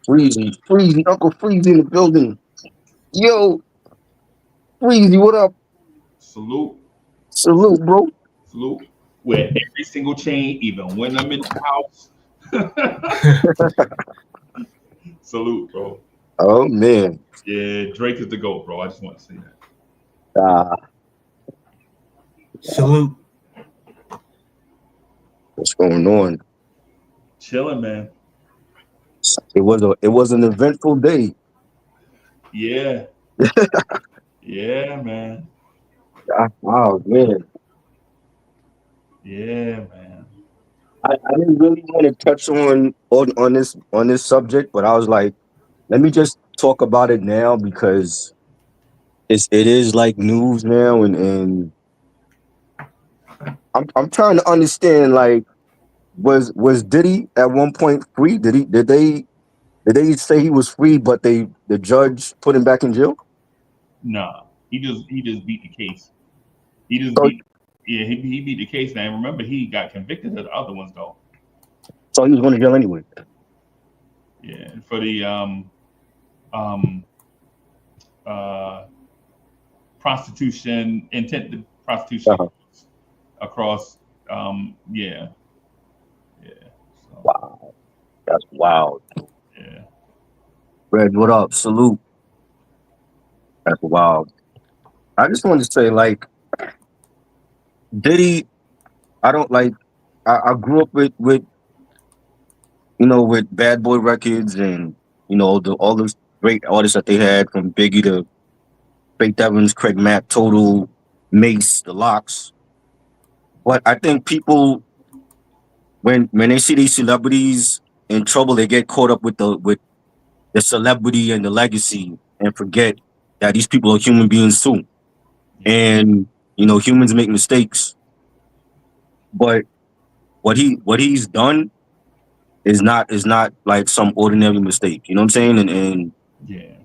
Freezy, Uncle Freezy in the building. Yo, Freezy, what up? Salute, Salute, bro. salute. With every single chain, even when I'm in the house. Salute, bro. Oh man. Yeah, Drake is the GOAT, bro. I just want to say that. Ah, Salute. what's going on? Chilling, man. It was an eventful day. Yeah, yeah, man. Ah, wow, man. Yeah, man. I didn't really want to touch on this subject, but I was like, let me just talk about it now because it is like news now, and I'm trying to understand, like, was Diddy at one point free? Did they say he was free, but the judge put him back in jail? Nah, he just beat the case. He just So beat. Yeah, he beat the case. Now remember, he got convicted of the other ones though. so he was going to jail anyway. Yeah, for the um uh prostitution, intent to prostitution Uh-huh. across yeah, yeah. So Wow, that's wild. yeah. Red, what up? Salute. That's wild. I just wanted to say, like, Diddy. I don't like. I grew up with Bad Boy Records, and all those great artists that they had, from Biggie to Faith Evans, Craig Mack, Total, Mace, The Locks. But I think people, when they see these celebrities in trouble, they get caught up with the celebrity and the legacy, and forget that these people are human beings too. Yeah. And humans make mistakes, but what he's done is not like some ordinary mistake. You know what I'm saying? And Yeah.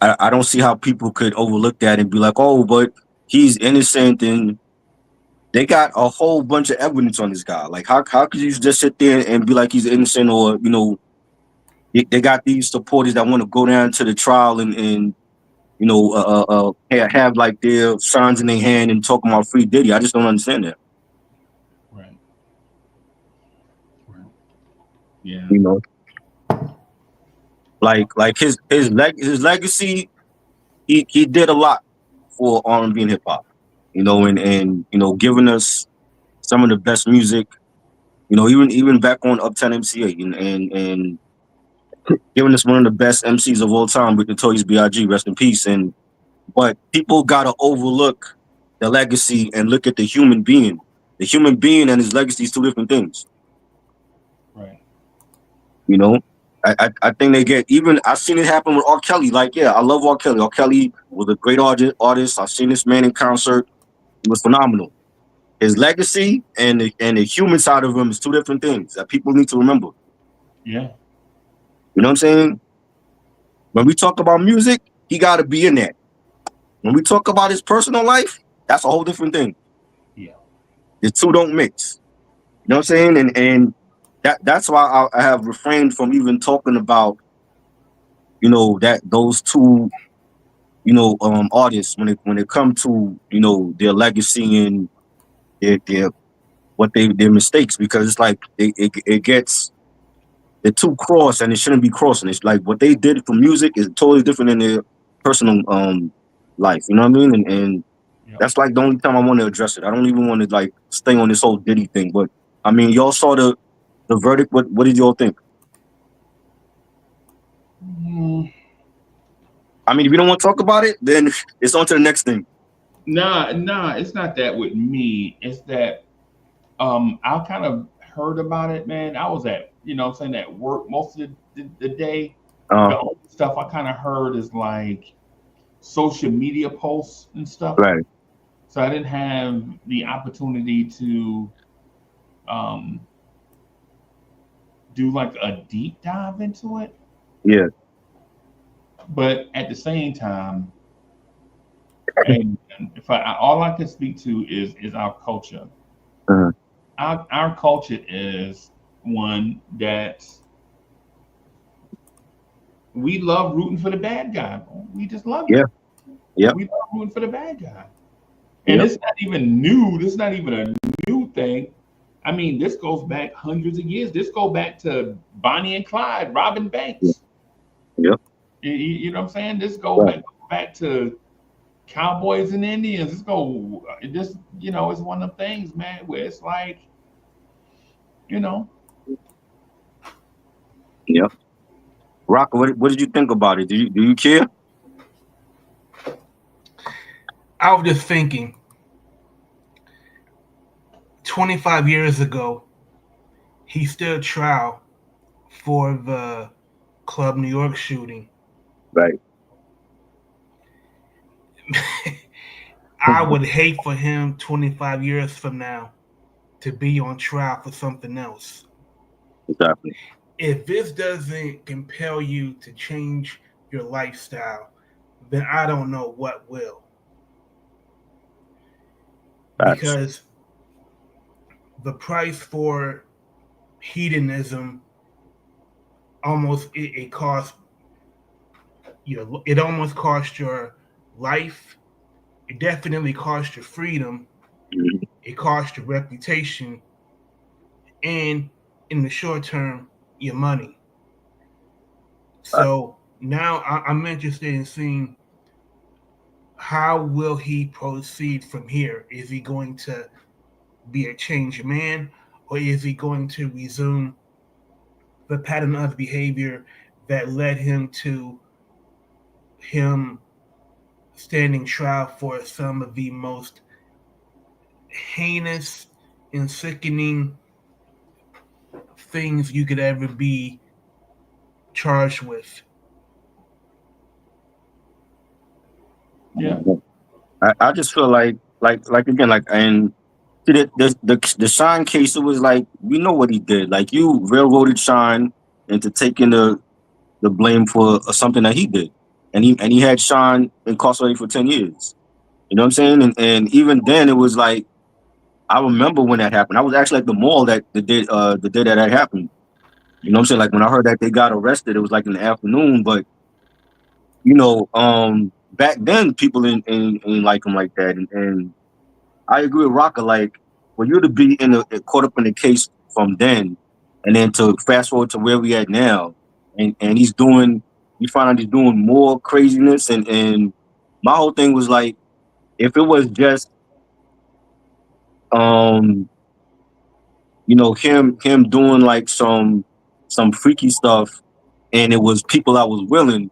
I don't see how people could overlook that and be like, oh, but he's innocent, and they got a whole bunch of evidence on this guy. Like, how could you just sit there and be like he's innocent, or they got these supporters that want to go down to the trial and have like their signs in their hand and talking about free Diddy. I just don't understand that. Right. Right. Yeah. You know, like his legacy. He did a lot for R&B and hip hop. And giving us some of the best music. Even back on Uptown MCA, and giving us one of the best MCs of all time with Notorious B.I.G. Rest in peace. But people gotta overlook the legacy and look at the human being. The human being and his legacy is two different things. Right. You know, I think they get, even I've seen it happen with R. Kelly. Like, yeah, I love R. Kelly. R. Kelly was a great artist. I've seen this man in concert. It was phenomenal. His legacy and the human side of him is two different things that people need to remember. Yeah. You know what I'm saying? When we talk about music, he got to be in that. When we talk about his personal life, that's a whole different thing. Yeah. The two don't mix. You know what I'm saying? And that's why I have refrained from even talking about that those two artists, when it come to their legacy and their their mistakes, because it's like it gets the two cross, and it shouldn't be crossing. It's like what they did for music is totally different than their personal life. You know what I mean? And Yeah. that's like the only time I want to address it. I don't even want to like stay on this whole Diddy thing. But I mean, y'all saw the verdict. What did y'all think? Mm, I mean, if you don't want to talk about it, then it's on to the next thing. nah, it's not that with me. It's that I kind of heard about it, man. I was at, what I'm saying, at work most of the day. Uh, The only stuff I kind of heard is like social media posts and stuff. right. So I didn't have the opportunity to um, do like a deep dive into it. Yeah. But at the same time, and if all I can speak to is our culture. Uh, Our culture is one that we love rooting for the bad guy. Bro. We just love it. Yeah. Yep. We love rooting for the bad guy. And Yep. it's not even new. This is not even a new thing. I mean, this goes back hundreds of years. This go back to Bonnie and Clyde, Robin Yep. Banks. Yep. You know what I'm saying? This go Right. back to Cowboys and Indians. This it's one of them things, man, where it's like, you know, Yep. Rock, what did you think about it? Do you care? I was just thinking, 25 years ago, he stood trial for the Club New York shooting. Right. I would hate for him 25 years from now to be on trial for something else. Exactly. If this doesn't compel you to change your lifestyle, then I don't know what will. Facts. Because the price for hedonism it costs it almost costs your life. It definitely costs your freedom. Mhm. It costs your reputation, and in the short term, your money. Facts. So now I'm interested in seeing how will he proceed from here. Is he going to be a changed man, or is he going to resume the pattern of behavior that led him standing trial for some of the most heinous and sickening things you could ever be charged with? yeah, I just feel like again, like, and see the Shine case, it was like, we know what he did. Like, you railroaded Shine into taking the blame for something that he did. And he had Shine incarcerated for 10 years. You know what I'm saying? And even then it was like, I remember when that happened. I was actually at the mall the day that happened. You know what I'm saying? Like, when I heard that they got arrested, it was like in the afternoon. But back then people ain't like him like that. And I agree with Rocker. Like, for you to be caught up in the case from then, and then to fast forward to where we at now, and you find out he's doing more craziness. And my whole thing was like, if it was just um him doing like some freaky stuff, and it was people that was willing,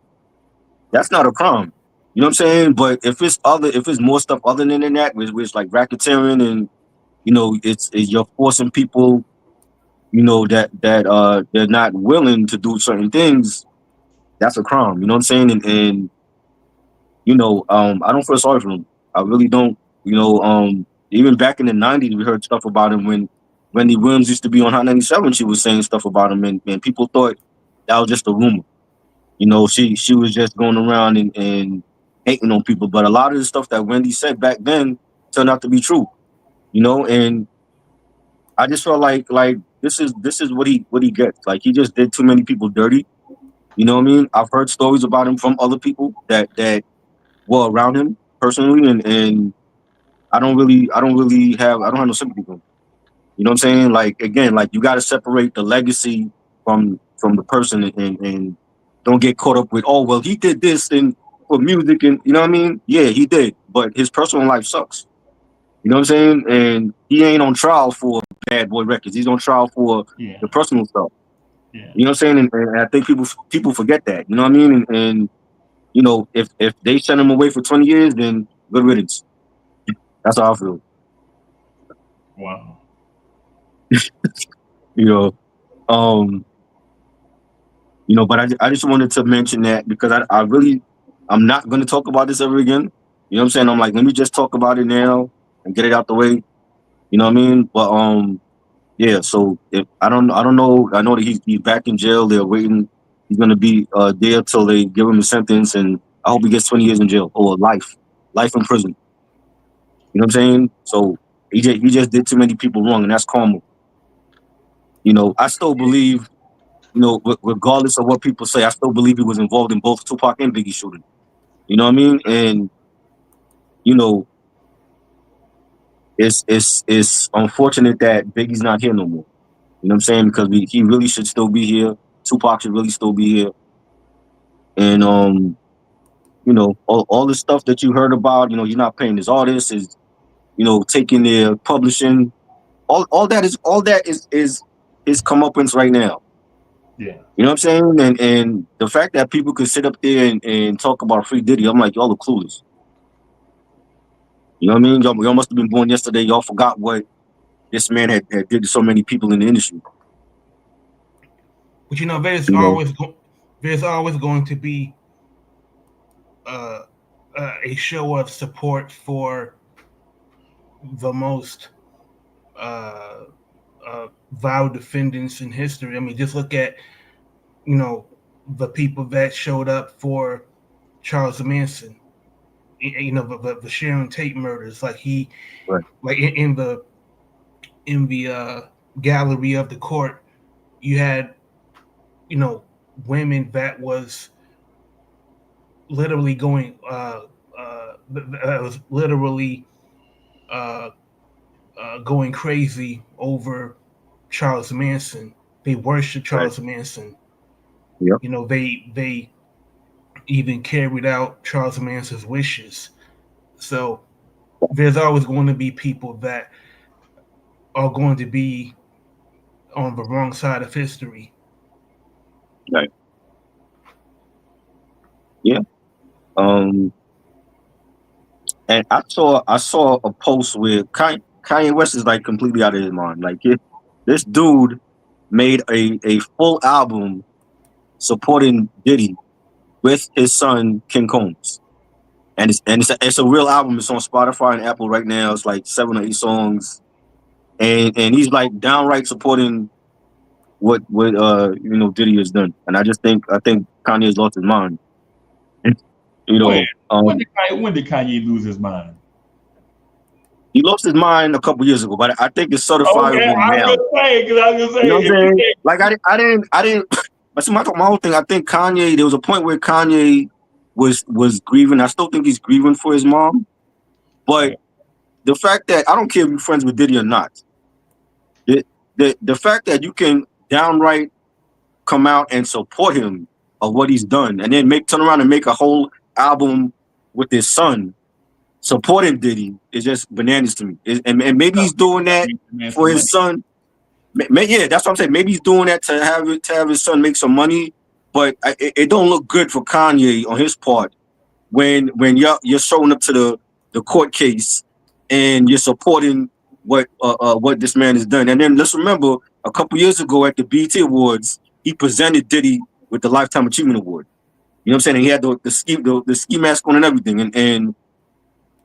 that's not a crime. You know what I'm saying? But if it's more stuff other than that, which like racketeering, and it's you're forcing people, that they're not willing to do certain things, that's a crime. You know what I'm saying? And I don't feel sorry for him. I really don't. Even back in the '90s, we heard stuff about him when Wendy Williams used to be on Hot 97. She was saying stuff about him, and people thought that was just a rumor. She was just going around and hating on people. But a lot of the stuff that Wendy said back then turned out to be true. And I just felt like this is what he gets. Like, he just did too many people dirty. You know what I mean? I've heard stories about him from other people that were around him personally, and I don't have no sympathy for him. You know what I'm saying? Like, again, like, you got to separate the legacy from the person, and don't get caught up with, oh well, he did this and for music, and you know what I mean? Yeah, he did, but his personal life sucks. You know what I'm saying? And he ain't on trial for Bad Boy Records. He's on trial for yeah, the personal stuff. yeah. You know what I'm saying? And I think people forget that. You know what I mean? And if they send him away for 20 years, then good riddance. That's how I feel. Wow. You know, um, but I just wanted to mention that because I'm not going to talk about this ever again. You know what I'm saying? I'm like, let me just talk about it now and get it out the way. You know what I mean? But yeah. So if I don't know. I know that he's back in jail. They're waiting. He's going to be there till they give him a sentence, and I hope he gets 20 years in jail or life in prison. You know what I'm saying? So he just did too many people wrong, and that's karma. I still believe regardless of what people say, I still believe he was involved in both Tupac and Biggie shooting. You know what I mean? And you know, it's unfortunate that Biggie's not here no more. You know what I'm saying? Because he really should still be here. Tupac should really still be here. And all the stuff that you heard about, you're not paying his artists, is taking their publishing. All that is his comeuppance right now. Yeah. You know what I'm saying? And the fact that people could sit up there and talk about Free Diddy, I'm like, y'all are clueless. You know what I mean? Y'all must have been born yesterday. Y'all forgot what this man had did to so many people in the industry. But You know, there's always going to be uh, a show of support for the most uh, vile defendants in history. I mean, just look at the people that showed up for Charles Manson. The Sharon Tate murders. Like right, like in the gallery of the court, you had women that was literally uh, going crazy over Charles Manson. They worshiped right. Charles Manson. Yep. They even carried out Charles Manson's wishes. So there's always going to be people that are going to be on the wrong side of history. Right. Yeah. Um, and I saw a post where Kanye West is like completely out of his mind. Like this dude made a full album supporting Diddy with his son King Combs. And it's a real album. It's on Spotify and Apple right now. It's like 7 or 8 songs. And he's like downright supporting what Diddy has done. And I think Kanye has lost his mind. you When know, um when did Kanye lose his mind? he lost his mind a couple years ago, but I think it's Okay, certifiable I was now. gonna say because I was gonna You know say what if I'm you saying? can't, Like I didn't but see my whole thing, I think Kanye, there was a point where Kanye was grieving. I still think he's grieving for his mom. But right, the fact that, I don't care if you're friends with Diddy or not, the the fact that you can downright come out and support him of what he's done, and then turn around and make a whole album with his son supporting Diddy is just bananas to me. And maybe he's doing that man, for some his money. son. Yeah, that's what I'm saying. Maybe he's doing that to have his son make some money, but it don't look good for Kanye on his part when you're showing up to the court case and you're supporting what this man has done. And then let's remember, a couple years ago at the BET Awards, he presented Diddy with the Lifetime Achievement Award. You know what I'm saying? And he had the ski mask on and everything. And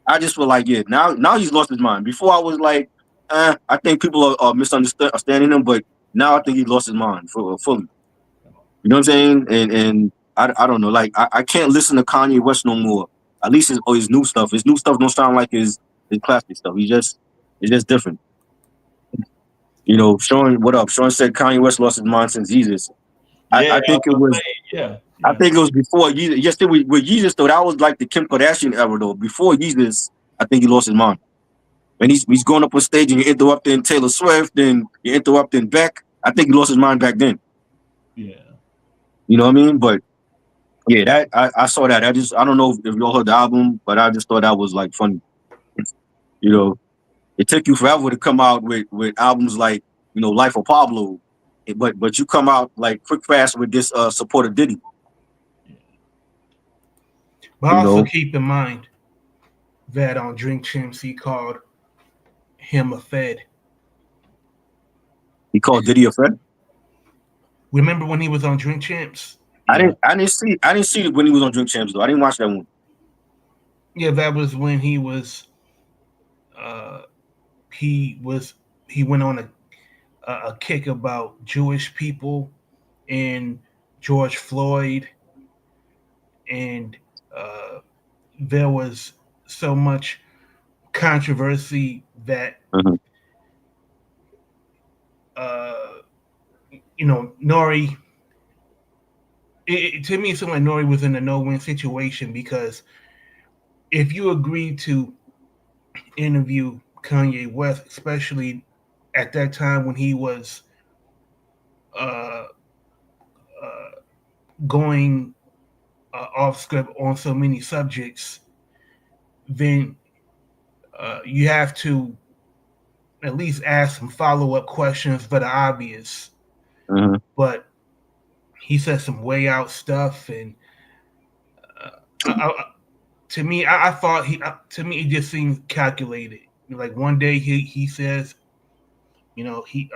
I just feel like, yeah, now he's lost his mind. Before I was like, I think people are misunderstanding him, but now I think he lost his mind fully. You know what I'm saying? And I don't know. Like I can't listen to Kanye West no more. At least his new stuff. His new stuff don't sound like his classic stuff. It's just different. Sean, what up? Sean said Kanye West lost his mind since Jesus. I, Yeah, I I was think it gonna was say, yeah, I yeah, think it was before Yeezus. Yes, with Yeezus though, that was like the Kim Kardashian era though. Before Yeezus, I think he lost his mind. When he's going up on stage and you're interrupting Taylor Swift and you're interrupting Beck, I think he lost his mind back then. yeah. You know what I mean? But yeah, that I saw that. I don't know if y'all heard the album, but I just thought that was like funny. You know, it took you forever to come out with albums like Life of Pablo, but you come out like quick fast with this support of Diddy. But You also know, keep in mind that on Drink Champs he called him a Fed. he called Diddy a friend. Remember when he was on Drink Champs? I Yeah. didn't I didn't see I didn't see it when he was on Drink Champs though. I didn't watch that one. Yeah, that was when he was. Uh, he was. He went on a kick about Jewish people and George Floyd, and uh, there was so much controversy that Mhm. uh, Nori To me, it seemed like Nori was in a no-win situation because if you agreed to interview Kanye West, especially at that time when he was uh, uh, going off script on so many subjects, then you have to at least ask some follow-up questions for the obvious. Mm-hmm. But he said some way out stuff, and to me, I thought to me it just seemed calculated. Like one day he says, he's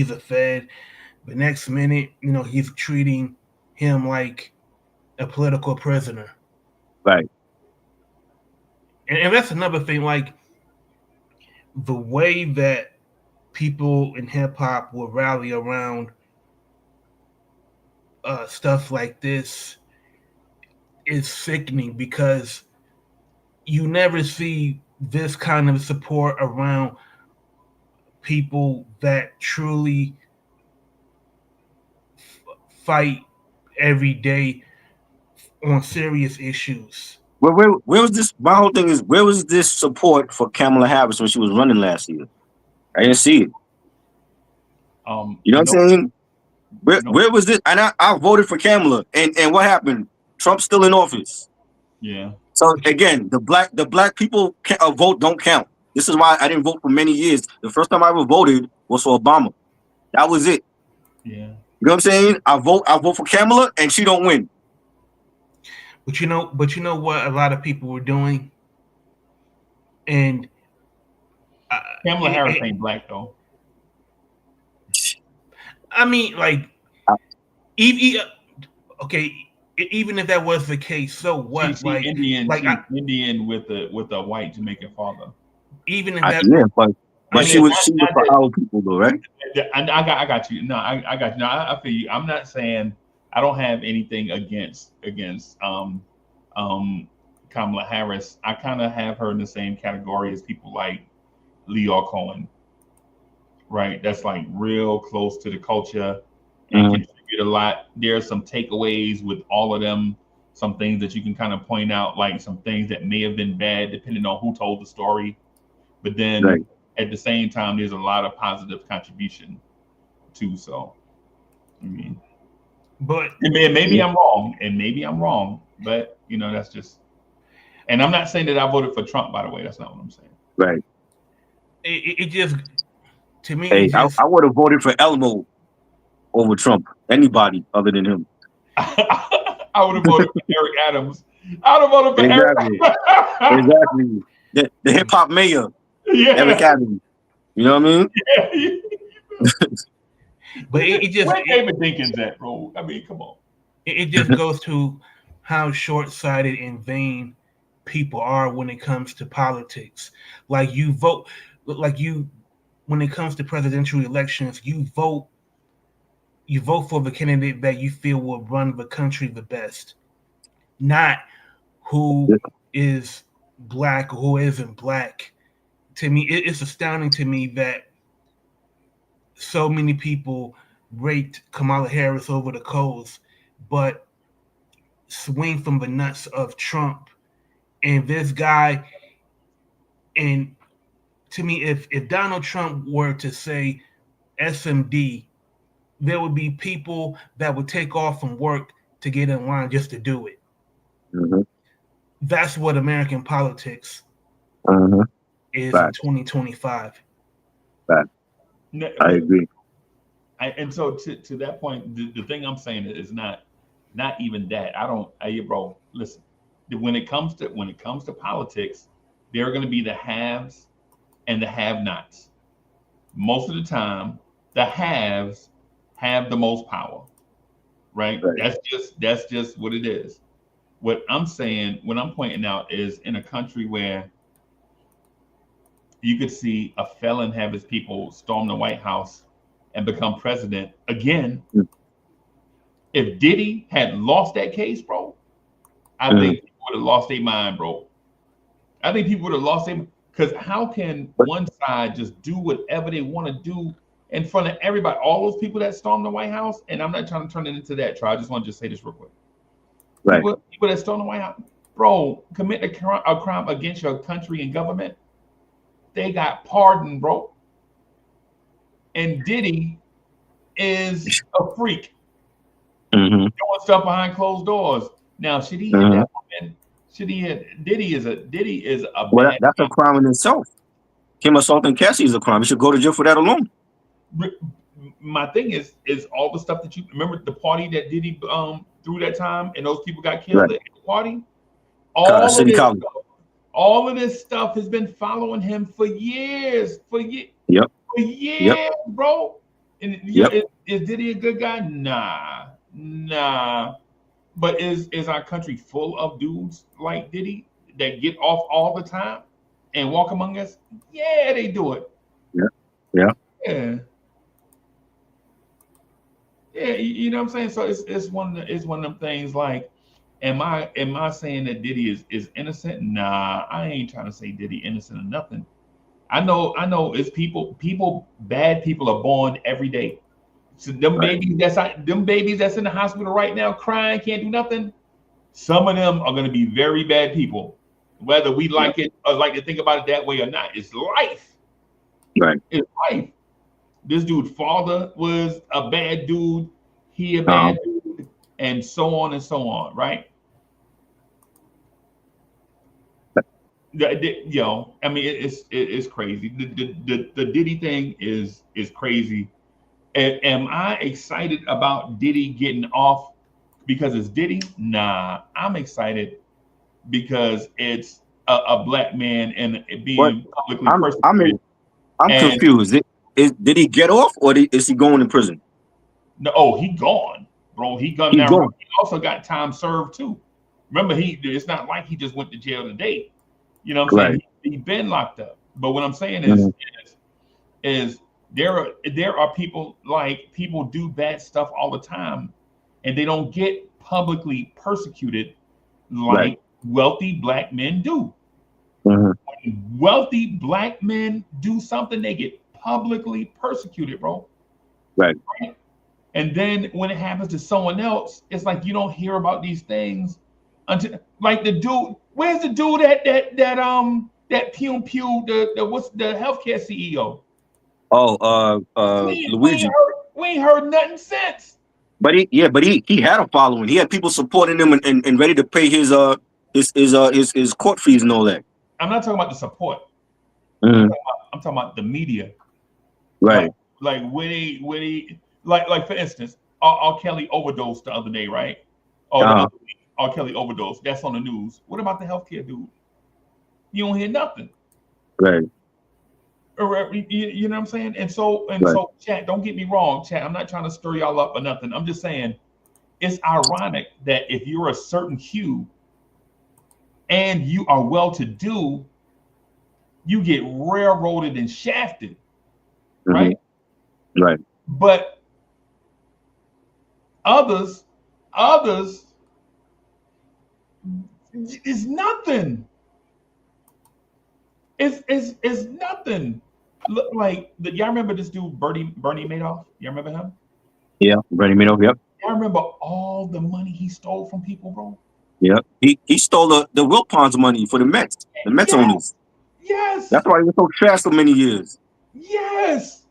a Fed. The next minute, he's treating him like a political prisoner. Right. And that's another thing. Like the way that people in hip hop will rally around stuff like this is sickening because you never see this kind of support around people that truly fight every day on serious issues. Where was this? My whole thing is, where was this support for Kamala Harris when she was running last year? I didn't see it. You know what I'm saying? Where was this? And I voted for Kamala, and what happened? Trump's still in office. Yeah. So again, the black people vote don't count. This is why I didn't vote for many years. The first time I ever voted was for Obama. That was it. Yeah. You know what I'm saying? I vote for Kamala, and she don't win. But you know what a lot of people were doing, and Kamala Harris ain't black though. I mean, like, okay, even if that was the case, so what? She's Indian. She's Indian with a white Jamaican father. Even if that, but she was for our people though, right? I got you. No, I got you. No, I feel you. I'm not saying I don't have anything against Kamala Harris. I kind of have her in the same category as people like Leo Cohen, right? That's like real close to the culture and contribute a lot. There are some takeaways with all of them, some things that you can kind of point out, like some things that may have been bad depending on who told the story. But then at the same time, there's a lot of positive contribution too. So, I mean, but maybe I'm wrong, but that's just, and I'm not saying that I voted for Trump, by the way. That's not what I'm saying. Right. It just, to me, hey, I would have voted for Elmo over Trump. Anybody other than him. I would have voted for Eric Adams. I would have voted for Exactly. The hip hop mayor. Yeah. Eric Adams. You know what I mean? Yeah. But it just, where David Dinkins at, bro? I mean, come on. It just goes to how short-sighted and vain people are when it comes to politics. Like when it comes to presidential elections, you vote for the candidate that you feel will run the country the best, not who is black or who isn't black. To me, it's astounding to me that so many people raked Kamala Harris over the coals, but swing from the nuts of Trump and this guy. And to me, if Donald Trump were to say SMD, there would be people that would take off from work to get in line just to do it. Mm-hmm. That's what American politics is in 2025. I agree. And so to that point, the thing I'm saying is not even that. Bro, listen. When it comes to politics, there are going to be the haves and the have-nots. Most of the time, the haves have the most power, right? That's just what it is. What I'm pointing out is in a country where you could see a felon have his people storm the White House and become president again. If Diddy had lost that case, bro, I think people would have lost their mind, bro. I think people would have lost their mind. Because how can one side just do whatever they want to do in front of everybody, all those people that stormed the White House, and I'm not trying to turn it into that, Troy. I just want to just say this real quick. Right. People that stormed the White House, bro, commit a crime against your country and government, they got pardoned, bro. And Diddy is a freak. Doing stuff behind closed doors. Now, should he hit that woman? Should he hit Diddy is a Well, bad that's a crime in itself. Him assaulting Cassie is a crime. He should go to jail for that alone. My thing is all the stuff that you remember, the party that Diddy threw that time and those people got killed at the party. All of this stuff has been following him for years. Yep. For years, bro. And is Diddy a good guy? Nah. But is our country full of dudes like Diddy that get off all the time and walk among us? Yeah, they do it. Yeah. You know what I'm saying? So it's one of them things like, am I saying that Diddy is innocent? Nah, I ain't trying to say Diddy innocent or nothing. I know it's bad people are born every day. So them babies that's in the hospital right now crying, can't do nothing. Some of them are going to be very bad people, whether we like it or like to think about it that way or not. It's life. Right. It's life. This dude's father was a bad dude. He a bad dude, and so on and so on. Right. I mean, it's crazy. The Diddy thing is crazy. Am I excited about Diddy getting off because it's Diddy? Nah, I'm excited because it's a black man and being publicly persecuted. I'm confused. Did he get off or is he going to prison? No, he gone, bro. He gone now. Gone. He also got time served too. Remember, it's not like he just went to jail today. You know what I'm saying? He been locked up. But what I'm saying is there are people do bad stuff all the time, and they don't get publicly persecuted like wealthy black men do. When wealthy black men do something, they get publicly persecuted, bro. Right. And then when it happens to someone else, it's like you don't hear about these things until, like, the dude. Where's the dude that Pew the what's the healthcare CEO? Luigi. We ain't heard nothing since. But he had a following. He had people supporting him and ready to pay his court fees and all that. I'm not talking about the support. I'm talking about the media. Right. Like when he like for instance, R. Kelly overdosed the other day, right? The other week, R. Kelly overdosed. That's on the news. What about the healthcare dude? You don't hear nothing. Right. You know what I'm saying? And so, chat, don't get me wrong, chat. I'm not trying to stir y'all up or nothing. I'm just saying it's ironic that if you're a certain hue and you are well-to-do, you get railroaded and shafted, right? Right. But others, it's nothing. It's nothing. Look, like y'all remember this dude Bernie Madoff? Y'all remember him? Yeah, Bernie Madoff. Yep. Y'all remember all the money he stole from people, bro? Yeah, he stole the Wilpons money for the Mets owners. Yes. That's why he was so trash for many years. Yes.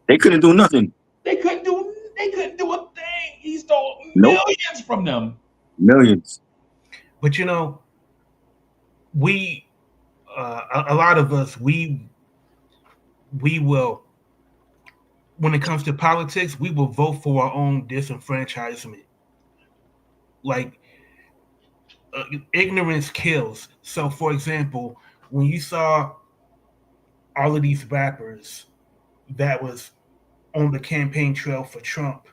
They couldn't do nothing. They couldn't do a thing. He stole millions from them. Millions. But you know, we a lot of us we will, when it comes to politics, we will vote for our own disenfranchisement. Like ignorance kills. So, for example, when you saw all of these rappers that was on the campaign trail for Trump,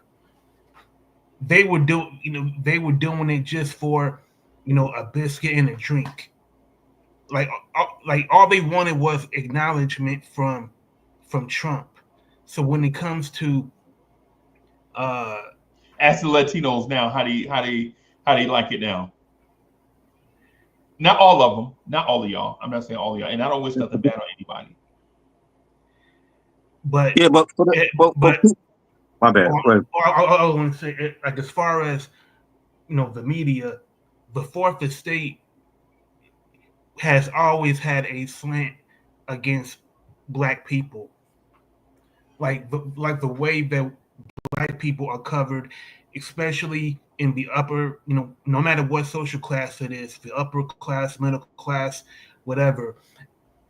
they were doing it just for, a biscuit and a drink. Like all they wanted was acknowledgement from Trump. So when it comes to ask the Latinos now how they like it now. Not all of them, not all of y'all. I'm not saying all of y'all, and I don't wish nothing bad on anybody. But Yeah, but for the but my bad. Go ahead. I want to say, like, as far as the media, the fourth estate has always had a slant against black people, like the way that black people are covered, especially in the upper, no matter what social class it is, the upper class, middle class, whatever,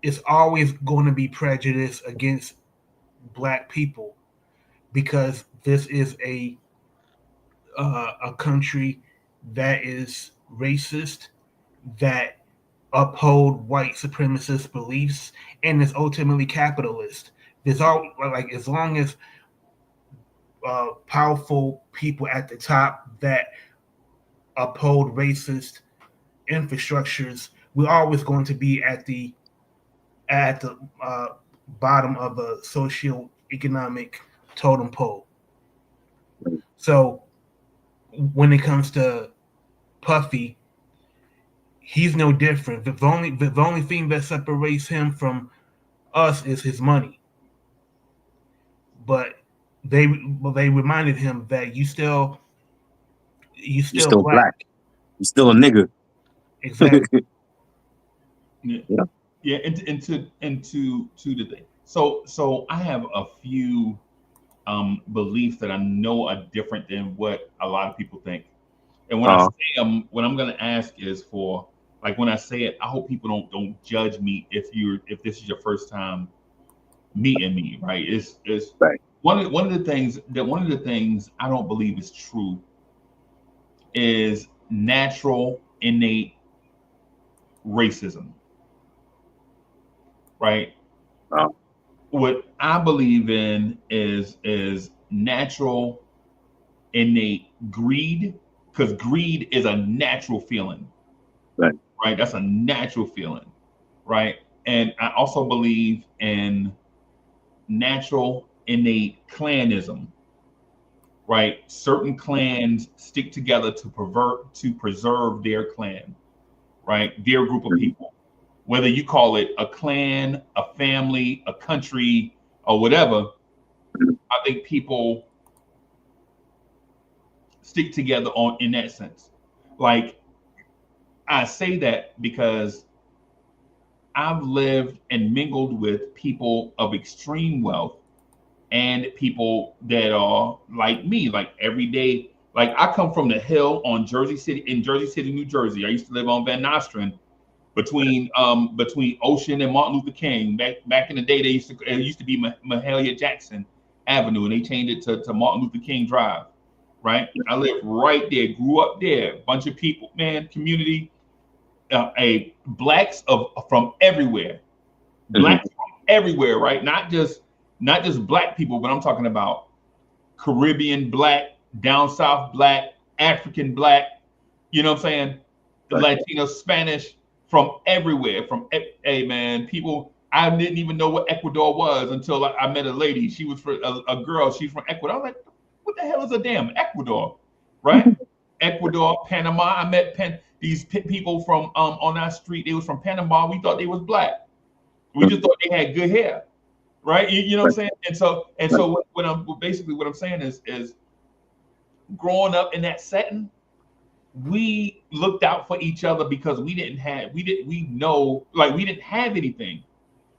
it's always going to be prejudice against black people because this is a country that is racist, that uphold white supremacist beliefs, and is ultimately capitalist. There's all like as long as powerful people at the top that uphold racist infrastructures, we're always going to be at the bottom of a socio-economic totem pole. So when it comes to Puffy, he's no different. The only thing that separates him from us is his money. But they reminded him that you You're still still black. black. You're still a nigga. Exactly. Yeah, Yeah. yeah, and to the thing. So I have a few beliefs that I know are different than what a lot of people think. And when I Uh, say them, what I'm going to ask is for, like, when I say it, I hope people don't judge me if this is your first time meeting me, right? It's right. one of the things I don't believe is true is natural innate racism, right? Uh, What I believe in is natural innate greed, because greed is a natural feeling, right. right? That's a natural feeling, right? And I also believe in natural innate clanism, right? Certain clans stick together to preserve their clan, right? Their group of Mhm. people. Whether you call it a clan, a family, a country, or whatever, I think people stick together on in that sense. Like, I say that because I've lived and mingled with people of extreme wealth and people that are like me, like every day. Like, I come from the hill on Jersey City, New Jersey. I used to live on Van Nostrand between Ocean and Martin Luther King. Back in the day, it used to be Mahalia Jackson Avenue, and they changed it to Martin Luther King Drive. Right, I lived right there, grew up there. Bunch of people, man, community, a blacks of from everywhere, Mhm. blacks from everywhere. Right, not just black people, but I'm talking about Caribbean black, down south black, African black, you know what I'm saying? Right. Latino, Spanish, from everywhere. Hey man, people. I didn't even know what Ecuador was until I met a lady. She was a girl. She's from Ecuador. I was like, what the hell is a damn Ecuador, right? Ecuador, Panama. I met these people from on our street. They was from Panama. We thought they was black. We just Mhm. thought they had good hair, right? You know what I'm Right. saying? And Right. so what I'm basically what I'm saying is growing up in that setting, we looked out for each other because we know, like, we didn't have anything,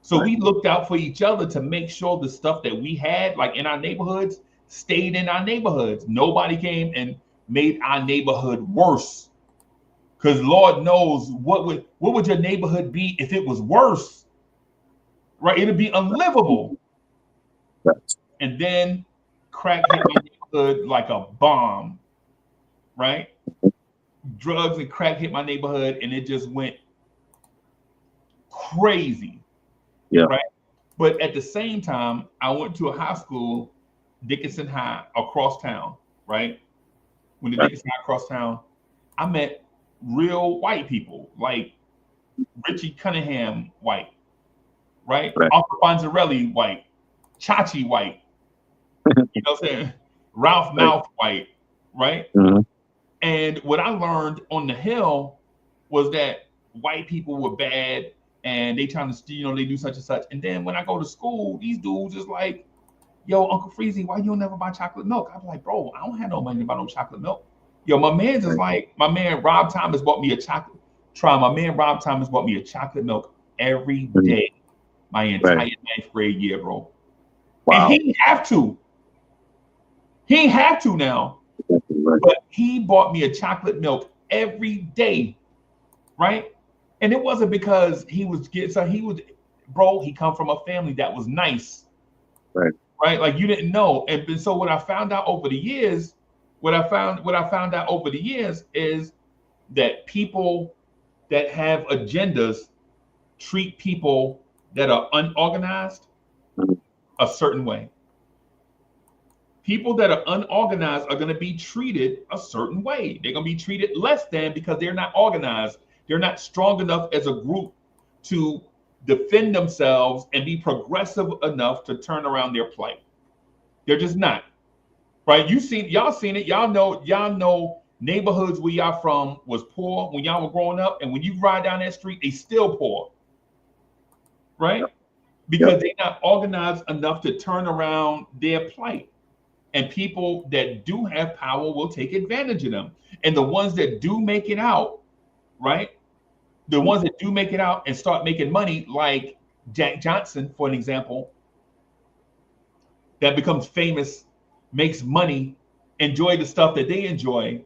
so Right. we looked out for each other to make sure the stuff that we had, like in our neighborhoods, stayed in our neighborhoods. Nobody came and made our neighborhood worse, because Lord knows what would your neighborhood be if it was worse, right? It'd be unlivable. Right. And then crack hit my neighborhood like a bomb, right? Drugs and crack hit my neighborhood, and it just went crazy, Yeah. right? But at the same time, I went to a high school, Dickinson High, across town, right? When the Right. Dickinson High across town, I met real white people, like Richie Cunningham white, right? Right. Arthur Fonzarelli white, Chachi white, you know what I'm saying? Ralph Right. Mouth white, right? Mhm. And what I learned on the hill was that white people were bad, and they trying to, they do such and such. And then when I go to school, these dudes is like, yo, Uncle Freezy, why you don't never buy chocolate milk? I'm like, bro, I don't have no money to buy no chocolate milk. Yo, my man's is like, my man Rob Thomas bought me a chocolate. My man Rob Thomas bought me a chocolate milk every day my entire ninth grade year, bro. Wow. And he didn't have to. He ain't have to now. But he bought me a chocolate milk every day, right? And it wasn't because he was bro, he come from a family that was nice. Right. Like you didn't know. And so what I found out over the years, is that people that have agendas treat people that are unorganized a certain way. People that are unorganized are going to be treated a certain way. They're going to be treated less than because they're not organized. They're not strong enough as a group to defend themselves and be progressive enough to turn around their plight. They're just not. Right? Y'all seen it. Y'all know neighborhoods where y'all from was poor when y'all were growing up, and when you ride down that street, they still poor. Right? Because they're not organized enough to turn around their plight. And people that do have power will take advantage of them. And the ones that do make it out, right? The ones that do make it out and start making money, like Jack Johnson, for an example, that becomes famous, makes money, enjoy the stuff that they enjoy,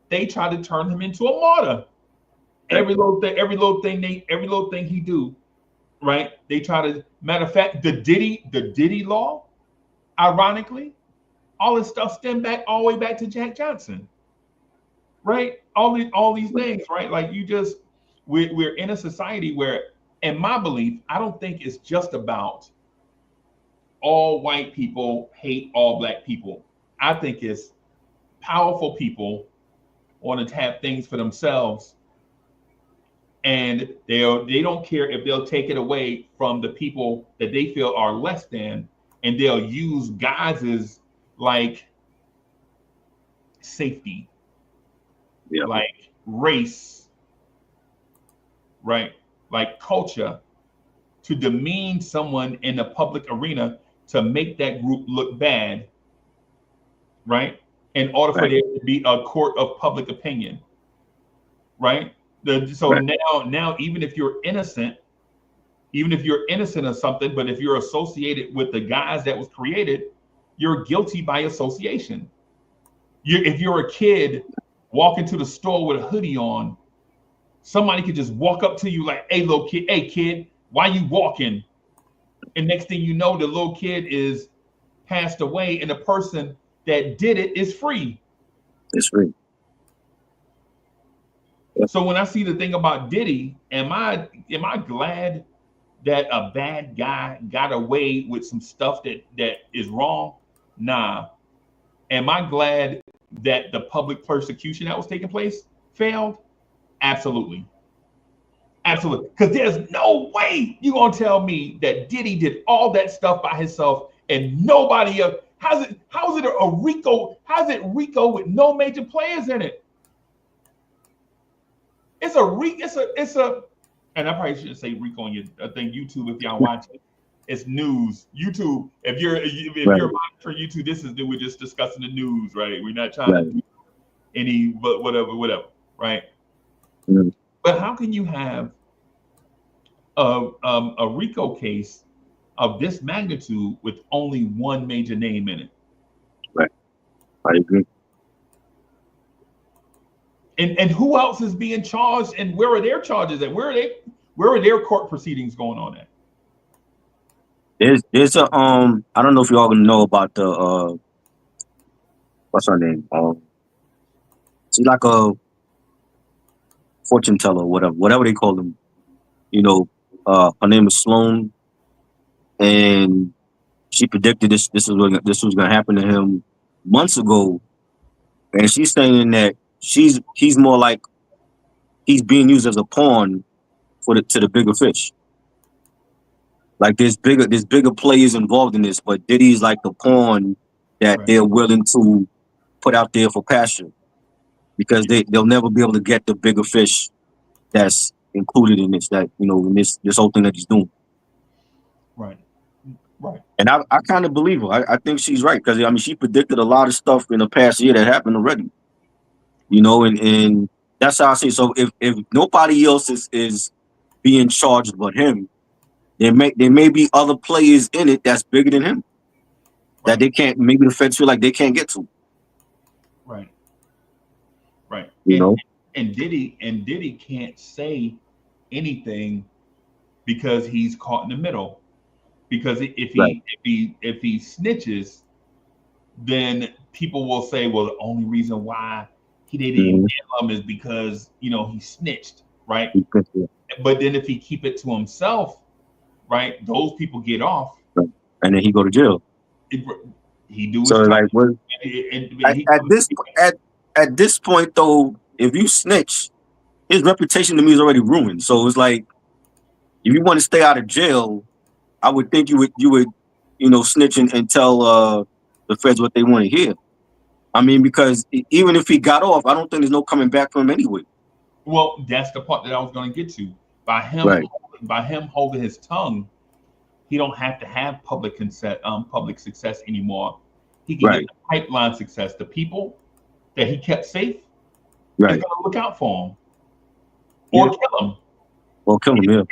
they try to turn him into a martyr. Every little thing he do, right? They try to, matter of fact, the Diddy law, ironically, all this stuff stem back all the way back to Jack Johnson, right? All these things, right? Like we're in a society where, in my belief, I don't think it's just about all white people hate all black people. I think it's powerful people want to have things for themselves, and they don't care if they'll take it away from the people that they feel are less than, and they'll use guises like safety, like race, right? Like culture, to demean someone in the public arena to make that group look bad, right? In order for there to be a court of public opinion, right? Now, even if you're innocent of something, but if you're associated with the guys that was created, you're guilty by association. If you're a kid walking to the store with a hoodie on, somebody could just walk up to you like, hey, little kid, hey, kid, why you walking? And next thing you know, the little kid is passed away, and the person that did it is free. It's free. So when I see the thing about Diddy, am I glad that a bad guy got away with some stuff that is wrong? Nah. Am I glad that the public persecution that was taking place failed? Absolutely. Absolutely. Because there's no way you're going to tell me that Diddy did all that stuff by himself and nobody else. How's it a Rico? How's it Rico with no major players in it? It's a, and I probably shouldn't say Rico on your thing, YouTube, if y'all watch it. It's news. YouTube, if you're monitoring YouTube, we're just discussing the news, right? We're not trying to do any, but whatever, right? Mm-hmm. But how can you have a Rico case of this magnitude with only one major name in it? Right. I agree. And who else is being charged, and where are their charges at? Where are their court proceedings going on at? There's a I don't know if you all know about the what's her name? She's like a fortune teller, whatever they call them. Her name is Sloan, and she predicted this was gonna happen to him months ago, and she's saying that he's more like he's being used as a pawn to the bigger fish. Like there's bigger players involved in this, but Diddy's like the pawn that they're willing to put out there for pasture, because they'll never be able to get the bigger fish that's included in this, that in this whole thing that he's doing. Right. Right. And I kind of believe her. I think she's right, because I mean she predicted a lot of stuff in the past year that happened already. And that's how I see it. So if nobody else is being charged but him, there may be other players in it that's bigger than him that they can't. Maybe the feds feel like they can't get to. Right. Right. You know. And Diddy can't say anything because he's caught in the middle. Because if he snitches, then people will say, well, the only reason why he didn't kill him is because he snitched, right? But then if he keep it to himself, right, those people get off, right. And then he go to jail. He do his so time. At this point though, if you snitch, his reputation to me is already ruined. So it's like, if you want to stay out of jail, I would think you would snitch and tell the feds what they want to hear. I mean, because even if he got off, I don't think there's no coming back from him anyway. Well, that's the part that I was going to get to. By him holding his tongue, he don't have to have public success anymore. He can get the pipeline success. The people that he kept safe, is going to look out for him or kill him. Or kill him, yeah.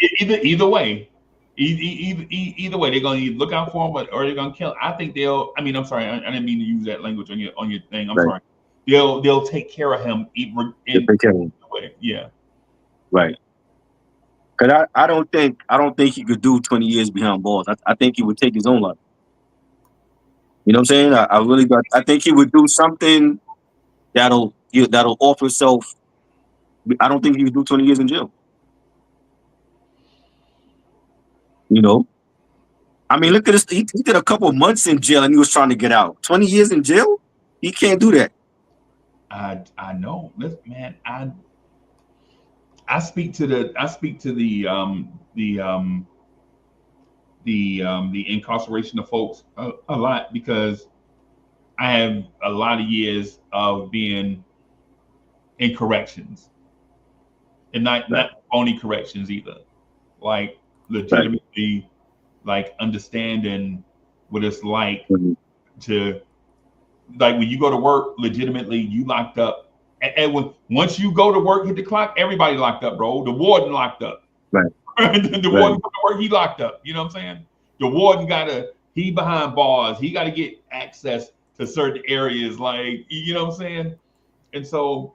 Either way. Either way, they're going to look out for him, or they're going to kill him. I think I'm sorry, I didn't mean to use that language on your thing. I'm sorry. They'll take care of him. Way. Yeah. Right. Because I don't think he could do 20 years behind bars. I think he would take his own life. You know what I'm saying? I think he would do something that'll offer itself. I don't think he would do 20 years in jail. I mean, look at this. He did a couple of months in jail and he was trying to get out. 20 years in jail? He can't do that. I know. Listen, man, I speak to the incarceration of folks a lot, because I have a lot of years of being in corrections, and not phony corrections either, like legitimately, like understanding what it's like to, like when you go to work, legitimately you locked up. And once you go to work, hit the clock, everybody locked up, bro. The warden locked up. Right. the warden go to work, he locked up. You know what I'm saying? The warden he behind bars. He got to get access to certain areas, like, you know what I'm saying? And so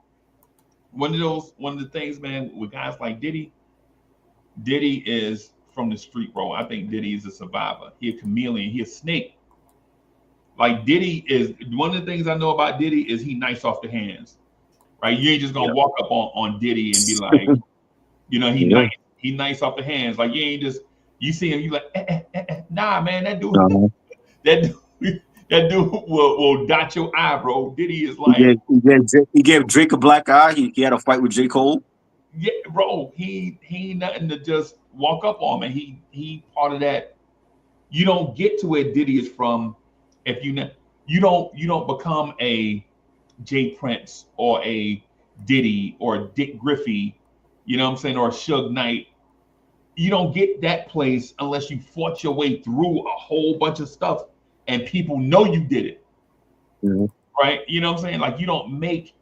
one of the things, man, with guys like Diddy is from the street, bro. I think Diddy is a survivor. He a chameleon. He a snake. Like Diddy is, one of the things I know about Diddy is he nice off the hands. Right, you ain't just gonna walk up on Diddy and be like, he nice off the hands. Like you ain't just, you see him, you like, nah, man, that dude, that dude will dot your eye, bro. Diddy is like, he gave Drake a black eye. He had a fight with J. Cole. Yeah, bro, he ain't nothing to just walk up on, man. He part of that. You don't get to where Diddy is from if you don't become a Jay Prince or a Diddy or a Dick Griffey, you know what I'm saying, or a Suge Knight. You don't get that place unless you fought your way through a whole bunch of stuff and people know you did it. Mm-hmm. Right? You know what I'm saying? Like you don't make,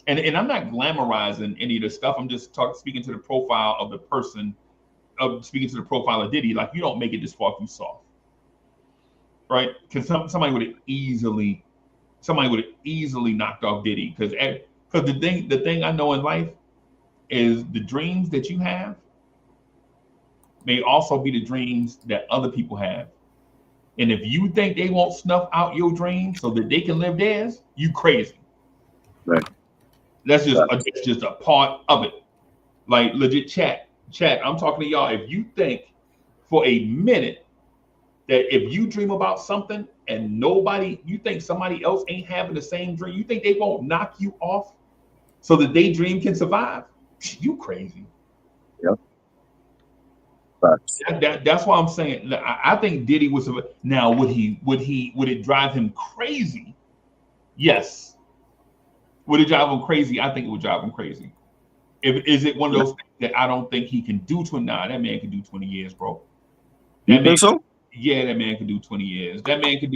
and I'm not glamorizing any of this stuff. I'm just speaking to the profile of the person, speaking to the profile of Diddy. Like you don't make it this far through soft. Right? Because somebody would have easily knocked off Diddy, because the thing I know in life is the dreams that you have may also be the dreams that other people have. And if you think they won't snuff out your dreams so that they can live theirs, you crazy. Right. That's just a part of it. Like legit chat, I'm talking to y'all. If you think for a minute that if you dream about something and you think somebody else ain't having the same dream, you think they won't knock you off so that they dream can survive? You crazy. Yep. That's why I'm saying I think Diddy was. Now would it drive him crazy? Yes. Would it drive him crazy? I think it would drive him crazy. Is it one of those things that I don't think he can do 29? That man can do 20 years, bro. You That man, think so? yeah, that man could do 20 years. That man could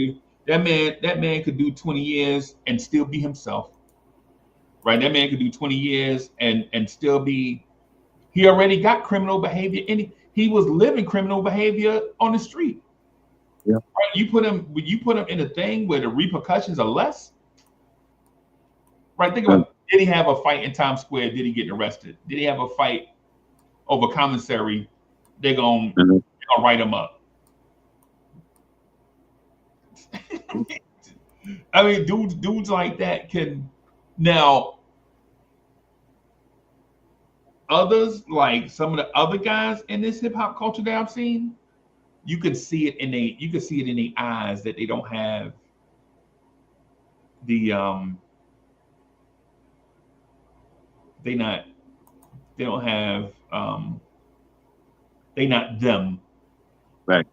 do 20 years and still be himself. Right? That man could do 20 years and still be. He already got criminal behavior and he was living criminal behavior on the street. Yeah. Right? You put him in a thing where the repercussions are less. Right? Think about, did he have a fight in Times Square? Did he get arrested? Did he have a fight over commissary? They're gonna write him up. I mean, dudes like that can now. Others, like some of the other guys in this hip hop culture that I've seen, you can see it in the eyes that they don't have the they don't have they not them. Right.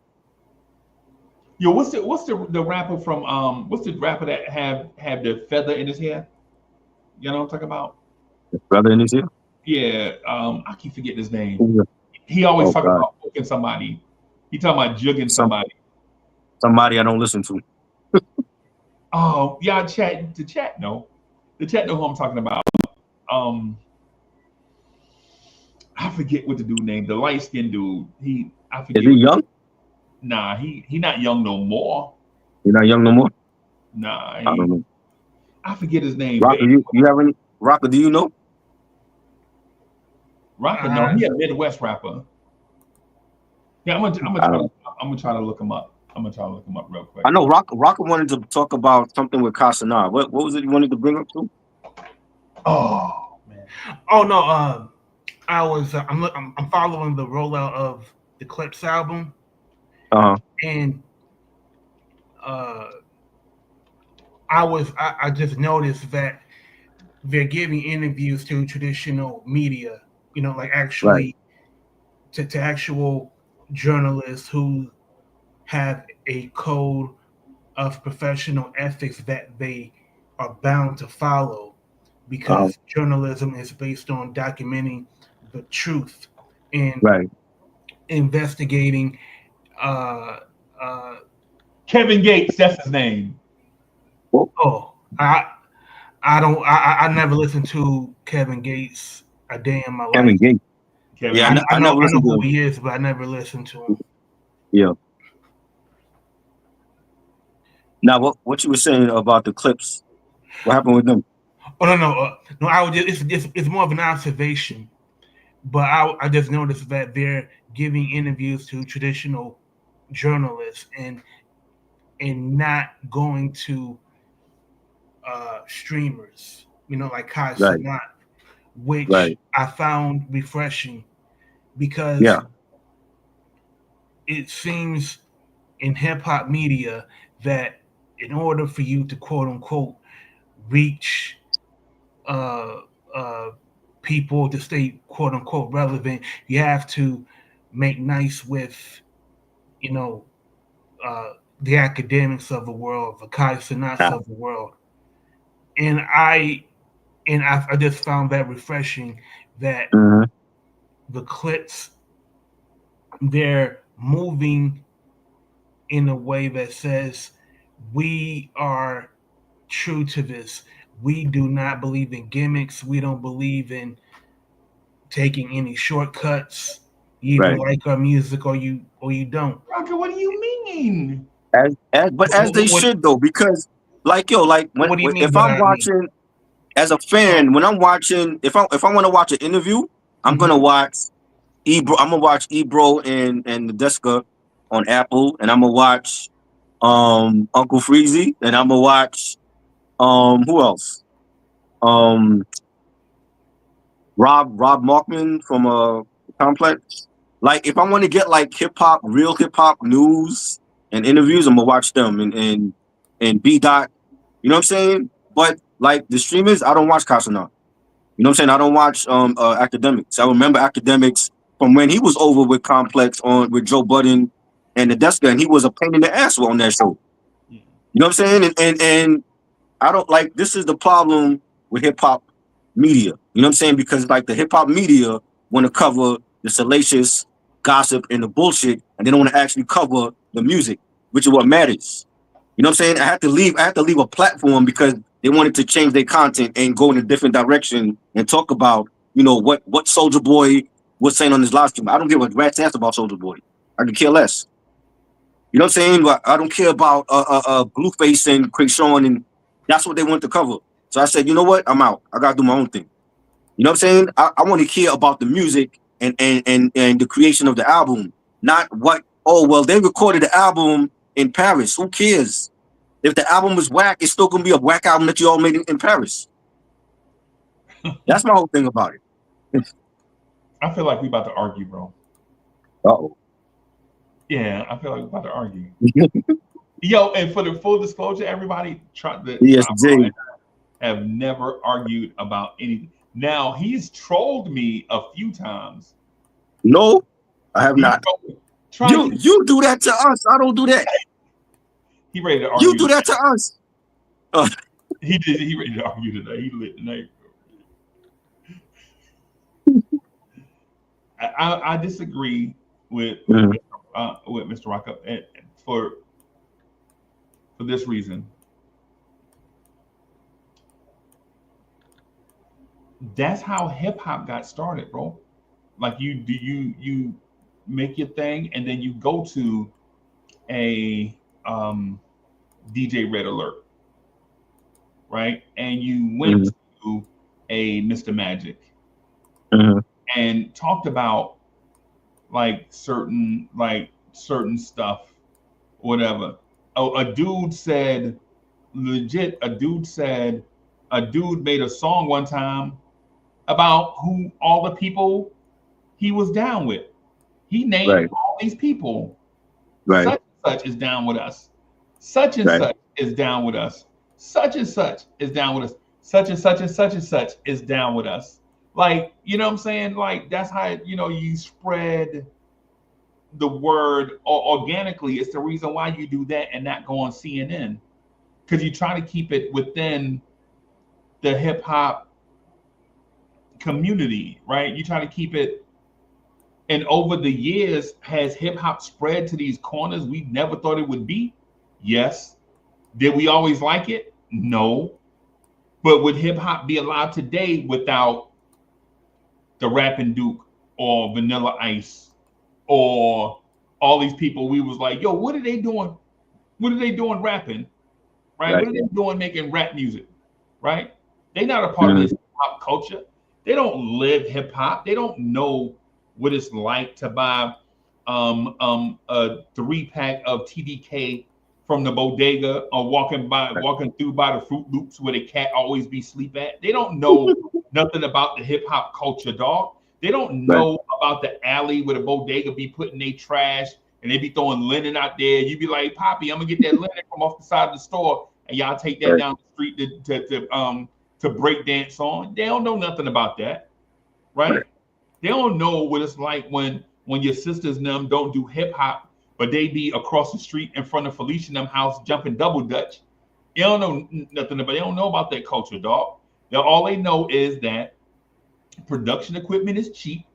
Yo, what's the rapper from what's the rapper that have the feather in his hair? You know what I'm talking about? The brother in his ear? Yeah, I keep forgetting his name. Yeah. He always talking God. about hooking somebody. He talking about jugging somebody. Somebody I don't listen to. Oh, yeah, the chat know who I'm talking about. I forget what the dude named, the light skinned dude. I forget. Is he young? Nah, he not young no more. He's not young no more? Nah, I don't know. I forget his name. Rocker, you have any? Rocker, do you know? Rocker, no, he a Midwest rapper. Yeah, I'm gonna try to look him up. I'm gonna try to look him up real quick. I know Rocker wanted to talk about something with Casanova. What was it you wanted to bring up to? Oh man. Oh no, I'm following the rollout of the Clips album. And I just noticed that they're giving interviews to traditional media, you know, like actually to actual journalists who have a code of professional ethics that they are bound to follow, because journalism is based on documenting the truth and investigating. Kevin Gates, that's his name. Oh, I never listened to Kevin Gates a day in my life. Kevin Gates. Yeah, I know who he is, but I never listened to him. Yeah. Now, what you were saying about the Clips? What happened with them? Oh no! I was it's more of an observation, but I just noticed that they're giving interviews to traditional journalists and not going to streamers, you know, like Kai Cenat, which I found refreshing, because it seems in hip hop media that in order for you to quote unquote reach people to stay quote unquote relevant, you have to make nice with, you know, the academics of the world, the Kai Cenats of the world. And I just found that refreshing that the Clips, they're moving in a way that says we are true to this. We do not believe in gimmicks. We don't believe in taking any shortcuts. You either like our music or you don't. Roger, what do you mean? As they should though, because like if I'm watching as a fan, when I'm watching, if I want to watch an interview, I'm gonna watch Ebro. I'm gonna watch Ebro and the Deska on Apple, and I'm gonna watch Uncle Freezy, and I'm gonna watch who else? Rob Markman from Complex. Like if I want to get like real hip hop news and interviews, I'm gonna watch them and B Dot. You know what I'm saying? But like the streamers, I don't watch Casanova. You know what I'm saying? I don't watch Academics. I remember Academics from when he was over with Complex with Joe Budden and the Deska, and he was a pain in the ass on that show. You know what I'm saying? And I don't like, this is the problem with hip hop media. You know what I'm saying? Because like the hip hop media want to cover the salacious gossip and the bullshit, and they don't want to actually cover the music, which is what matters. You know what I'm saying? I had to leave a platform because they wanted to change their content and go in a different direction and talk about, what Soldier Boy was saying on his live stream. I don't give a rat's ass about Soldier Boy. I could care less. You know what I'm saying? But I don't care about Blueface and Krayshawn, and that's what they want to cover. So I said, you know what? I'm out. I gotta do my own thing. You know what I'm saying? I want to hear about the music and the creation of the album, not what. Oh well, they recorded the album in Paris. Who cares? If the album was whack, it's still gonna be a whack album that you all made in Paris. That's my whole thing about it. I feel like we about to argue, bro. Uh-oh. Yeah, I feel like we're about to argue. Yo, and for the full disclosure, everybody Yes, Jay. have never argued about anything. Now he's trolled me a few times. No, I have not. You do that to us. I don't do that. He ready to argue. You do that to us. He did. He ready to argue today. He lit tonight. I disagree with Mr. Rockup for this reason. That's how hip hop got started, bro. Like you make your thing, and then you go to a DJ Red Alert, right? And you went to a Mr. Magic and talked about like certain stuff, whatever. Oh, a dude made a song one time about who all the people he was down with. He named all these people. Right. Such and such is down with us. Such and such is down with us. Such and such is down with us. Such and such and such and such is down with us. Like, you know what I'm saying? Like, that's how, you spread the word organically. It's the reason why you do that and not go on CNN. Because you try to keep it within the hip hop community, right? You try to keep it. And over the years, has hip hop spread to these corners we never thought it would be? Yes. Did we always like it? No. But would hip hop be alive today without the Rapping Duke or Vanilla Ice or all these people? We was like, yo, what are they doing? What are they doing rapping? Right? What are they doing making rap music? Right? They're not a part of this hip hop culture. They don't live hip hop. They don't know what it's like to buy a 3-pack of TDK from the bodega or walking through by the Fruit Loops where the cat always be sleep at. They don't know nothing about the hip hop culture, dog. They don't know about the alley where the bodega be putting their trash and they be throwing linen out there. You be like, Poppy, I'm gonna get that linen from off the side of the store, and y'all take that down the street to break dance on. They don't know nothing about that, right? They don't know what it's like when your sisters and them don't do hip hop, but they be across the street in front of Felicia and them house jumping double dutch. They don't know nothing about. They don't know about that culture, dog. All they know is that production equipment is cheap,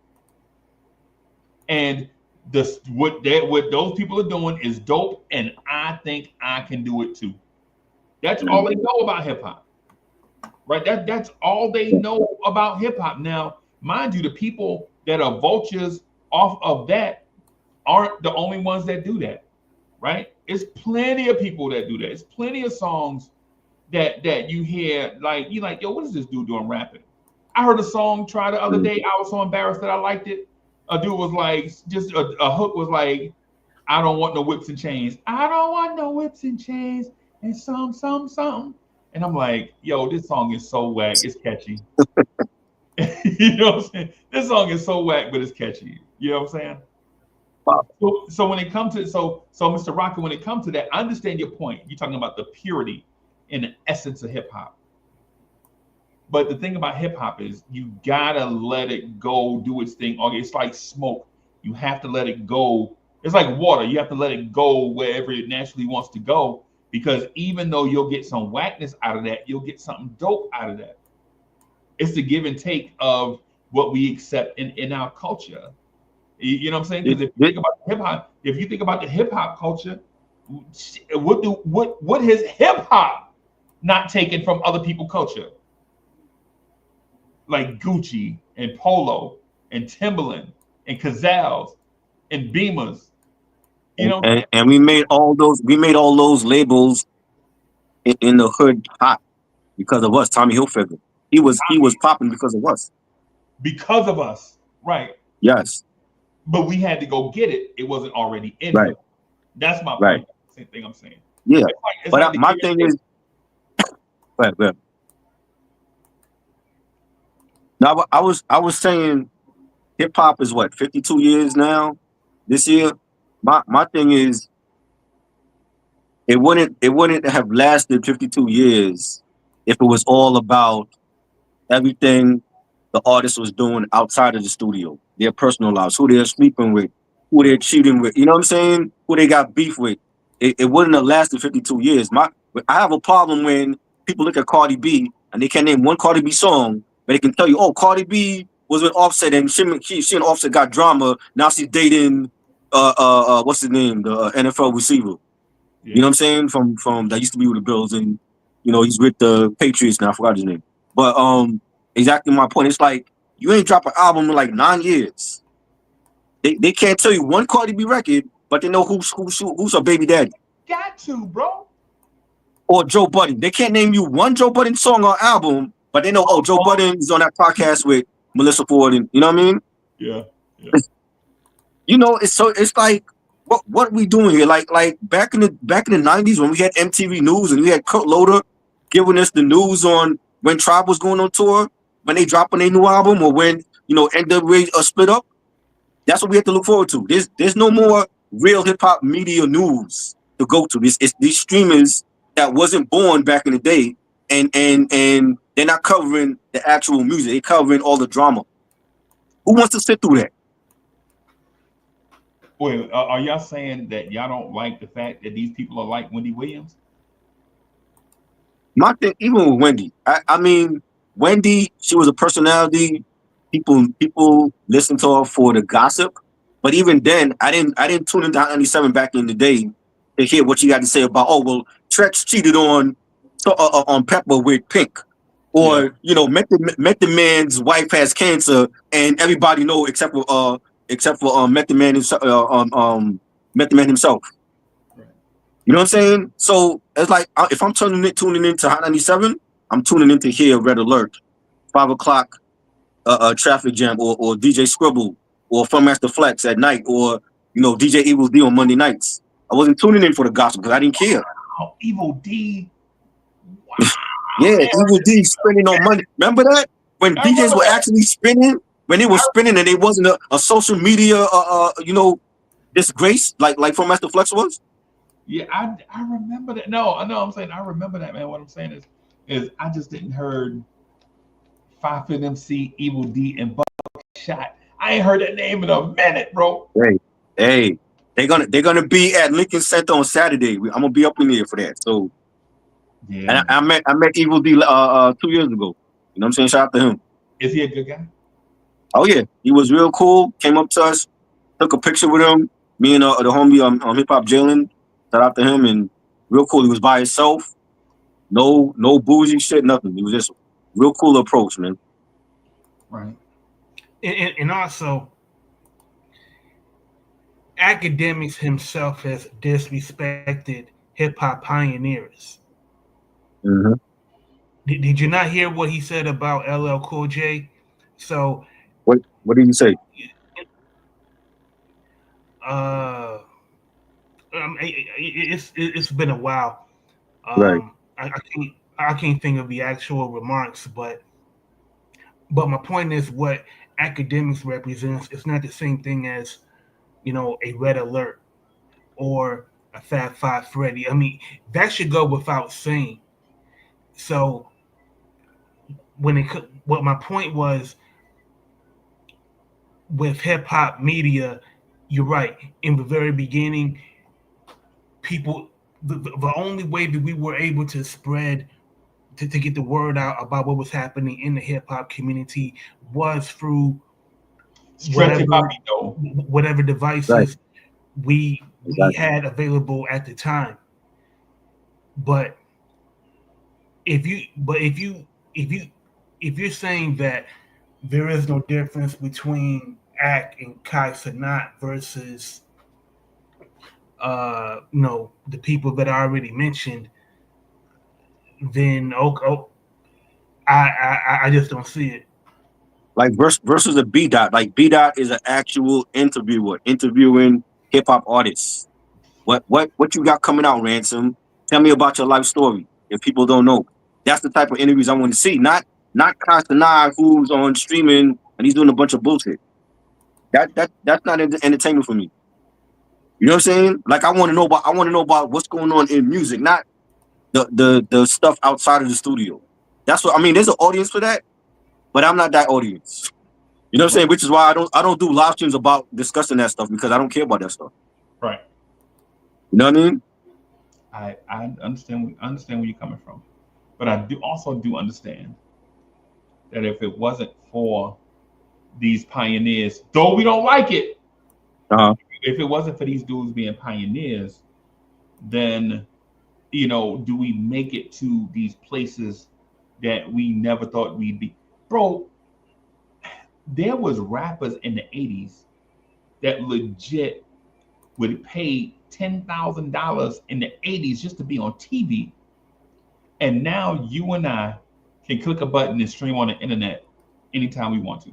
and what those people are doing is dope, and I think I can do it too. That's all they know about hip hop, right? That's all they know about hip hop. Now, mind you, the people that are vultures off of that aren't the only ones that do that, right? It's plenty of people that do that. It's plenty of songs that you hear, like, you like, yo, what is this dude doing rapping? I heard a song the other day. I was so embarrassed that I liked it. A dude was like, just a hook was like, I don't want no whips and chains. I don't want no whips and chains and some. And I'm like, yo, this song is so whack. It's catchy. You know what I'm saying? This song is so whack, but it's catchy. You know what I'm saying? Wow. So when it comes to Mr. Rocker, when it comes to that, I understand your point. You're talking about the purity and the essence of hip hop. But the thing about hip hop is you gotta let it go, do its thing. It's like smoke. You have to let it go. It's like water. You have to let it go wherever it naturally wants to go. Because even though you'll get some whackness out of that, you'll get something dope out of that. It's the give and take of what we accept in our culture. You know what I'm saying? Because if you think about the hip hop culture, what has hip hop not taken from other people's culture? Like Gucci and Polo and Timberland and Cazals and Beamers. You know what I'm saying? And we made all those labels in the hood hot because of us. Tommy Hilfiger, he was popping because of us. Because of us, right? Yes, But we had to go get it. It wasn't already in right, him. That's my right. point. Same thing I'm saying. Yeah, It's but like the my give and thing take. is, right. Now I was saying hip hop is what 52 years now this year. My thing is it wouldn't have lasted 52 years if it was all about everything the artist was doing outside of the studio, their personal lives, who they're sleeping with, who they're cheating with. You know what I'm saying? Who they got beef with. It wouldn't have lasted 52 years. I have a problem when people look at Cardi B and they can't name one Cardi B song, but they can tell you, oh, Cardi B was with Offset and she and Offset got drama. Now she's dating what's his name, the NFL receiver. You Yeah. know what I'm saying? From that used to be with the Bills, and he's with the Patriots now. I forgot his name, but exactly my point. It's like you ain't dropped an album in like 9 years. They can't tell you one Cardi B record, but they know who's her baby daddy Got to, bro. or Joe Budden. They can't name you one Joe Budden song or album, but they know Joe Budden is on that podcast with Melissa Ford, and you know what I mean? Yeah. Yeah. It's like what we doing here? Like back in the 90s when we had MTV News and we had Kurt Loder giving us the news on when Tribe was going on tour, when they dropping a new album, or when NWA split up. That's what we have to look forward to. There's no more real hip hop media news to go to. It's these streamers that wasn't born back in the day, and they're not covering the actual music. They're covering all the drama. Who wants to sit through that? Wait, are y'all saying that y'all don't like the fact that these people are like Wendy Williams? My thing, even with Wendy, I mean, Wendy, she was a personality. People listen to her for the gossip, but even then, I didn't tune into Hot 97 back in the day to hear what she got to say about. Oh well, Tretch cheated on Pepper with Pink, Yeah. or Method Man's wife has cancer, and everybody know except for Method Man himself, Method Man himself. Right. You know what I'm saying? So it's like if I'm tuning into Hot 97, I'm tuning in to hear Red Alert, 5 o'clock, Traffic Jam, or DJ Scribble, or Fun Master Flex at night, or DJ Evil D on Monday nights. I wasn't tuning in for the gospel because I didn't care. Oh, Evil D. Wow. Yeah, Evil D spinning on Monday. Remember that when I DJs remember were that. actually spinning, when they were spinning and it wasn't a social media disgrace like Fun Master Flex was. Yeah, I remember that. No, I know I'm saying I remember that, man. What I'm saying is I just didn't heard Five Fit MC, Evil D, and Buckshot. I ain't heard that name in a minute, bro. Hey, they're gonna be at Lincoln Center on Saturday. I'm gonna be up in there for that. So, Yeah. and I met Evil D 2 years ago. You know what I'm saying? Shout out to him. Is he a good guy? Oh yeah, he was real cool. Came up to us, took a picture with him. Me and the homie Hip Hop Jalen. Shout out to him, and real cool. He was by himself. No bougie shit, nothing. He was just real cool approach, man. Right. And also, Academics himself has disrespected hip hop pioneers. Mm-hmm. Did you not hear what he said about LL Cool J? So, What did you say? it's been a while. Right. I can't think of the actual remarks, but my point is what Academics represents. It's not the same thing as a Red Alert or a Fab Five Freddy. I mean, that should go without saying. So what my point was with hip hop media, you're right. In the very beginning, people, the only way that we were able to spread to get the word out about what was happening in the hip hop community was through whatever devices we had available at the time. But if you're saying that there is no difference between Ack and Kai Cenat versus the people that I already mentioned, then I just don't see it. Like versus a B Dot. Like B Dot is an actual interviewer interviewing hip hop artists. What you got coming out, Ransom? Tell me about your life story. If people don't know, that's the type of interviews I want to see. Not Castanai, who's on streaming and he's doing a bunch of bullshit. That's not entertainment for me. You know what I'm saying? Like I want to know about what's going on in music, not the stuff outside of the studio. That's what I mean. There's an audience for that, but I'm not that audience. You know what I'm saying? Which is why I don't do live streams about discussing that stuff because I don't care about that stuff. Right. You know what I mean? I understand where you're coming from, but I do understand that if it wasn't for these pioneers, though we don't like it, if it wasn't for these dudes being pioneers, then do we make it to these places that we never thought we'd be? Bro, there was rappers in the 80s that legit would pay $10,000 in the 80s just to be on TV. And now you and I can click a button and stream on the internet anytime we want to.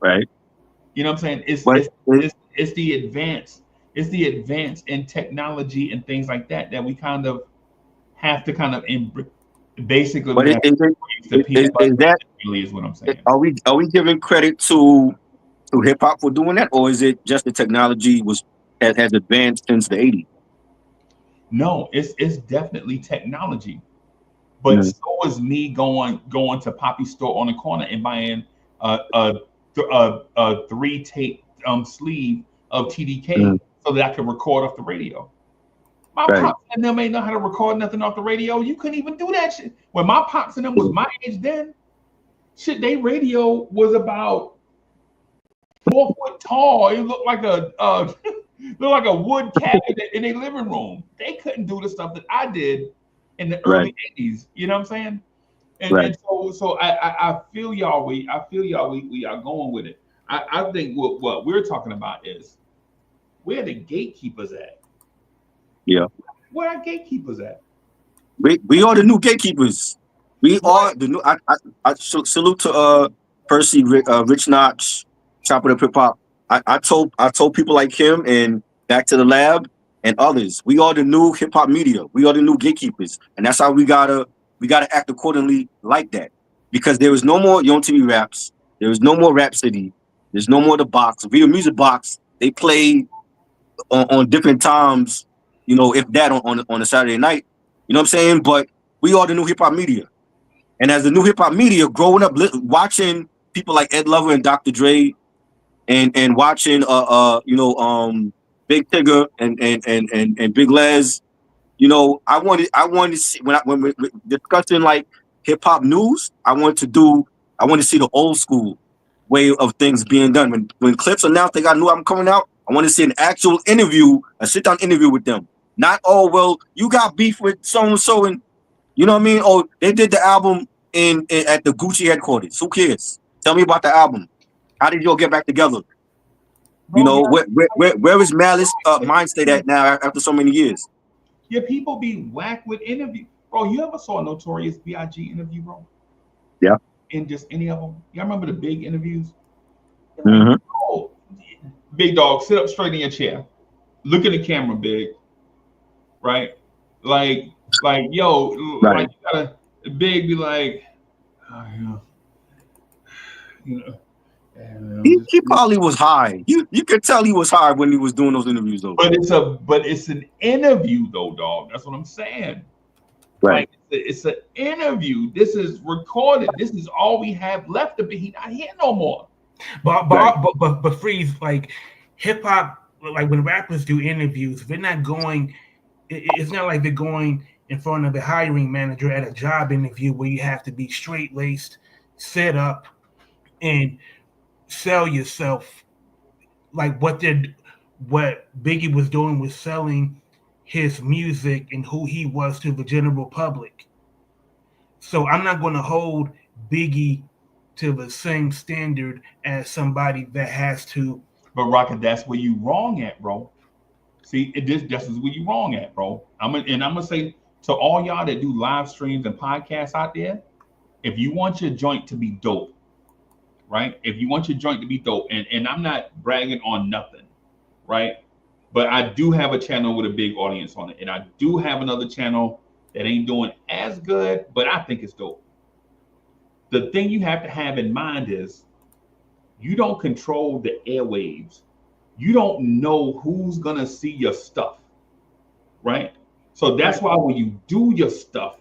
Right. You know what I'm saying? It's the advance. It's the advance in technology and things like that we kind of have to basically. But is what I'm saying. Are we giving credit to hip hop for doing that, or is it just the technology has advanced since the 80s? No, it's definitely technology, but so is me going to Poppy's store on the corner and buying a 3-tape sleeve of TDK so that I could record off the radio. My pops and them ain't know how to record nothing off the radio. You couldn't even do that shit. When my pops and them was my age then, shit, they radio was about 4 foot tall. It looked like a wood cabinet in their living room. They couldn't do the stuff that I did in the early 80s. You know what I'm saying? And so I feel y'all. We are going with it. I think what we're talking about is where the gatekeepers at. Yeah. Where are gatekeepers at? We are the new gatekeepers. We are the new. I salute to Percy, Rich Notch, Chopper of Hip Hop. I told people like him and Back to the Lab and others. We are the new hip hop media. We are the new gatekeepers, and that's how we gotta act accordingly like that. Because there is no more Young TV Raps. There is no more Rap City. There's no more the box. Via Music Box. They play on different times. If that on a Saturday night. You know what I'm saying? But we are the new hip hop media. And as the new hip hop media, growing up, watching people like Ed Lover and Dr. Dre, and watching Big Tigger and Big Les, I wanted to see when we're discussing like hip hop news, I wanted to see the old school way of things being done. When Clips announced they got a new album coming out, I want to see an actual interview, a sit down interview with them. Not, oh well, you got beef with so and so, and you know what I mean? Oh, they did the album at the Gucci headquarters. Who cares? Tell me about the album. How did y'all get back together? Where is Malice mind state at now after so many years? Yeah, people be whack with interviews. Bro, you ever saw a Notorious B.I.G. interview, bro? Yeah. In just any of them? Y'all remember the big interviews? Mm-hmm. Oh, big dog, sit up straight in your chair. Look at the camera, big. Right? Like, yo, like you gotta big be like, oh, He probably was high. You could tell he was high when he was doing those interviews though. But it's an interview though, dog. That's what I'm saying. Right. Like, it's an interview. This is recorded. This is all we have left to be. He's not here no more. But Freeze, like hip hop, like when rappers do interviews, they're not going. It's not like they're going in front of a hiring manager at a job interview where you have to be straight laced, set up, and sell yourself like what Biggie was doing was selling his music and who he was to the general public. So I'm not going to hold Biggie to the same standard as somebody that has to. But Rocket, that's where you wrong at, bro. See, this is where you wrong at, bro. I'm gonna say to all y'all that do live streams and podcasts out there, if you want your joint to be dope, right? If you want your joint to be dope, and I'm not bragging on nothing, right? But I do have a channel with a big audience on it, and I do have another channel that ain't doing as good, but I think it's dope. The thing you have to have in mind is you don't control the airwaves. You don't know who's gonna see your stuff, right? So that's why when you do your stuff,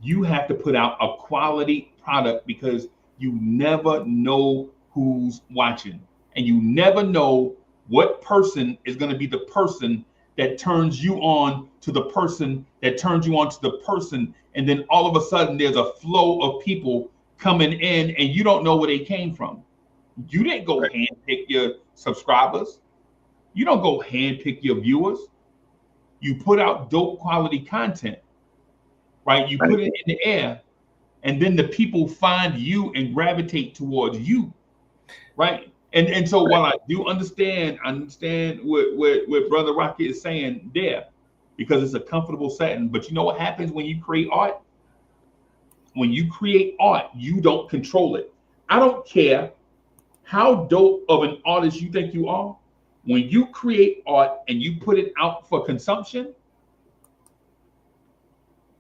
you have to put out a quality product because you never know who's watching, and you never know what person is going to be the person that turns you on to the person that turns you on to the person, and then all of a sudden there's a flow of people coming in and you don't know where they came from. You didn't go handpick your subscribers. You don't go handpick your viewers. You put out dope quality content, right? You put it in the air, and then the people find you and gravitate towards you, right? And so while I do understand what Brother Rocky is saying there, because it's a comfortable setting, but you know what happens when you create art? When you create art, you don't control it. I don't care how dope of an artist you think you are. When you create art and you put it out for consumption,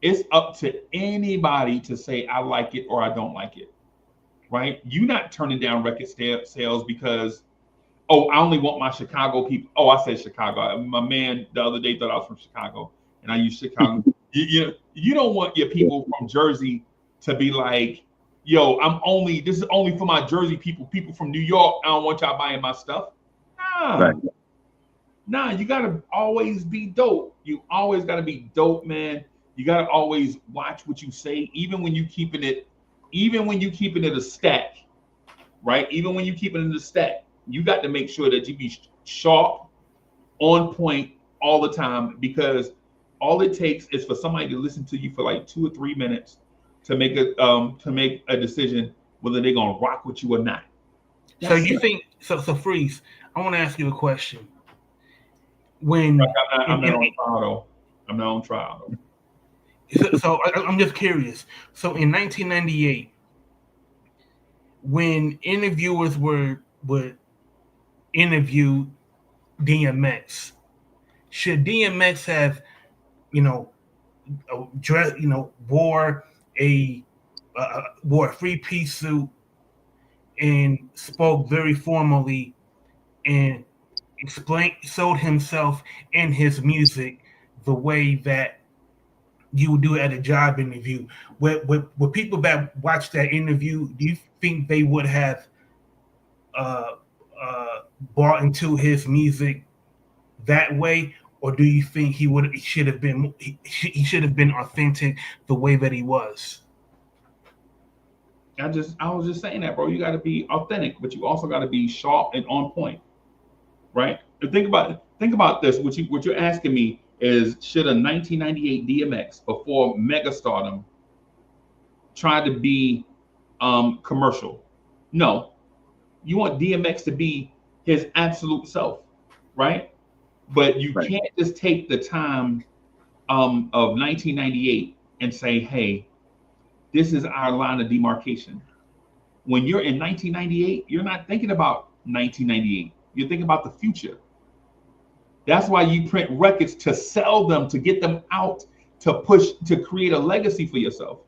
it's up to anybody to say I like it or I don't like it, right? You're not turning down record sales because, oh, I only want my Chicago people. Oh, I said Chicago. My man the other day thought I was from Chicago, and I use Chicago. You don't want your people from Jersey to be like, yo, this is only for my Jersey people. People from New York, I don't want y'all buying my stuff. Nah, you gotta always be dope. You always gotta be dope, man. You gotta always watch what you say, even when you keeping it a stack, right? Even when you keeping it a stack, you got to make sure that you be sharp, on point all the time, because all it takes is for somebody to listen to you for like 2 or 3 minutes to make a decision whether they're gonna rock with you or not. So you think so Freeze, I want to ask you a question. When I'm not on trial though. I'm not on trial though. So I'm just curious. So in 1998, when interviewers would interview DMX, should DMX have, wore a 3-piece suit and spoke very formally and sold himself and his music the way that you would do at a job interview? With people that watch that interview, do you think they would have bought into his music that way, or do you think he should have been authentic the way that he was? I was just saying that, bro. You got to be authentic, but you also got to be sharp and on point, right? And think about this. What you're asking me is, should a 1998 DMX before megastardom try to be commercial? No. You want DMX to be his absolute self, right? But you can't just take the time of 1998 and say, hey, this is our line of demarcation. When you're in 1998, you're not thinking about 1998. You're thinking about the future. That's why you print records, to sell them, to get them out, to push, to create a legacy for yourself.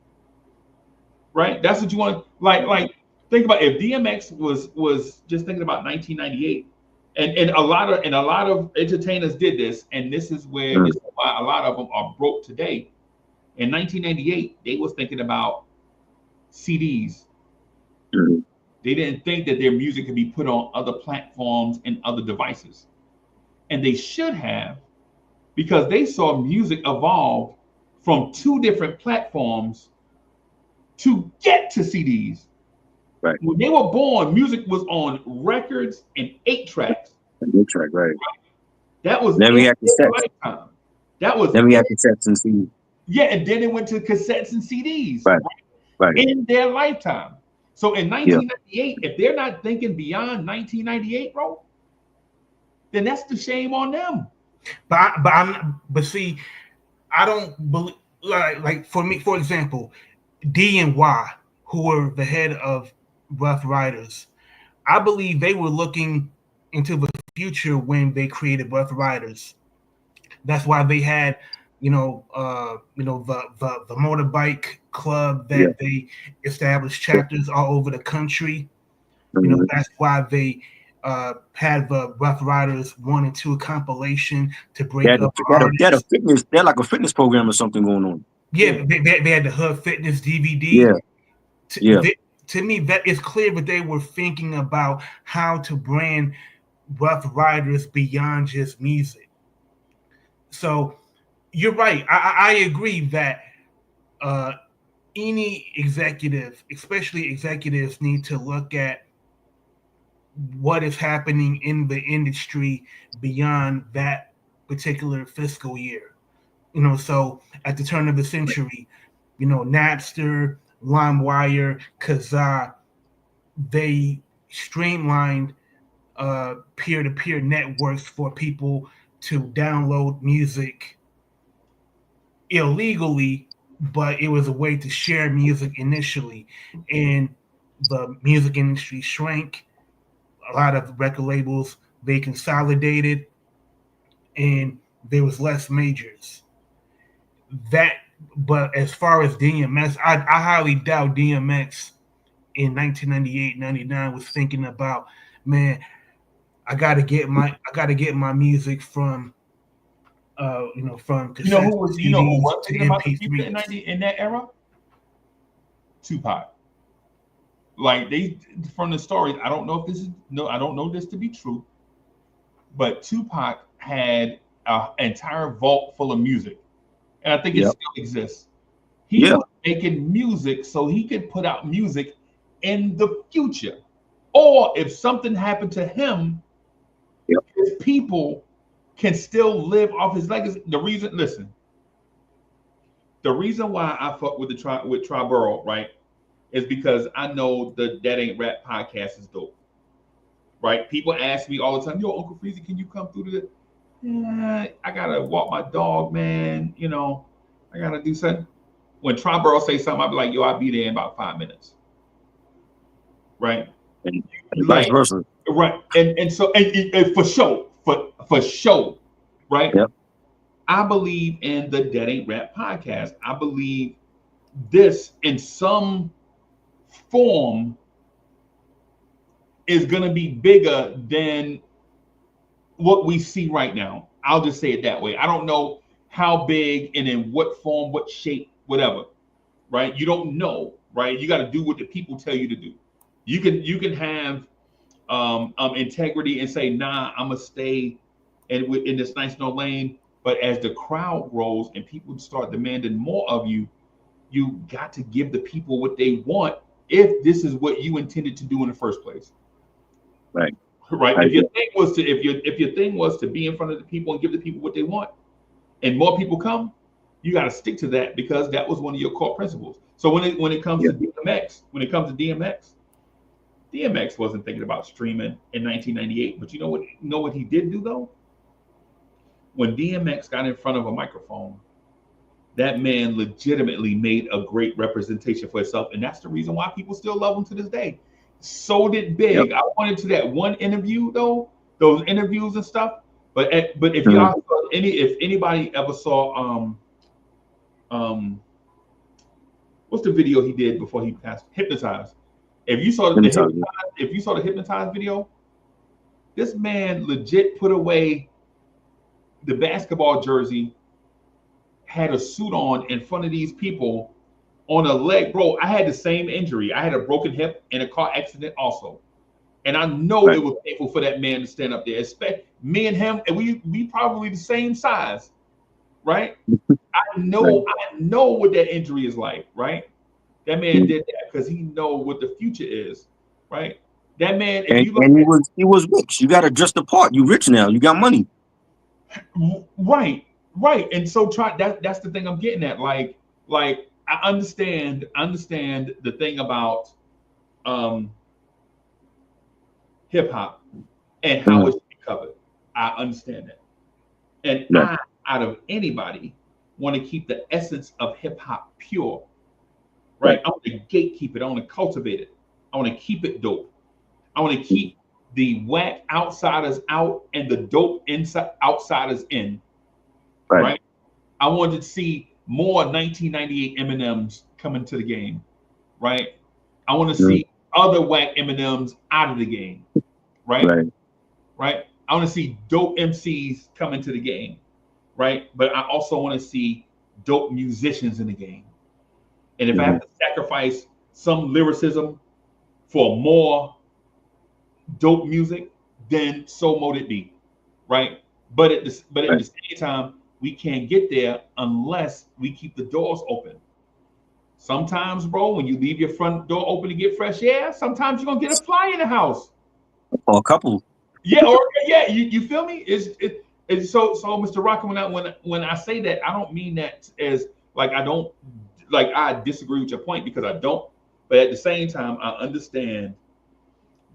Right? That's what you want. Like think about if DMX was just thinking about 1998, and a lot of entertainers did this, and this is why a lot of them are broke today. In 1998, they was thinking about CDs. They didn't think that their music could be put on other platforms and other devices. And they should have, because they saw music evolve from 2 different platforms to get to CDs. Right. When they were born, music was on records and 8 tracks. New track, right. That was Then in we had their cassettes. lifetime. That was Then we had cassettes and CDs. yeah, and then it went to cassettes and CDs Right. Right. in their lifetime. So in Yeah. 1998, if they're not thinking beyond 1998, bro, then that's the shame on them. But see, I don't believe like for me, for example, D and Y, who were the head of Rough Riders, I believe they were looking into the future when they created Rough Riders. That's why they had, the motorbike club Yeah. that they established chapters all over the country. Mhm. That's why they had the Rough Riders 1 and 2 compilation to They break had up they had a artists. fitness. They had like a fitness program or something going on. Yeah, they had the Hood Fitness DVD. Yeah. Yeah. To me, that is clear that they were thinking about how to brand Rough Riders beyond just music. So you're right. I agree that any executive, especially executives, need to look at what is happening in the industry beyond that particular fiscal year. So at the turn of the century, Napster, LimeWire, Kazaa, they streamlined peer-to-peer networks for people to download music illegally, but it was a way to share music initially. And the music industry shrank. A lot of record labels, they consolidated, and there was less majors. That, but as far as DMX, I highly doubt DMX in 1998, 99 was thinking about, man, I gotta get my music from from You know cassette who was CDs to thinking about the future MP3s. in that era? Tupac. Like they from the stories, I don't know if this is I don't know this to be true, but Tupac had an entire vault full of music, and I think it Yep. still exists. He Yeah. was making music so he could put out music in the future, or if something happened to him, Yep. his people can still live off his legacy. The reason why I fuck with with Triborough, right, is because I know the That Ain't Rap podcast is dope. Right? People ask me all the time, yo, Uncle Freezy, can you come through to the yeah, I gotta walk my dog, man. I gotta do something. When Triborough say something, I'll be like, yo, I'll be there in about 5 minutes. Right? And vice Like, versa. right. And so and for sure, right? Yep. I believe in the That Ain't Rap podcast. I believe this in some form is going to be bigger than what we see right now. I'll just say it that way. I don't know how big and in what form, what shape, whatever. Right? You don't know. Right? You got to do what the people tell you to do. You can have integrity and say, nah, I'm gonna stay in this nice no lane. But as the crowd grows and people start demanding more of you, you got to give the people what they want if this is what you intended to do in the first place. Right. Right. If your thing was to be in front of the people and give the people what they want, and more people come, you got to stick to that because that was one of your core principles. So when it comes to DMX, DMX wasn't thinking about streaming in 1998. But you know what he did do though? When DMX got in front of a microphone, that man legitimately made a great representation for himself, and that's the reason why people still love him to this day. So did Big. I wanted to that one interview though, those interviews and stuff. But if y'all saw if anybody ever saw what's the video he did before he passed? Hypnotized. If you saw the Hypnotized video, this man legit put away the basketball jersey, had a suit on in front of these people on a leg. Bro, I had the same injury. I had a broken hip in a car accident also. And I know it was painful for that man to stand up there. Especially me and him, and we probably the same size, right? I Right. know, I know what that injury is like, right? That man did that because he know what the future is, right? That man, if you look And he was rich. You got to dress the part. You rich now. You got money. right, right, and so try that. That's the thing I'm getting at. Like I understand the thing about um hip hop and how Mhm. it should be covered. I understand that, and Right. out of anybody, want to keep the essence of hip hop pure, Right. right? I want to gatekeep it. I want to cultivate it. I want to keep it dope. I want to Mhm. keep the whack outsiders out and the dope inside outsiders in, Right. right? I wanted to see more 1998 Eminems coming to the game, right? I want to Mhm. see other whack Eminems out of the game, right? Right. Right? I want to see dope MCs come into the game, right? But I also want to see dope musicians in the game. And if I Mhm. have to sacrifice some lyricism for more dope music, then so mote it be, right? But at the Right. same time, we can't get there unless we keep the doors open. Sometimes, bro, when you leave your front door open to get fresh air, sometimes you're gonna get a fly in the house. For a couple. Yeah, or yeah, you feel me? It's so Mr. Rocker, when I say that, I don't mean that as like I don't like I disagree with your point because I don't. But at the same time, I understand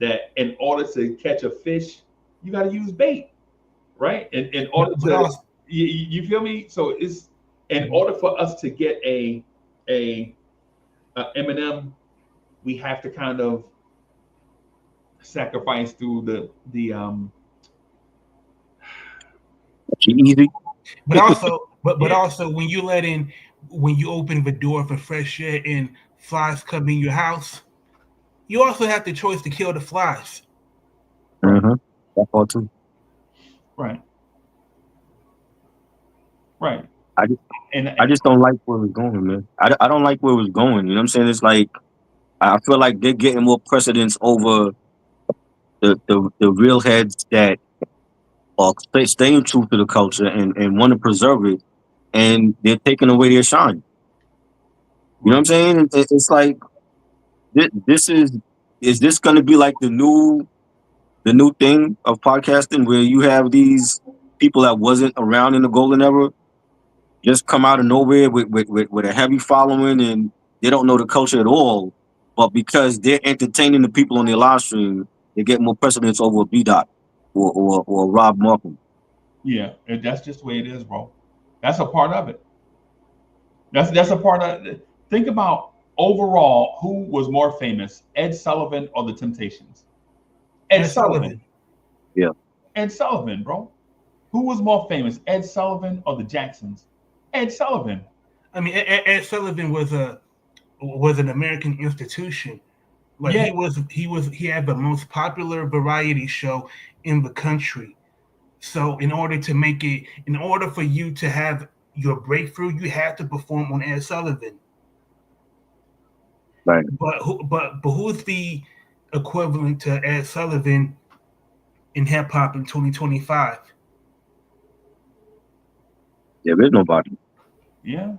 that in order to catch a fish, you got to use bait, right? And in order But to also, you feel me? So it's in order for us to get a, a Eminem, we have to kind of sacrifice through the Easy. but yeah. also when you open the door for fresh air and flies come in your house, you also have the choice to kill the flies. Right, Mm-hmm. That part too. right, right. I just, And I just don't like where it's going, man. I don't like where it's going. You know what I'm saying? It's like I feel like they're getting more precedence over the real heads that are staying true to the culture and want to preserve it, and they're taking away their shine. You know what I'm right. saying? It's like this is this going to be like the new thing of podcasting where you have these people that wasn't around in the golden era just come out of nowhere with a heavy following and they don't know the culture at all, but because they're entertaining the people on their live stream, they get more precedence over B Dot or Rob Markham. Yeah, and that's just the way it is, bro. That's a part of it. That's a part of it. Think about overall who was more famous, Ed Sullivan or the Temptations? Ed Ed Sullivan. Sullivan. Yeah. Ed Sullivan, bro. Who was more famous, Ed Sullivan or the Jacksons? Ed Sullivan. I mean, Ed Sullivan was an American institution. Like Yeah, he had the most popular variety show in the country. So in order for you to have your breakthrough, you had to perform on Ed Sullivan. Right. But who's the equivalent to Ed Sullivan in hip hop in 2025? Yeah, there's nobody. yeah,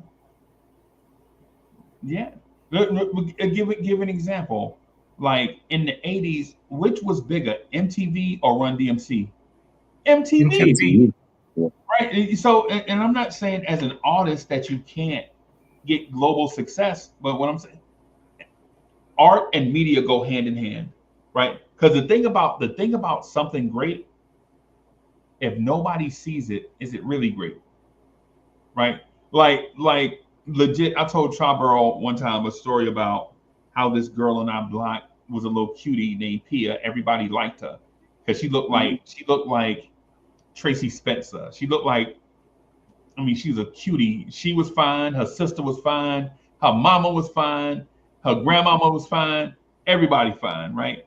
yeah. Give an example. Like in the '80s, which was bigger, MTV or Run DMC? MTV, MTV. MTV. Yeah. right? So, and I'm not saying as an artist that you can't get global success, but what I'm saying, art and media go hand in hand, right? Because the thing about something great, if nobody sees it, is it really great, right? Like legit. I told Charborough one time a story about how this girl on our block was a little cutie named Pia. Everybody liked her because she looked like Tracy Spencer. She looked like, I mean, she was a cutie. She was fine. Her sister was fine. Her mama was fine. Her grandmama was fine. Everybody fine, right?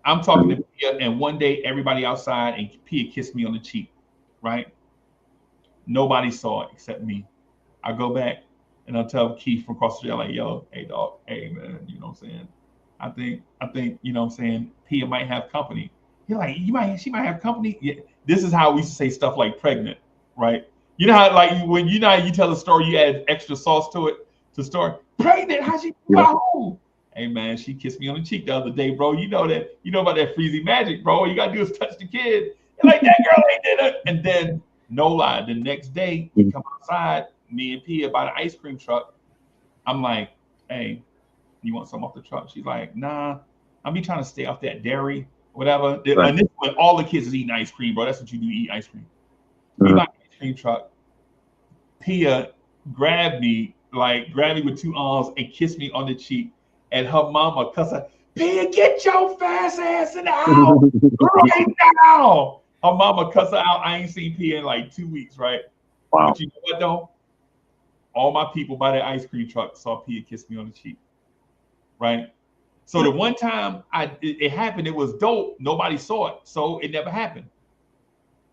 I'm talking to Mhm. Pia, and one day everybody outside, and Pia kissed me on the cheek, right? Nobody saw it except me. I go back and I'll tell Keith from across the street, like, yo, hey dog, hey man, you know what I'm saying? I think, you know what I'm saying, Pia might have company. You're like, she might have company. Yeah. This is how we used to say stuff like pregnant, right? You know how like when you know how you tell a story, you add extra sauce to it to story. Pregnant, how she Yeah. home? Hey man, she kissed me on the cheek the other day, bro. You know that. You know about that freezy magic, bro. All you gotta do is touch the kid. You're like that girl ain't did it. And then no lie, the next day we come outside, me and Pia by the ice cream truck. I'm like, hey, you want some off the truck? She's like, nah, I'm be trying to stay off that dairy, whatever. Right. And this is when all the kids is eating ice cream, bro. That's what you do, eat ice cream. We Mhm. buy an ice cream truck. Pia grabbed me with two arms and kissed me on the cheek. And her mama cussed her, Pia, get your fast ass in the house right now. Her mama cussed her out. I ain't seen Pia in like 2 weeks, right? Wow. But you know what though? All my people by the ice cream truck saw Pia kiss me on the cheek, right? So the one time it happened, it was dope. Nobody saw it, so it never happened.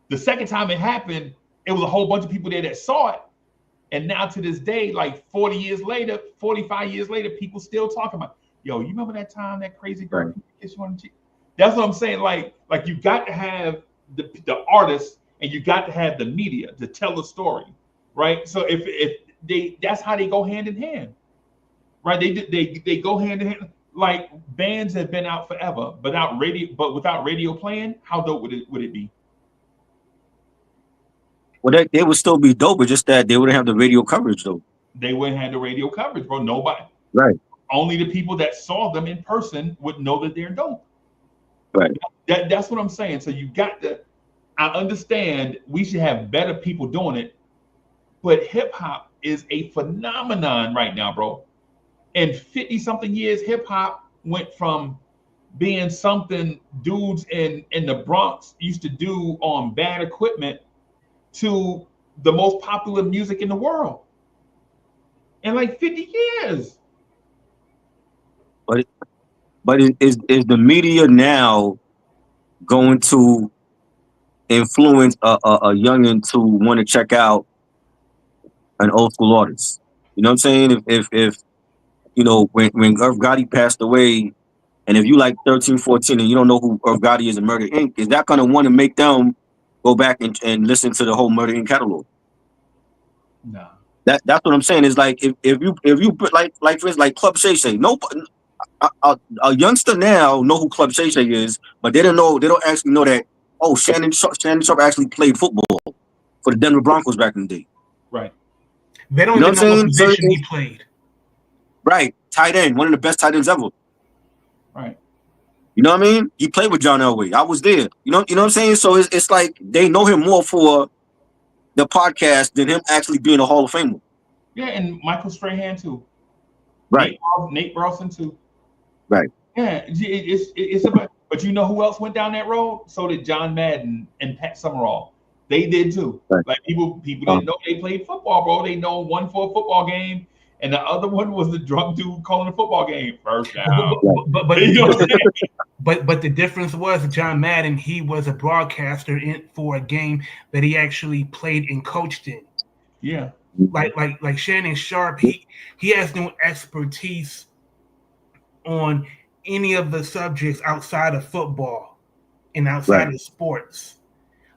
The second time it happened, it was a whole bunch of people there that saw it. And now to this day, like 40 years later, 45 years later, people still talking about, yo, you remember that time that crazy girl kissed you on the cheek? That's what I'm saying. Like you got to have the artist and you got to have the media to tell a story, right? So if they that's how they go hand in hand, right? They go hand in hand. Like bands have been out forever, but without radio playing, how dope would it be? Well, they would still be dope, but just that they wouldn't have the radio coverage though. They wouldn't have the radio coverage, bro. Nobody. Right. Only the people that saw them in person would know that they're dope. Right. That's what I'm saying. So you got to. I understand we should have better people doing it, but hip hop is a phenomenon right now, bro. In 50 something years, hip hop went from being something dudes in the Bronx used to do on bad equipment to the most popular music in the world in like 50 years. But is the media now going to influence a youngin to want to check out an old school artist? You know what I'm saying? If you know when Irv Gotti passed away, and if you like 13, 14 and you don't know who Irv Gotti is in Murder Inc., is that going to want to make them go back and listen to the whole Murder Inc. catalog? No. That's what I'm saying. Is like if you put like for instance like Club Shay Shay, no. A youngster now know who Club Shay Shay is, but they don't actually know that Shannon Sharp actually played football for the Denver Broncos back in the day. Right. They don't You know even what I'm know what saying? position he played. Right, tight end, one of the best tight ends ever. Right. You know what I mean? He played with John Elway. I was there. You know what I'm saying? So it's like they know him more for the podcast than him actually being a Hall of Famer. Yeah, and Michael Strahan too. Right. Nate Burleson too. Right. Yeah, it's about. But you know who else went down that road? So did John Madden and Pat Summerall. They did too. Right. Like people didn't know they played football, bro. They know one for a football game, and the other one was the drunk dude calling a football game. First down. But You know what I'm saying? But the difference was John Madden, he was a broadcaster for a game that he actually played and coached in. Yeah. Like Shannon Sharp, he has no expertise on any of the subjects outside of football and outside of sports.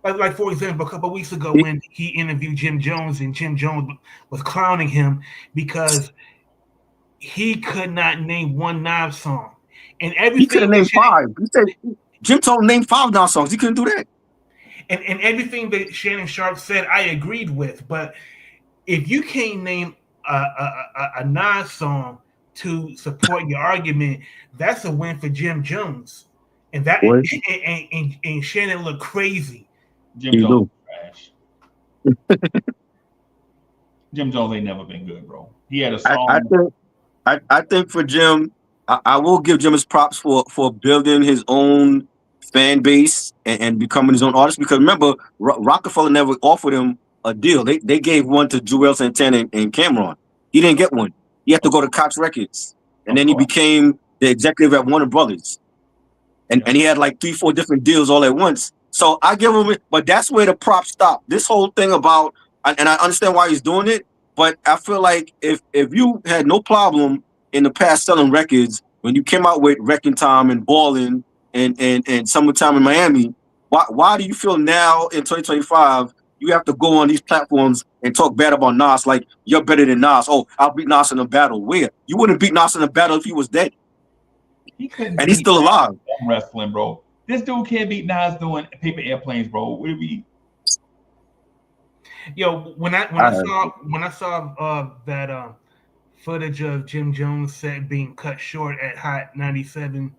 Like for example, a couple of weeks ago when he interviewed Jim Jones and Jim Jones was clowning him because he could not name one Nas song. And everything he could have named 5. He said Jim told him name 5 Nas songs. He couldn't do that. And everything that Shannon Sharp said, I agreed with. But if you can't name a Nas song to support your argument, that's a win for Jim Jones. And that and Shannon looked crazy. Jim Jones trash. Jim Jones ain't never been good, bro. He had a song. I think for Jim, I will give Jim his props for building his own fan base and becoming his own artist. Because remember, Rockefeller never offered him a deal. They gave one to Joel Santana and Cameron. He didn't get one. He had to go to Cox Records, and then he became the executive at Warner Brothers. And he had like 3-4 different deals all at once. So I give him it, but that's where the props stop. This whole thing about, and I understand why he's doing it, but I feel like if you had no problem in the past selling records when you came out with Wrecking Time and Ballin' and Summertime in Miami, why do you feel now in 2025 you have to go on these platforms and talk bad about Nas like you're better than Nas. Oh, I'll beat Nas in a battle. Where? You wouldn't beat Nas in a battle if he was dead. He couldn't And he's beat still alive. wrestling, bro. This dude can't beat Nas doing paper airplanes, bro. Would it be? Yo, when I saw that footage of Jim Jones set being cut short at Hot 97,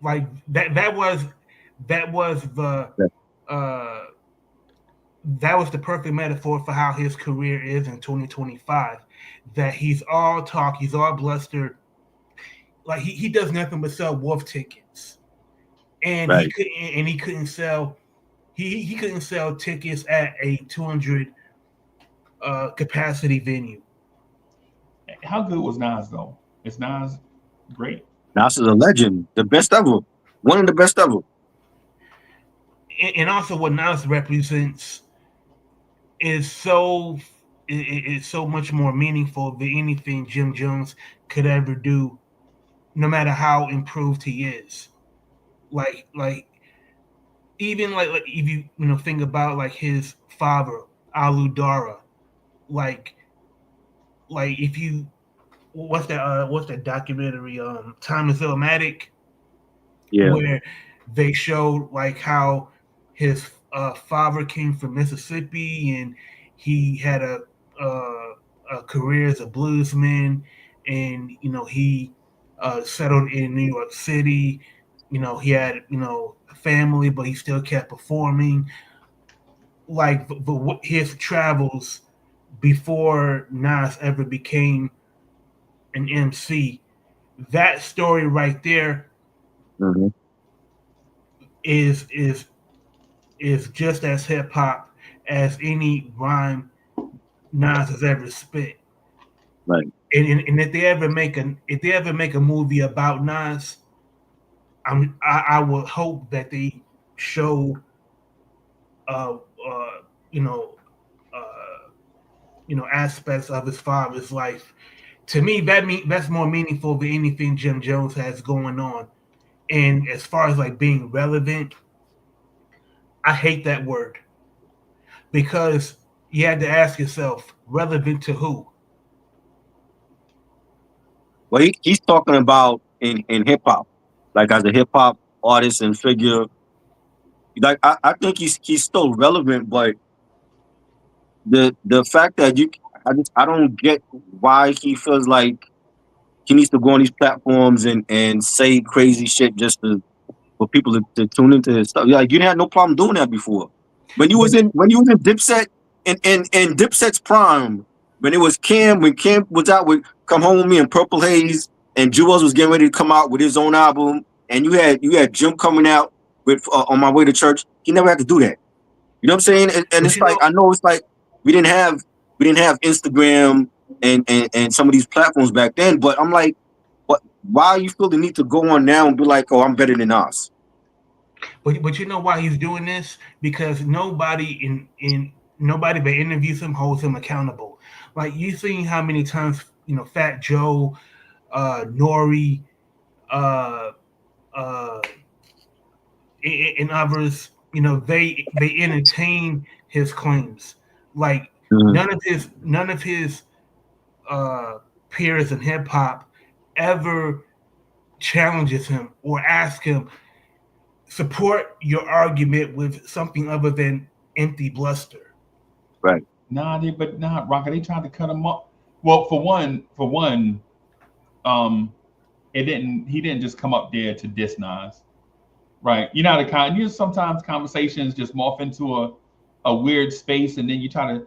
like that was the uh that was the perfect metaphor for how his career is in 2025. That he's all talk, he's all bluster, like he does nothing but sell wolf tickets, and Right. he couldn't sell he couldn't sell tickets at a 200 capacity venue. How good was Nas though? Is Nas great? Nas is a legend, the best ever, one of the best ever. And also what Nas represents is so much more meaningful than anything Jim Jones could ever do, no matter how improved he is. Like even like if you think about like his father Alu Dara, like if you what's that documentary Time is Illmatic, Yeah. where they showed like how his father came from Mississippi and he had a career as a bluesman, and he settled in New York City. He had a family, but he still kept performing. Like his travels before Nas ever became an MC, that story right there Mm-hmm. is just as hip hop as any rhyme Nas has ever spit. Right. And if they ever make a movie about Nas, I would hope that they show uh, uh you know aspects of his father's life. To me, that's more meaningful than anything Jim Jones has going on. And as far as like being relevant, I hate that word, because you had to ask yourself, relevant to who? Well, he's talking about in hip hop, like as a hip hop artist and figure. Like I think he's still relevant, but the fact that I don't get why he feels like he needs to go on these platforms and say crazy shit just for people to tune into his stuff. Like you didn't have no problem doing that before. When you was in Dipset in Dipset's prime, when Cam was out with Come Home with Me and Purple Haze, and Jewels was getting ready to come out with his own album, and you had Jim coming out with On My Way to Church. He never had to do that. You know what I'm saying? And it's like I know it's like we didn't have Instagram and some of these platforms back then, but I'm like, what? Why you feel the need to go on now and be like, oh, I'm better than us? But you know why he's doing this? Because nobody nobody that interviews him holds him accountable. Like you seen how many times Fat Joe, Nori, uh, uh, and others, they entertain his claims. Like none of his peers in hip hop ever challenges him or ask him, support your argument with something other than empty bluster. Right. But not Rocket. They tried to cut him up. Well, for one, it didn't. He didn't just come up there to diss Nas, right? You know the kind. You sometimes conversations just morph into a weird space, and then you try to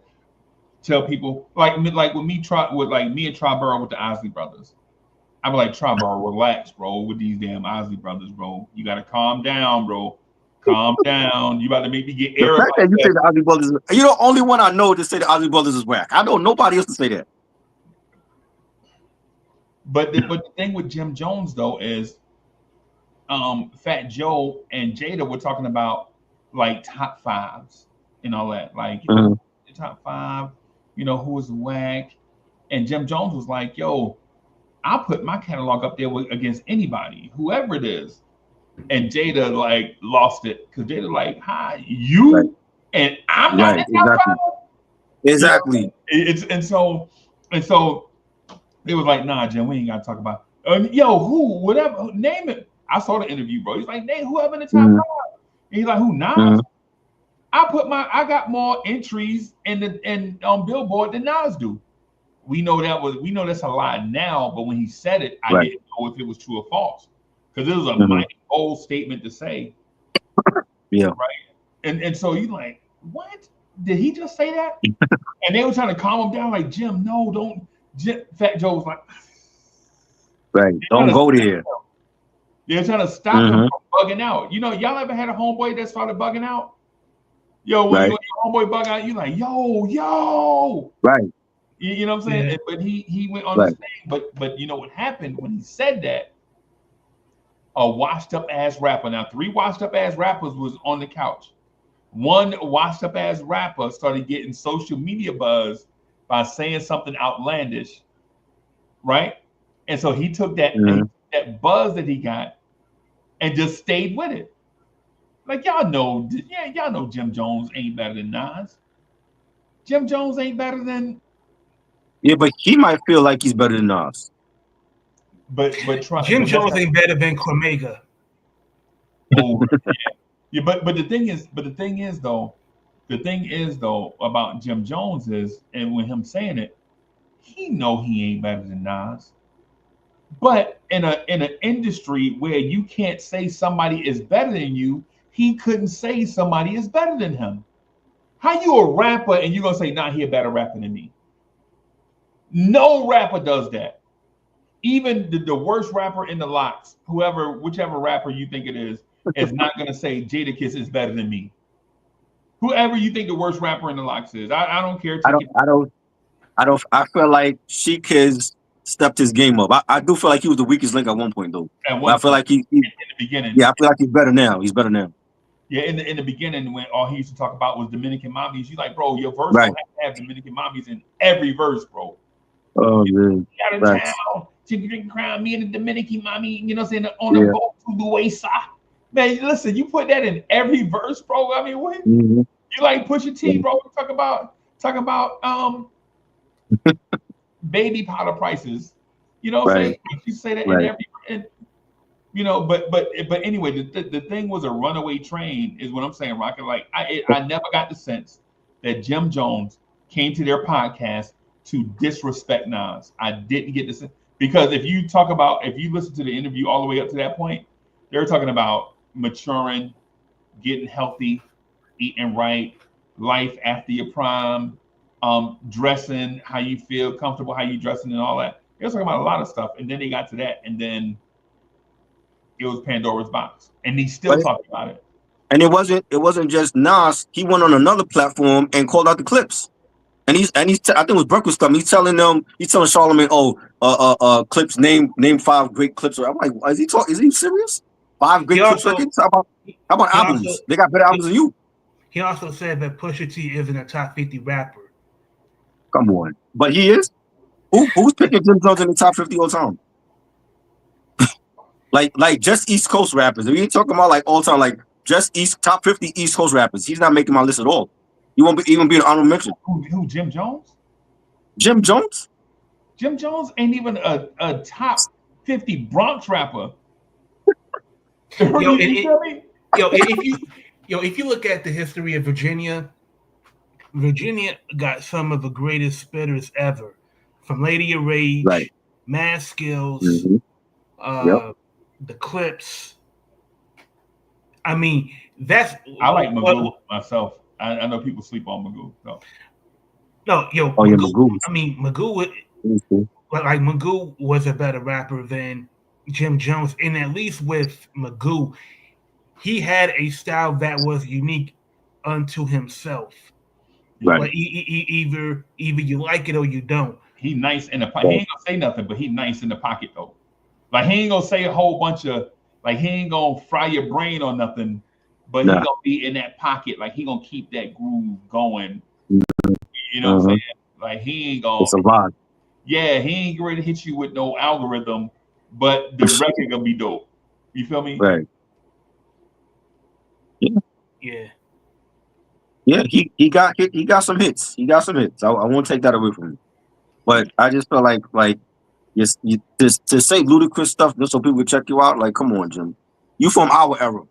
tell people like with me and Triborough with the Osley brothers. I'm like, Triborough, relax, bro, with these damn Osley brothers, bro. You gotta calm down, bro. Calm down. You about to make me get air. The fact that you say the Osley brothers, you're the only one I know to say the Osley brothers is whack. I know nobody else to say that. But the thing with Jim Jones though is, Fat Joe and Jada were talking about like top fives and all that, like the top five, who was whack, and Jim Jones was like, yo, I'll put my catalog up there against anybody, whoever it is. And Jada like lost it because Jada like, hi, you, Right. and I'm not Right. in the top Exactly. 5. Exactly. It's and so it was like, nah, Jim, we ain't gotta talk about. Yo, who, whatever, name it. I saw the interview, bro. He's like, name whoever in the top 5. Mm-hmm. And he's like, who, Nas? Mm-hmm. I got more entries in on Billboard than Nas do. We know that's a lie now, but when he said it, I Right. didn't know if it was true or false because it was a Mm-hmm. mighty bold statement to say, Yeah. right? And so you like, what did he just say that? And they were trying to calm him down, like Jim, no, don't. Fat Joe was like, Right. Don't go there. they're trying to stop him Mm-hmm. from bugging out. You know, y'all ever had a homeboy that started bugging out? Yo, when Right. your homeboy bug out, you like, yo. Right. You know what I'm saying? Yeah. But he went on Right. his thing. But you know what happened when he said that? A washed up ass rapper. Now, 3 washed up ass rappers was on the couch. One washed up ass rapper started getting social media buzz by saying something outlandish, right? And so he took Mm-hmm. that buzz that he got and just stayed with it. Like y'all know Jim Jones ain't better than Nas. Jim Jones ain't better than, Yeah, but he might feel like he's better than us. Jim but that's Jones not, ain't better than Cormega. oh yeah. But the thing is though about Jim Jones is, and when him saying it, he know he ain't better than Nas. But in an industry where you can't say somebody is better than you, he couldn't say somebody is better than him. How you a rapper and you gonna say, nah, he a better rapper than me? No rapper does that. Even the worst rapper in the locks, whichever rapper you think it is not gonna say Jadakiss is better than me. Whoever you think the worst rapper in the locks is, I don't care. I Take don't. it I don't. I don't. I feel like Sheik has stepped his game up. I do feel like he was the weakest link at one point though. at But I one feel point like he in the beginning. yeah. I feel like he's better now. He's better now. Yeah, in the beginning when all he used to talk about was Dominican mommies, you like, bro, your verse Right. don't have to have Dominican mommies in every verse, bro. Oh yeah. Out of Right. town, chicken drink crown, me and the Dominican mommy, you know what I'm saying, on a Yeah. boat to Luesa. Man, listen, you put that in every verse, bro. I mean, what? Mm-hmm. You like Pusha T, Yeah. bro? Talk about baby powder prices. You know what I'm saying? Right. You say that in Right. every, you know. But anyway, the thing was a runaway train, is what I'm saying, Rocket. Like I never got the sense that Jim Jones came to their podcast to disrespect Nas. I didn't get the sense, because if you listen to the interview all the way up to that point, they were talking about maturing, getting healthy, eating right, life after your prime, dressing, how you feel comfortable, how you dressing, and all that. They were talking about a lot of stuff, and then they got to that, and then it was Pandora's box, and he's still But talking about it. and it wasn't just Nas. He went on another platform and called out the clips. I think it was Breakfast Club. He's telling Charlamagne, oh, clips, name 5 great clips. I'm like, is he serious? 5 He great clips also records? How about he also albums? They got better albums than you. he also said that Pusha T isn't a top 50 rapper. Come on, but he is. Who's picking Jim Jones in the top 50 all time? Like just East Coast rappers. If you ain't talking about like all time, like just top 50 East Coast rappers, he's not making my list at all. He won't even be an honorable mention. Who Jim Jones? Jim Jones? Jim Jones ain't even a top 50 Bronx rapper. Yo, You feel me? yo, if you look at the history of Virginia got some of the greatest spitters ever, from Lady of Right. Rage, Mad Skills, Mm-hmm. Yep. the Clips. I mean, that's I like Magoo what. myself. I know people sleep on Magoo. So. No, yo, Oh yeah, Magoo. Magoo. I mean, Magoo. Mm-hmm. Like Magoo was a better rapper than Jim Jones, and at least with Magoo, he had a style that was unique unto himself. Right. Like either you like it or you don't. He nice in the pocket. He Right. ain't gonna say nothing, but he nice in the pocket though. Like he ain't gonna say a whole bunch of, like he ain't gonna fry your brain or nothing, but he Nah. gonna be in that pocket. Like he gonna keep that groove going. You know what I'm Uh-huh. saying? Like he ain't It's gonna, a vibe. yeah, he ain't ready to hit you with no algorithm, but the record gonna be dope. You feel me? Right. Yeah. Yeah. Yeah, he got some hits. He got some hits. I won't take that away from him. But I just feel like to say ludicrous stuff just so people check you out. Like, come on, Jim. You from our era.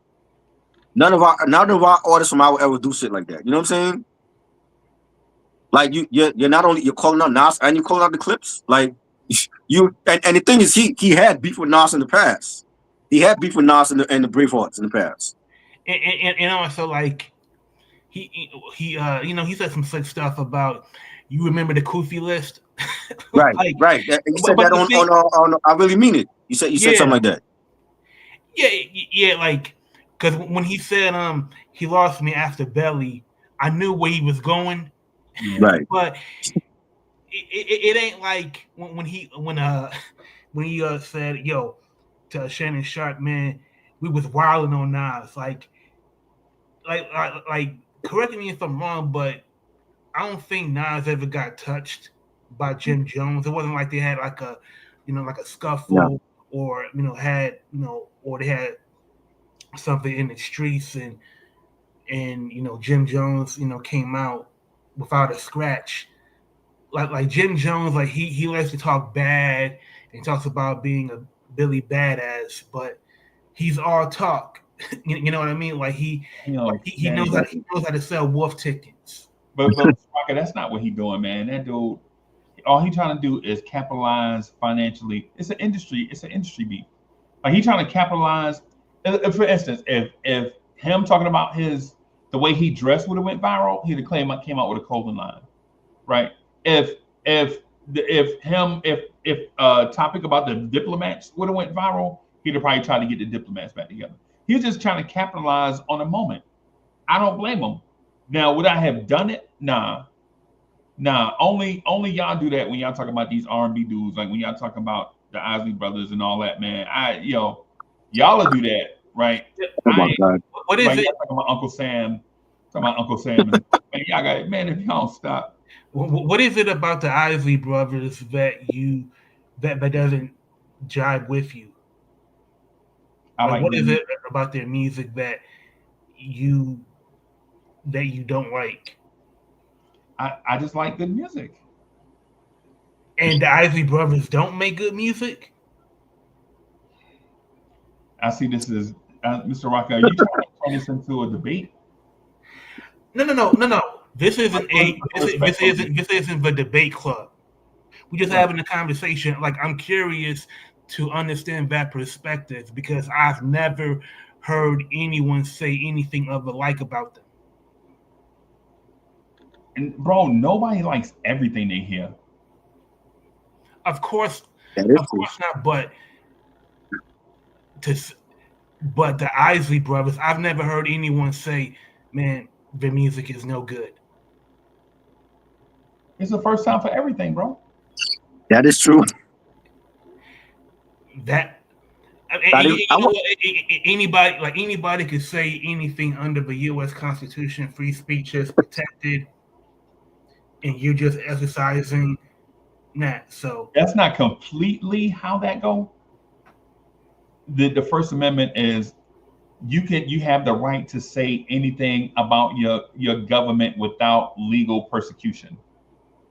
None of our artists from our era do shit like that. You know what I'm saying? Like you're not only you're calling out Nas and you're calling out the Clips. Like and the thing is he had beef with Nas in the past. He had beef with Nas and the Bravehearts in the past. And also like he said some slick stuff about you remember the Kofi list, Right, like, right. You said but that the thing, on I really mean it. You said something yeah, like that. yeah, like because when he said he lost me after Belly, I knew where he was going, Yeah. Right. but it ain't like when he said yo to Shannon Sharp, man, we was wilding on Nas, like correct me if I'm wrong, but I don't think Nas ever got touched by Jim Jones. It wasn't like they had like a, like a Yeah. scuffle, or had or they had something in the streets, and Jim Jones came out without a scratch. Like Jim Jones, like he likes to talk bad and talks about being a Billy badass, but he's all talk. You know what I mean? Like You know, he knows Danny. how to sell wolf tickets. But Rocker, that's not what he doing, man. That dude, all he trying to do is capitalize financially. It's an industry. It's an industry beat. Like he trying to capitalize. For instance, if him talking about the way he dressed would have went viral, he'd have came out with a clothing line, right? If if topic about the diplomats would have went viral, he'd have probably tried to get the diplomats back together. He's just trying to capitalize on a moment. I don't blame him. Now, would I have done it? Nah, nah. Only y'all do that when y'all talk about these R&B dudes, like when y'all talk about the Isley brothers and all that, man. Y'all will do that, right? Oh I my ain't God. What is right. it? Y'all talking about Uncle Sam, and man, y'all got it, man. If y'all don't stop, What is it about the Isley brothers that doesn't jive with you? I Like, like what the is music. it about their music you that you don't like? I just like good music. And the Isley brothers don't make good music? I see this as Mr. Rocker. Are you trying to turn this into a debate? No. This I isn't feel this isn't the debate club. We're just right. having a conversation. Like, I'm curious to understand that perspective because I've never heard anyone say anything of the like about them. And bro, nobody likes everything they hear. Of course, That is of true. course not. To but the Isley brothers, I've never heard anyone say, "Man, their music is no good." It's the first time for everything, bro. That is true. That I didn't. I, wa- what? Anybody could say anything under the U.S. Constitution. Free speech is protected, and you're just exercising that. So That's not completely how that go. The First Amendment is you have the right to say anything about your government without legal persecution.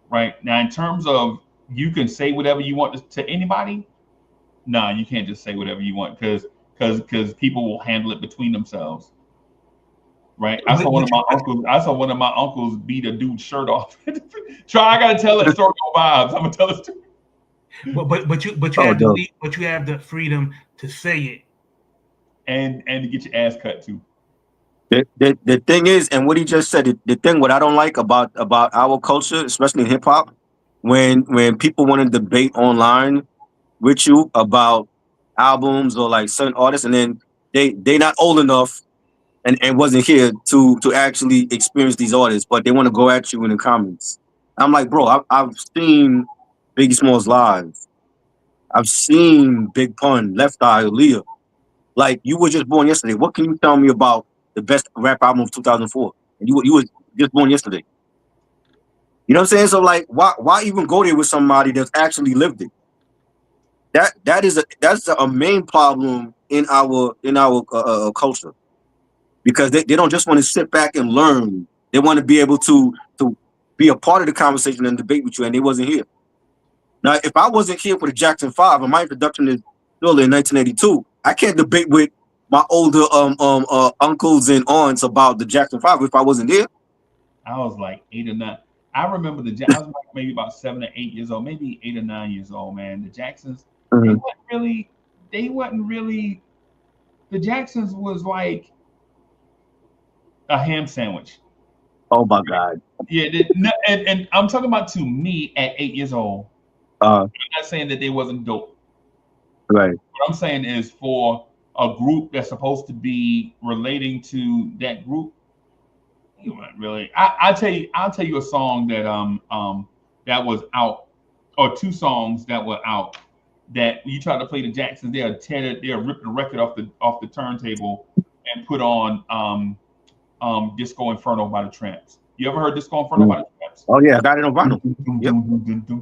Right now, in terms of you can say whatever you want to anybody, nah, you can't just say whatever you want because people will handle it between themselves. Right. I saw one of which, my uncles. I saw one of my uncles beat a dude's shirt off. Try. I gotta tell that story on vibes. I'm gonna tell it. but you oh have no. the freedom to say it. And to get your ass cut too. The thing is, and what he just said, the thing what I don't like about our culture, especially in hip hop, when people want to debate online with you about albums or like certain artists, and then they not old enough and wasn't here to actually experience these artists, but they want to go at you in the comments. I'm like, bro, I've seen Biggie Smalls live. I've seen Big Pun, Left Eye, Aaliyah. Like, you were just born yesterday. What can you tell me about the best rap album of 2004? And you were just born yesterday. You know what I'm saying? So like, why even go there with somebody that's actually lived it? That's a main problem in our culture because they don't just want to sit back and learn. They want to be able to be a part of the conversation and debate with you, and they wasn't here. Now, if I wasn't here for the Jackson 5 and my introduction is early in 1982, I can't debate with my older uncles and aunts about the Jackson 5 if I wasn't there. I was like 8 or 9. I remember I was like maybe about 7 or 8 years old, maybe 8 or 9 years old, man. The Jacksons, they wasn't really, the Jacksons was like a ham sandwich. Oh my God. Yeah, and I'm talking about to me at 8 years old. I'm not saying that they wasn't dope. Right. What I'm saying is for a group that's supposed to be relating to that group, you weren't really. I'll tell you a song that was out, or two songs that were out that you try to play the Jacksons, they'll rip the record off the turntable and put on Disco Inferno by the Tramps. You ever heard Disco Inferno by the Tramps? Oh yeah, I got it on vinyl. Yep.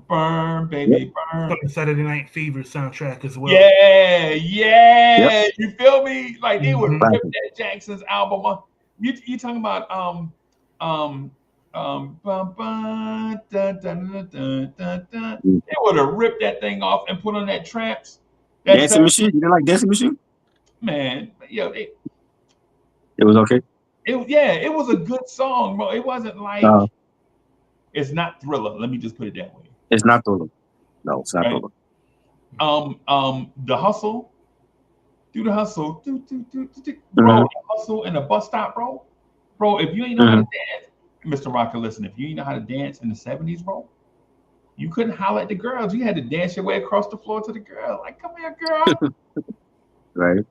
Burn, baby, burn. From the Saturday Night Fever soundtrack as well. Yeah. Yep. You feel me? Like they would rip that Jackson's album on. You talking about they would have ripped that thing off and put on that Tramps. Dancing Machine. You didn't like Dancing Machine? Man, it was okay. It was a good song, bro. It wasn't like it's not Thriller. Let me just put it that way. It's not Thriller. No, it's not Thriller. The Hustle. Do the Hustle. Do, bro. The Hustle and the Bus Stop, bro. Bro, if you ain't know how to dance, Mr. Rocker, listen, if you ain't know how to dance in the 70s, bro, you couldn't holler at the girls. You had to dance your way across the floor to the girl. Like, come here, girl. Right.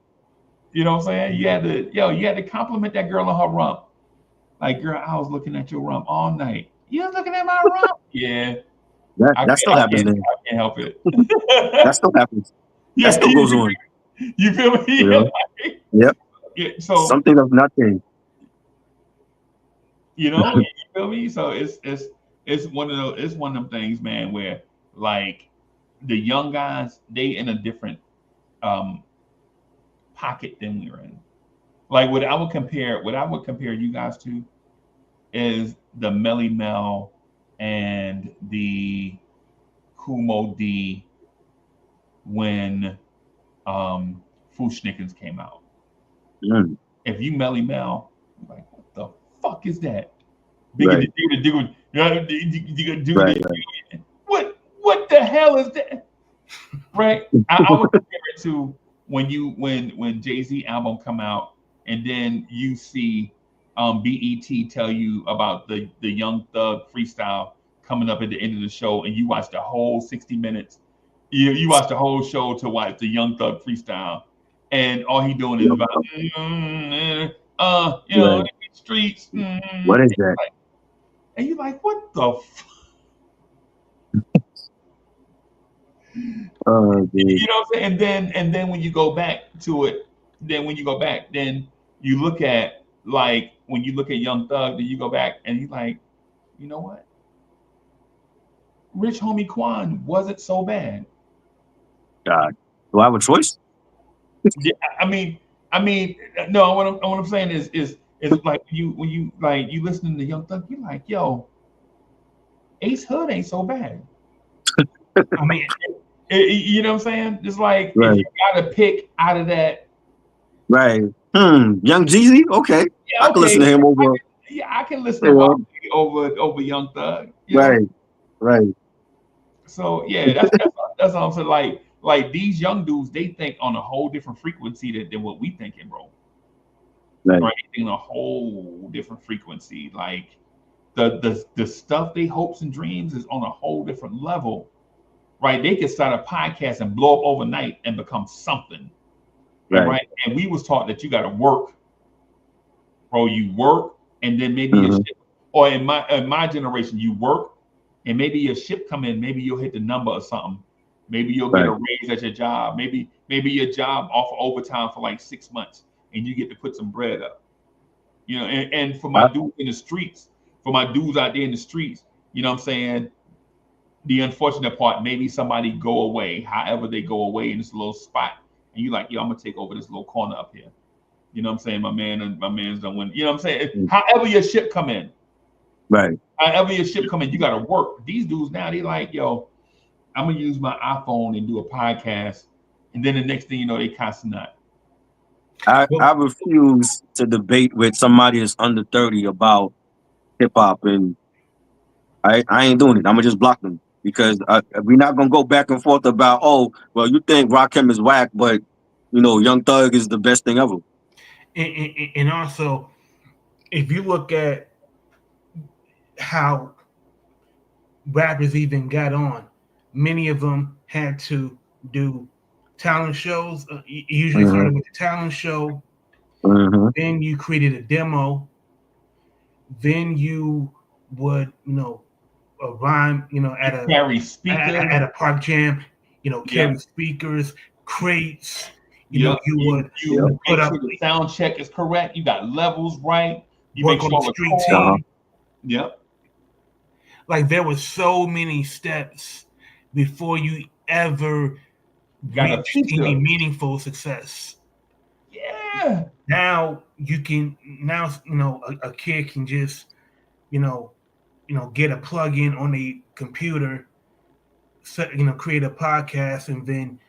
You know what I'm saying? You had to compliment that girl on her rump. Like, girl, I was looking at your rump all night. You was looking at my rump? Yeah. That still happens. I can't help it. That still happens. Yeah, that still goes on. You feel me? Yeah. Yep. Yeah, so something of nothing. You know, you feel me? So it's one of them things, man, where like the young guys, they in a different pocket than we're in. Like what I would compare you guys to is the Melly Mel and the Kumo D when Fushnikins came out. If you Melly Mel, you're like, what the fuck is that? Right. What the hell is that? Right? I would compare it to when Jay-Z album come out and then you see BET tell you about the Young Thug freestyle coming up at the end of the show and you watch the whole 60 minutes. You watch the whole show to watch the Young Thug freestyle and all he doing is about the streets. What is that? And you're like, what the fuck? You know what I'm saying? And then when you go back to it, then you look at like when you look at Young Thug, then you go back and you're like, you know what? Rich Homie Quan wasn't so bad. God, do I have a choice? Yeah, I mean, no. What I'm saying is like when you listening to Young Thug, you're like, yo, Ace Hood ain't so bad. I mean, you know what I'm saying? It's like if you gotta pick out of that, right? Young Jeezy, okay. Yeah, I can listen to him over. I can listen to him over Young Thug. Right. So yeah, that's all I'm saying. Like these young dudes, they think on a whole different frequency than what we thinking, bro. Right? They think on a whole different frequency. Like the stuff they hopes and dreams is on a whole different level. Right? They could start a podcast and blow up overnight and become something. Right? And we was taught that you got to work, bro. You work, and then maybe your ship, or in my generation, you work, and maybe your ship come in. Maybe you'll hit the number or something. Maybe you'll get a raise at your job. Maybe your job offer overtime for like 6 months, and you get to put some bread up. You know, and for my dudes in the streets, for my dudes out there in the streets, you know what I'm saying? The unfortunate part, maybe somebody go away, however they go away in this little spot, and you like, yo, I'm gonna take over this little corner up here. You know what I'm saying? My man's done win. You know what I'm saying? However your ship come in, Right. However your ship coming, you got to work. These dudes now, they like, yo, I'm gonna use my iPhone and do a podcast, and then the next thing you know, they cussing out. I refuse to debate with somebody that's under 30 about hip hop, and I ain't doing it. I'm gonna just block them because we're not gonna go back and forth about, oh, well, you think Rakim is whack, but Young Thug is the best thing ever. And also, if you look at how rappers even got on, many of them had to do talent shows. Usually Mm-hmm. started with the talent show. Mm-hmm. Then you created a demo. Then you would, rhyme, at Carry speakers. a park jam, Yeah, carry speakers, crates. yeah. You would, Yep. put Make up, sure the sound check is correct. You got levels right. You make work on sure the street record. Uh-huh. team. Yep. Like there were so many steps before you ever Got a reached any feature. meaningful success. Yeah. Now you can a kid can just you know get a plug-in on a computer, create a podcast, and then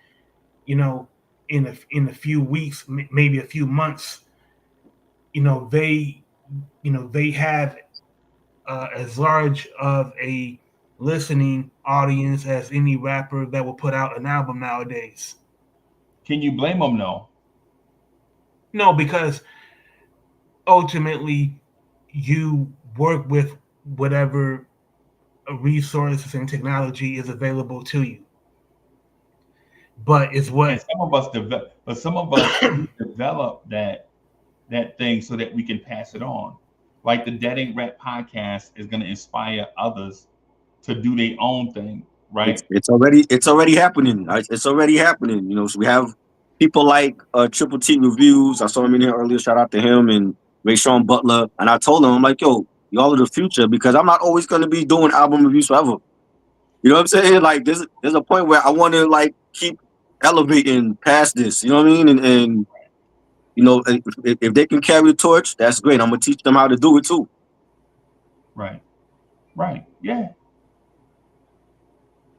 in a few weeks, maybe a few months, they they have as large of a listening audience as any rapper that will put out an album nowadays. Can you blame them? No. No, because ultimately you work with whatever resources and technology is available to you. But it's And what some of us develop, but some of us we develop that thing so that we can pass it on. Like the Dead Ain't Rap podcast is going to inspire others to do their own thing, right? It's already happening. It's already happening. So we have people like Triple T Reviews. I saw him in here earlier. Shout out to him and Ray Sean Butler. And I told him, I'm like, yo, y'all are the future because I'm not always going to be doing album reviews forever. You know what I'm saying? Like there's a point where I want to like keep elevating past this. You know what I mean? And if they can carry a torch, that's great. I'm gonna teach them how to do it too. Right. Right. Yeah.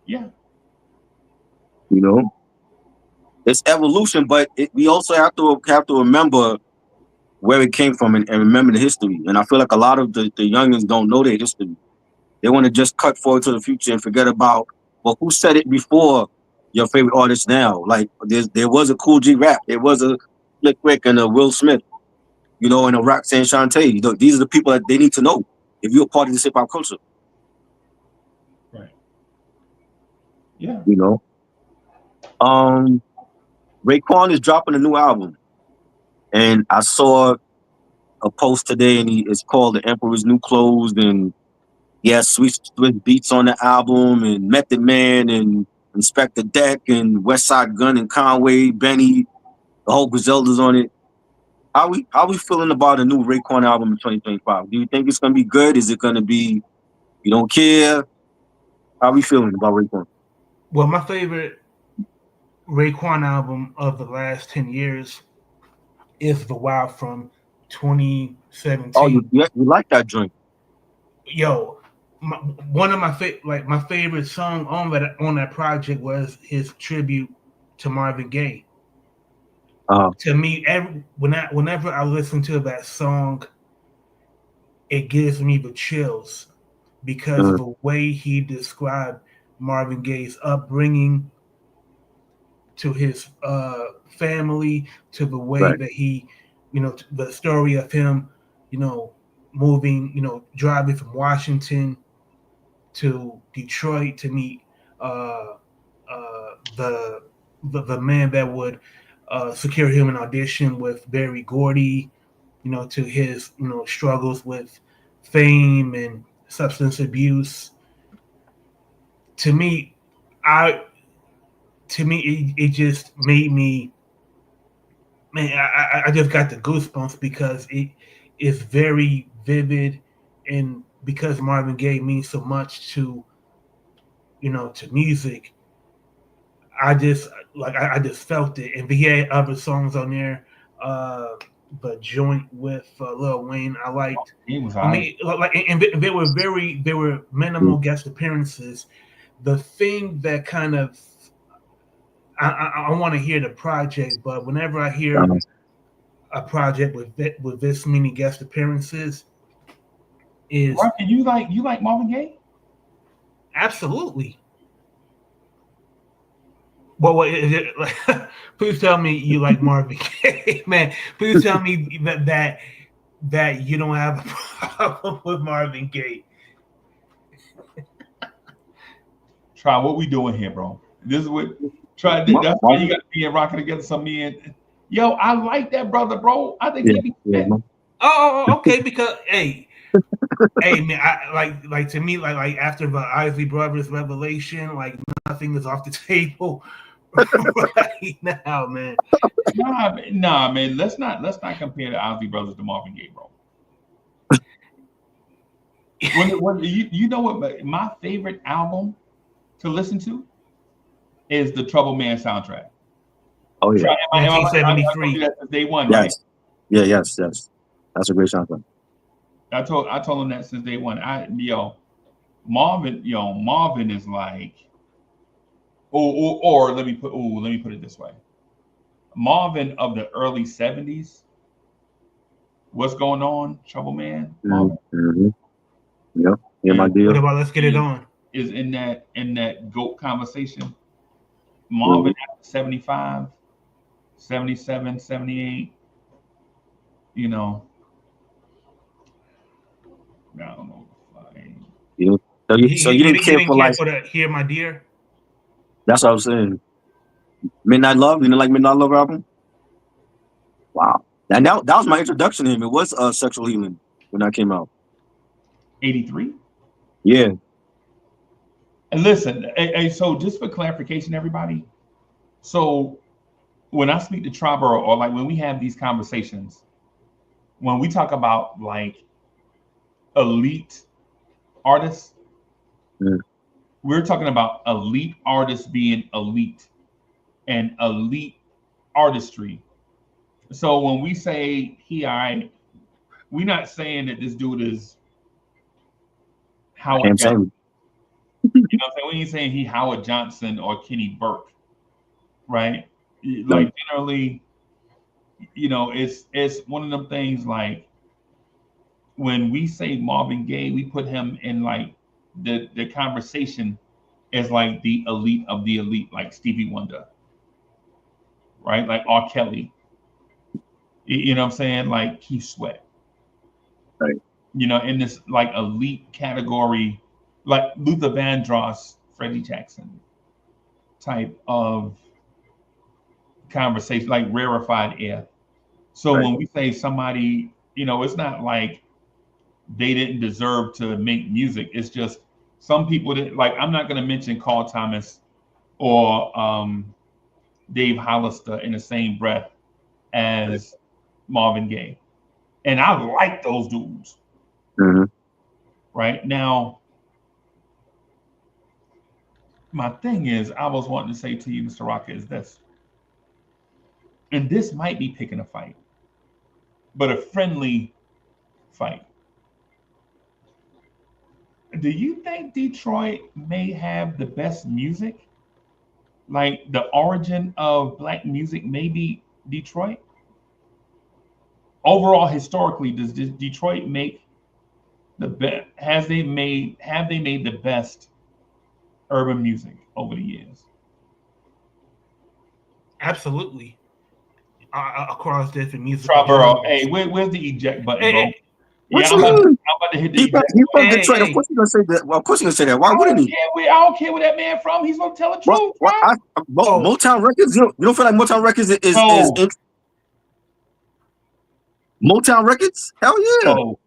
Yeah. You know, it's evolution, but we also have to remember where it came from and remember the history. And I feel like a lot of the youngins don't know their history. They want to just cut forward to the future and forget about, well, who said it before your favorite artist now? Like there was a Cool G Rap, there was a Slick Rick and a Will Smith, and a Roxanne Shante. These are the people that they need to know if you're a part of this hip hop culture. Right. Yeah. You know, um, Raekwon is dropping a new album, and I saw a post today, and it's called "The Emperor's New Clothes," and he has Swiss beats on the album, and Method Man, and Inspector Deck, and West Side Gun, and Conway, Benny, the whole Griselda's on it. How we feeling about a new Raekwon album in 2025? Do you think it's gonna be good? Is it gonna be you don't care? How we feeling about Raekwon? Well, my favorite Raekwon album of the last 10 years is The Wild from Oh, 2017. you like that joint? Yo, one of my favorite song on that project was his tribute to Marvin Gaye. To me, whenever I listen to that song, it gives me the chills because of the way he described Marvin Gaye's upbringing, to his family, to the way Right. that he, the story of him, moving, driving from Washington to Detroit to meet the man that would secure him an audition with Berry Gordy, to his struggles with fame and substance abuse. To me, I it just made me, man, I just got the goosebumps because it is very vivid, and because Marvin Gaye means so much to to music. I just I just felt it, and he had other songs on there. the joint with Lil Wayne. I liked. He was I mean, and there were minimal guest appearances. The thing that kind of I want to hear the project, but whenever I hear a project with this many guest appearances, is you like Marvin Gaye? Absolutely. Well, what is it? Like, please tell me you like Marvin Gaye, man. Please tell me that you don't have a problem with Marvin Gaye. Try what we doing here, bro. This is what try. That's why you got to be rocking together some men. Yo, I like that brother, bro. I think he be okay. Because hey, man, I like to me like after the Isley Brothers revelation, like nothing is off the table right now, man. Nah, man. Let's not compare the Isley Brothers to Marvin Gaye, bro. when you know what my favorite album to listen to is the Trouble Man soundtrack. Oh yeah, 1973. That's day one, yes. Right? Yeah, yes. That's a great soundtrack. I told him that since day one. Marvin is like, or let me put it this way. Marvin of the early 70s. What's going on, Trouble Man? Marvin. Mm-hmm. Yep. Yeah, my deal. What about Let's Get It On? Is in that GOAT conversation. Marvin after 75, 77, 78. You know. I don't know. So you didn't care for like Here, My Dear? That's what I was saying. Midnight Love. You didn't like Midnight Love album? Wow. And that was my introduction to him. It was Sexual Healing when that came out. 83? Yeah. And listen, so just for clarification, everybody. So when I speak to Triborough, or like when we have these conversations, when we talk about like elite artists, we're talking about elite artists being elite and elite artistry. So when we say we're not saying that this dude is Howard Johnson. You know what I'm saying? We ain't saying he Howard Johnson or Kenny Burke, right? Like generally, it's one of them things like when we say Marvin Gaye, we put him in like the conversation as like the elite of the elite, like Stevie Wonder, right? Like R. Kelly. You know what I'm saying? Like Keith Sweat. Right. In this like elite category, like Luther Vandross, Freddie Jackson type of conversation, like rarefied air. So when we say somebody, it's not like they didn't deserve to make music. It's just some people that like, I'm not going to mention Carl Thomas or Dave Hollister in the same breath as Marvin Gaye. And I like those dudes. Right now, my thing is, I was wanting to say to you, Mr. Rocker, is this. And this might be picking a fight, but a friendly fight. Do you think Detroit may have the best music? Like the origin of Black music may be Detroit? Overall, historically, does Detroit make the best? Have they made the best urban music over the years? Absolutely. Across different music. Triborough, hey, where's the eject button, bro? What I'm about to hit the eject button. He from Detroit. Of course he's gonna say that. Well, of course he's gonna say that. Why wouldn't he? I don't care where that man from. He's gonna tell the truth, Motown Records. You don't feel like Motown Records is Motown Records? Hell yeah! No.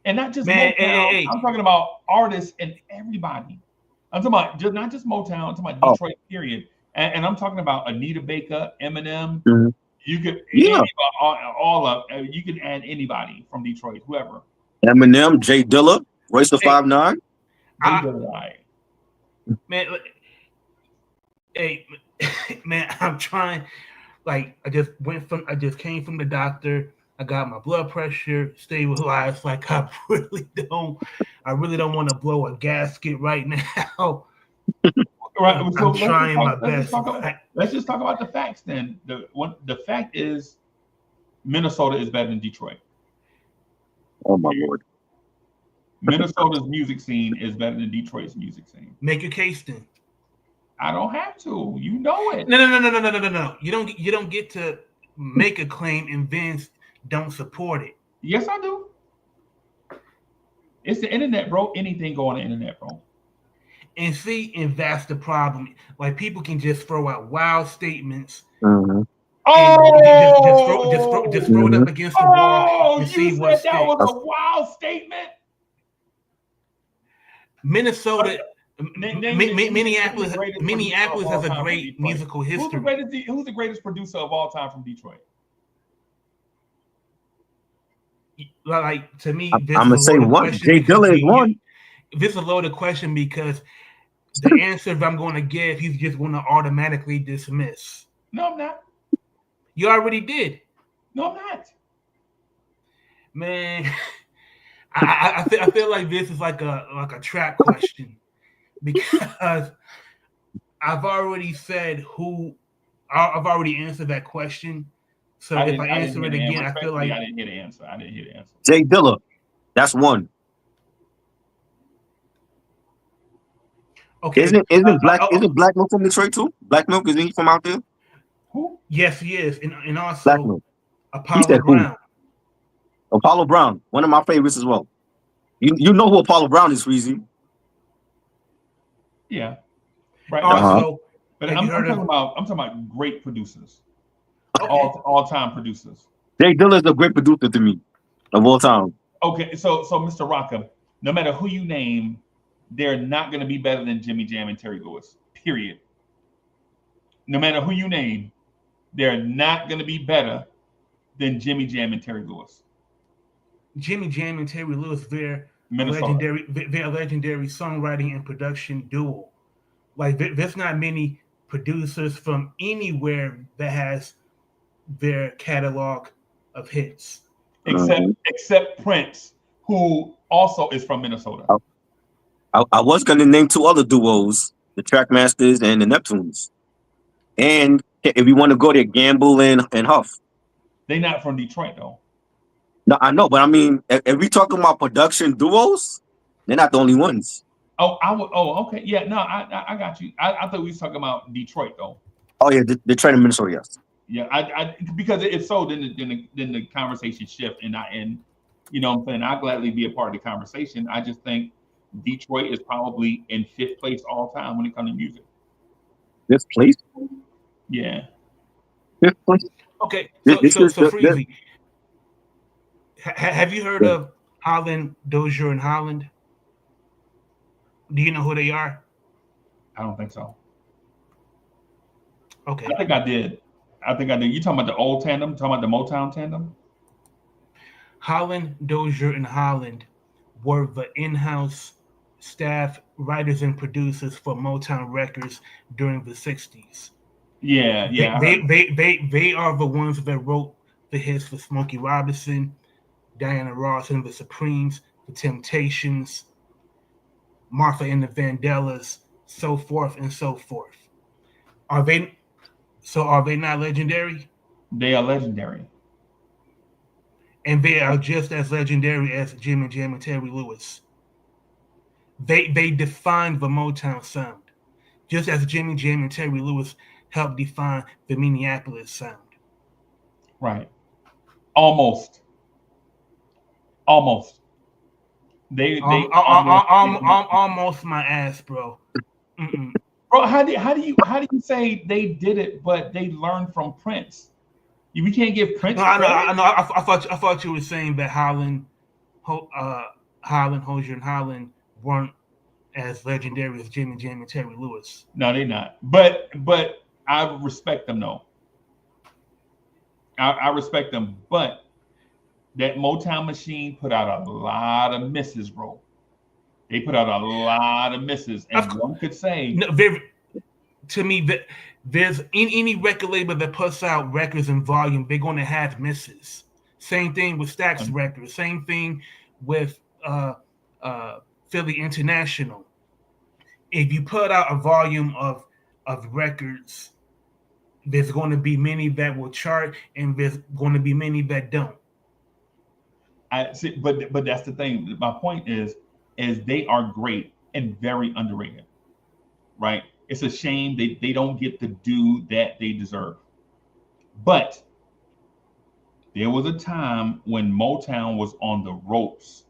And not just Motown. I'm talking about artists and everybody. I'm talking about not just Motown. I'm talking about Detroit, period. And I'm talking about Anita Baker, Eminem. You could all up. You can add anybody from Detroit, whoever. Eminem, Jay Dilla, Royce the 5'9". Man, hey, man, I'm trying. Like I just came from the doctor. I got my blood pressure stabilized. Like I really don't want to blow a gasket right now. Right. So I'm trying my best. Let's just talk about the facts then. The fact is Minnesota is better than Detroit. Oh my lord. Minnesota's music scene is better than Detroit's music scene. Make your case then. I don't have to. You know it. No. You don't get to make a claim and Vince don't support it. Yes, I do. It's the internet, bro. Anything go on the internet, bro. And that's the problem. Like people can just throw out wild statements. Mm-hmm. Just throw it up against the wall and see what sticks. That was a wild statement. Minnesota, Minneapolis has a great musical history. Who's the greatest producer of all time from Detroit? Like to me, I'm gonna say one. Jay Dilla is one. This is a loaded question because the answer I'm going to give, he's just going to automatically dismiss. No, I'm not. You already did. No, I'm not. Man, I feel like this is like a trap question because I've already said who. I've already answered that question. So if I answer it again, I feel like I didn't hear the answer. Jay Dilla, that's one. Okay. Isn't Black Milk from Detroit too? Black Milk, isn't he from out there? Who? Yes, he is, and also Black Milk. Apollo Brown. Who? Apollo Brown, one of my favorites as well. You know who Apollo Brown is, Freezy? Yeah. Right. Also, but I'm talking about great producers. Okay. All time producers. Jay Dilla is a great producer to me of all time. Okay, so Mr. Rockham, no matter who you name, they're not going to be better than Jimmy Jam and Terry Lewis. Period. No matter who you name, they're not going to be better than Jimmy Jam and Terry Lewis. Jimmy Jam and Terry Lewis, they're a legendary songwriting and production duo. Like there's not many producers from anywhere that has their catalog of hits. Except Prince, who also is from Minnesota. I was going to name two other duos, the Trackmasters and the Neptunes. And if you want to go there, Gamble and Huff. They're not from Detroit, though. No, I know, but I mean, if we talking about production duos, they're not the only ones. Okay. Yeah, no, I got you. I thought we was talking about Detroit, though. Oh, yeah, Detroit and Minnesota, yes. Yeah, I because if so, then the conversation shift, and you know what I'm saying, I'll gladly be a part of the conversation. I just think Detroit is probably in 5th place all time when it comes to music. 5th place? Yeah. 5th place? Okay, so Freezy, have you heard of Holland, Dozier, and Holland? Do you know who they are? I don't think so. Okay. I think I did. You talking about the old tandem? Talking about the Motown tandem? Holland, Dozier, and Holland were the in-house staff writers and producers for Motown Records during the 60s. Yeah. They are the ones that wrote the hits for Smokey Robinson, Diana Ross and the Supremes, The Temptations, Martha and the Vandellas, so forth and so forth. Are they not legendary? They are legendary. And they are just as legendary as Jimmy Jam and Terry Lewis. They defined the Motown sound, just as Jimmy Jam and Terry Lewis helped define the Minneapolis sound. Right. Almost. They almost my ass, bro. Mm-mm. Bro, how do you say they did it, but they learned from Prince? We can't give Prince. No, I know. I thought you were saying that Holland, Hozier, and Holland weren't as legendary as Jimmy Jam and Terry Lewis. No, they're not. But I respect them, though. I respect them, but that Motown machine put out a lot of misses, bro. They put out a lot of misses, and one could say, no, to me, There's in any record label that puts out records in volume, they're going to have misses. Same thing with Stax Records. Same thing with Philly International. If you put out a volume of records, there's going to be many that will chart, and there's going to be many that don't. I see, but that's the thing. My point is they are great and very underrated, right? It's a shame they don't get the due that they deserve. But there was a time when Motown was on the ropes,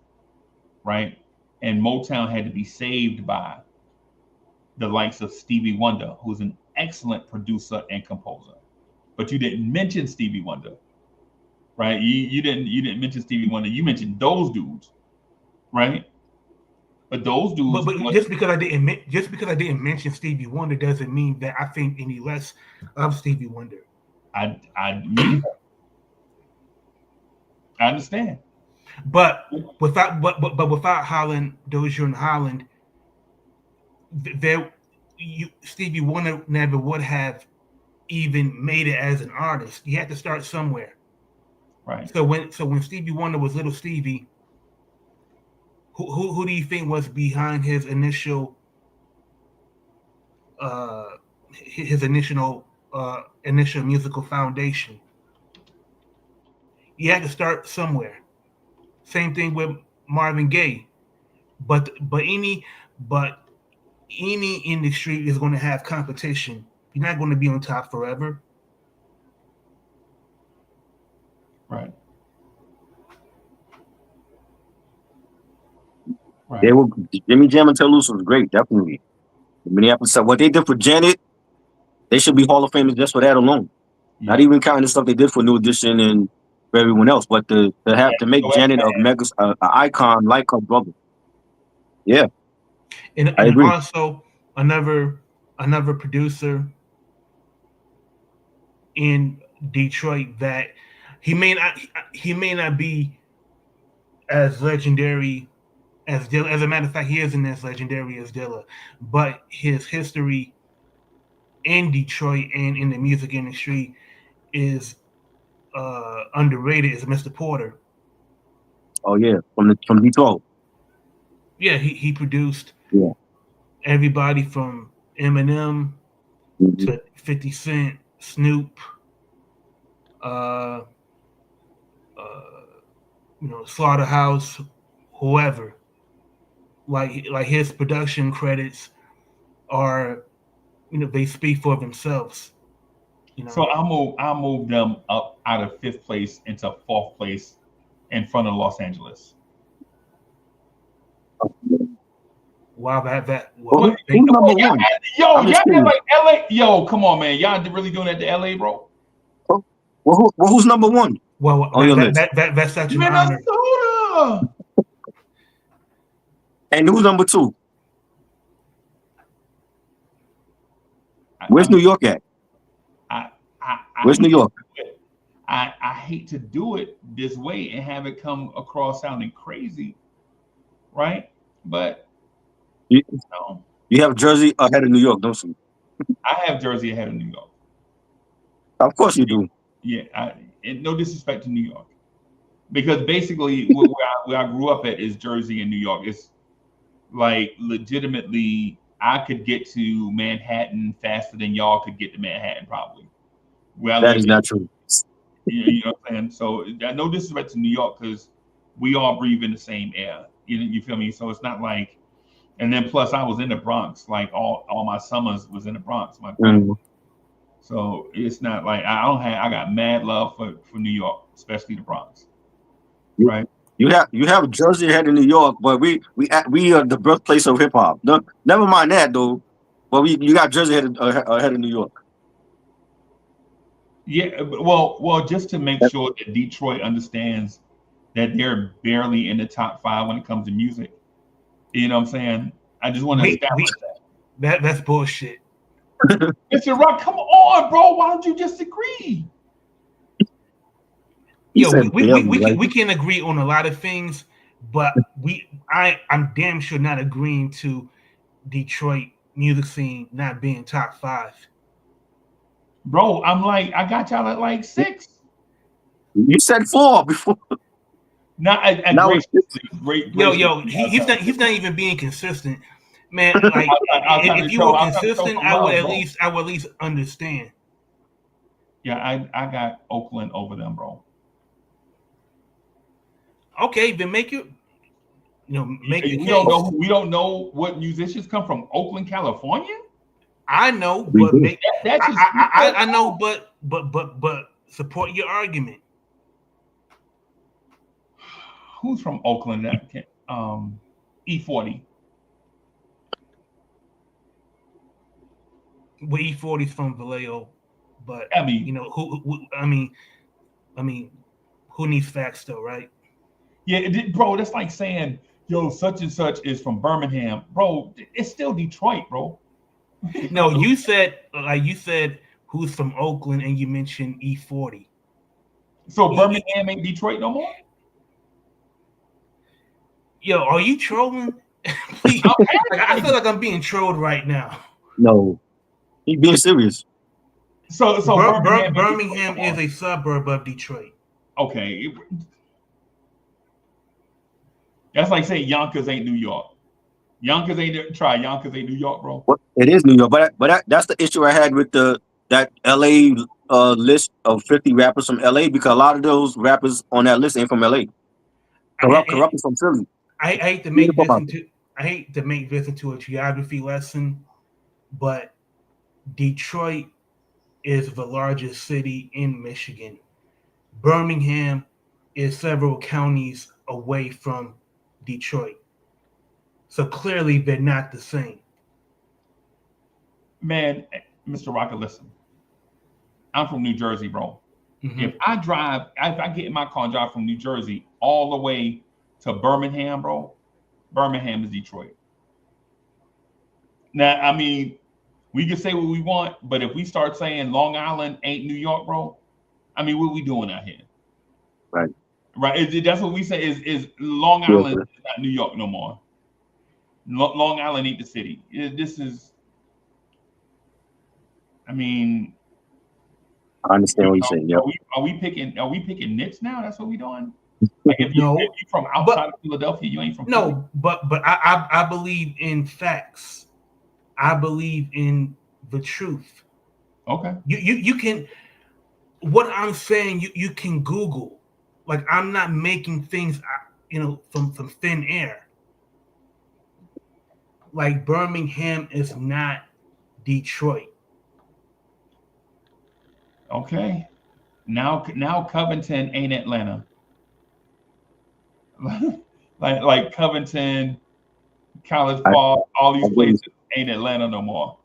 right? And Motown had to be saved by the likes of Stevie Wonder, who's an excellent producer and composer. But you didn't mention Stevie Wonder, right? You didn't mention Stevie Wonder. You mentioned those dudes, right? But those dudes. But just because I didn't mention Stevie Wonder doesn't mean that I think any less of Stevie Wonder. I understand. But without Holland, Dozier and Holland, Stevie Wonder never would have even made it as an artist. You had to start somewhere. Right. So when Stevie Wonder was Little Stevie, who do you think was behind his initial musical foundation? You had to start somewhere. Same thing with Marvin Gaye, but any industry is going to have competition. You're not going to be on top forever. Right. They were Jimmy Jam and Tell Loose was great, definitely. Minneapolis, what they did for Janet, they should be Hall of Famers just for that alone. Yeah. Not even counting the stuff they did for New Edition and for everyone else, but to make Janet an icon like her brother. Yeah, and I agree. Also another producer in Detroit that he may not be as legendary as Dilla. As a matter of fact, he isn't as legendary as Dilla, but his history in Detroit and in the music industry is underrated. Is Mr. Porter. Oh yeah, from Detroit. Yeah, he produced everybody from Eminem to 50 Cent, Snoop, Slaughterhouse, whoever. Like his production credits are, they speak for themselves. So I'll move them up out of 5th place into 4th place in front of Los Angeles. Wow, that. Who's number one? Y'all like LA. Yo, come on, man. Y'all really doing that to LA, bro? Well, who's number one? Well, that's such an honor. Minnesota. And who's number 2? Where's New York at? Where's New York? I hate to do it this way and have it come across sounding crazy, right? But you have Jersey ahead of New York, don't you? I have Jersey ahead of New York. Of course you do. Yeah, and no disrespect to New York, because basically where I grew up at is Jersey and New York. It's like legitimately I could get to Manhattan faster than y'all could get to Manhattan probably. That is not true. You know what I'm saying? So no disrespect to New York, because we all breathe in the same air. You feel me? So it's not like, and then plus I was in the Bronx, like all my summers was in the Bronx. So it's not like I got mad love for New York, especially the Bronx. Right? You have Jersey ahead of New York, but we are the birthplace of hip hop. No, never mind that though. But you got Jersey ahead of New York. Yeah, well, just to make sure that Detroit understands that they're barely in the top 5 when it comes to music. You know what I'm saying? I just want to establish that. That's bullshit. Mr. Rock, come on, bro. Why don't you just agree? We can agree on a lot of things, but I'm damn sure not agreeing to Detroit music scene not being top 5. Bro, I'm like, I got y'all at like 6. You said 4 before. Not at Now it's 6. graciously. He's not even being consistent, man. Like I'll try to if you were show. I'll try to show consistent, some love, bro. I would at least understand. Yeah, I got Oakland over them, bro. Okay, then make your make your We don't case. know. We don't know what musicians come from Oakland, California. I know, We but do. That's just I know, but support your argument. who's from Oakland that can E40. Well, E40's from Vallejo, but I mean, who I mean, who needs facts though, right? yeah, bro. That's like saying, yo, such and such is from Birmingham, bro. It's still Detroit, bro. No, you said who's from Oakland, and you mentioned E40. So Birmingham ain't Detroit no more. Yo, are you trolling? Please, I feel like I'm being trolled right now. No, he being serious. So Birmingham is a suburb of Detroit. Okay. That's like saying Yonkers ain't New York. Yonkers ain't New York, bro. What it is New York, but that's the issue I had with that LA list of 50 rappers from LA, because a lot of those rappers on that list ain't from LA. Corrupt is from Philly. I hate to make this into a geography lesson, but Detroit is the largest city in Michigan. Birmingham is several counties away from Detroit. So clearly they're not the same. Man, Mr. Rocker, listen. I'm from New Jersey, bro. Mm-hmm. If I get in my car and drive from New Jersey all the way to Birmingham, bro, Birmingham is Detroit. Now, I mean, we can say what we want, but if we start saying Long Island ain't New York, bro, I mean, what we doing out here? Right. Right. That's what we say is Long Island is not New York no more. Long Island ain't the city. This is, I mean, I understand what you're saying. Yeah. Are we picking Knicks now? That's what we doing. Like if you're from outside of Philadelphia, you ain't from Philly. But I believe in facts. I believe in the truth. Okay. You can. What I'm saying, you can Google. Like I'm not making things, from thin air. Like Birmingham is not Detroit. Okay. Now Covington ain't Atlanta. like Covington, College Park, all these places ain't Atlanta no more.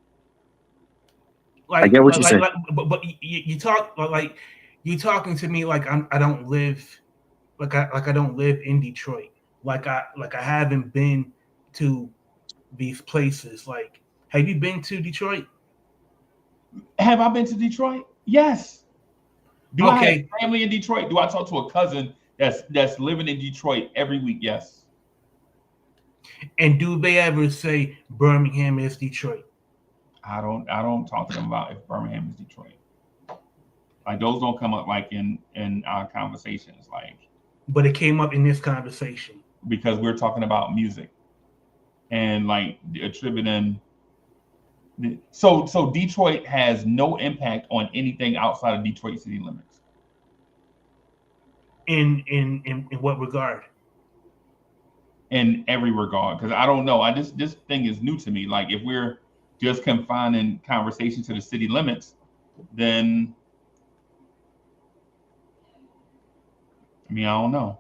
Like, I get what you're saying. But you talk like you talking to me like I don't live I don't live in Detroit. Like I haven't been to these places. Like, have you been to Detroit? Have I been to Detroit? Yes. Do I have family in Detroit? Do I talk to a cousin that's living in Detroit every week? Yes. And do they ever say Birmingham is Detroit? I don't talk to them about if Birmingham is Detroit. Like those don't come up like in our conversations, like. But it came up in this conversation because we're talking about music and like attributing. So Detroit has no impact on anything outside of Detroit city limits. In what regard? In every regard, because I don't know. This thing is new to me. Like if we're just confining conversation to the city limits, then I mean I don't know.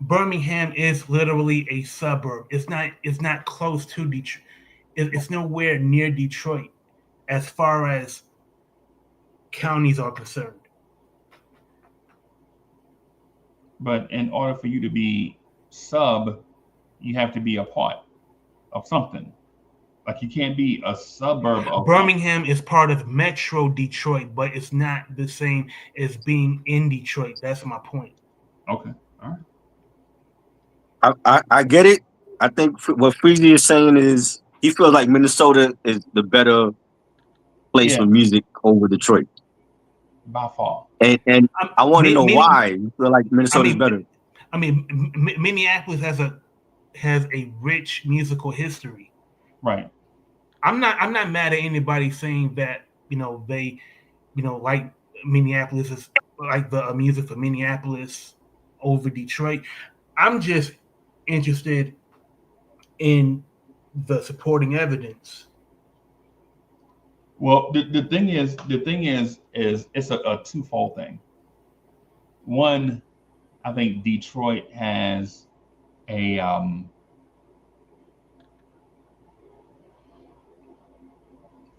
Birmingham is literally a suburb. It's not close to Detroit. It's nowhere near Detroit as far as counties are concerned. But in order for you to be sub, you have to be a part of something. Like you can't be a suburb of Birmingham is part of Metro Detroit, but it's not the same as being in Detroit. That's my point. Okay. All right. I get it. I think what Freezy is saying is he feels like Minnesota is the better place Yeah, for music over Detroit. by far. And I want to know Many, why you feel like I Minnesota is mean, better. Minneapolis has a rich musical history. Right. I'm not mad at anybody saying that they like Minneapolis is like the music for Minneapolis over Detroit. I'm just interested in the supporting evidence. Well, the thing is it's a twofold thing. One, I think Detroit has a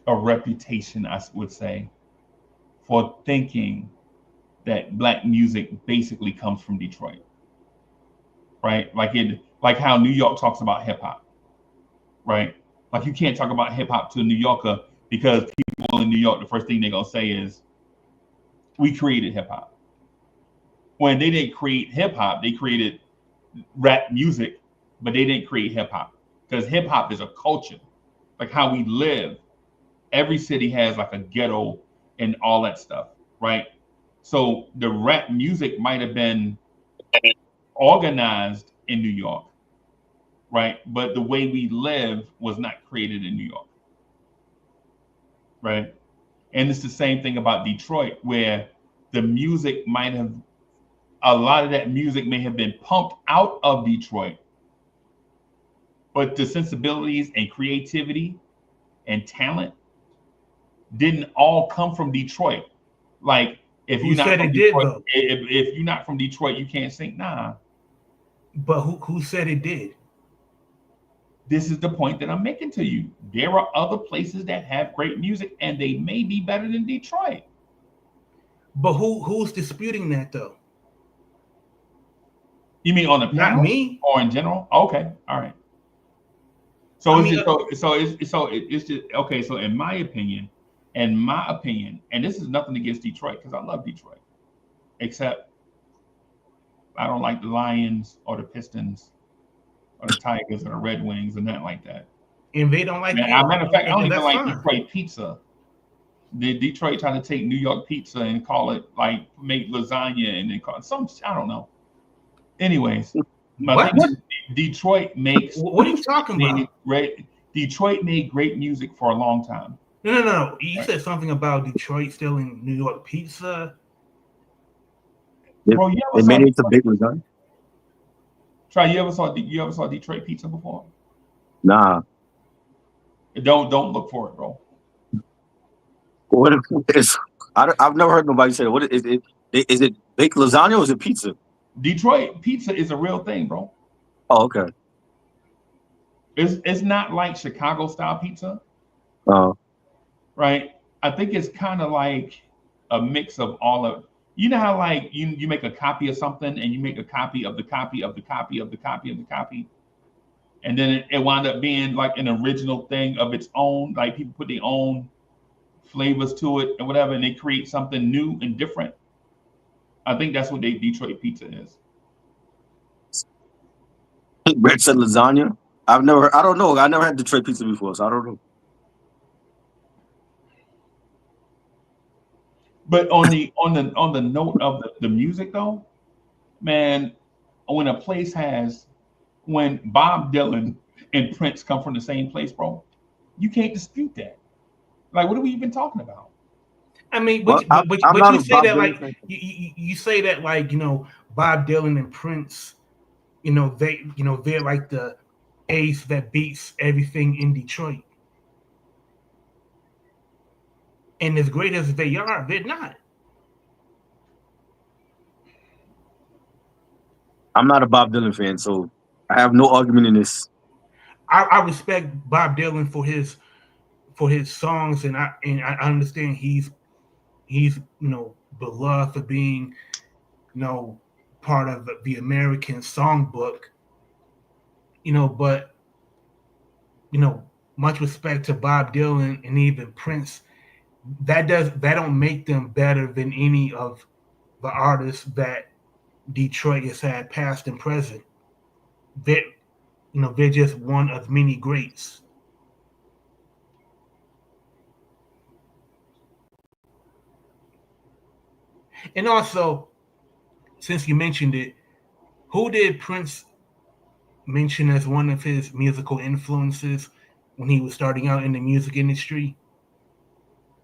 a reputation, I would say, for thinking that black music basically comes from Detroit, right? Like how New York talks about hip hop, right? Like you can't talk about hip hop to a New Yorker because people in New York, the first thing they're gonna say is, "We created hip hop." When they didn't create hip hop, they created rap music, but they didn't create hip hop because hip hop is a culture, like how we live. Every city has like a ghetto and all that stuff, right? So the rap music might have been organized in New York, right? But the way we live was not created in New York, right? And it's the same thing about Detroit, where the music might have, a lot of that music may have been pumped out of Detroit, but the sensibilities and creativity and talent didn't all come from Detroit. Like if Who you're not said from it did Detroit, though? if you're not from Detroit, you can't sing. Nah, But who said it did? this is the point that I'm making to you. There are other places that have great music, and they may be better than Detroit. But who's disputing that though? You mean on the Not panel me. or in general? Okay, all right. So I it's mean, just it's just okay. So in my opinion, and this is nothing against Detroit because I love Detroit, except I don't like the Lions or the Pistons or the Tigers or the Red Wings and nothing like that. and they don't like Man, you, matter of fact, I don't and even that's like fine. Detroit pizza. The Detroit trying to take New York pizza and call it like make lasagna and then call it some, I don't know. Anyways, my thing What? is Detroit makes What are you talking made about? great Detroit made great music for a long time. No. You Right? said something about Detroit stealing New York pizza. They, Bro, you ever they saw made it into Detroit? big lasagna. Try you ever saw Detroit pizza before? Nah. Don't look for it, bro. What is I've never heard nobody say what is it? Is it baked lasagna or is it pizza? Detroit pizza is a real thing, bro. Oh, okay. It's not like Chicago style pizza, Uh, right? I think it's kind of like a mix of all of, you know how like you make a copy of something and you make a copy of the copy of the copy of the copy of the copy, and then it wound up being like an original thing of its own. Like people put their own flavors to it and whatever, and they create something new and different. I think that's what they Detroit pizza is. Red said lasagna. I don't know. I never had Detroit pizza before, so I don't know. But on the note of the music though, man, when a place has, when Bob Dylan and Prince come from the same place, bro, you can't dispute that. Like, what are we even talking about? I mean, Well, I'm but not you a say Bob that Dylan like fan. you say that like Bob Dylan and Prince, they're like the ace that beats everything in Detroit. And as great as they are, they're not. I'm not a Bob Dylan fan, so I have no argument in this. I respect Bob Dylan for his songs, and I understand he's beloved for being part of the American songbook. But much respect to Bob Dylan and even Prince. That don't make them better than any of the artists that Detroit has had past and present. They're they're just one of many greats. And also, since you mentioned it, who did Prince mention as one of his musical influences when he was starting out in the music industry?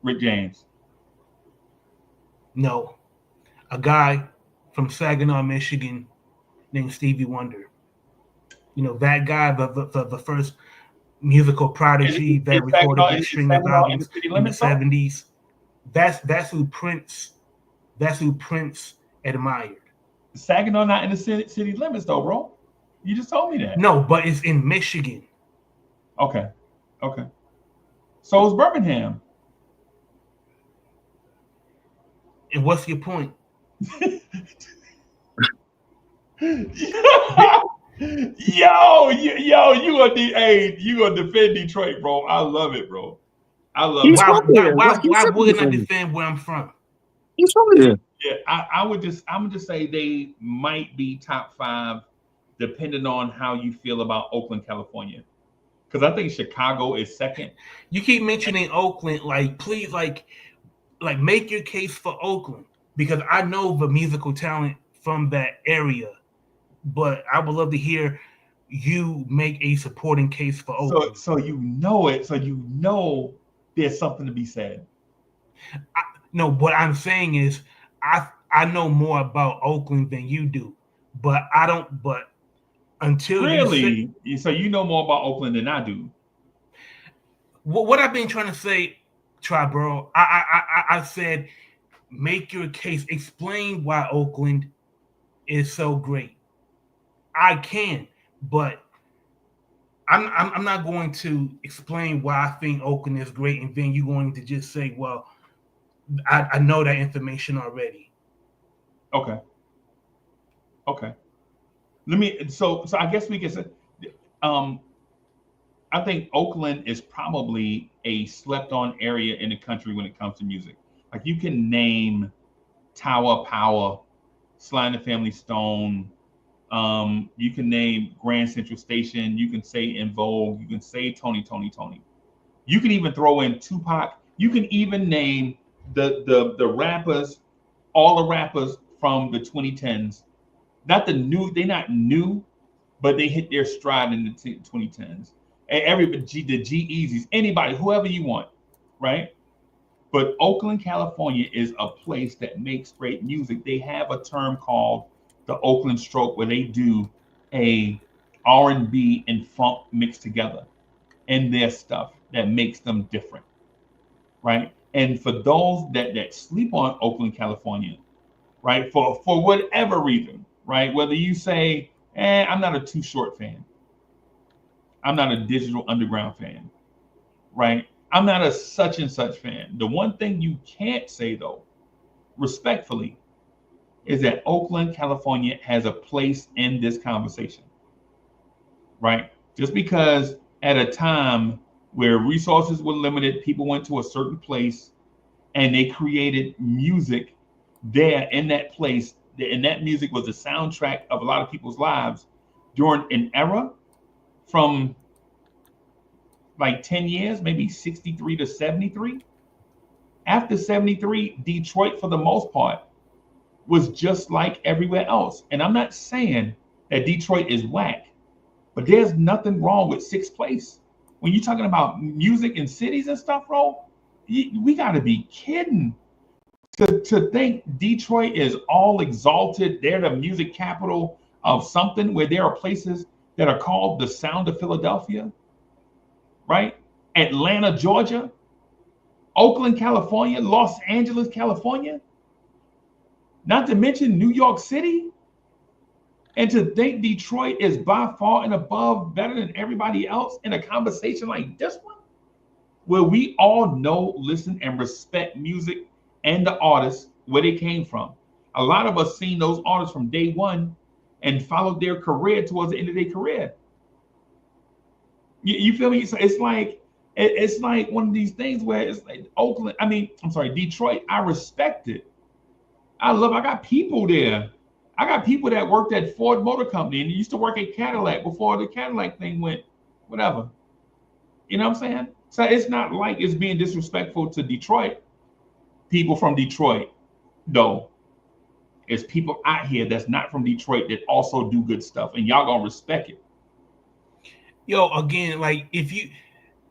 Rick James. No, a guy from Saginaw, Michigan, named Stevie Wonder. You know, that guy, the first musical prodigy that recorded that Is string of Saginaw in the albums city in the limits though? 70s. That's who Prince admired. Saginaw not in the city limits though, bro. You just told me that. No, but it's in Michigan. Okay. Okay. So is Birmingham. And what's your point? You gonna defend Detroit, bro? I love it, bro. I love He's it. Why from why there. why Like he why should be wouldn't I from. defend where I'm from? He's from there. Yeah, I'm gonna just say they might be top five, depending on how you feel about Oakland, California. Because I think Chicago is second. You keep mentioning Oakland, like please, like make your case for Oakland because I know the musical talent from that area, but I would love to hear you make a supporting case for Oakland. So you know it. So you know there's something to be said. No, what I'm saying is I know more about Oakland than you do, but I don't. But until you say Really? So you know more about Oakland than I do. what I've been trying to say, Triborough, I said make your case, explain why Oakland is so great. I can, but I'm not going to explain why I think Oakland is great, and then you're going to just say, well, I know that information already. Okay. Okay. Let me. So I guess we can say, um, I think Oakland is probably a slept-on area in the country when it comes to music. Like you can name Tower Power, Sly and the Family Stone. You can name Grand Central Station. You can say In Vogue. You can say Tony. You can even throw in Tupac. You can even name the rappers, all the rappers from the 2010s. Not the new, they're not new, but they hit their stride in the 2010s. And everybody, the G-Eazy's, anybody, whoever you want, right? But Oakland, California is a place that makes great music. They have a term called the Oakland Stroke, where they do a R&B and funk mixed together in their stuff that makes them different, right? And for those that sleep on Oakland, California, right, for whatever reason, right, whether you say, I'm not a Too Short fan, I'm not a Digital Underground fan, right? I'm not a such and such fan. The one thing you can't say though, respectfully, is that Oakland, California has a place in this conversation, right? Just because at a time where resources were limited, people went to a certain place and they created music there in that place, and that music was the soundtrack of a lot of people's lives during an era from like 10 years, maybe 63 to 73. After 73, Detroit, for the most part, was just like everywhere else. And I'm not saying that Detroit is whack, but there's nothing wrong with sixth place. When you're talking about music in cities and stuff, bro, we got to be kidding. To think Detroit is all exalted, they're the music capital of something where there are places that are called the Sound of Philadelphia, right? Atlanta, Georgia, Oakland, California, Los Angeles, California, not to mention New York City. And to think Detroit is by far and above better than everybody else in a conversation like this one, where we all know, listen, and respect music and the artists where they came from. A lot of us seen those artists from day one and followed their career towards the end of their career. You feel me? So it's like one of these things where it's like Oakland. I mean, I'm sorry, Detroit. I respect it. I got people there. I got people that worked at Ford Motor Company and used to work at Cadillac before the Cadillac thing went, whatever. You know what I'm saying? So it's not like it's being disrespectful to Detroit, people from Detroit, though. It's people out here that's not from Detroit that also do good stuff, and y'all gonna respect it. Yo, again, like if you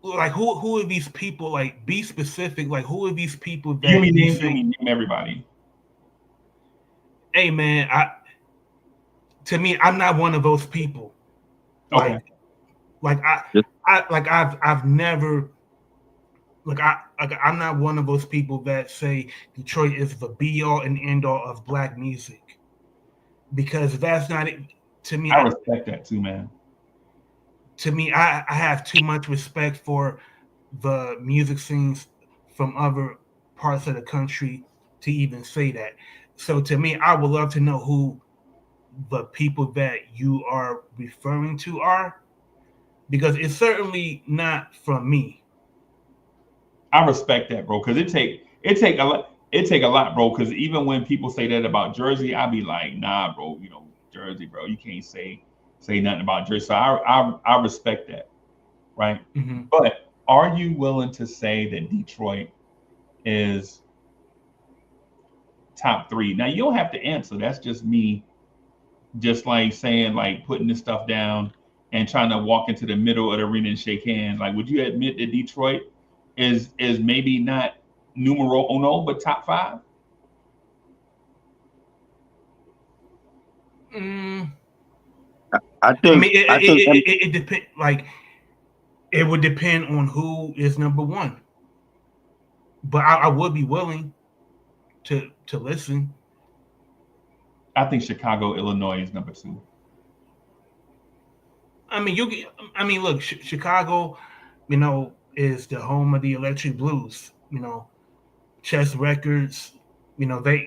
like who are these people? Like be specific. Like who are these people You that mean you name, say, name everybody. hey man, to me, I'm not one of those people. Okay. Like I've never I'm not one of those people that say Detroit is the be all and end all of black music, because that's not it. To me, I respect that too, man. I have too much respect for the music scenes from other parts of the country to even say that. So to me, I would love to know who the people that you are referring to are, because it's certainly not from me. I respect that, bro, because it take a lot, bro. Because even when people say that about Jersey, I be like, nah, bro, Jersey, bro, you can't say nothing about Jersey. So I respect that, right? Mm-hmm. But are you willing to say that Detroit is top three? Now you don't have to answer. That's just me, just like saying, like putting this stuff down and trying to walk into the middle of the arena and shake hands. Like, would you admit that Detroit is maybe not numero uno, but top five? Mm, I I think mean, I think it depend. Like, it would depend on who is number one. But I would be willing to listen. I think Chicago, Illinois is number two. I mean, look, Chicago, is the home of the electric blues. Chess Records. They,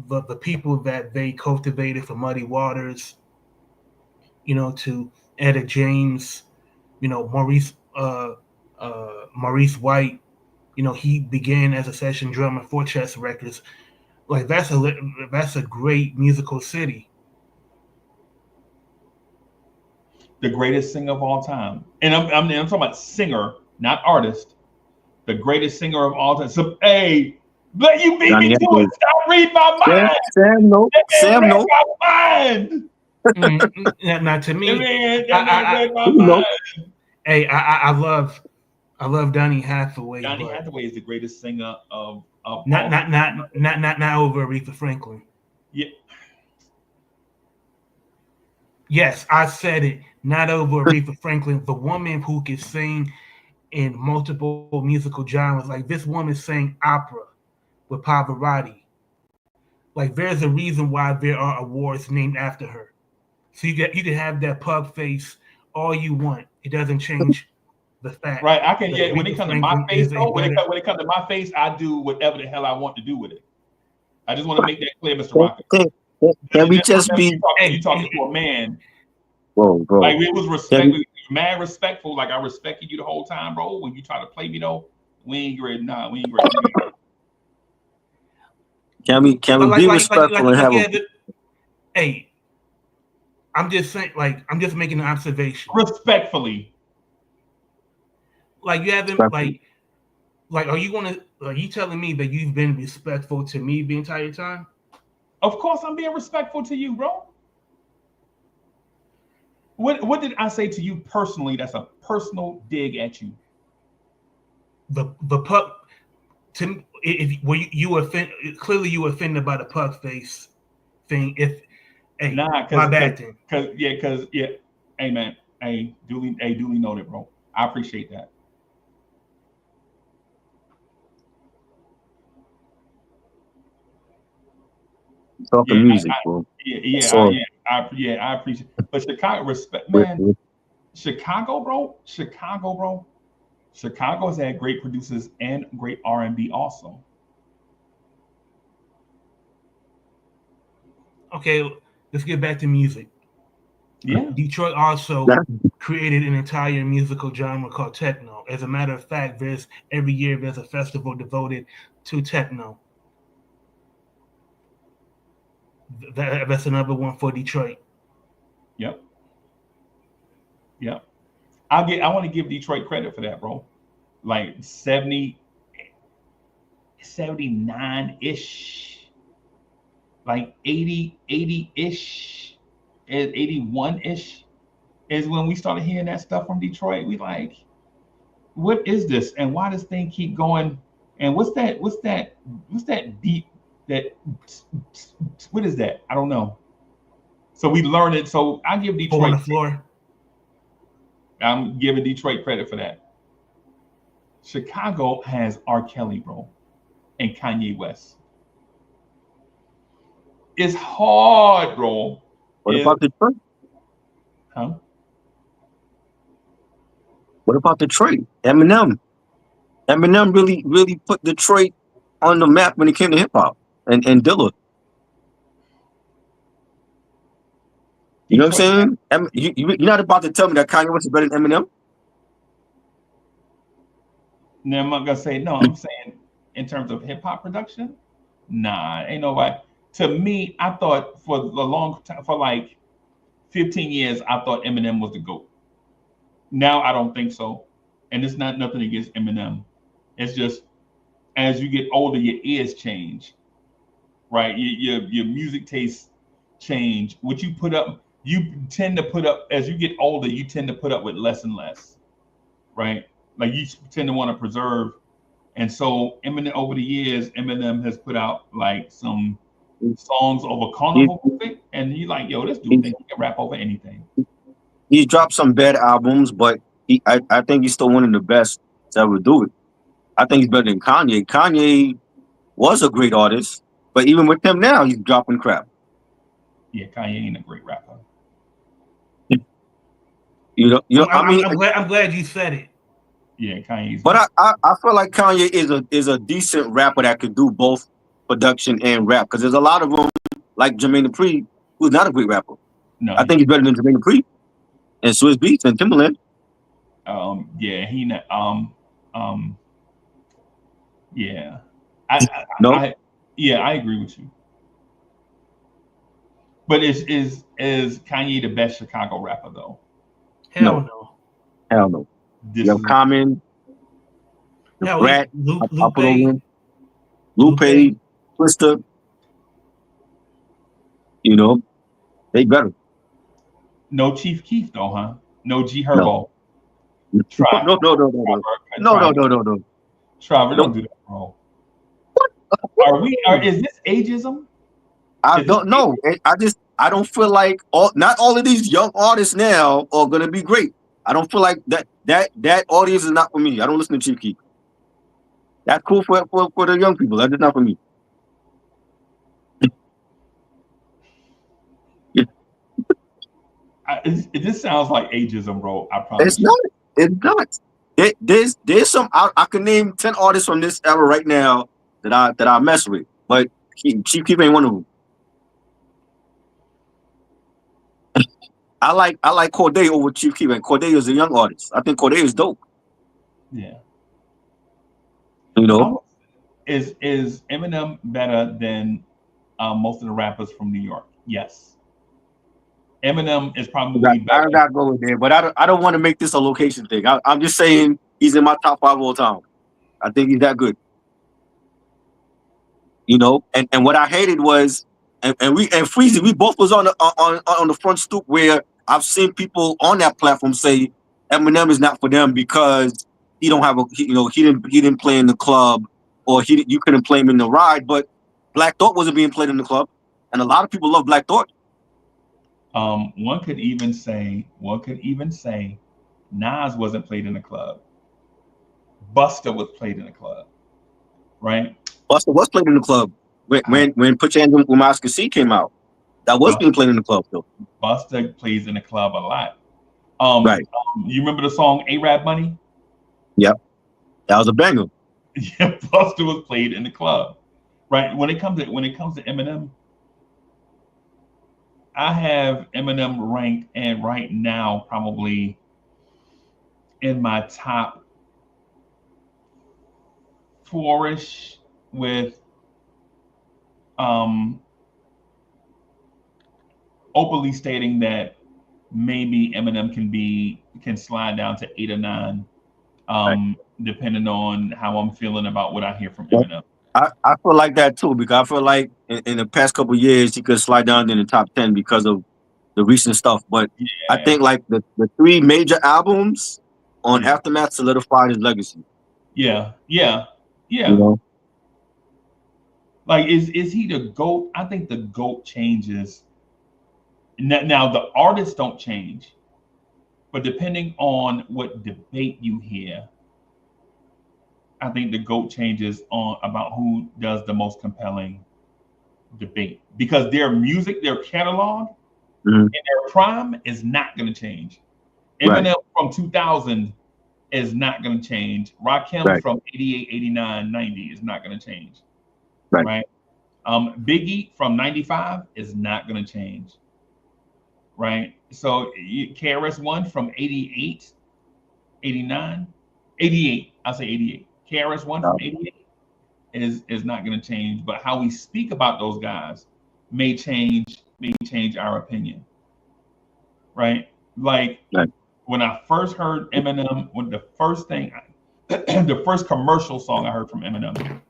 the people that they cultivated from Muddy Waters. To Etta James. Maurice White. He began as a session drummer for Chess Records. Like that's a great musical city. The greatest singer of all time, and I'm talking about singer, not artist. The greatest singer of all time. So, hey, let you beat me Johnny to it. Edwards. Stop reading my Sam, mind. Sam, no, That man Sam, read no, my mind. Now, to That me, man, I, that man I, read my you know. mind. hey, I love Donny Hathaway, Donny but Hathaway is the greatest singer of not all not not time. not not not over Aretha Franklin. Yeah, Yes, I said it. Not over Aretha Franklin, the woman who can sing in multiple musical genres. Like this woman sang opera with Pavarotti. Like there's a reason why there are awards named after her. So you can have that pug face all you want. It doesn't change the fact right. I can. that Yeah, when it Aretha comes to my Franklin face, is a though, better. when it comes to my face, I do whatever the hell I want to do with it. I just want to make that clear, Mr. Can, Rocket. can, can we Just just remember, be, you Hey, talking to a man. bro? Like it was Can respect, mad respectful. Like I respected you the whole time, bro. When you try to play me though, we ain't great. Nah, we ain't great. can we be respectful and have a yeah. Hey, I'm just saying. Like I'm just making an observation. Respectfully, Like you haven't respectful? are you telling me that you've been respectful to me the entire time? of course, I'm being respectful to you, bro. What did I say to you personally? That's a personal dig at you. The puck to if were you offend clearly you were offended by the puck face thing. If hey, Nah, my bad thing. cause yeah. Hey man, duly noted, bro. I appreciate that. Yeah, Talking music, bro. So I appreciate. But Chicago respect, with, man. with Chicago, bro. Chicago's had great producers and great R&B also. Okay, let's get back to music. Yeah. Detroit also that, created an entire musical genre called techno. As a matter of fact, there's every year there's a festival devoted to techno. That's another one for Detroit. Yep. Yep. I want to give Detroit credit for that, bro. Like 70, 79 ish. like 80-ish, 81-ish is when we started hearing that stuff from Detroit. We like, what is this? And why does thing keep going? And what's that beat that what is that? I don't know. So we learned it. So I give Four on Detroit, the floor. I'm giving Detroit credit for that. Chicago has R. Kelly, bro, and Kanye West. It's hard, bro. What It, about Detroit? huh? What about Detroit? Eminem. Eminem really put Detroit on the map when it came to hip hop and Dilla. You know what I'm Detroit. saying? You're not about to tell me that Kanye West is better than Eminem? Now I'm not gonna say no. I'm saying in terms of hip hop production, nah, ain't nobody. To me, I thought for the long time, for like 15 years, I thought Eminem was the GOAT. Now I don't think so, and it's not nothing against Eminem. It's just as you get older, your ears change, right? Your music tastes change. What you put up, you tend to put up as you get older. You tend to put up with less and less, right? Like you tend to want to preserve. And so Eminem over the years, Eminem has put out like some songs over He's, carnival music, and you like, yo, this dude he's, think he can rap over anything. he's dropped some bad albums, but I think he's still one of the best to ever do it. I think he's better than Kanye. Kanye was a great artist, but even with him now, he's dropping crap. Yeah, Kanye ain't a great rapper. I mean, I'm glad you said it. Yeah, Kanye's but not. I feel like Kanye is a decent rapper that could do both production and rap because there's a lot of them like Jermaine Dupri who's not a great rapper. No, I think he's better than Jermaine Dupri and Swiss Beats and Timberland. yeah, he not. Um, yeah, I, No, yeah, I agree with you. But is Kanye the best Chicago rapper though? Hell no, no. hell no. You This have is Common, the Hell, Brat, I put over Lupe, him, Lupe. Lupe, Twister. You know, they better. no Chief Keef though, huh? No G No, Herbo. no, Try, no, no, no, no, no, no, try, no, no, no, no. Trevor, Nope. don't do that, bro. Are we? Is this ageism? I Is this don't know. I don't feel like not all of these young artists now are gonna be great. I don't feel like that audience is not for me. I don't listen to Chief Keef. That's cool for the young people. That's just not for me. Yeah, this sounds like ageism, bro. I it's promise you. not. It's not. There's some I can name 10 artists from this era right now that I mess with, but Chief Keef ain't one of them. I like Corday over Chief Keef, and Corday is a young artist. I think Corday is dope. Yeah. You I know, would, is Eminem better than most of the rappers from New York? Yes. Eminem is probably I better. gotta go with there, but I don't want to make this a location thing. I'm just saying he's in my top 5 all time. I think he's that good. And what I hated was, and Freezy, we both was on the front stoop where I've seen people on that platform say Eminem is not for them because he don't have he didn't play in the club, or you couldn't play him in the ride, but Black Thought wasn't being played in the club, and a lot of people love Black Thought. One could even say Nas wasn't played in the club. Buster was played in the club, right? Buster was played in the club when I, Put Your Hands on When Oscar C came out. That was being Buster, played in the club though. Buster plays in the club a lot. Right. You remember the song "Arab Money"? Yep. That was a banger. Yeah, Buster was played in the club, right? When it comes to Eminem, I have Eminem ranked and right now probably in my top fourish with um openly stating that maybe Eminem can slide down to 8 or 9, Right. depending on how I'm feeling about what I hear from Yep. Eminem. I feel like that too, because I feel like in the past couple of years he could slide down in the top 10 because of the recent stuff. But I Yeah, think like the three major albums on yeah, Aftermath solidified his legacy. yeah, yeah, You yeah. know, Like, is he the GOAT? I think the GOAT changes. Now the artists don't change, but depending on what debate you hear, I think the GOAT changes on about who does the most compelling debate because their music, their catalog Mhm. in their prime is not going to change. Right, Eminem from 2000 is not going to change. Rakim right, from 88, 89, 90 is not going to change, right. right? Biggie from 95 is not going to change, right? So KRS-One from 88, 89, 88. I'll say 88. KRS-One from Uh, 88 is not going to change, but how we speak about those guys may change our opinion, right? Like right. when I first heard Eminem, when the first thing, the first commercial song I heard from Eminem,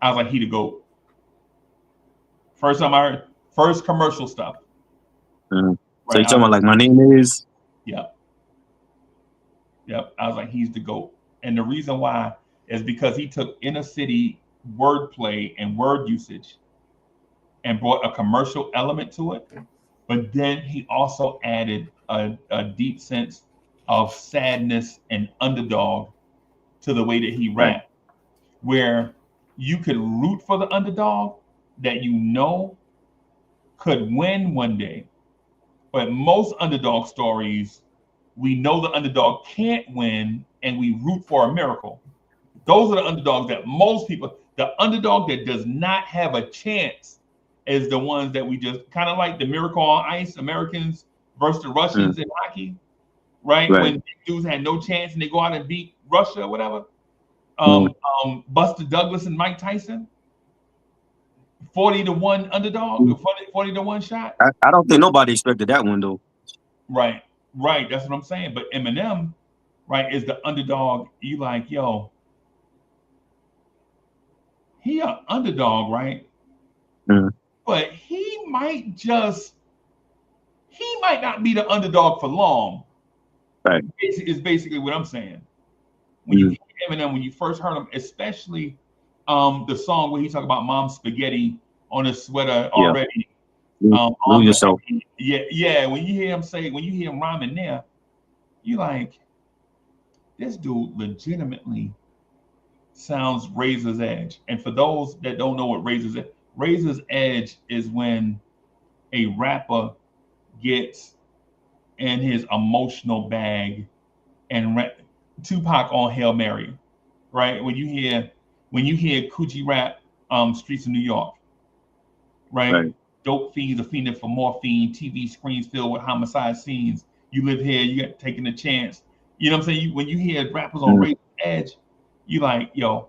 I was like, he the goat. First time I heard, first commercial stuff, Mhm. So right? you I was talking about like, like my name is yeah, yep. I was like, he's the GOAT. And the reason why is because he took inner city wordplay and word usage and brought a commercial element to it. But then he also added a deep sense of sadness and underdog to the way that he right, rapped, where you could root for the underdog that you know could win one day. But most underdog stories, we know the underdog can't win and we root for a miracle. Those are the underdogs that most people, the underdog that does not have a chance is the ones that we just kind of like the miracle on ice, Americans versus the mm, Russians in hockey, right? right. When dudes had no chance and they go out and beat Russia or whatever. Mm. Buster Douglas and Mike Tyson, 40 to 1 underdog, 40 to 1 shot. I don't think nobody expected that one though. Right, right. That's what I'm saying. But Eminem, right, is the underdog. You like, yo, he a underdog, right? Mm, But he might not be the underdog for long. right. Is basically what I'm saying. When you Mm, hear Eminem, when you first heard him, especially the song where he talk about mom's spaghetti on his sweater yeah. already. Lose On the yourself. yeah, yeah. When you hear him rhyming there, you like this dude legitimately sounds razor's edge. And for those that don't know what razor's edge is when a rapper gets in his emotional bag and Tupac on Hail Mary, right? When you hear Coogee rap, Streets of New York, right? Right. Dope fiends are fiending for morphine, TV screens filled with homicide scenes. You live here, you got taking a chance. You know what I'm saying? When you hear rappers on Mm, Razor's Edge, you like, yo,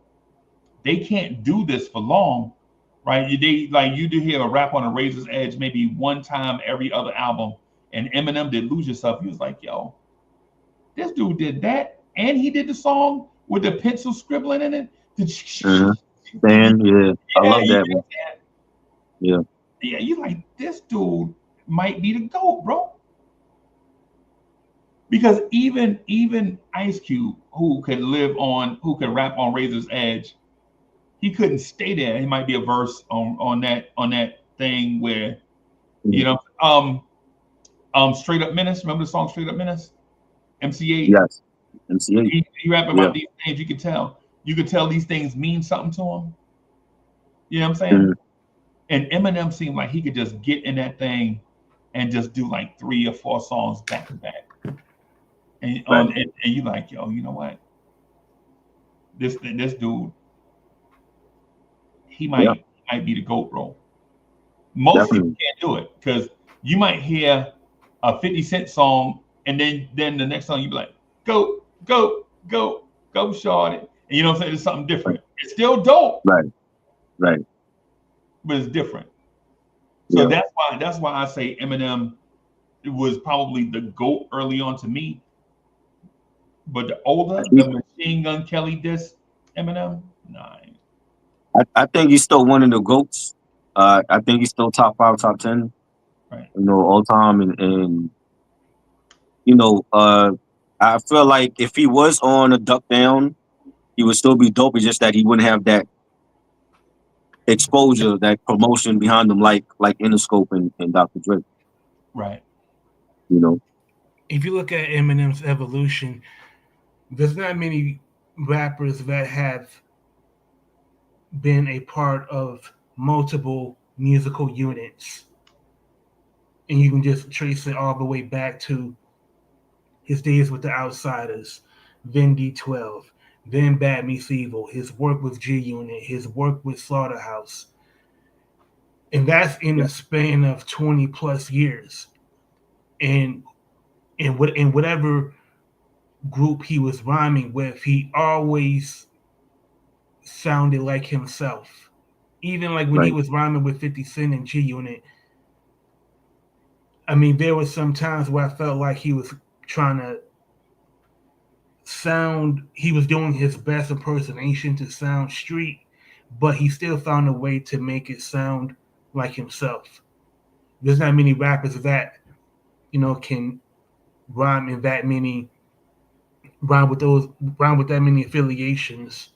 they can't do this for long, right? You do hear a rap on a Razor's Edge maybe one time every other album, and Eminem did Lose Yourself. He was like, yo, this dude did that, and he did the song with the pencil scribbling in it. mm. Dan, yeah. I Yeah, love you that know what one. I'm saying? Yeah. Yeah, you like this dude might be the GOAT, bro. Because even Ice Cube, who could rap on Razor's Edge, he couldn't stay there. He might be a verse on that thing where Mm, you know Straight Up Menace. Remember the song Straight Up Menace? MC8. yes. MC8. He rapping Yeah. about these things. You could tell these things mean something to him. You know what I'm saying? Mm, And Eminem seemed like he could just get in that thing and just do like 3 or 4 songs back to back. And right. and you like, yo, you know what? This dude, he Yeah. might be the GOAT, bro. Most people Definitely. can't do it because you might hear a 50 Cent song and then the next song you be like, go, go, go, go, shorty. And you know what I'm saying? It's something Right. different. It's still dope, Right. Right. but it's different. So Yeah. that's why I say Eminem was probably the GOAT early on to me. But the older, the He, Machine Gun Kelly disc Eminem, nah. I think he's still one of the goats. I think he's still top 5, top 10, Right. all time. And you know, I feel like if he was on a duck down, he would still be dope. It's just that he wouldn't have that exposure, that promotion behind him, like Interscope and Dr. Dre. Right. You know, If you look at Eminem's evolution, there's not many rappers that have been a part of multiple musical units. And you can just trace it all the way back to his days with the Outsiders, then D12, then Bad Meets Evil, his work with G Unit, his work with Slaughterhouse. And that's in yeah, a span of 20 plus years. And in whatever group he was rhyming with, he always sounded like himself. Even like when he right, was rhyming with 50 Cent and G Unit, I mean, there was some times where I felt like he was trying to he was doing his best impersonation to sound street, but he still found a way to make it sound like himself. There's not many rappers that, can rhyme in that many, rhyme with that many affiliations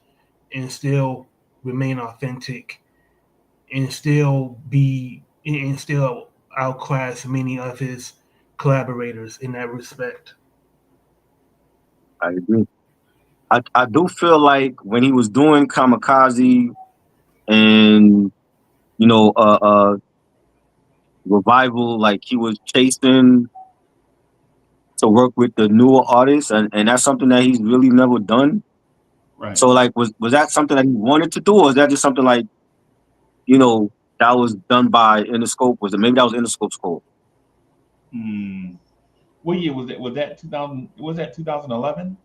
and still remain authentic and still outclass many of his collaborators in that respect. I agree. I do feel like when he was doing Kamikaze and you know, Revival, like he was chasing to work with the newer artists, and that's something that he's really never done. Right. So like, was that something that he wanted to do, or is that just something like that was done by Interscope? Was it maybe that was Interscope's call? Hmm. What year was that? Was that 2000? Was that 2011?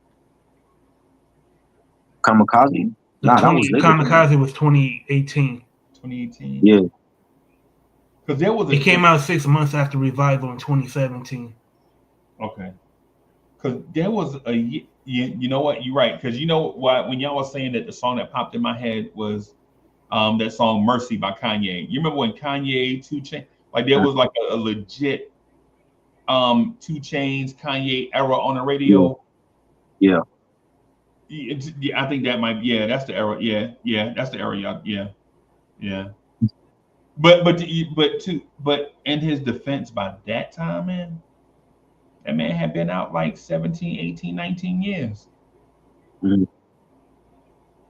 Kamikaze? The Nah, that was 20 later than that. Kamikaze was 2018. 2018? Yeah, Because there was It a came out 6 months after Revival in 2017. okay. Because there was you know what? You're right. Because you know what? When y'all was saying that the song that popped in my head was that song "Mercy" by Kanye. You remember when Kanye, Two Chain, like there was like a legit Two Chains Kanye era on the yeah, radio. yeah. Yeah, I think that might be, yeah, that's the era. Yeah, yeah, that's the era. Yeah, yeah, yeah. But in his defense, by that time, man, that man had been out like 17, 18, 19 years, Mhm.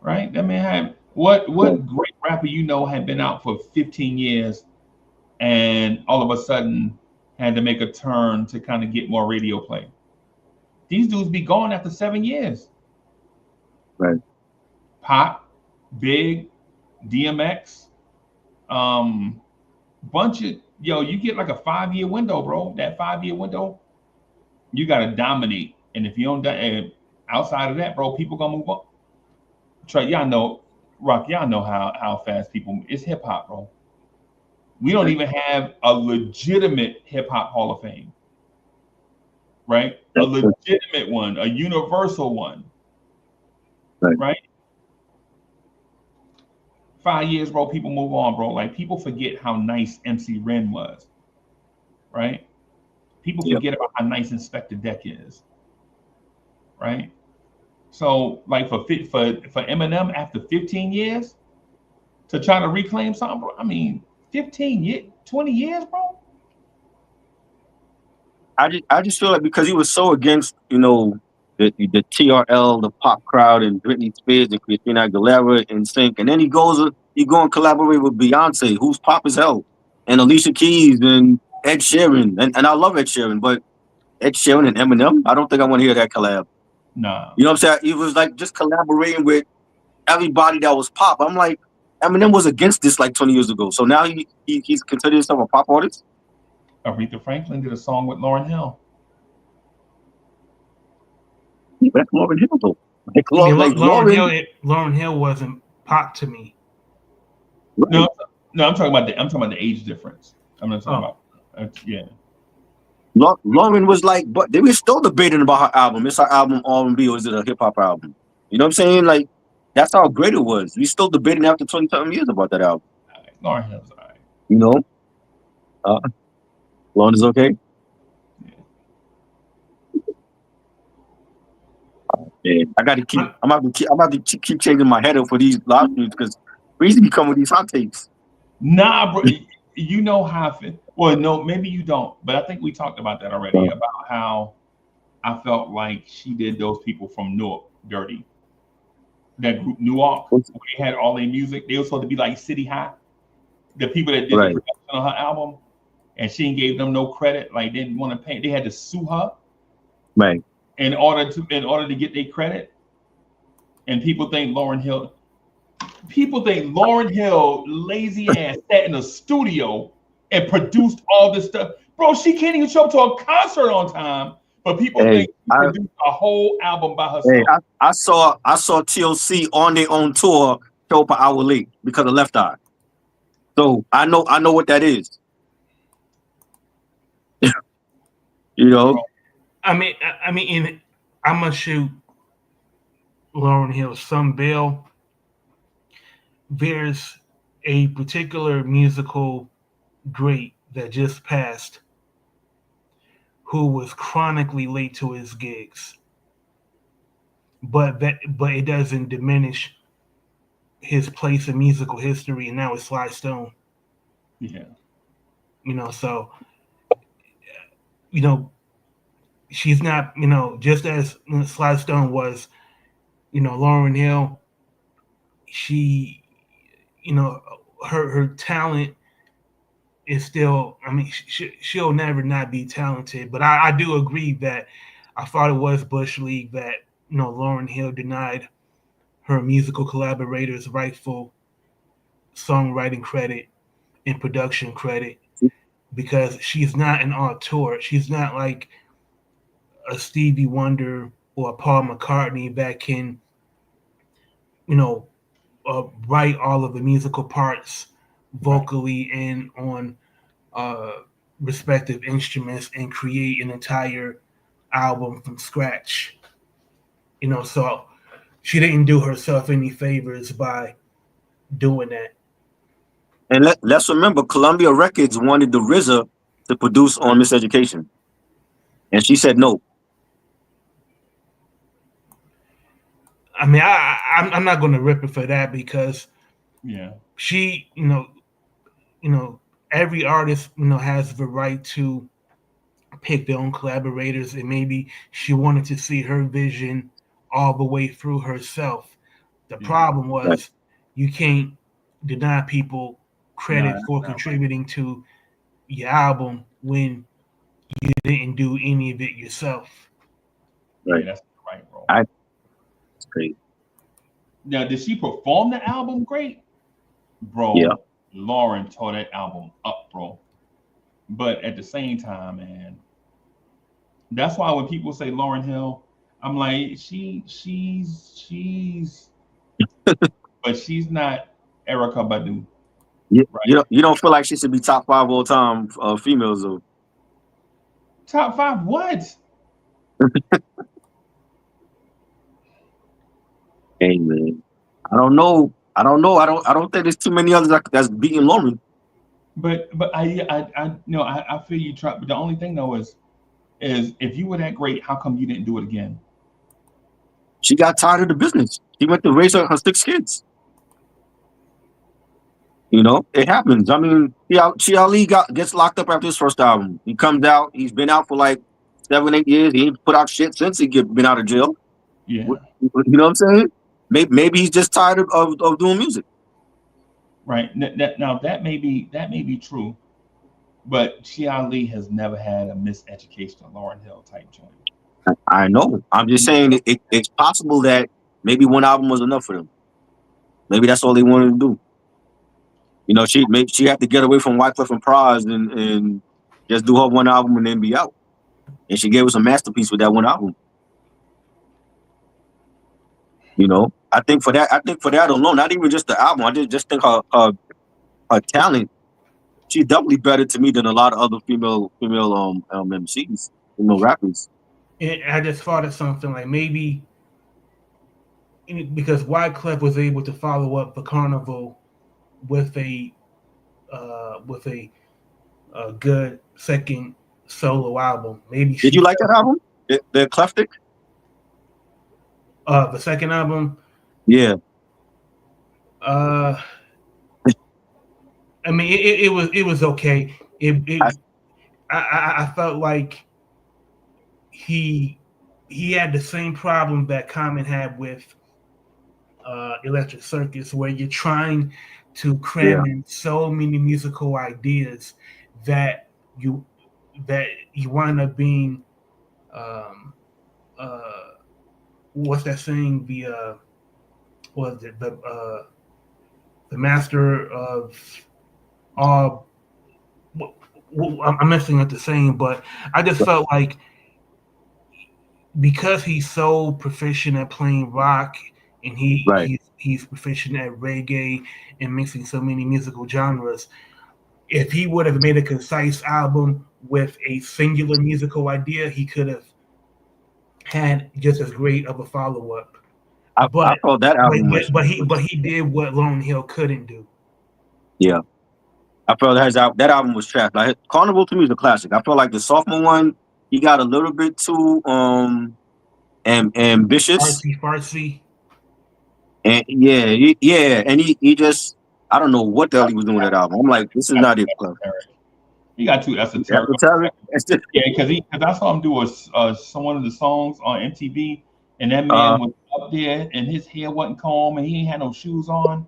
right? That man had Yeah, what great rapper had been out for 15 years and all of a sudden had to make a turn to kind of get more radio play. These dudes be gone after 7 years. right. Pop, Big, DMX, um, bunch of you get like a 5 year window, bro. That 5 year window, you gotta dominate. And if you don't, outside of that, bro, people gonna move on. Trey, y'all know, Rock, y'all know how fast people. It's hip hop, bro. We don't Right. even have a legitimate hip hop Hall of Fame, right? A That's true. legitimate one, a universal one, Right. right? 5 years, bro. People move on, bro. Like people forget how nice MC Ren was, right? People Yeah. forget about how nice Inspector Deck is, right? So, like for Eminem after 15 years to try to reclaim something, bro. I mean, 15 years, 20 years, bro. I just feel like because he was so against, the TRL, the pop crowd, and Britney Spears and Christina Aguilera and Sync, and then he go and collaborate with Beyonce, who's pop as hell, and Alicia Keys and Ed Sheeran, and I love Ed Sheeran, but Ed Sheeran and Eminem, I don't think I want to hear that collab. Nah, You know what I'm saying? He was like just collaborating with everybody that was pop. I'm like, Eminem was against this like 20 years ago, so now he's considered himself a pop artist. Aretha Franklin did a song with Lauryn Hill. Yeah, that's Lauryn Hill though. I mean, Like Lauren, Lauren Hill wasn't pop to me. right? No, no, I'm talking about the age difference. I'm not talking Oh, about yeah. Lauren was like, but they were still debating about her album. Is her album R&B or is it a hip hop album? You know what I'm saying? Like That's how great it was. We still debating after 20 something years about that album. Lauren Hill's all right. You know, Lauren is okay. Yeah, I got to keep. I'm about to keep changing my header for these live streams because we used to be coming with these hot takes. Nah, bro. You know how I feel. Well, no, maybe you don't, but I think we talked about that already. About how I felt like she did those people from Newark dirty. That group Newark, where they had all their music. They were supposed to be like City High. The people that did the production on her album, and she gave them no credit. Like they didn't want to pay. They had to sue her, right? In order to get their credit. And people think Lauryn Hill lazy ass sat in a studio and produced all this stuff. Bro, she can't even show up to a concert on time. But people think she produced a whole album by herself. Hey, I saw TLC on their own tour show up an hour late because of Left Eye. So I know what that is. You know. I mean, I'm gonna shoot Lauryn Hill some bail. There's a particular musical great that just passed who was chronically late to his gigs, but it doesn't diminish his place in musical history, and now it's Sly Stone. Yeah, so she's not, just as Sly Stone was, Lauryn Hill, she, her talent is still, she'll never not be talented. But I do agree that I thought it was Bush League that, Lauryn Hill denied her musical collaborators rightful songwriting credit and production credit because she's not an auteur. She's not like a Stevie Wonder or a Paul McCartney that can, write all of the musical parts vocally and on respective instruments and create an entire album from scratch. So she didn't do herself any favors by doing that. And let's remember, Columbia Records wanted the RZA to produce on Miseducation, and she said no. I mean, I'm not going to rip her for that because she, every artist, has the right to pick their own collaborators, and maybe she wanted to see her vision all the way through herself. The problem was you can't deny people credit for contributing to your album when you didn't do any of it yourself. Right. Yeah, that's right, bro. That's great. Now, did she perform the album great? Bro, Lauryn tore that album up, bro. But at the same time, man, that's why when people say Lauryn Hill, I'm like, she's but she's not Erykah Badu. Right? You don't feel like she should be top 5 all time females though. Top 5 what? Hey man, I don't know. I don't think there's too many others that's beating Lauryn. But I feel you try. But the only thing though is if you were that great, how come you didn't do it again? She got tired of the business. She went to raise her 6 kids. It happens. I mean, Ali gets locked up after his first album. He comes out. He's been out for like 7-8 years. He ain't put out shit since been out of jail. Yeah. You know what I'm saying? Maybe he's just tired of doing music. Right. Now that may be true, but Ali has never had a miseducation Lauryn Hill type joint. I know. I'm just saying it's possible that maybe one album was enough for them. Maybe that's all they wanted to do. She had to get away from Wyclef and Pras and just do her one album and then be out. And she gave us a masterpiece with that one album. I think for that alone, not even just the album, I just think her talent, she's definitely better to me than a lot of other female MCs, rappers. And I just thought of something like maybe because Wyclef was able to follow up the Carnival with a good second solo album. Maybe Did you like that album? The Eclectic? The second album. Yeah. I mean, it was okay. I felt like he had the same problem that Common had with Electric Circus, where you're trying to cram in so many musical ideas that you wind up being what's that saying? Was it the master of all? I'm messing up the saying, but I just felt like because he's so proficient at playing rock and he's proficient at reggae and mixing so many musical genres, if he would have made a concise album with a singular musical idea, he could have had just as great of a follow up. I thought that album but he did what Lauryn Hill couldn't do. Yeah. I felt that album was trash. Like Carnival to me is a classic. I felt like the sophomore one, he got a little bit too ambitious. Farsi. And and he just, I don't know what the hell he was doing with that album. I'm like, this is not it, club. He got too esoteric. Yeah, because I saw him do one of the songs on MTV, and that man was up there, and his hair wasn't combed, and he ain't had no shoes on,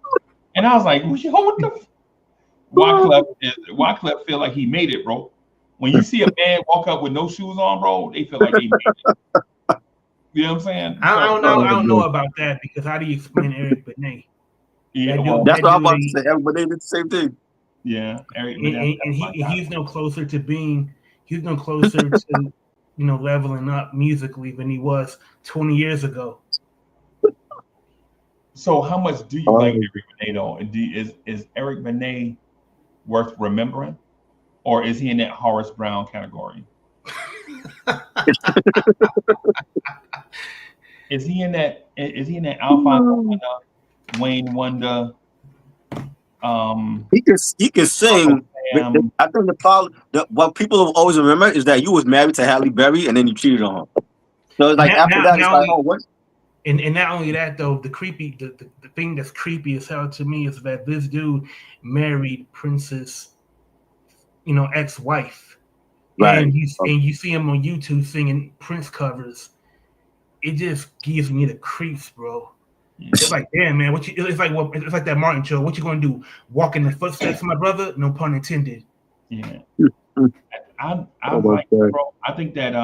and I was like, what the? Wyclef feel like he made it, bro. When you see a man walk up with no shoes on, bro, they feel like they made it. You know what I'm saying? I don't know about that, because how do you explain Eric Benet? Yeah, that's what I'm about to say. Eric Benet did the same thing. Yeah, Eric Benet, and he's no closer to leveling up musically than he was 20 years ago. So how much do you like Eric Benet though? Is Eric Benet worth remembering, or is he in that Horace Brown category? Is he in that Alphonse Wonder, Wayne Wonder? He can sing. I think the problem, what people always remember is that you was married to Halle Berry and then you cheated on her. So it's like after that, it's like, oh, what? And not only that though, the thing that's creepy as hell to me is that this dude married Prince's, ex-wife. Right. And you see him on YouTube singing Prince covers. It just gives me the creeps, bro. It's like, damn, man. It's like that Martin show. What you gonna do? Walk in the footsteps of my brother? No pun intended. Yeah. I like it, bro. I think that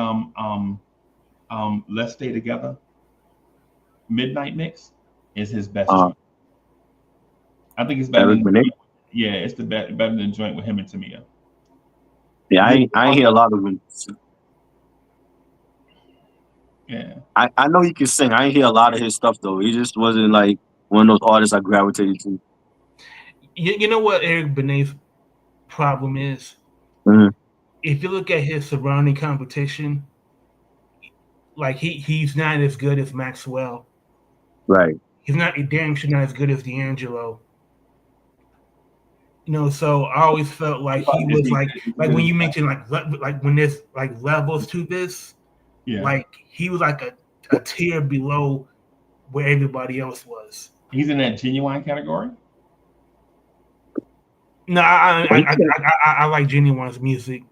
Let's Stay Together, Midnight Mix is his best. I think it's better than it's better than joint with him and Tamia. Yeah, I ain't hear a lot of him. Yeah, I know he can sing. I ain't hear a lot of his stuff though. He just wasn't like one of those artists I gravitated to. You know what Eric Benet's problem is? Mm-hmm. If you look at his surrounding competition, like he's not as good as Maxwell. Right. He's not damn sure not as good as D'Angelo. So I always felt like he was like when you mentioned like when there's like levels to this. Yeah. Like he was like a tier below where everybody else was. He's in that Genuine category? No, I like Genuine's music.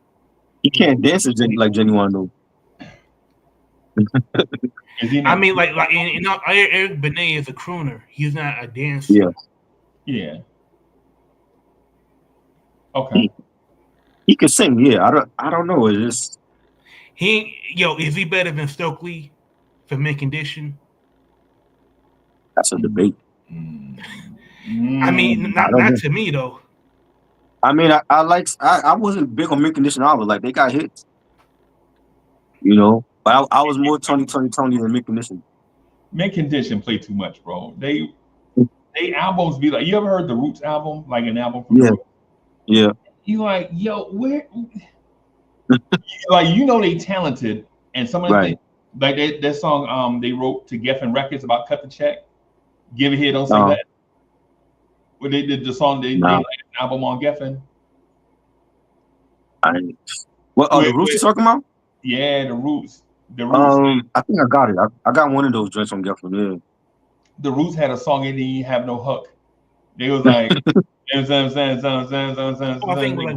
He can't dance like Genuine though. I mean, Eric Benet is a crooner. He's not a dancer. Yeah. Yeah. Okay. He can sing. Yeah. I don't know. It's just. Is he better than Stokely for Mint Condition? That's a debate. I mean, not to me though. I mean, I wasn't big on Mint Condition either. Like they got hits, but I was more Tony than Mint Condition. Mint Condition play too much, bro. They albums be like, you ever heard the Roots album? Like an album from Roots? Yeah. You like, yo, where? Like they talented, and some of the things, like that song they wrote to Geffen Records about Cut the Check. Give It Here, Don't Say That. When they did the song, they No. like an album on Geffen. What the Roots you talking about? Yeah, the Roots. The Roots. I think I got it. I got one of those joints on Geffen. Yeah. The Roots had a song and didn't have no hook. They was like, I think like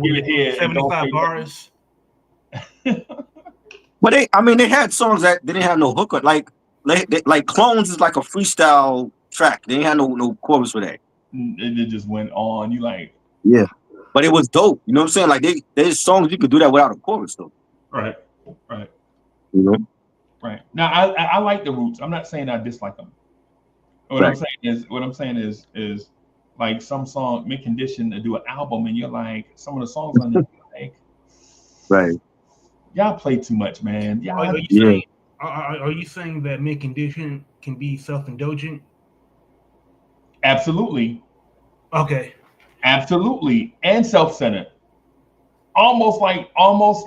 give it here and don't 75 say bars. But they had songs that they didn't have no hook. Like Clones is like a freestyle track. They didn't have no chorus for that. It just went on. You like, yeah, but it was dope. You know what I'm saying? Like there's songs you could do that without a chorus though. Right. You know. Right. Now I like the Roots. I'm not saying I dislike them. What I'm saying is like some song Mint Condition to do an album and you're like some of the songs on there like right. Y'all play too much, man. Are you saying that Mint Condition can be self-indulgent? Absolutely. Okay. Absolutely. And self-centered. Almost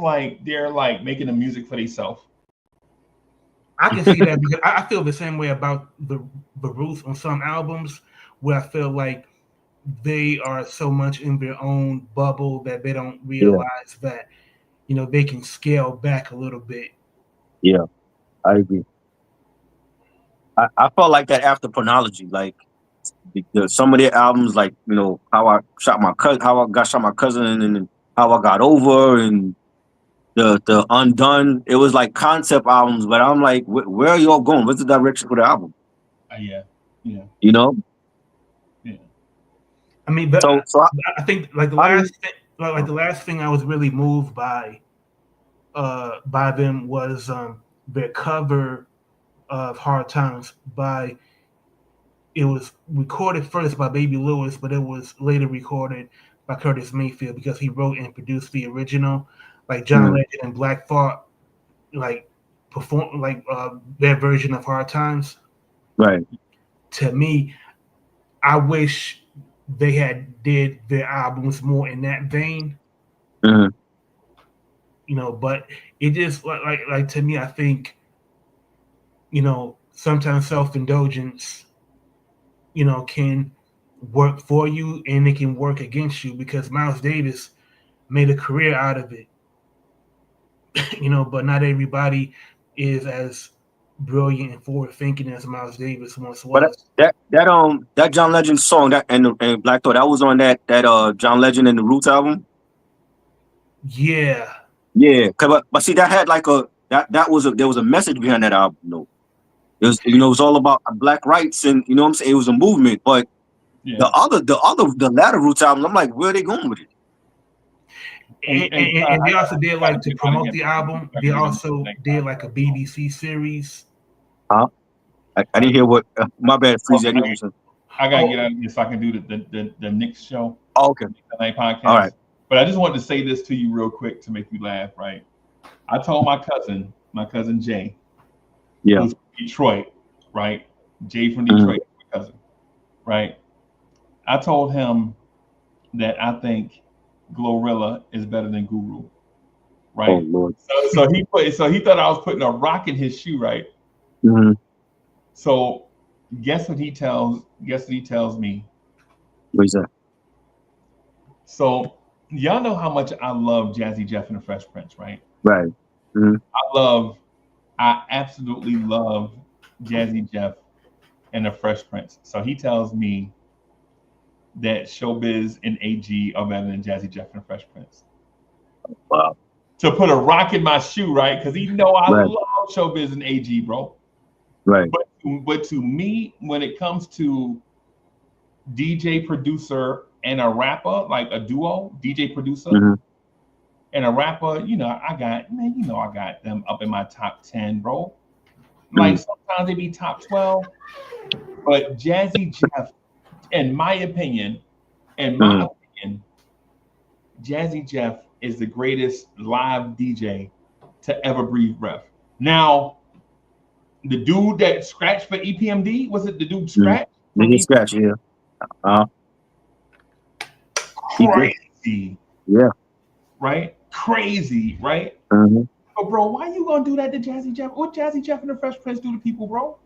like they're like making the music for themselves. I can see that because I feel the same way about the Roots on some albums where I feel like they are so much in their own bubble that they don't realize that, you know, they can scale back a little bit. Yeah, I agree. I felt like that after Chronology, like some of their albums, like, you know, how I shot my cousin, and how I got over, and the Undone. It was like concept albums, but I'm like, where are y'all going? What's the direction for the album? Yeah. You know. Yeah. I mean, but so I think like the last thing I was really moved by them was their cover of Hard Times it was recorded first by Baby Lewis, but it was later recorded by Curtis Mayfield because he wrote and produced the original. Like John Legend and Black Thought, like perform like their version of Hard Times. Right. To me, I wish they had did their albums more in that vein. Mm-hmm. You know, but it just like to me, I think, you know, sometimes self-indulgence, you know, can work for you and it can work against you because Miles Davis made a career out of it. You know, but not everybody is as brilliant and forward thinking as Miles Davis once was. But that John Legend song and Black Thought, that was on that John Legend and the Roots album. Yeah. But see, that had like there was a message behind that album. You know, it was all about Black rights, and you know what I'm saying. It was a movement, but the latter Roots album, I'm like, where are they going with it? And they also did like to promote the album. They also did like a BBC series. Huh? I didn't hear what. My bad, Freeze. I gotta get out of here so I can do the Knicks show. Oh, okay. The night podcast. All right. But I just wanted to say this to you real quick to make you laugh. Right? I told my cousin Jay. Yeah. Who's from Detroit, right? Jay from Detroit, my cousin, right? I told him that I think Glorilla is better than Guru, right? Oh Lord. So he thought I was putting a rock in his shoe, right? Mm-hmm. So guess what he tells me? What is that? So y'all know how much I love Jazzy Jeff and the Fresh Prince, right? Right. Mm-hmm. I absolutely love Jazzy Jeff and the Fresh Prince. So he tells me that Showbiz and AG are better than Jazzy Jeff and the Fresh Prince. Wow. To put a rock in my shoe, right? Because he know I love Showbiz and AG, bro. Right. But to me, when it comes to DJ producer and a rapper, like a duo, DJ producer and a rapper, you know, I got them up in my top 10, bro. Like sometimes they be top 12. But Jazzy Jeff, in my opinion, Jazzy Jeff is the greatest live DJ to ever breathe breath. Now, the dude that scratched for EPMD, was it the dude Scratch? Scratch, yeah. Crazy. Yeah. Right? Crazy, right? Mm-hmm. But bro, why you gonna do that to Jazzy Jeff? What Jazzy Jeff and the Fresh Prince do to people, bro?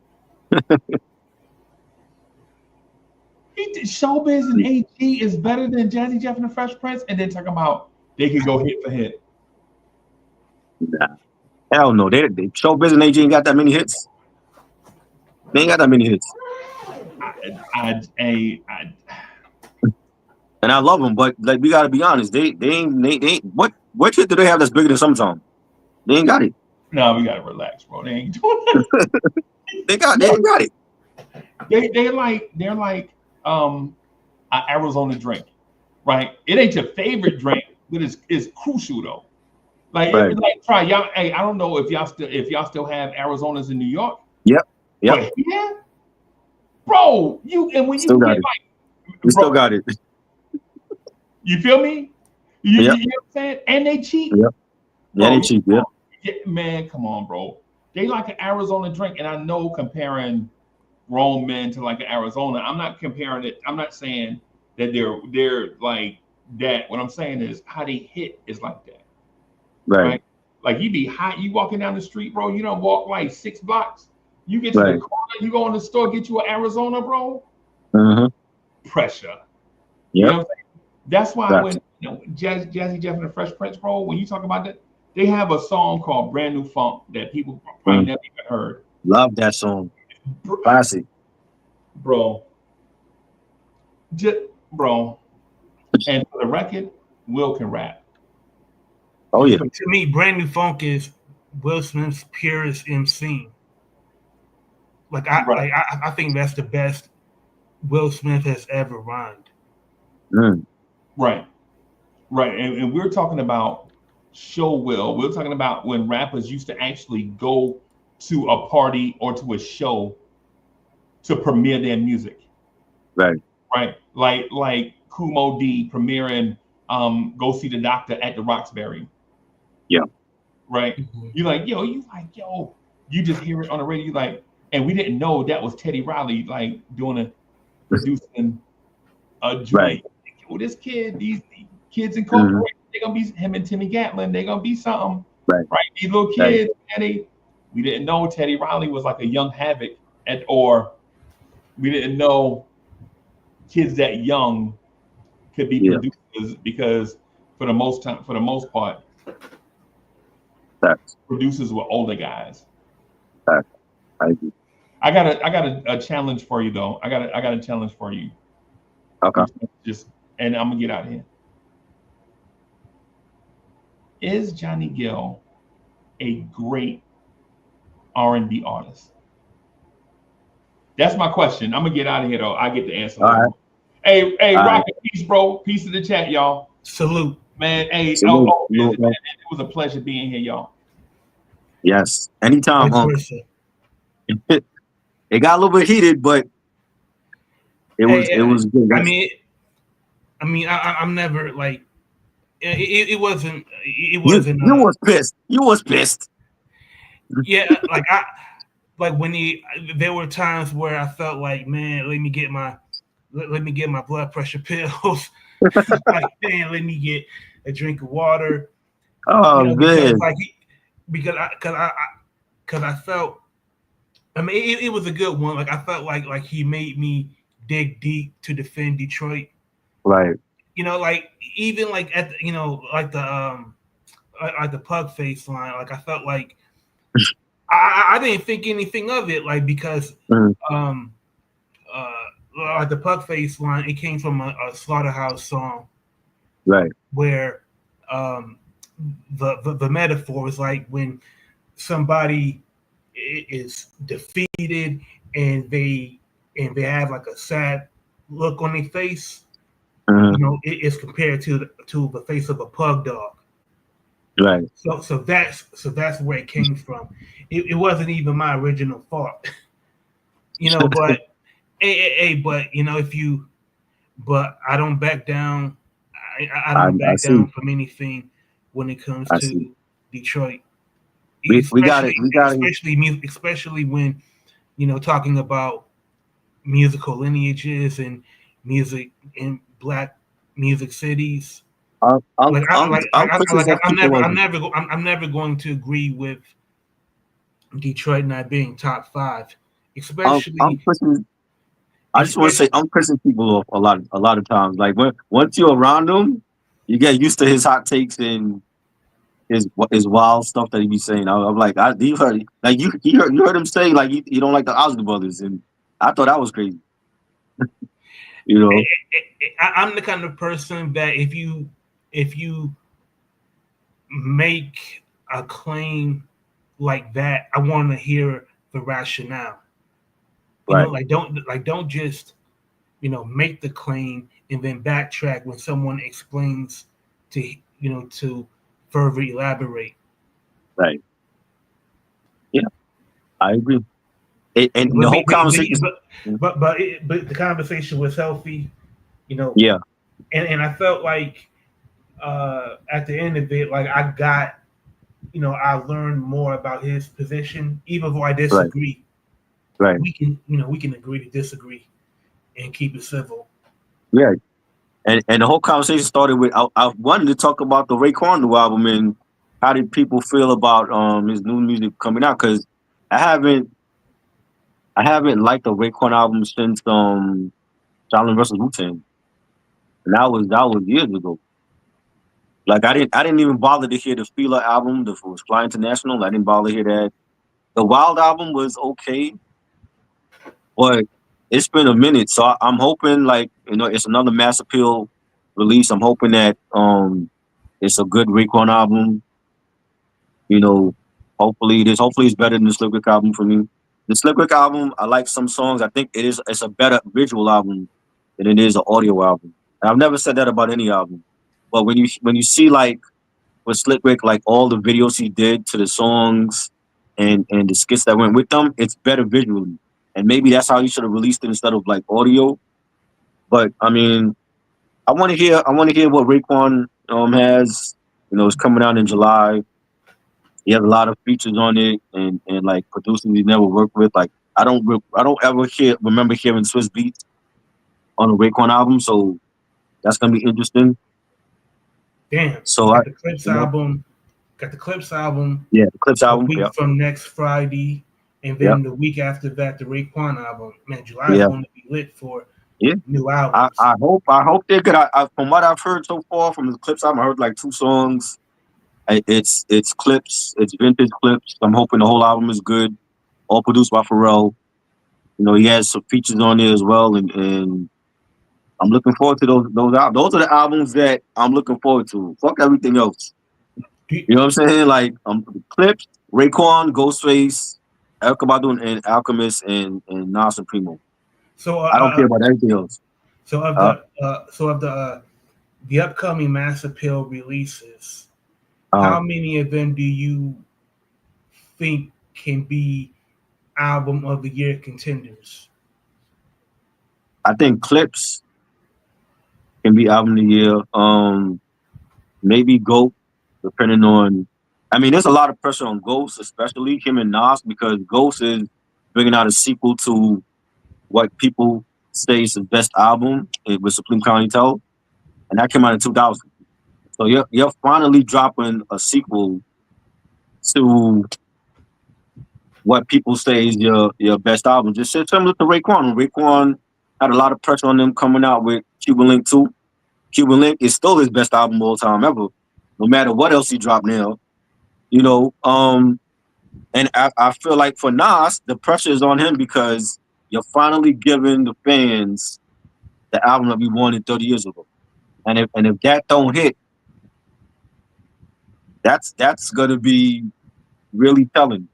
He did Showbiz and AG is better than Jazzy Jeff and the Fresh Prince, and then talking about they could go hit for hit. Nah, hell no. They Showbiz and AG ain't got that many hits. They ain't got that many hits. And I love them, but like we gotta be honest, they ain't what hit do they have that's bigger than Summertime? They ain't got it. No, we gotta relax, bro. They ain't doing that. They ain't got it. They're like an Arizona drink, right? It ain't your favorite drink, but it's crucial though. Like, Right. try y'all. Hey, I don't know if y'all still have Arizonas in New York. Yep. But yeah, bro. When Still you got get it. like, We still got it. You feel me? You Yep. know what I'm saying? And they cheap. Yep. Yeah, they cheap. Yep. Yeah, man, come on, bro. They like an Arizona drink, and I know comparing grown men to like an Arizona. I'm not comparing it. I'm not saying that they're like that. What I'm saying is how they hit is like that. Right. Like you be hot, you walking down the street, bro. You don't walk like 6 blocks. You get to Right. the corner, you go in the store, get you an Arizona, bro. Pressure. You know Yep. what I'm saying? That's why Right. when Jazzy Jeff and the Fresh Prince, bro, when you talk about that, they have a song called Brand New Funk that people probably never even heard. Love that song. Classic. Bro. Bro. And for the record, Will can rap. Oh yeah. To me, Brand New Funk is Will Smith's purest MC. Like I think that's the best Will Smith has ever rhymed. Right. And we're talking about show Will. We're talking about when rappers used to actually go to a party or to a show to premiere their music. Right. Like Kumo D premiering Go See the Doctor at the Roxbury. Yeah. Right. You're like, yo, you just hear it on the radio, like, and we didn't know that was Teddy Riley, like producing a joint. Right. Well, this kid, these kids incorporated, they're gonna be him and Timmy Gatlin, they're gonna be something. Right. These little kids, we didn't know Teddy Riley was like a young Havoc, or we didn't know kids that young could be producers, because for the most part, producers were older guys. I got a challenge for you though. I got a challenge for you. Okay. And I'm gonna get out of here. Is Johnny Gill a great R&B artist? That's my question. I'm gonna get out of here though. I get the answer. All right. Hey, Rocket, peace, bro. Peace to the chat, y'all. Salute, man. Hey, Salute. Man, it was a pleasure being here, y'all. Yes, anytime. It got a little bit heated, but it was good. I mean, I'm never like it wasn't. You was pissed. You was pissed. Yeah, like when there were times where I felt like, man, let me get my blood pressure pills. Like, man, let me get a drink of water. Oh, man. Because I felt. I mean, it was a good one. Like I felt like he made me dig deep to defend Detroit. Right. Like even like at like the pug face line. Like I felt like I didn't think anything of it. Like because like the pug face line, it came from a Slaughterhouse song. Right. Where the metaphor is like when somebody is defeated and they have like a sad look on their face, it is compared to the face of a pug dog. Right. So that's where it came from. It wasn't even my original thought, but but I don't back down. I don't back down from anything when it comes to Detroit. We got it. Especially when talking about musical lineages and music in Black music cities. I'm never going to agree with Detroit not being top 5, especially I just want to say I'm pissing people off a lot of times. Like once you're around him, you get used to his hot takes and his wild stuff that he be saying. I'm like, you heard like you heard him say like you don't like the Oscar brothers, and I thought that was crazy. You know, I'm the kind of person that if you make a claim like that, I want to hear the rationale. right? Don't just make the claim and then backtrack when someone explains to further elaborate. Right. Yeah, I agree. And But the whole conversation, but the conversation was healthy, you know, yeah, and I felt like at the end of it, like I learned more about his position, even though I right, disagree. right, We can agree to disagree and keep it civil. yeah. And the whole conversation started with I wanted to talk about the Raekwon new album and how did people feel about his new music coming out, because I haven't I haven't liked the Raekwon album since Shaolin versus Wu-Tang, and that was years ago. Like I didn't even bother to hear the Fila album, the was Fly International. I didn't bother to hear that. The Wild album was okay, but it's been a minute, so I'm hoping like it's another Mass Appeal release. I'm hoping that it's a good Raekwon album. You know, hopefully it's better than the Slick Rick album for me. The Slick Rick album, I like some songs. I think it's a better visual album than it is an audio album. And I've never said that about any album. But when you see like with Slick Rick, like all the videos he did to the songs and the skits that went with them, it's better visually. And maybe that's how you should have released it instead of like audio. But I mean, I want to hear what Raekwon has. It's coming out in July. He has a lot of features on it and like producers he never worked with. Like I don't ever remember hearing Swiss Beats on a Raekwon album, so that's gonna be interesting. Damn, So I, you know, got the Clips album yeah, the Clips a album, week yeah, from next Friday, and yeah, then the week after that, the Raekwon album. Man, July is yeah, going to be lit for yeah. new I, albums. I hope I hope they're good. From what I've heard so far from the Clips album, I heard like two songs. It's clips, it's vintage clips. I'm hoping the whole album is good. All produced by Pharrell. He has some features on there as well, and I'm looking forward to those albums. Those are the albums that I'm looking forward to. Fuck everything else. Do- You know what I'm saying? Like Clips, Raekwon, Ghostface, Erykah Badu, and Alchemist, and Nas and Primo. So, I don't care about anything else. so of Uh, the upcoming Mass Appeal releases, uh, how many of them do you think can be album of the year contenders? I think Clips can be album of the year. Maybe Goat, depending on. I mean, there's a lot of pressure on Ghost, especially him and Nas, because Ghost is bringing out a sequel to what people say is the best album with Supreme County Tell, and that came out in 2000. So you're finally dropping a sequel to what people say is your best album. Just similar to Raekwon. Raekwon had a lot of pressure on them coming out with Cuban Link 2. Cuban Link is still his best album of all time ever, no matter what else he dropped now. You know, and I feel like for Nas, the pressure is on him because you're finally giving the fans the album that we wanted 30 years ago. And if that don't hit, that's gonna be really telling.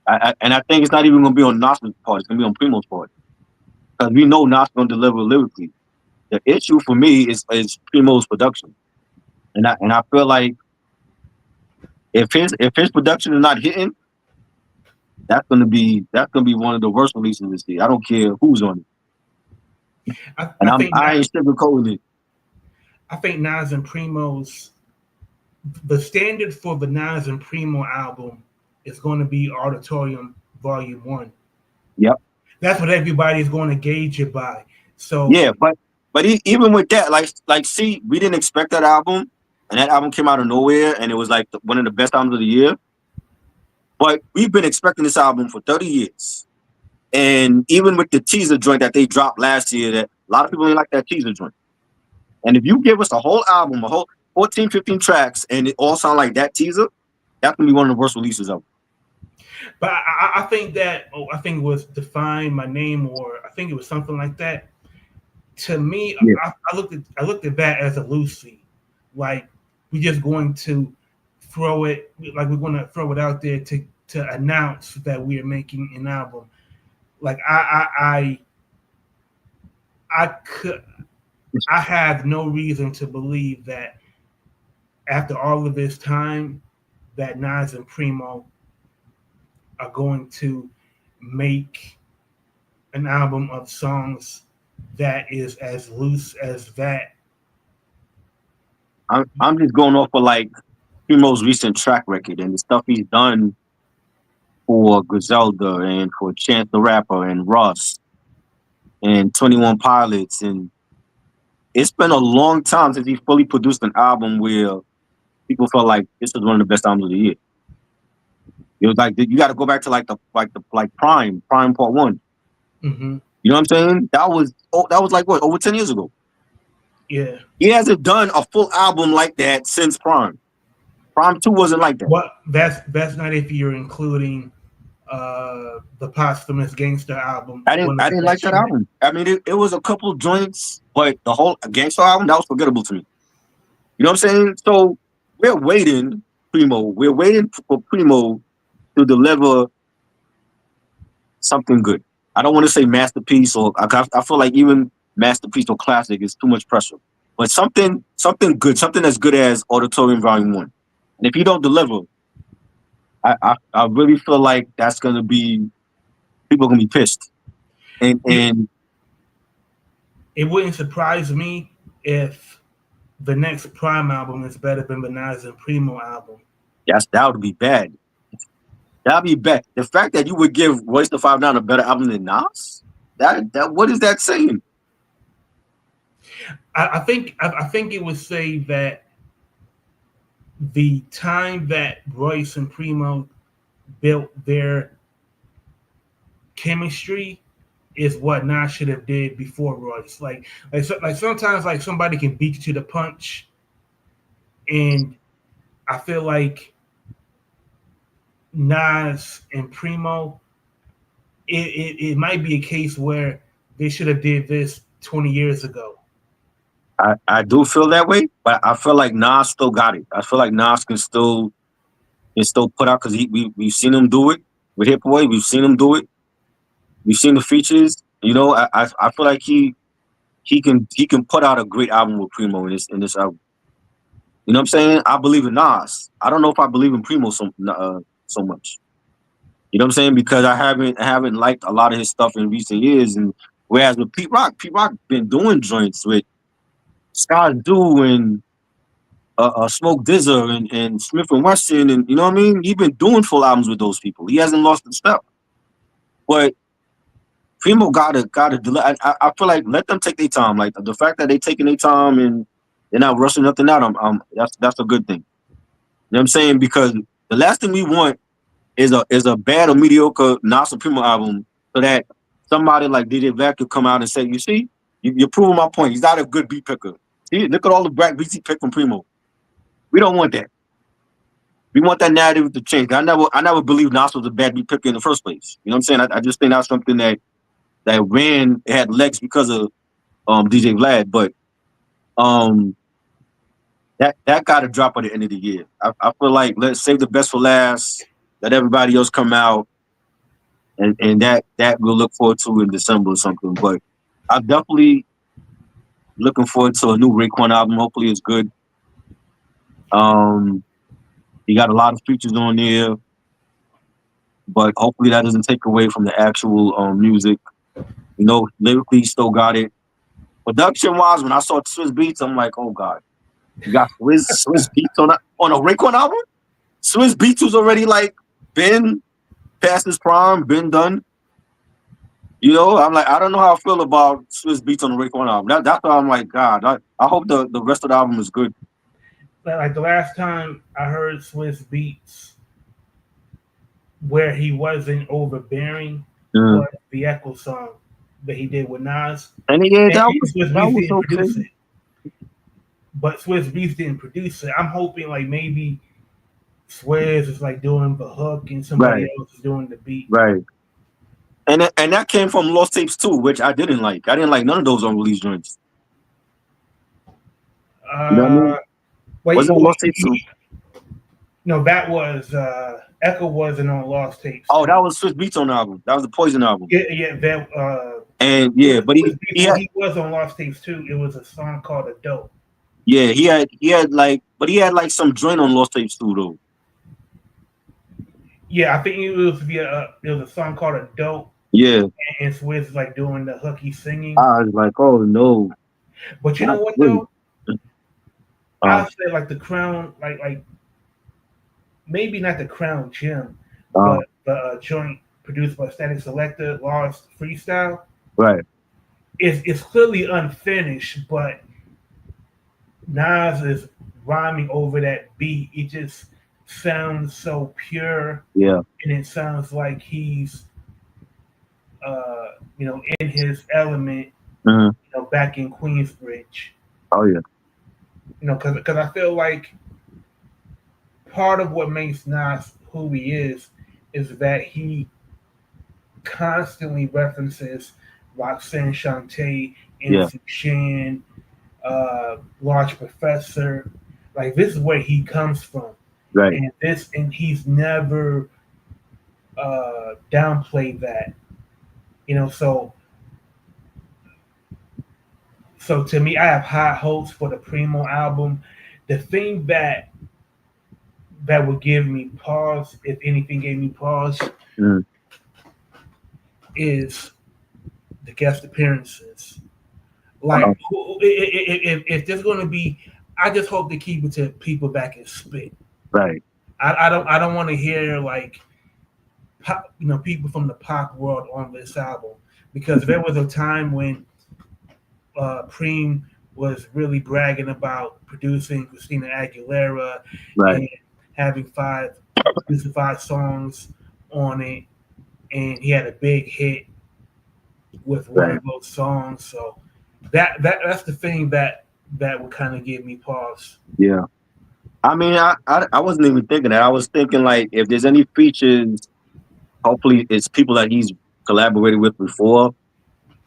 And I think it's not even gonna be on Nas's part; it's gonna be on Primo's part because we know Nas gonna deliver lyrically. The issue for me is Primo's production, and I feel like if his production is not hitting, that's gonna be one of the worst releases this year. I don't care who's on it, I, and I think I ain't sugarcoating it. I think Nas and Primo's the standard for the Nas and Primo album is going to be Auditorium Volume One. Yep. That's what everybody's going to gauge it by. So Yeah, but even with that, see, we didn't expect that album, and that album came out of nowhere, and it was like one of the best albums of the year. But we've been expecting this album for 30 years. And even with the teaser joint that they dropped last year, that a lot of people didn't like that teaser joint. And if you give us a whole album, a whole 14, 15 tracks, and it all sound like that teaser, that's gonna be one of the worst releases ever. But I think that I think it was Define My Name, or I think it was something like that. To me, Yeah. I looked at that as a loosey, like we're just going to throw it, like we're going to throw it out there to announce that we are making an album. Like I have no reason to believe that after all of this time, that Nas and Primo are going to make an album of songs that is as loose as that. I'm just going off of like Primo's recent track record and the stuff he's done for Griselda and for Chance the Rapper and Russ and 21 Pilots. And it's been a long time since he fully produced an album where people felt like this was one of the best albums of the year. It was like you got to go back to like Prime Part 1. Mm-hmm. You know what I'm saying? That was like what, over 10 years ago. Yeah. He hasn't done a full album like that since Prime. Prime 2 wasn't like that. What? That's not if you're including the posthumous Gangster album. I didn't like that album. I mean, it was a couple of joints, but the whole Gangster album, that was forgettable to me. You know what I'm saying? So we're waiting for Primo to deliver something good. I don't want to say masterpiece, or I feel like even masterpiece or classic is too much pressure. But something good, something as good as Auditorium Volume 1. And if you don't deliver, I really feel like that's gonna be, people are gonna be pissed. And it wouldn't surprise me if the next Prime album is better than the Nas and Primo album. Yes, that would be bad. That'd be bad. The fact that you would give Royce the 5'9" a better album than Nas, that what is that saying? I think it would say that the time that Royce and Primo built their chemistry is what Nas should have did before Royce. Like sometimes like somebody can beat you to the punch, and I feel like Nas and Primo, it might be a case where they should have did this 20 years ago. I do feel that way, but I feel like Nas still got it. I feel like Nas can still put out, because we've seen him do it with Hit Boy. We've seen him do it. We've seen the features. You know, I feel like he can put out a great album with Primo in this album. You know what I'm saying? I believe in Nas. I don't know if I believe in Primo so much. You know what I'm saying? Because I haven't liked a lot of his stuff in recent years. And whereas with Pete Rock been doing joints with Scott Do and Smoke Dizzer and Smith and Wesson, and you know what I mean? He's been doing full albums with those people. He hasn't lost the step. But Primo gotta delay. I feel like let them take their time. Like the fact that they taking their time and they're not rushing nothing out, that's a good thing. You know what I'm saying? Because the last thing we want is a bad or mediocre Nas and Primo album, so that somebody like DJ Vlad could come out and say, you see, you're proving my point. He's not a good beat picker. See, look at all the black beats he picked from Primo. We don't want that. We want that narrative to change. I never believed Nas was a bad beat picker in the first place. You know what I'm saying? I just think that's something that it had legs because of DJ Vlad, but that got to drop at the end of the year. I feel like let's save the best for last. Let everybody else come out, and that we'll look forward to in December or something. But I'm definitely looking forward to a new Raekwon album. Hopefully it's good. He got a lot of features on there, but hopefully that doesn't take away from the actual music. You know, lyrically, he still got it. Production-wise, when I saw Swiss Beats, I'm like, oh God, you got Swiss Beats on a Raekwon album? Swiss Beats was already like been past his prime, been done. You know, I'm like, I don't know how I feel about Swiss Beats on the Raekwon album. That's why I'm like, God, I hope the rest of the album is good. Like the last time I heard Swiss Beats, where he wasn't overbearing, Mm. was the Echo song that he did with Nas, And yeah, and Swiss that Beats was didn't okay. produce it. But Swiss Beats didn't produce it. I'm hoping like maybe Swizz is like doing the hook and somebody Right, else is doing the beat. right. And that came from Lost Tapes too, which I didn't like. I didn't like none of those unreleased joints. You know what I Uh, mean? wait, Wasn't it wait, Lost Tapes too? no, that was Echo wasn't on Lost Tapes Oh, that too. was Swiss Beats on the album. That was the Poison album. Yeah, yeah, that And yeah, but Swiss he Beats, had he was on Lost Tapes too. It was a song called "Adult." yeah, he had like some joint on Lost Tapes too though. Yeah, I think it was a song called "Adult," Yeah. and Swizz is like doing the hooky singing. I was like, oh no, But you know not what Swiss. though? Uh, I say like the Crown, like maybe not the Crown Gem, uh, but the joint produced by Static Selector, Lost Freestyle, right. is clearly unfinished, but Nas is rhyming over that beat. It just sounds so pure, Yeah. and it sounds like he's, in his element, Mhm. back in Queensbridge. Oh yeah. Because I feel like part of what makes Nas who he is that he constantly references Roxanne Shante, Yeah. MC Shan, Large Professor. Like this is where he comes from, Right. and he's never downplayed that. So to me, I have high hopes for the Primo album. The thing that would give me pause, if anything gave me pause, Mm. is the guest appearances. Uh, Like, if there's going to be, I just hope they keep it to people that can spit. right. I don't want to hear like pop, people from the pop world on this album, because there was a time when Preem was really bragging about producing Christina Aguilera Right. and having producing 5 songs on it, and he had a big hit with one Right. of those songs. So that's the thing that would kind of give me pause. Yeah. I mean, I wasn't even thinking that. I was thinking like if there's any features, hopefully it's people that he's collaborated with before.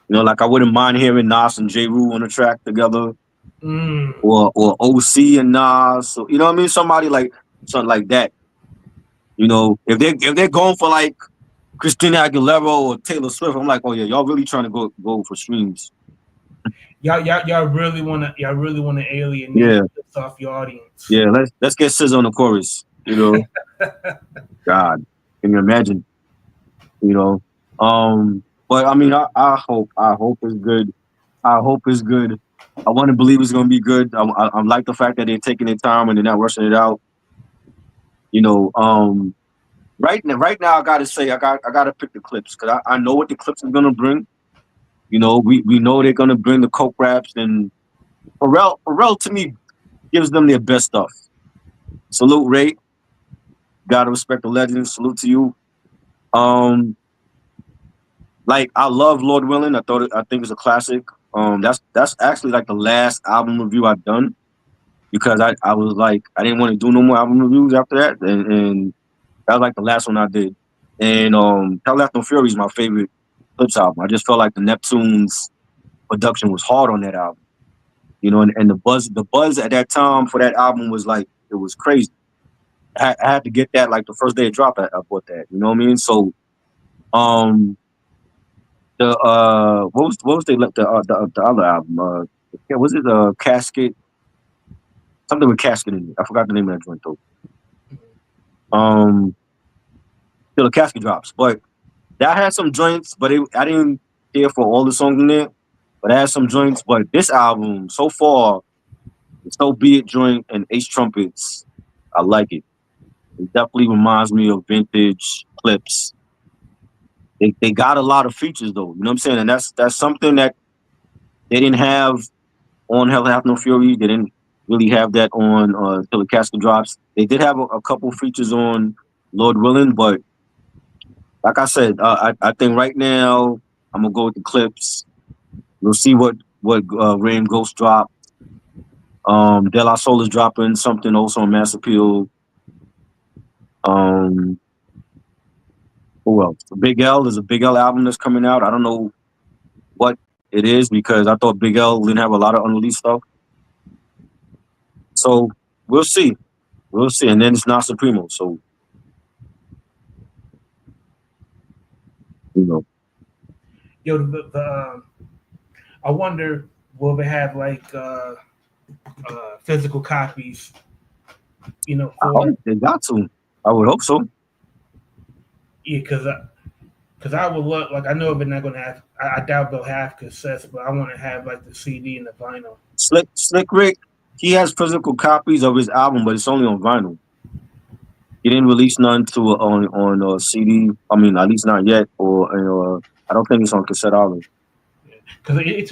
You know, like I wouldn't mind hearing Nas and J. Rue on a track together, Mm. or OC and Nas. So, you know what I mean? Somebody like something like that. You know, if they're going for like Christina Aguilera or Taylor Swift, I'm like, oh yeah, y'all really trying to go for streams. Y'all really want to alienate Yeah, this off your audience. yeah. Let's get SZA on the chorus. You know, God, can you imagine? You know, but I mean, I hope it's good. I hope it's good. I want to believe it's gonna be good. I like the fact that they're taking their time and they're not rushing it out. You know, right now, I gotta say, I gotta pick the clips because I know what the clips are gonna bring. You know, we know they're gonna bring the coke raps, and Pharrell to me gives them their best stuff. Salute, Ray. Gotta respect the legends. Salute to you. Um, like I love Lord Willin'. I think it's a classic. That's actually like the last album review I've done because I was like I didn't want to do no more album reviews after that, and that was like the last one I did. And Hell Left No Fury is my favorite Clips album. I just felt like the Neptunes production was hard on that album. You know, and the buzz at that time for that album was like it was crazy. I had to get that like the first day it dropped. I bought that. You know what I mean? So um the what was the other album? Yeah, was it Casket? Something with Casket in it. I forgot the name of that joint though. Um, Still the Casket drops, but that had some joints, but I didn't care for all the songs in there. But I had some joints. But this album so far, the So Be It joint and Ace Trumpets, I like it. It definitely reminds me of vintage Clips. They got a lot of features though. You know what I'm saying? And that's something that they didn't have on Hell Have No Fury. They didn't really have that on Till the Casket Drops. They did have a couple features on Lord Willin', but like I said, I think right now I'm gonna go with the Clips. We'll see what Rain Ghost drop. De La Soul is dropping something also on Mass Appeal. Um, who else? Big L, there's a Big L album that's coming out. I don't know what it is because I thought Big L didn't have a lot of unreleased stuff. So we'll see. We'll see. And then it's not Supremo. So, you know. Yo, I wonder will they have like physical copies? You know, I for hope they got to. I would hope so. yeah, because I would look like I know they're not gonna have. I doubt they'll have cassettes, but I want to have like the CD and the vinyl. Slick Rick, he has physical copies of his album, but it's only on vinyl. He didn't release none to on CD. I mean, at least not yet. Or I don't think it's on cassette either. Because it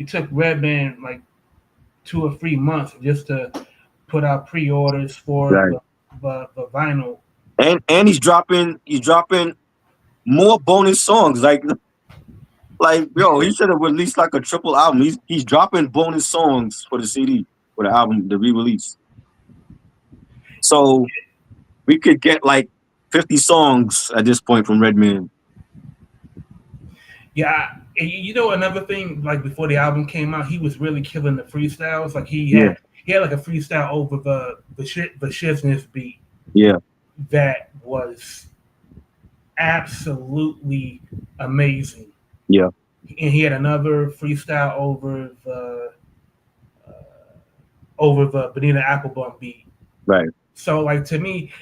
took Redman like 2 or 3 months just to put out pre-orders for Right. the vinyl. And he's dropping more bonus songs. Like yo, he should have released like a triple album. He's dropping bonus songs for the CD for the album, the re-release. So we could get like 50 songs at this point from Redman. Yeah, and you know another thing, like before the album came out, he was really killing the freestyles. Like Yeah. he had like a freestyle over the shizness beat Yeah. that was absolutely amazing. Yeah. And he had another freestyle uh, over the Benita Applebum beat. Right. So like to me,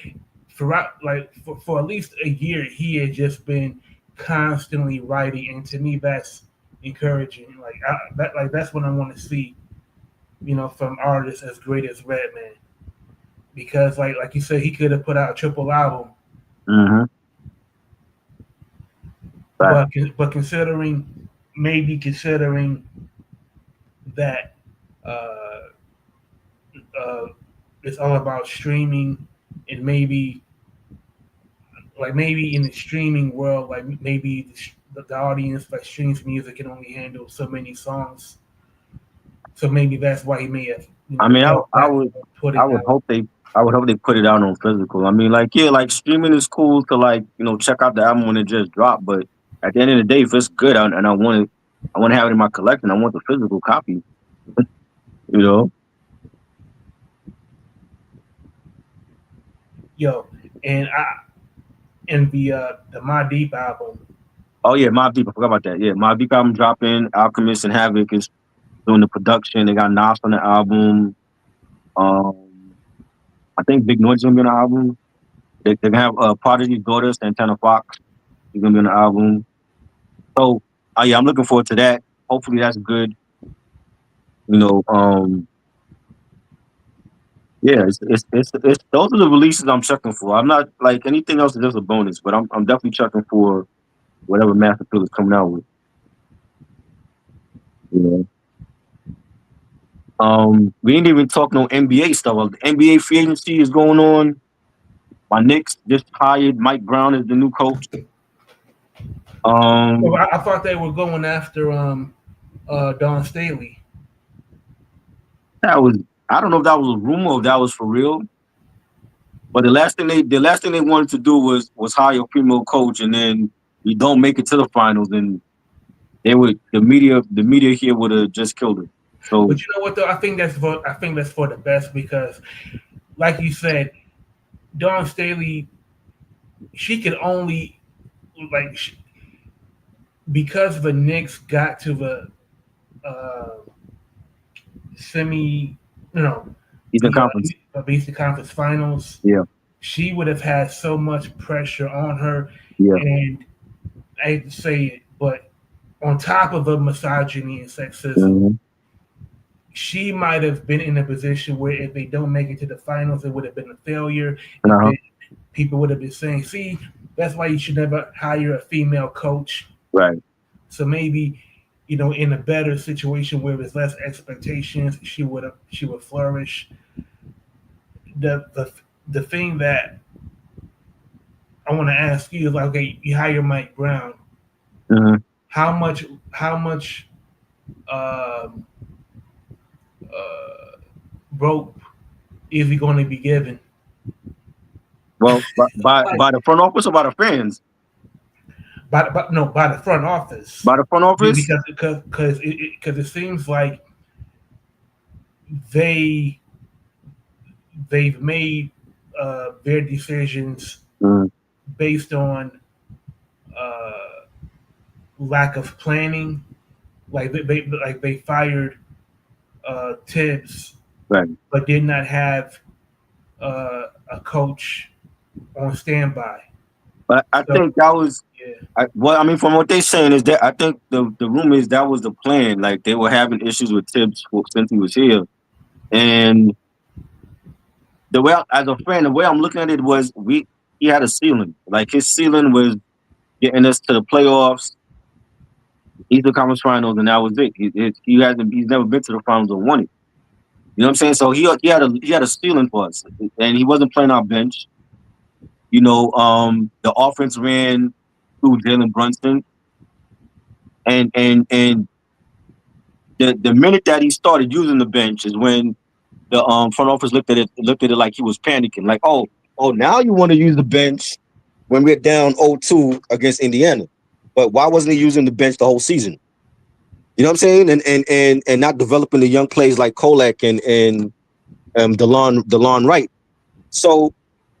throughout like for at least a year, he had just been constantly writing, and to me that's encouraging. That's what I want to see, you know, from artists as great as Redman, because like you said, he could have put out a triple album, Mm-hmm. Right. but considering that uh, it's all about streaming, and maybe in the streaming world, like maybe the audience that streams music can only handle so many songs. So maybe that's why he may have, I mean, held I back would on putting out. I would hope they put it out on physical. I mean, like yeah, like streaming is cool to like check out the album when it just dropped, but at the end of the day, if it's good and I want to have it in my collection, I want the physical copy. You know? Yo, and the My Deep album. Oh yeah, Mobb Deep. I forgot about that. Yeah, Mobb Deep album dropping. Alchemist and Havoc is doing the production. They got Nas on the album. I think Big Noise is gonna be on the album. They gonna have Prodigy's daughter, Santana Fox. She's gonna be on the album. So, yeah, I'm looking forward to that. Hopefully, that's good. You know, yeah, it's those are the releases I'm checking for. I'm not like anything else is just a bonus, but I'm definitely checking for whatever Master Pill is coming out with. You know. We didn't even talk no NBA stuff. The NBA free agency is going on. My Knicks just hired Mike Brown as the new coach. Well, I thought they were going after Don Staley. That was I don't know if that was a rumor or if that was for real. But the last thing they wanted to do was hire a female coach, and then we don't make it to the finals, and the media here would have just killed it. So, But you know what though? I think that's for the best, because, like you said, Dawn Staley, she could only because the Knicks got to the semi, Eastern Conference. the Eastern Conference Finals. Yeah. She would have had so much pressure on her, Yeah. and I hate to say it, but on top of the misogyny and sexism, Mm-hmm. she might have been in a position where if they don't make it to the finals, it would have been a failure. Uh-huh. People would have been saying, "See, that's why you should never hire a female coach." Right. So maybe, in a better situation where there's less expectations, she would flourish. The thing that I want to ask you, like, okay, you hire Mike Brown. Mm-hmm. How much um, uh, rope is he going to be given? Well, Like, by the front office or by the fans? by the front office, By the front office. because it seems like they they've made their decisions Mm, based on uh, lack of planning. Like they fired Tibbs, right. but did not have a coach on standby. But I So think that was. yeah, Well, I mean, from what they're saying is that I think the rumor is that was the plan. Like they were having issues with Tibbs since he was here, and as a fan, the way I'm looking at it was he had a ceiling. Like his ceiling was getting us to the playoffs, Eastern Conference Finals, and that was it. He's never been to the finals or won it. You know what I'm saying? So he had a ceiling for us, and he wasn't playing our bench. The offense ran through Jalen Brunson, and the minute that he started using the bench is when the front office looked at it like he was panicking, like, oh, now you want to use the bench when we're down 0-2 against Indiana, but why wasn't he using the bench the whole season? You know what I'm saying? And not developing the young plays like Kolak and DeLon Wright. So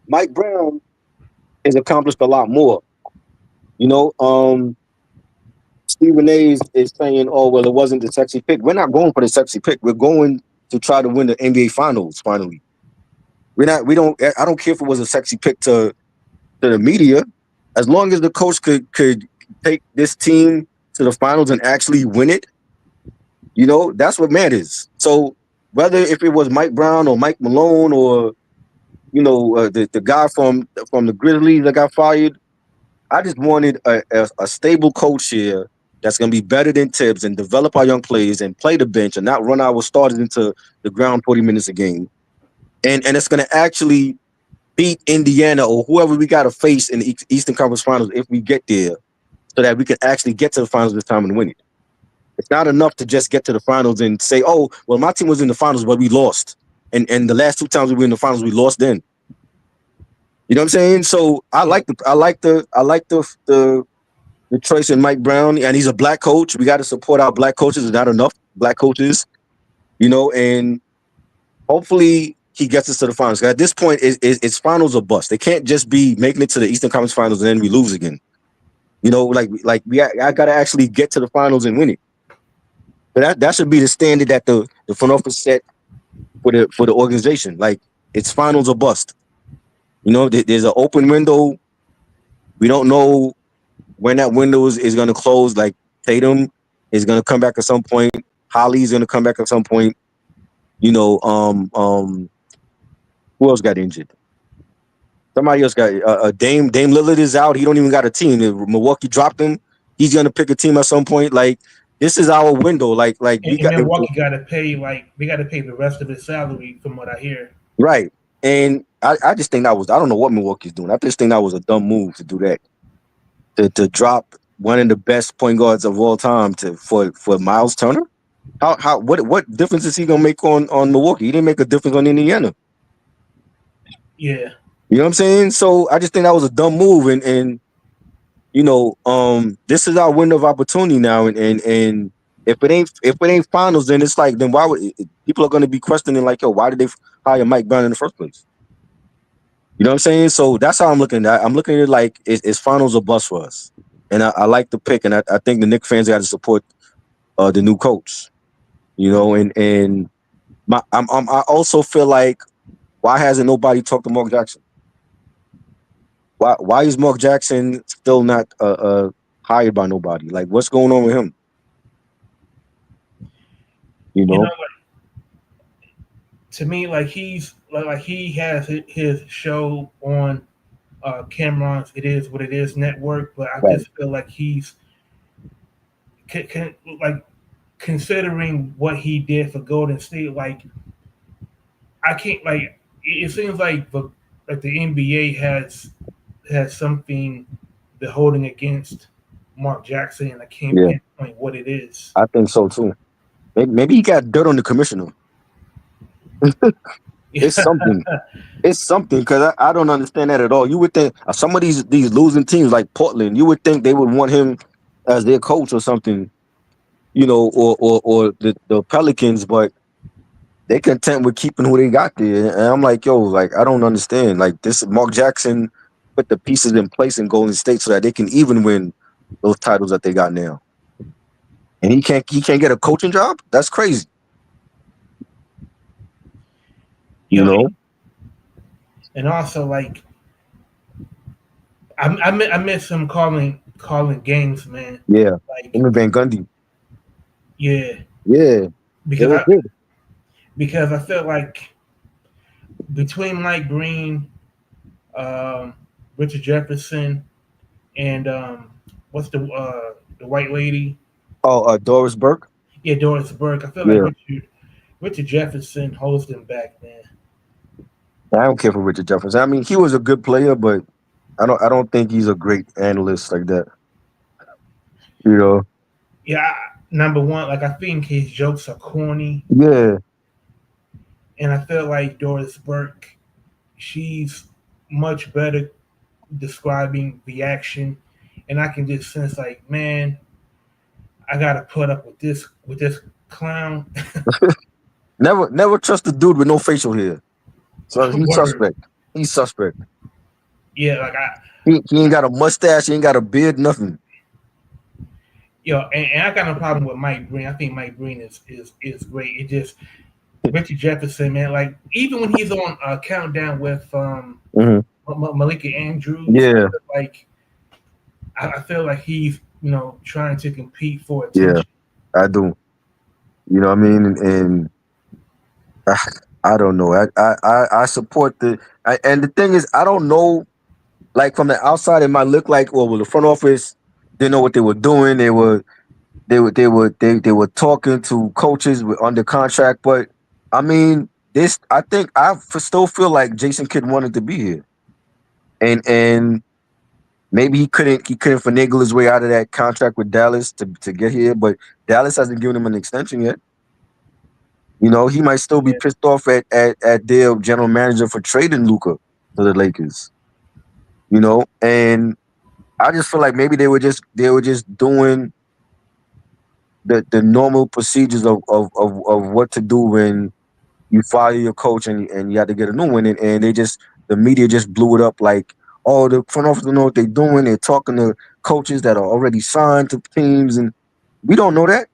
Mike Brown has accomplished a lot more. You know, Stephen A is saying, "Oh well, it wasn't the sexy pick." We're not going for the sexy pick. We're going to try to win the NBA Finals. Finally, we're not. We don't. I don't care if it was a sexy pick to the media, as long as the coach could take this team to the finals and actually win it. That's what matters. So whether if it was Mike Brown or Mike Malone or the guy from the Grizzlies that got fired, I just wanted a stable coach here that's going to be better than Tibbs and develop our young players and play the bench and not run our starters into the ground 40 minutes a game. And it's going to actually beat Indiana or whoever we got to face in the Eastern Conference Finals if we get there, so that we can actually get to the finals this time and win it. It's not enough to just get to the finals and say, "Oh, well, my team was in the finals, but we lost." And the last two times we were in the finals, we lost then. You know what I'm saying? So I like the choice in Mike Brown, and he's a black coach. We got to support our black coaches. There's not enough black coaches, and hopefully he gets us to the finals. At this point, it's finals or bust. They can't just be making it to the Eastern Conference Finals and then we lose again. I got to actually get to the finals and win it. But that should be the standard that the front office set for the organization. Like, it's finals or bust. There's an open window. We don't know when that window is going to close. Like, Tatum is going to come back at some point. Holly's going to come back at some point. Who else got injured? Somebody else got Dame Lillard is out. He don't even got a team. If Milwaukee dropped him, he's going to pick a team at some point. Like, this is our window. Like we and got Milwaukee got to pay they got to pay the rest of his salary, from what I hear. right. And I just think I don't know what Milwaukee's doing. I just think that was a dumb move to do that. To drop one of the best point guards of all time for Miles Turner. What difference is he gonna make on Milwaukee? He didn't make a difference on Indiana. Yeah. You know what I'm saying? So I just think that was a dumb move, and this is our window of opportunity now, and if it ain't finals, then it's like, then why would people are going to be questioning, like, yo, why did they hire Mike Brown in the first place? You know what I'm saying? So that's how I'm looking at it. I'm looking at it like it's finals or bust for us, and I like the pick, and I think the Knicks fans got to support the new coach. And I also feel like, why hasn't nobody talked to Mark Jackson? Why is Mark Jackson still not hired by nobody? Like, what's going on with him? You You know? know, to me, like he has his show on Cameron's "It Is What It Is" network, but I Right. just feel like he's like, considering what he did for Golden State. Like, I can't, like, it seems like the NBA has something they're holding against Mark Jackson, and I can't Yeah, pinpoint what it is. I think so too. Maybe he got dirt on the commissioner. It's something. It's something because I don't understand that at all. You would think some of these losing teams like Portland, you would think they would want him as their coach or something, or the Pelicans, but they content with keeping who they got there. And I'm like, yo, like I don't understand. Like this Mark Jackson put the pieces in place in Golden State so that they can even win those titles that they got now. And he can't get a coaching job? That's crazy. You You know, know? and also like I miss him calling games, man. Yeah. Like Him and Van Gundy. yeah, Yeah. They because were I good. because I felt like between Mike Green, um, Richard Jefferson, and what's the white lady? Oh, Doris Burke. Yeah, Doris Burke. I feel like Yeah. Richard Jefferson holds them back, man. I don't care for Richard Jefferson. I mean, he was a good player, but I don't think he's a great analyst like that. You know? Yeah, number one, like I think his jokes are corny, Yeah. and I feel like Doris Burke, she's much better describing the action, and I can just sense like, man, I gotta put up with this clown. Never trust a dude with no facial hair. So he's Word, suspect. He's suspect. yeah, like I, He ain't got a mustache, he ain't got a beard, nothing. and I got no problem with Mike Green. I think Mike Green is great. It just Richard Jefferson, man, like even when he's on countdown with Hmm. Malika Andrews, Yeah, like I feel like he's trying to compete for yeah, attention. I do. You know what I mean? And I don't know. I support and the thing is, I don't know. Like from the outside, it might look like, well, the front office didn't know what they were doing. They were talking to coaches with under contract, but I mean, this I think still feel like Jason Kidd wanted to be here, and maybe he couldn't finagle his way out of that contract with Dallas to get here, but Dallas hasn't given him an extension yet. He might still be Yeah, pissed off at their general manager for trading Luca to the Lakers. And I just feel like maybe they were just doing the normal procedures of what to do when you fire your coach and you have to get a new one, and the media just blew it up like, oh, the front office don't know what they're doing. They're talking to coaches that are already signed to teams, and we don't know that.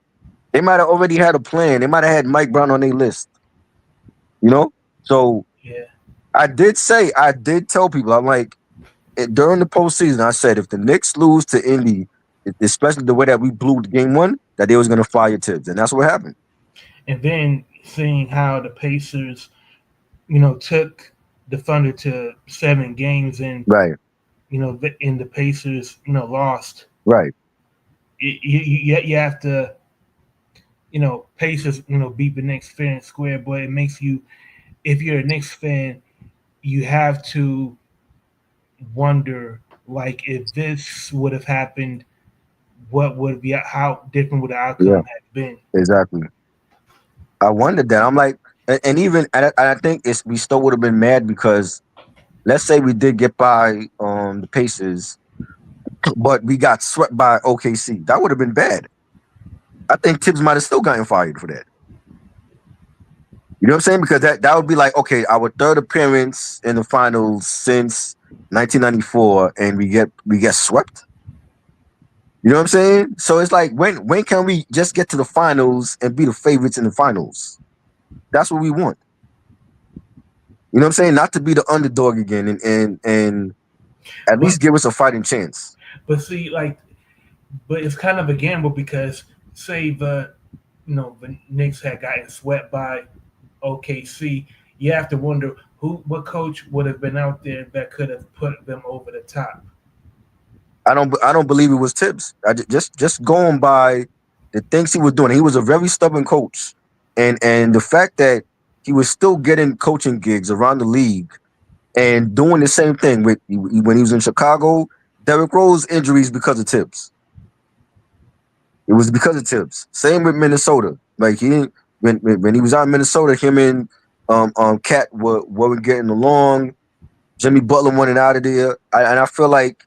They might have already had a plan. They might have had Mike Brown on their list, you know. So yeah, I did tell people, I'm like, during the postseason, I said if the Knicks lose to Indy, especially the way that we blew game one, that they was gonna fire Tibbs, and that's what happened. and then seeing how the Pacers, took the Thunder to 7 games, and Right, in the Pacers, lost. right. You have to, Pacers, beat the Knicks fair and square, but it makes you, if you're a Knicks fan, you have to wonder, like, if this would have happened, what would be, how different would the Yeah, outcome have been? exactly. I wondered that. I'm like, and even I think we still would have been mad because let's say we did get by the Pacers, but we got swept by OKC. That would have been bad. I think Tibbs might have still gotten fired for that. You know what I'm saying? Because that would be like, okay, our third appearance in the finals since 1994, and we get swept. You know what I'm saying? So it's like, when can we just get to the finals and be the favorites in the finals? That's what we want. You know what I'm saying? Not to be the underdog again, and at But least give us a fighting chance. but see, like, but it's kind of a gamble because say the Knicks had gotten swept by OKC, you have to wonder what coach would have been out there that could have put them over the top. I don't believe it was Tibbs. Just going by the things he was doing. He was a very stubborn coach, and the fact that he was still getting coaching gigs around the league, And doing the same thing with when he was in Chicago, Derrick Rose injuries because of Tibbs. It was because of Tibbs. Same with Minnesota. Like he didn't when he was out in Minnesota, him and Cat weren't getting along. Jimmy Butler wanted out of there, and I feel like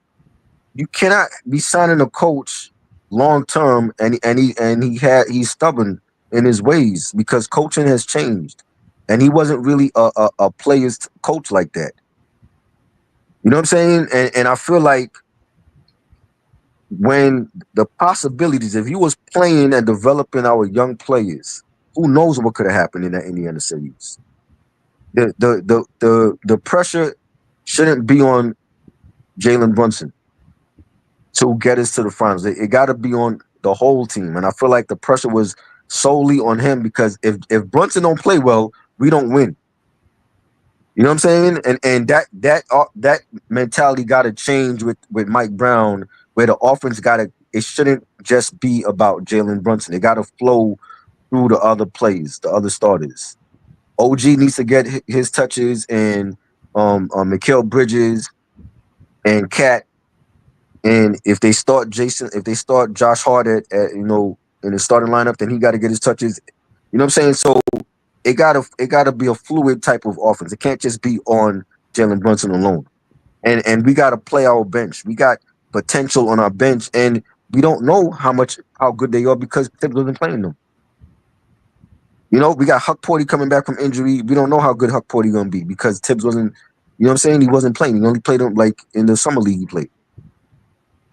you cannot be signing a coach long term, and he's stubborn in his ways because coaching has changed, and he wasn't really a player's coach like that. You know what I'm saying? And I feel like when the possibilities, if he was playing and developing our young players, who knows what could have happened in that Indiana series? The pressure shouldn't be on Jalen Brunson to get us to the finals. It got to be on the whole team, and I feel like the pressure was solely on him because if Brunson don't play well, we don't win. You know what I'm saying? And that mentality got to change with Mike Brown, where the offense got to. It shouldn't just be about Jalen Brunson. It got to flow through the other plays, the other starters. OG needs to get his touches, and Mikal Bridges and Cat. And if they start Josh Hart at in the starting lineup, then he got to get his touches. You know what I'm saying? So it gotta be a fluid type of offense. It can't just be on Jalen Brunson alone. And we gotta play our bench. We got potential on our bench, and we don't know how good they are because Tibbs wasn't playing them. You know, we got Huck Porty coming back from injury. We don't know how good Huck Porty gonna be because Tibbs wasn't. You know what I'm saying? He wasn't playing. He only played him like in the summer league. He played.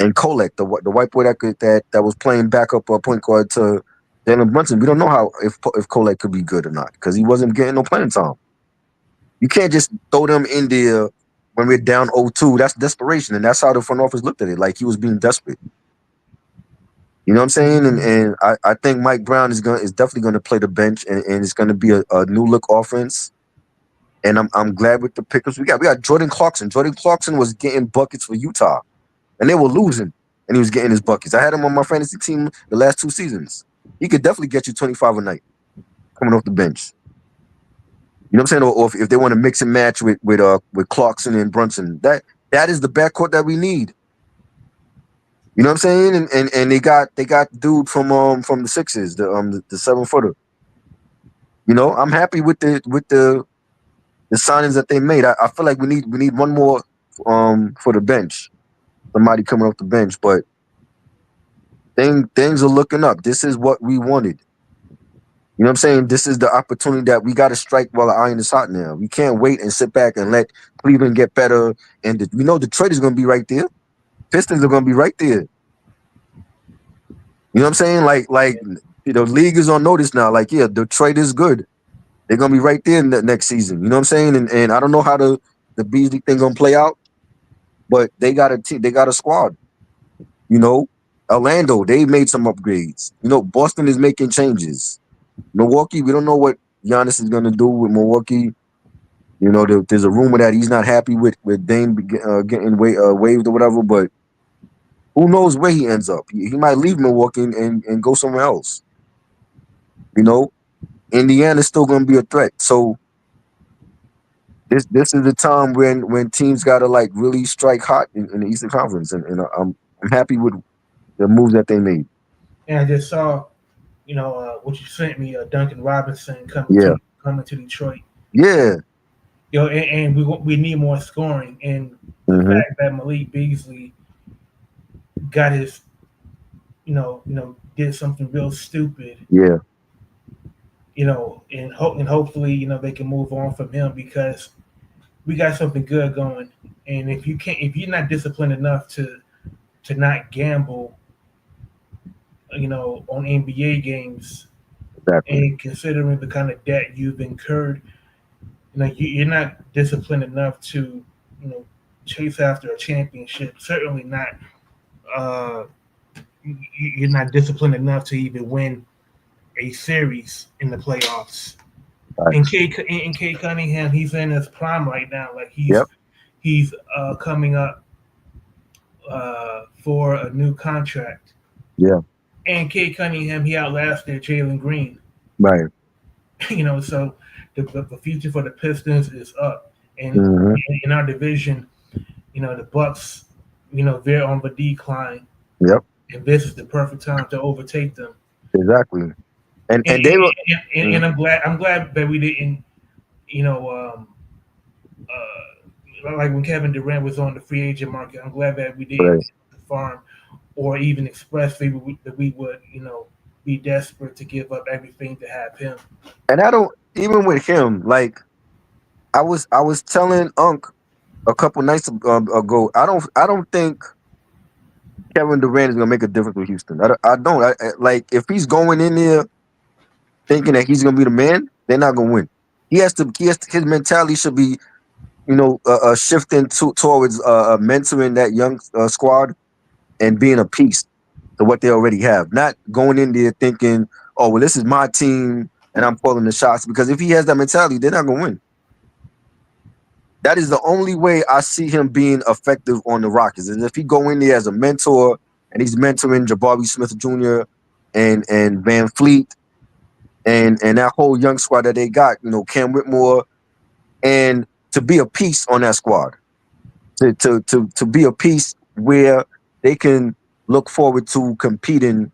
And Kolek, the white boy that was playing backup point guard to Jalen Brunson, we don't know if Kolek could be good or not because he wasn't getting no playing time. You can't just throw them in there when we're down 0-2. That's desperation, and that's how the front office looked at it. Like he was being desperate. You know what I'm saying? And I think Mike Brown is definitely gonna play the bench, and it's gonna be a new look offense. And I'm glad with the pickups we got. We got Jordan Clarkson. Jordan Clarkson was getting buckets for Utah, and they were losing, and he was getting his buckets. I had him on my fantasy team the last 2 seasons. He could definitely get you 25 a night coming off the bench. You know what I'm saying? Or if they want to mix and match with Clarkson and Brunson, that is the backcourt that we need. You know what I'm saying? And they got dude from the Sixers, the 7-footer. You know, I'm happy with the signings that they made. I feel like we need one more for the bench. Somebody coming off the bench, but things are looking up. This is what we wanted. You know what I'm saying? This is the opportunity that we got to strike while the iron is hot now. We can't wait and sit back and let Cleveland get better. And we know Detroit is going to be right there. Pistons are going to be right there. You know what I'm saying? Like league is on notice now. Like, yeah, Detroit is good. They're going to be right there in the next season. You know what I'm saying? And I don't know how the Beasley thing going to play out, but they got a team. They got a squad. You know, Orlando, they made some upgrades. You know, Boston is making changes. Milwaukee, we don't know what Giannis is going to do with Milwaukee. You know, there's a rumor that he's not happy with Dame getting waived or whatever, but who knows where he ends up. He might leave Milwaukee and go somewhere else. You know, Indiana's still going to be a threat. So this is the time when teams got to like really strike hot in the Eastern Conference, and I'm happy with the moves that they made. And I just saw, what you sent me, Duncan Robinson coming to Detroit. Yeah. And we need more scoring. And the fact that Malik Beasley got his, did something real stupid. Yeah. And hopefully, they can move on from him because we got something good going. And if you're not disciplined enough to not gamble, on NBA games, exactly. And considering the kind of debt you've incurred, you're not disciplined enough to, chase after a championship. Certainly not. You're not disciplined enough to even win a series in the playoffs. Right. And Cade Cunningham, he's in his prime right now. Like he's coming up for a new contract. Yeah. And Cade Cunningham, he outlasted Jalen Green. Right. So the future for the Pistons is up. And Mm-hmm. in our division, the Bucks, they're on the decline, Yep. and this is the perfect time to overtake them. Exactly. And, And they were and I'm glad that we didn't, you know, like when Kevin Durant was on the free agent market. I'm glad that we didn't right. get the farm or even express that we would, be desperate to give up everything to have him. And I don't even with him. Like I was telling Unc a couple nights ago. I don't think Kevin Durant is gonna make a difference with Houston. I don't. Like if he's going in there thinking that he's gonna be the man, they're not gonna win. He has to. His mentality should be, shifting towards mentoring that young squad and being a piece to what they already have. Not going in there thinking, oh well, this is my team and I'm calling the shots. Because if he has that mentality, they're not gonna win. That is the only way I see him being effective on the Rockets. Is if he go in there as a mentor and he's mentoring Jabari Smith Jr. and Van Fleet and that whole young squad that they got, Cam Whitmore, and to be a piece on that squad. To be a piece where they can look forward to competing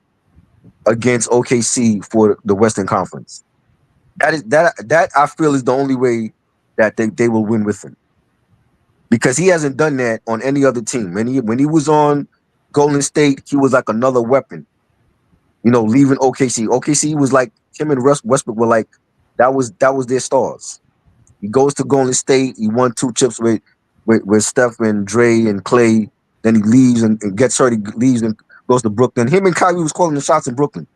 against OKC for the Western Conference. That I feel is the only way that they will win with him. Because he hasn't done that on any other team. When he was on Golden State, he was like another weapon. Leaving OKC. OKC was like him and Westbrook were like that was their stars. He goes to Golden State. He won 2 chips with Steph and Dre and Clay. Then he leaves and gets hurt. He leaves and goes to Brooklyn. Him and Kyrie was calling the shots in Brooklyn.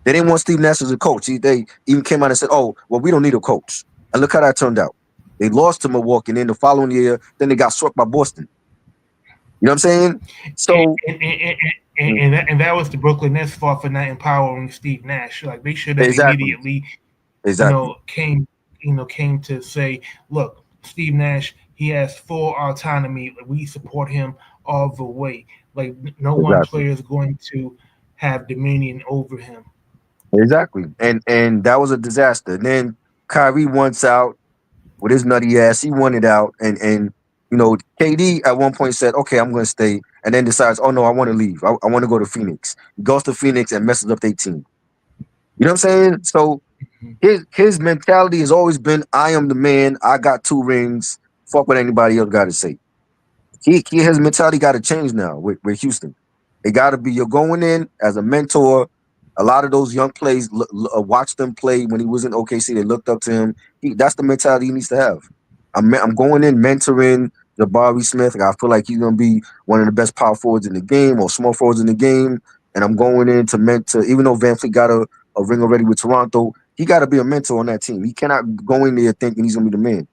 They didn't want Steve Nash as a coach. They even came out and said, "Oh, well, we don't need a coach." And look how that turned out. They lost to Milwaukee, and then the following year, then they got swept by Boston. You know what I'm saying? And So and, and, and, mm, and that, and that was the Brooklyn Nets' fault for not empowering Steve Nash. Like they should have exactly, immediately, exactly, came to say, look, Steve Nash, he has full autonomy. We support him all the way. Like no one exactly, player is going to have dominion over him. exactly. And that was a disaster. And then Kyrie wants out with his nutty ass. He wanted out, and KD at one point said, "Okay, I'm going to stay," and then decides, "Oh no, I want to leave. I want to go to Phoenix." He goes to Phoenix and messes up their team. You know what I'm saying? So his mentality has always been, "I am the man. I got 2 rings. Fuck what anybody else got to say." His mentality got to change now with Houston. It got to be you're going in as a mentor. A lot of those young plays, watch them play when he was in OKC. They looked up to him. That's the mentality he needs to have. I'm going in mentoring Jabari Smith. I feel like he's gonna be one of the best power forwards in the game or small forwards in the game. And I'm going in to mentor. Even though Van Fleet got a ring already with Toronto, he got to be a mentor on that team. He cannot go in there thinking he's gonna be the man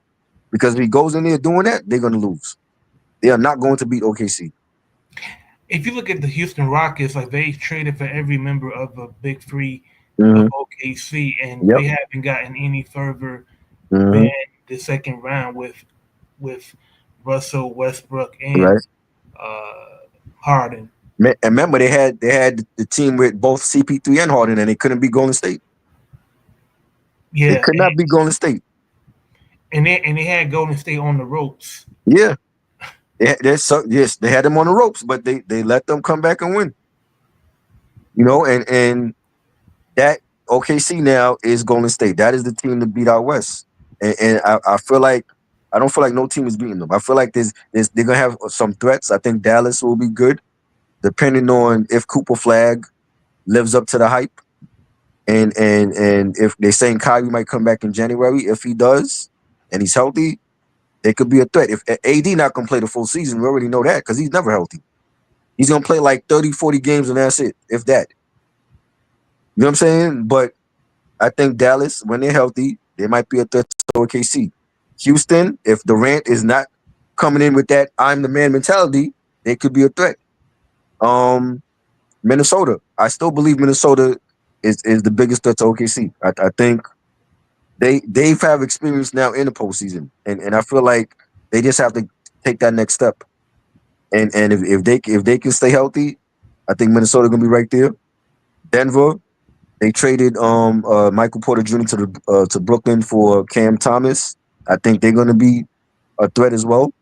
because if he goes in there doing that, they're gonna lose. They are not going to beat OKC. If you look at the Houston Rockets, like they traded for every member of the big three of Hmm. OKC, and Yep. they haven't gotten any further than Hmm. the second round with Russell Westbrook and Right. uh, Harden. And remember, they had the team with both CP3 and Harden, and they couldn't beat Golden State. They Yeah, could not beat Golden State. and they had Golden State on the ropes. Yeah. Yes, they had them on the ropes, but they let them come back and win. And that OKC now is Golden State. That is the team to beat out West. And I feel like I don't feel like no team is beating them. I feel like there's they're gonna have some threats. I think Dallas will be good, depending on if Cooper Flag lives up to the hype. And if they're saying Kyrie might come back in January, if he does and he's healthy, they could be a threat. If AD not gonna play the full season, we already know that because he's never healthy. He's gonna play like 30, 40 games and that's it, if that. You know what I'm saying? But I think Dallas, when they're healthy, they might be a threat to OKC. Houston, if Durant is not coming in with that I'm the man mentality, they could be a threat. Um, Minnesota, I still believe Minnesota is the biggest threat to OKC. I think they've have experience now in the postseason, and I feel like they just have to take that next step. And if they can stay healthy, I think Minnesota gonna be right there. Denver, they traded Michael Porter Jr. to Brooklyn for Cam Thomas. I think they're gonna be a threat as well.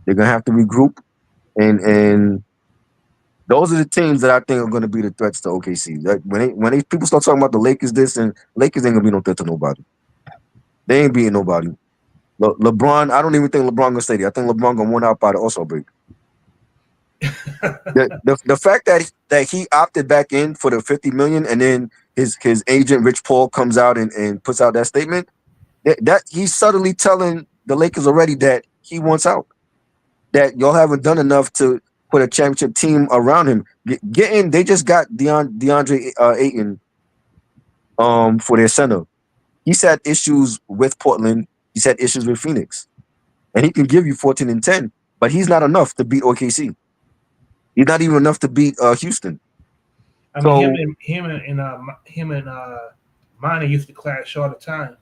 They're gonna have to regroup, and those are the teams that I think are gonna be the threats to OKC. Like when people start talking about the Lakers, this and Lakers ain't gonna be no threat to nobody. They ain't beating nobody. LeBron, I don't even think LeBron gonna stay there. I think LeBron gonna win out by the All-Star break. The fact that he opted back in for the 50 million and then his agent Rich Paul comes out and puts out that statement, that he's subtly telling the Lakers already that he wants out. That y'all haven't done enough to put a championship team around him. They just got DeAndre Ayton for their center. He's had issues with Portland. He's had issues with Phoenix. And he can give you 14 and 10, but he's not enough to beat OKC. He's not even enough to beat Houston. I mean, So him and Minor used to clash all the time.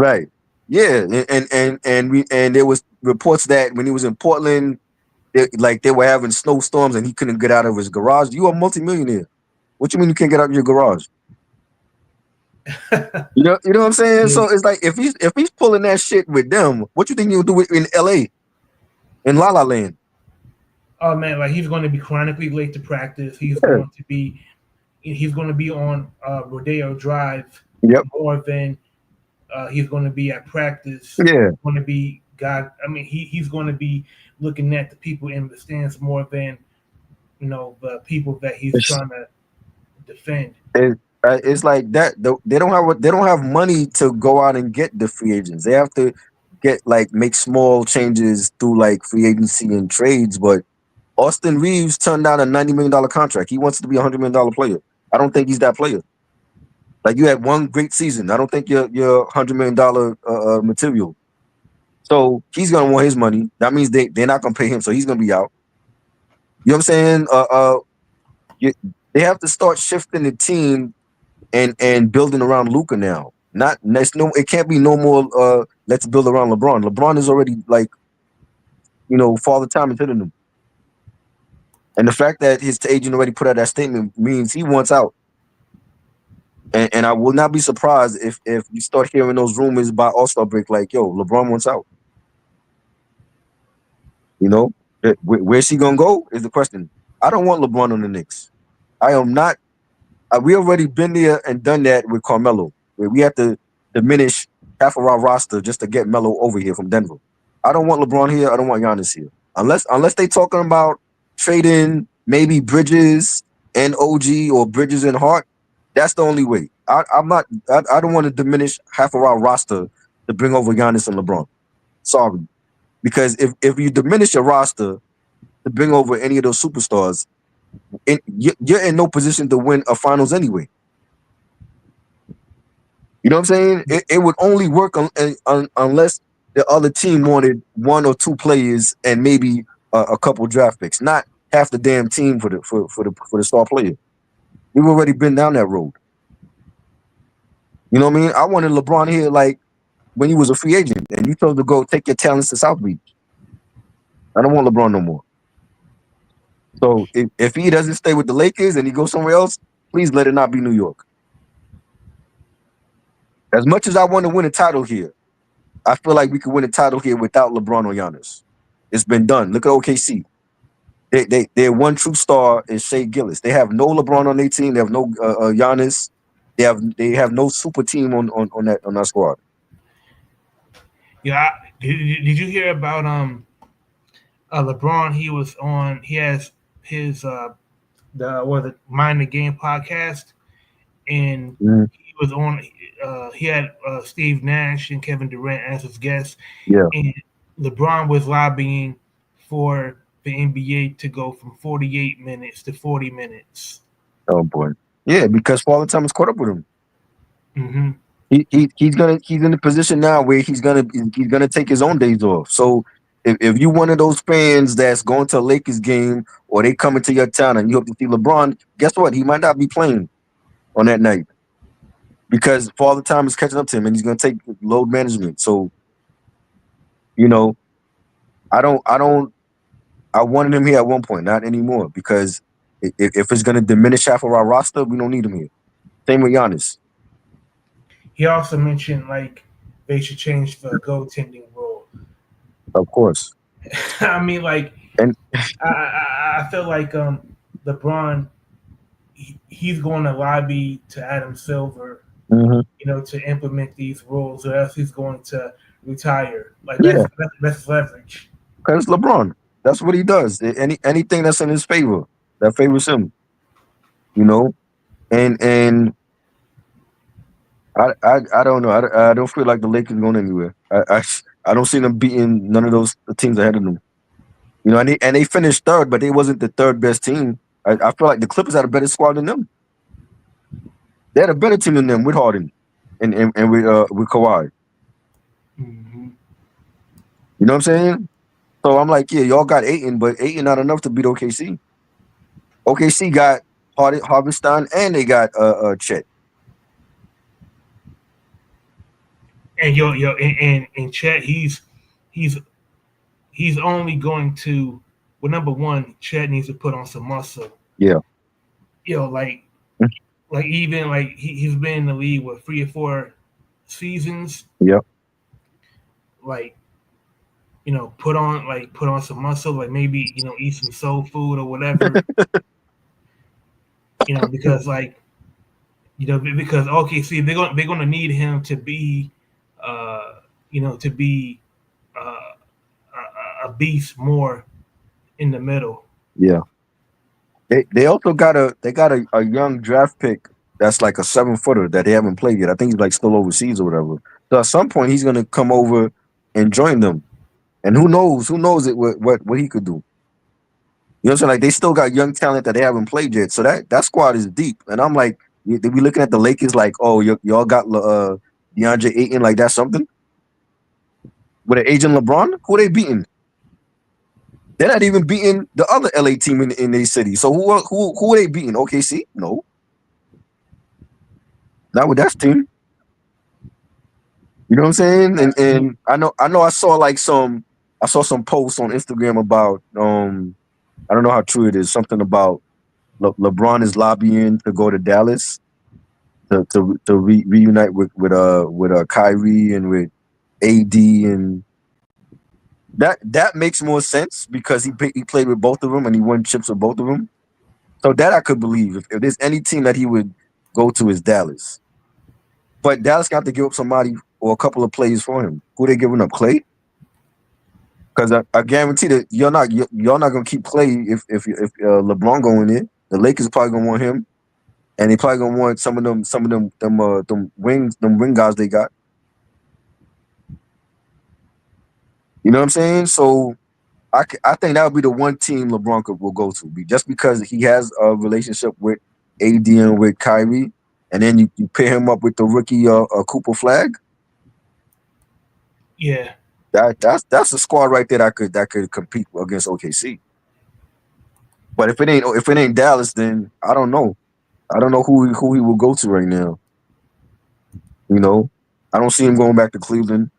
right, yeah, and there was reports that when he was in Portland, they were having snowstorms and he couldn't get out of his garage. You are a multimillionaire. What you mean you can't get out of your garage? You know what I'm saying? Yeah. So it's like if he's pulling that shit with them, what you think he'll do in LA, in La La Land? Oh man, like he's going to be chronically late to practice. He's Yeah. going to be on Rodeo Drive Yep. more than he's going to be at practice. Yeah. He's going to be God. I mean, he's going to be looking at the people in the stands more than the people that he's trying to defend. It's like that. They don't have money to go out and get the free agents. They have to make small changes through like free agency and trades. But Austin Reeves turned down a $90 million contract. He wants to be $100 million player. I don't think he's that player. Like you had one great season. I don't think you're $100 million material. So he's gonna want his money. That means they're not gonna pay him. So he's gonna be out. You know what I'm saying? They have to start shifting the team and building around Luka now. It can't be no more let's build around LeBron. LeBron is already father time is hitting him. And the fact that his agent already put out that statement means he wants out. And I will not be surprised if you start hearing those rumors by All-Star break like, yo, LeBron wants out. Where's he gonna go is the question. I don't want LeBron on the Knicks. I am not. We already been there and done that with Carmelo, where we had to diminish half of our roster just to get Melo over here from Denver. I don't want LeBron here. I don't want Giannis here. Unless they talking about trading maybe Bridges and OG or Bridges and Hart, that's the only way. I'm not. I don't want to diminish half of our roster to bring over Giannis and LeBron. Sorry, because if you diminish your roster to bring over any of those superstars, you're in no position to win a finals anyway. You know what I'm saying? It would only work unless the other team wanted one or two players and maybe a couple draft picks, not half the damn team for the star player. We've already been down that road. You know what I mean? I wanted LeBron here like when he was a free agent and you told him to go take your talents to South Beach. I don't want LeBron no more. So if he doesn't stay with the Lakers and he goes somewhere else, please let it not be New York. As much as I want to win a title here, I feel like we could win a title here without LeBron or Giannis. It's been done. Look at OKC. Their one true star is Shea Gillis. They have no LeBron on their team. They have no Giannis. They have no super team on that squad. Yeah, did you hear about LeBron? He has his the Mind the Game podcast, and he was on. He had Steve Nash and Kevin Durant as his guests. Yeah, and LeBron was lobbying for the NBA to go from 48 minutes to 40 minutes. Oh boy, yeah, because Father Time is caught up with him. Mm-hmm. He's in the position now where he's gonna take his own days off. So if you one of those fans that's going to a Lakers game or they come into your town and you hope to see LeBron, guess what? He might not be playing on that night because Father Time is catching up to him and he's gonna take load management. So I wanted him here at one point, not anymore, because if it's gonna diminish half of our roster, we don't need him here. Same with Giannis. He also mentioned they should change the goaltending rule. Of course. I mean, like And I feel like LeBron he's going to lobby to Adam Silver, mhm, to implement these rules, or else he's going to retire. Like yeah, that's leverage. because LeBron. That's what he does. Anything that's in his favor, that favors him, you know. And I don't know. I don't feel like the Lakers going anywhere. I don't see them beating none of those teams ahead of them. You know, and they finished third, but they wasn't the third best team. I feel like the Clippers had a better squad than them. They had a better team than them with Harden and with Kawhi. Mm-hmm. You know what I'm saying? So I'm like, yeah, y'all got Aiton, but Aiton not enough to beat OKC. OKC got Harveston and they got Chet. And and Chet, he's he's only going to, well, number one, Chet needs to put on some muscle. Yeah. Like even like he's been in the league with 3 or 4 seasons. Yeah. Like put on some muscle. Like maybe eat some soul food or whatever. Because because okay, see they're gonna need him to be, to be a beast more in the middle. Yeah. They also got a young draft pick that's like a 7-footer that they haven't played yet. I think he's like still overseas or whatever. So at some point he's gonna come over and join them. And who knows? Who knows what he could do? You know what I'm saying? Like they still got young talent that they haven't played yet. So that squad is deep. And I'm like, they be looking at the Lakers like, oh, y'all got DeAndre Ayton, like that's something. With an agent LeBron, who they beating? They're not even beating the other LA team in their city. So who are they beating? OKC? No, not with that team. You know what I'm saying? And I know I saw some posts on Instagram about I don't know how true it is, something about LeBron is lobbying to go to Dallas to reunite with Kyrie and with AD, and that makes more sense because he played with both of them and he won chips with both of them. So that I could believe. If there's any team that he would go to is Dallas. But Dallas got to give up somebody or a couple of plays for him. Who they giving up? Clay? Because I guarantee that you're not gonna keep Clay if LeBron going in. The Lakers probably gonna want him, and they probably gonna want them wing guys they got. You know what I'm saying? So I think that would be the one team LeBron will go to, just because he has a relationship with AD and with Kyrie, and then you pair him up with the rookie Cooper Flag. Yeah, That's a squad right there that could compete against OKC. But if it ain't Dallas, then I don't know. I don't know who he will go to right now. You know, I don't see him going back to Cleveland.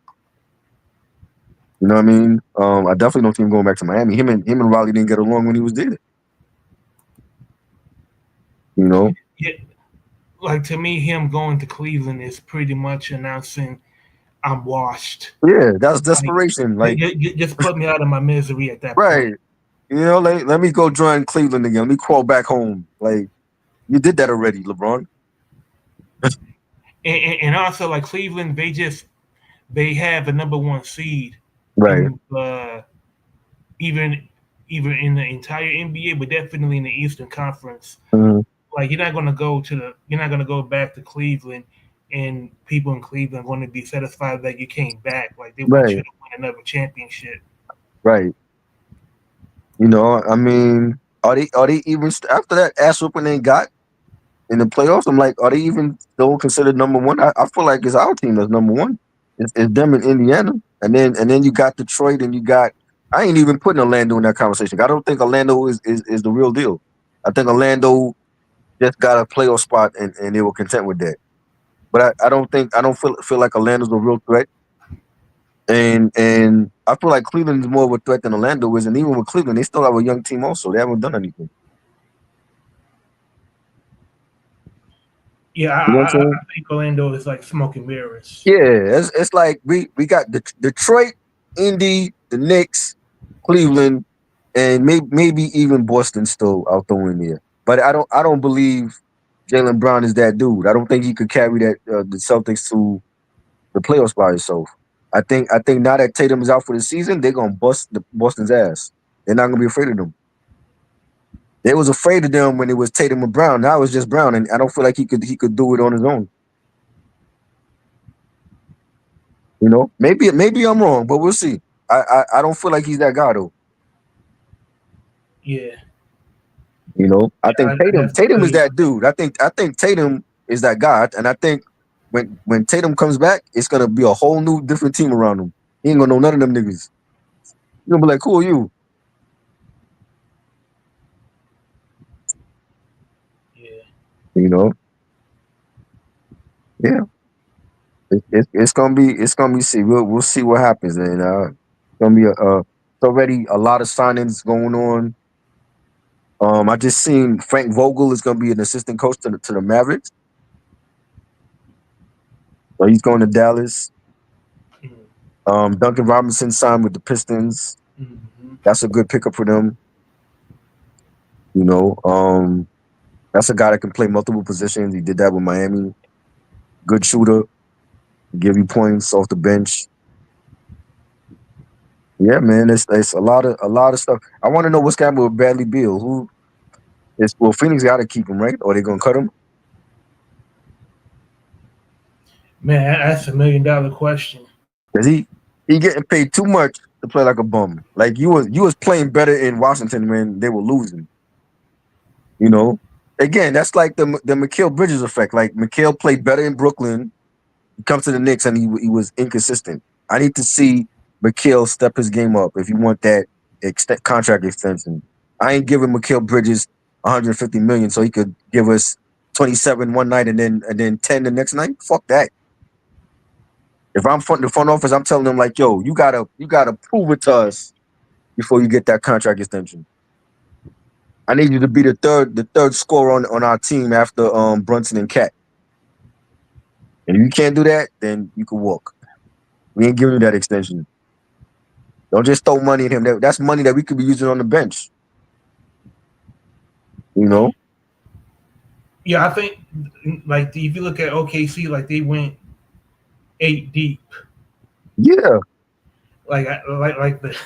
You know what I mean? I definitely don't see him going back to Miami. Him and Riley didn't get along when he was there. You know? yeah. Like to me, him going to Cleveland is pretty much announcing I'm washed. Yeah, that's Like desperation. Like, just put me out of my misery at that right. point. Let me go join Cleveland again. Let me crawl back home. Like, you did that already, LeBron. And also like Cleveland, they have a number one seed Right. in even even in the entire NBA, but definitely in the Eastern Conference. Mhm. Like you're not gonna go back to Cleveland, and people in Cleveland want to be satisfied that you came back. Like they want you Right. to win another championship. Right. I mean, are they even after that ass whooping they got in the playoffs? I'm like, are they even still considered number one? I feel like it's our team that's number one. It's them in Indiana, and then you got Detroit, and you got. I ain't even putting Orlando in that conversation. I don't think Orlando is the real deal. I think Orlando just got a playoff spot, and they were content with that. But I don't feel like Orlando's a real threat. And I feel like Cleveland is more of a threat than Orlando is, and even with Cleveland, they still have a young team. Also, they haven't done anything. Yeah, You know what I'm I saying? think Orlando is like smoke and mirrors. Yeah, it's like we got Detroit, Indy, the Knicks, Cleveland, and maybe even Boston still out there in there. But I don't believe Jalen Brown is that dude. I don't think he could carry that the Celtics to the playoffs by himself. I think now that Tatum is out for the season, they're gonna bust the Boston's ass. They're not gonna be afraid of them. They was afraid of them when it was Tatum and Brown. Now it's just Brown, and I don't feel like he could do it on his own. Maybe I'm wrong, but we'll see. I don't feel like he's that guy though. Yeah, I yeah, think I definitely Tatum feel is you. that dude. I think Tatum is that guy, and I think when Tatum comes back, it's gonna be a whole new different team around him. He ain't gonna know none of them niggas. He gonna be like, "Who are you?" Yeah, You know? Yeah. It's gonna be see. We'll see what happens, and it's gonna be it's already a lot of signings going on. I just seen Frank Vogel is gonna be an assistant coach to the Mavericks, so he's going to Dallas. mm-hmm. Duncan Robinson signed with the Pistons. Mm-hmm. That's a good pickup for them. You know, that's a guy that can play multiple positions. He did that with Miami. Good shooter, give you points off the bench. Yeah, man, it's a lot of stuff. I want to know what's happening with Bradley Beal. Who is well, Phoenix got to keep him, right? Or they gonna cut him? Man, that's $1 million question. Cause he getting paid too much to play like a bum. Like you was playing better in Washington when they were losing. You know, again, that's like the Mikal Bridges effect. Like Mikal played better in Brooklyn. He comes to the Knicks and he was inconsistent. I need to see Mikal step his game up if you want that contract extension. I ain't giving Mikal Bridges 150 million so he could give us 27 one night and then 10 the next night. Fuck that. If I'm the front office, I'm telling them like, yo, you gotta prove it to us before you get that contract extension. I need you to be the third scorer on our team after Brunson and Cat. And if you can't do that, then you can walk. We ain't giving you that extension. Don't just throw money at him. That's money that we could be using on the bench. You know? Yeah, I think like if you look at OKC, like they went 8 deep. Yeah. Like the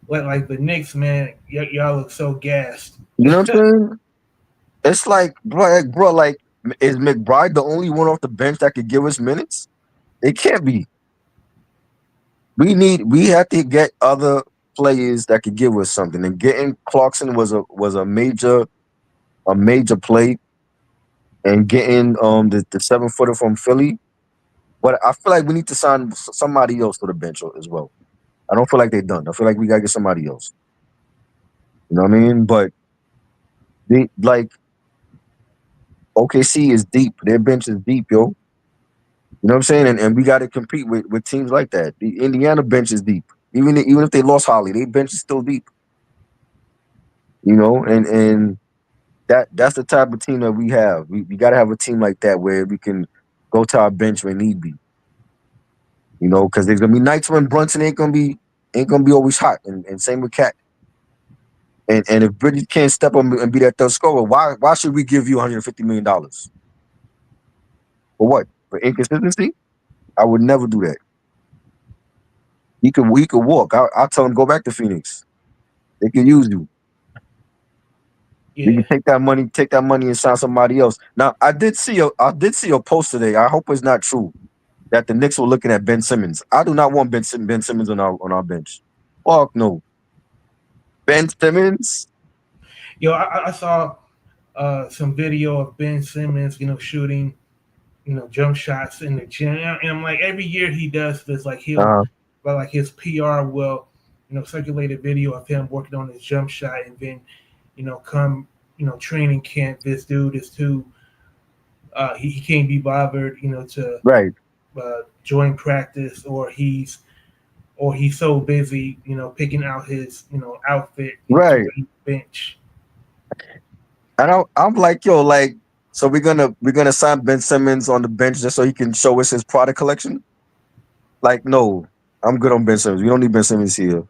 like the Knicks, man. Y'all look so gassed. You know what I'm saying? It's like, is McBride the only one off the bench that could give us minutes? It can't be. We have to get other players that could give us something. And getting Clarkson was a major play, and getting the 7 footer from Philly. But I feel like we need to sign somebody else to the bench as well. I don't feel like they're done. I feel like we gotta get somebody else. You know what I mean? But they like OKC is deep. Their bench is deep, yo. You know what I'm saying? And we got to compete with teams like that. The Indiana bench is deep. Even if they lost Holly, their bench is still deep. And that's the type of team that we have. We got to have a team like that where we can go to our bench when need be. Because there's gonna be nights when Brunson ain't gonna be always hot, and same with Cat. And if Bridges can't step up and be that third scorer, why should we give you $150 million for what? For inconsistency? I would never do that. He could walk. I'll tell him go back to Phoenix. They can use you. You Yeah, can take that money and sign somebody else. Now I did see a post today. I hope it's not true that the Knicks were looking at Ben Simmons. I do not want Ben Simmons on our bench. Fuck no. Ben Simmons? I saw some video of Ben Simmons, shooting, jump shots in the gym, and I'm like, every year he does this, like Uh like his PR will, circulate a video of him working on his jump shot, and then, come, training camp, this dude is too, he can't be bothered, to right. join practice, or he's so busy, picking out his, outfit, to Right. where he bench. And I'm like, yo, like, so we're gonna sign Ben Simmons on the bench just so he can show us his product collection? Like, no, I'm good on Ben Simmons. We don't need Ben Simmons here.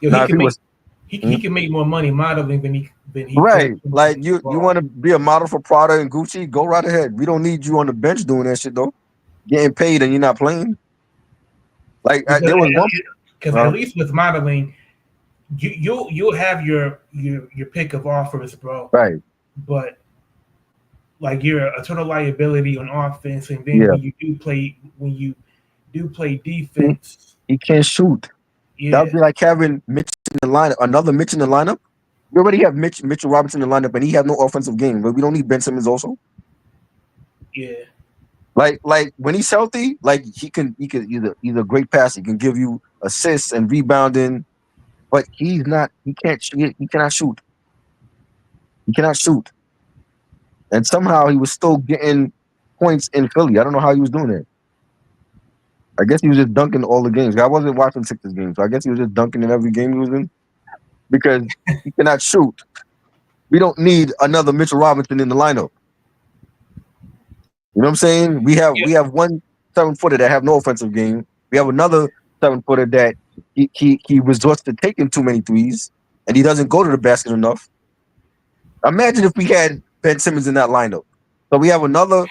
Yo, Now, if he was he can make more money modeling than he right, could like you ball. want to be a model for Prada and Gucci, go right ahead. We don't need you on the bench doing that shit though. Getting paid and you're not playing. Like Because there was one. at least with modeling, you'll have your pick of offers, bro. Right. But like you're a total liability on offense, and then Yeah. when you do play He, defense, he can't shoot. That would yeah, be like having Mitch in the lineup, another Mitch in the lineup. We already have Mitchell Robinson in the lineup, and he has no offensive game. But we don't need Ben Simmons also. yeah, Like when he's healthy, like he can he's a great passer. He can give you assists and rebounding, but he's not. He can't shoot. He cannot shoot. He cannot shoot. And somehow he was still getting points in Philly. I don't know how he was doing it. I guess he was just dunking all the games. I wasn't watching Sixers games, so I guess he was just dunking in every game he was in because he cannot shoot. We don't need another Mitchell Robinson in the lineup. You know what I'm saying? We yeah. have one 7-footer that have no offensive game. We have another 7-footer that he resorts to taking too many threes, and he doesn't go to the basket enough. Imagine if we had Ben Simmons in that lineup. So we have another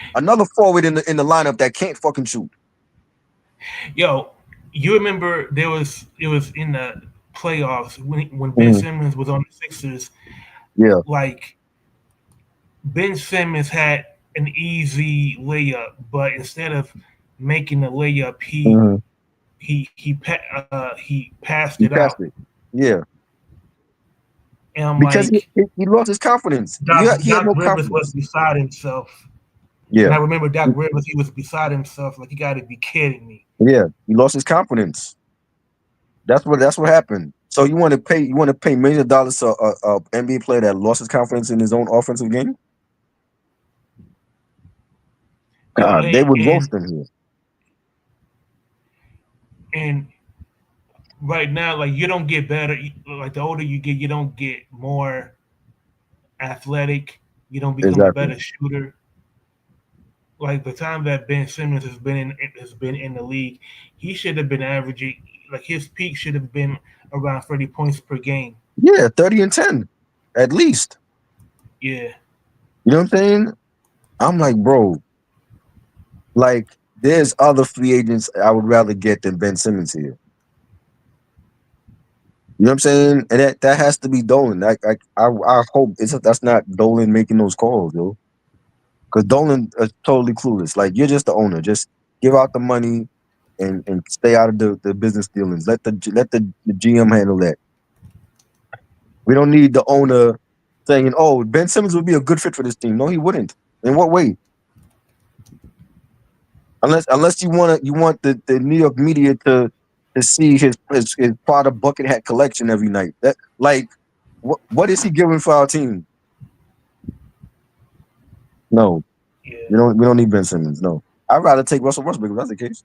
forward in the lineup that can't fucking shoot. Yo, you remember it was in the playoffs when Ben Mhm. Simmons was on the Sixers. Yeah. Like Ben Simmons had an easy layup, but instead of making the layup, Mhm. he passed He it passed out, it. Yeah. and I'm Because like, he lost his confidence. He had Doc no Rivers was confidence. beside himself, and Yeah. I remember Doc Rivers, he was beside himself. Like, you got to be kidding me. Yeah. He lost his confidence. That's what happened. So you want to pay millions of dollars to a NBA player that lost his confidence in his own offensive game? Yo, God, they would roast him here. and right now, like, you don't get better. Like, the older you get, you don't get more athletic. You don't become a Exactly. better shooter. Like, the time that Ben Simmons has been in the league, he should have been averaging, like, his peak should have been around 30 points per game. Yeah, 30 and 10, at least. Yeah, You know what I'm saying? I'm like, bro, like there's other free agents I would rather get than Ben Simmons here. You know what I'm saying? And that has to be Dolan. I hope that's not Dolan making those calls, yo. Because Dolan is totally clueless. Like you're just the owner. Just give out the money and stay out of the business dealings. Let the GM handle that. We don't need the owner saying, "Oh, Ben Simmons would be a good fit for this team." No, he wouldn't. In what way? Unless you want the New York media to see his Prada bucket hat collection every night. That like what is he giving for our team? No, yeah. we don't need Ben Simmons. No, I'd rather take Russell Westbrook if that's the case.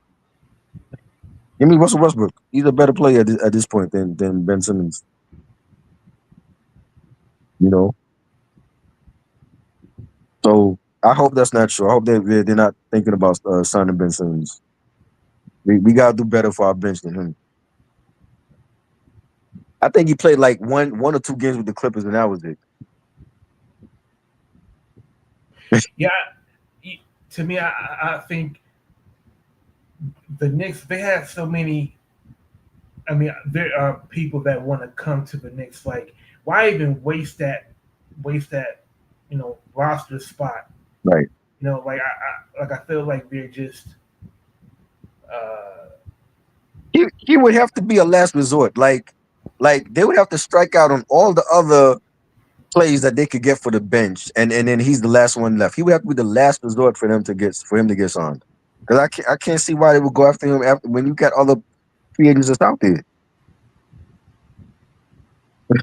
Give me Russell Westbrook. He's a better player at this point than Ben Simmons. You know, so I hope that's not true. I hope they're not thinking about signing Ben Simmons. We gotta do better for our bench than him. I think he played like one or two games with the Clippers, and that was it. Yeah, to me, I think the Knicks, they have so many. I mean, there are people that want to come to the Knicks. Like, why even waste that, roster spot? Right. I feel like they're just, uh, He would have to be a last resort. Like they would have to strike out on all the other plays that they could get for the bench, and then he's the last one left. He would have to be the last resort for him to get signed. Because I can't see why they would go after him after when you got other free agents that's out there.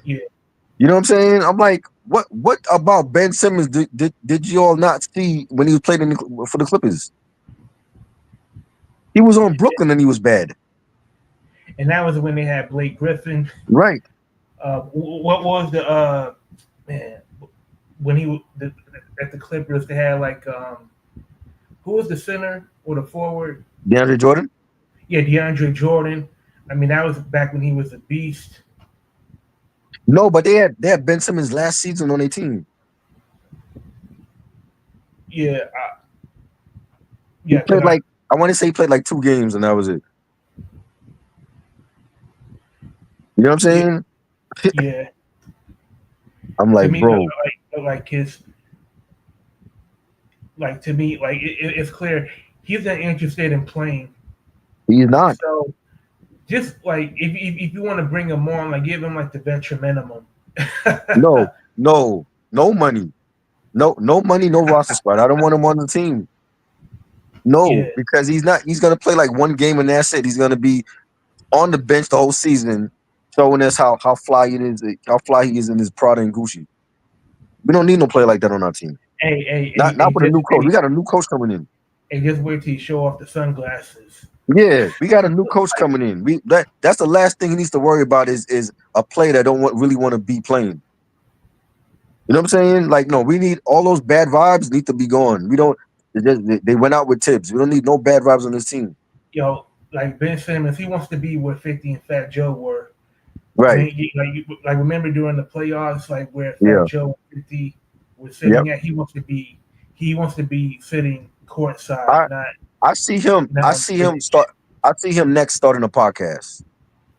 yeah, You know what I'm saying? I'm like, what about Ben Simmons did you all not see when he was playing for the Clippers? He was on Brooklyn and he was bad. and that was when they had Blake Griffin. Right. What was the man when at the Clippers? They had like who was the center or the forward? DeAndre Jordan? Yeah, DeAndre Jordan. I mean, that was back when he was a beast. No, but they had Ben Simmons last season on their team. Yeah, He yeah, played like I want to say he played like 2 games and that was it. You know what I'm yeah, saying? yeah. I'm To like, me, bro, like his, like to me, like it's clear he's not interested in playing. he's not. So just like if you want to bring him on, like give him like the veteran minimum. No, no, no money. No money, no roster spot. I don't want him on the team. Yeah. No, because he's not. He's gonna play like 1 game and that's it. He's gonna be on the bench the whole season, showing us how fly it is, how fly he is in his Prada and Gucci. We don't need no player like that on our team. Not with a new coach. We got a new coach coming in. Just wait till you show off the sunglasses. Yeah, we got a new coach coming in. That's the last thing he needs to worry about is a player that don't really want to be playing. You know what I'm saying? Like, no, we need all those bad vibes need to be gone. We don't. They went out with Tibbs. We don't need no bad vibes on this team. Like Ben Simmons, he wants to be where 50 and Fat Joe were. Right. When like remember during the playoffs, like where Fat Yeah. Joe and 50 was Yep. sitting at, he wants to be sitting courtside, I I see him. not I on the see him bench. start. I see him next starting a podcast.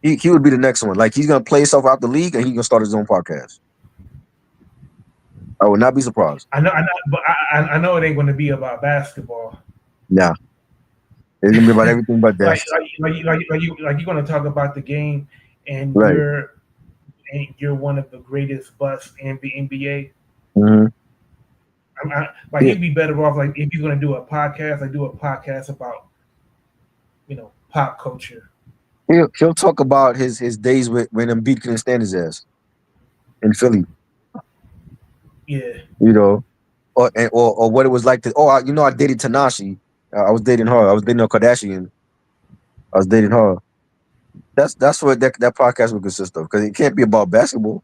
He would be the next one. Like he's gonna play himself out the league and he's gonna start his own podcast. I would not be surprised. I know, but I know it ain't going to be about basketball. Nah, it's gonna be about everything but that. You're going to talk about the game, and Right. you're one of the greatest busts in the NBA. Hmm. Like Yeah. he'd be better off like if you're going to do a podcast, like do a podcast about pop culture. He'll talk about his days with when Embiid couldn't stand his ass in Philly. Yeah, You know, or what it was like to. Oh, I dated Tanashi. I was dating her. I was dating a Kardashian. I was dating her. That's what that podcast would consist of because it can't be about basketball.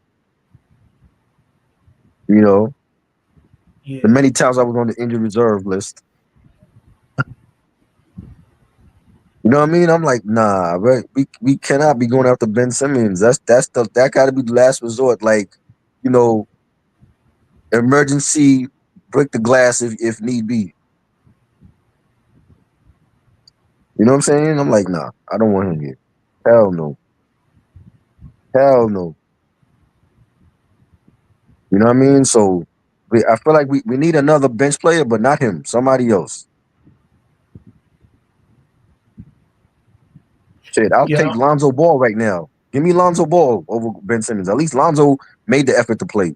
You know, the yeah. many times I was on the injured reserve list. You know what I mean? I'm like, nah, we cannot be going after Ben Simmons. That got to be the last resort. Like, you know, emergency break the glass if need be. You know what I'm saying? I'm like, nah, I don't want him here. Hell no, hell no. You know what I mean? So I feel like we need another bench player, but not him. Somebody else. Shit, I'll You know, take Lonzo Ball right now. Give me Lonzo Ball over Ben Simmons. At least Lonzo made the effort to play.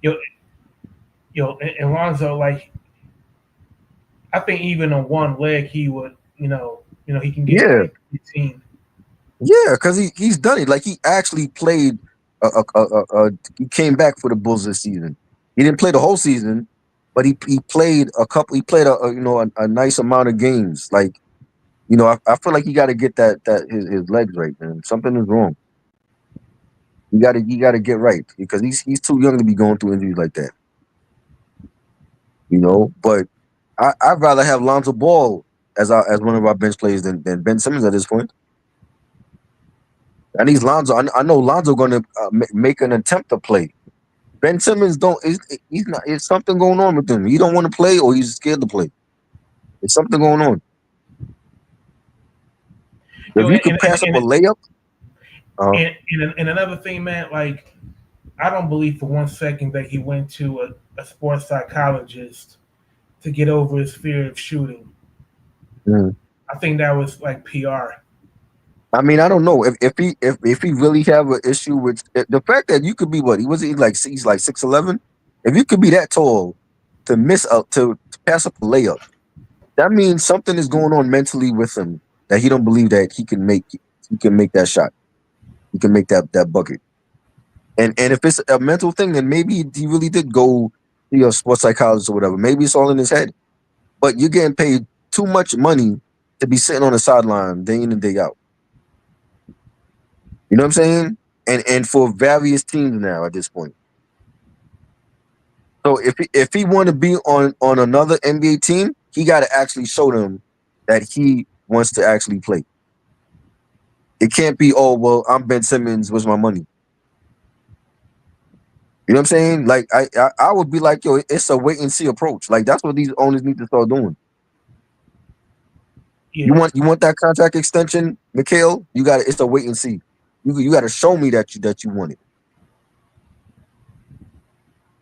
you and Lonzo, like I think even on one leg he would, he can get Yeah, like 15. yeah, because he's done it. Like he actually played. He came back for the Bulls this season. He didn't play the whole season, but he played a couple. He played a nice amount of games. Like I feel like you got to get that his legs right, man. Something is wrong. You got to get right because he's too young to be going through injuries like that. But I'd rather have Lonzo Ball as one of our bench players than Ben Simmons at this point. I need Lonzo. I know Lonzo going to make an attempt to play. Ben Simmons don't. He's not. It's something going on with him. He don't want to play, or he's scared to play. There's something going on. If you could And, pass up a layup, and another thing, man, like I don't believe for one second that he went to a sports psychologist to get over his fear of shooting. mm, I think that was like PR. I mean, I don't know if he really have an issue with the fact that you could be what he was. He's like 6'11". If you could be that tall to miss up to pass up a layup, that means something is going on mentally with him that he don't believe that he can make that shot. He can make that bucket. And if it's a mental thing, then maybe he really did go see a sports psychologist or whatever. Maybe it's all in his head. But you're getting paid too much money to be sitting on the sideline day in and day out. You know what I'm saying? And for various teams now at this point. So if he want to be on another NBA team, he got to actually show them that he wants to actually play. It can't be, oh well, I'm Ben Simmons, where's my money? You know what I'm saying? Like I would be like, yo, it's a wait and see approach. Like that's what these owners need to start doing. Yeah, You want that contract extension, Mikhail? You got it's a wait and see. You got to show me that you want it.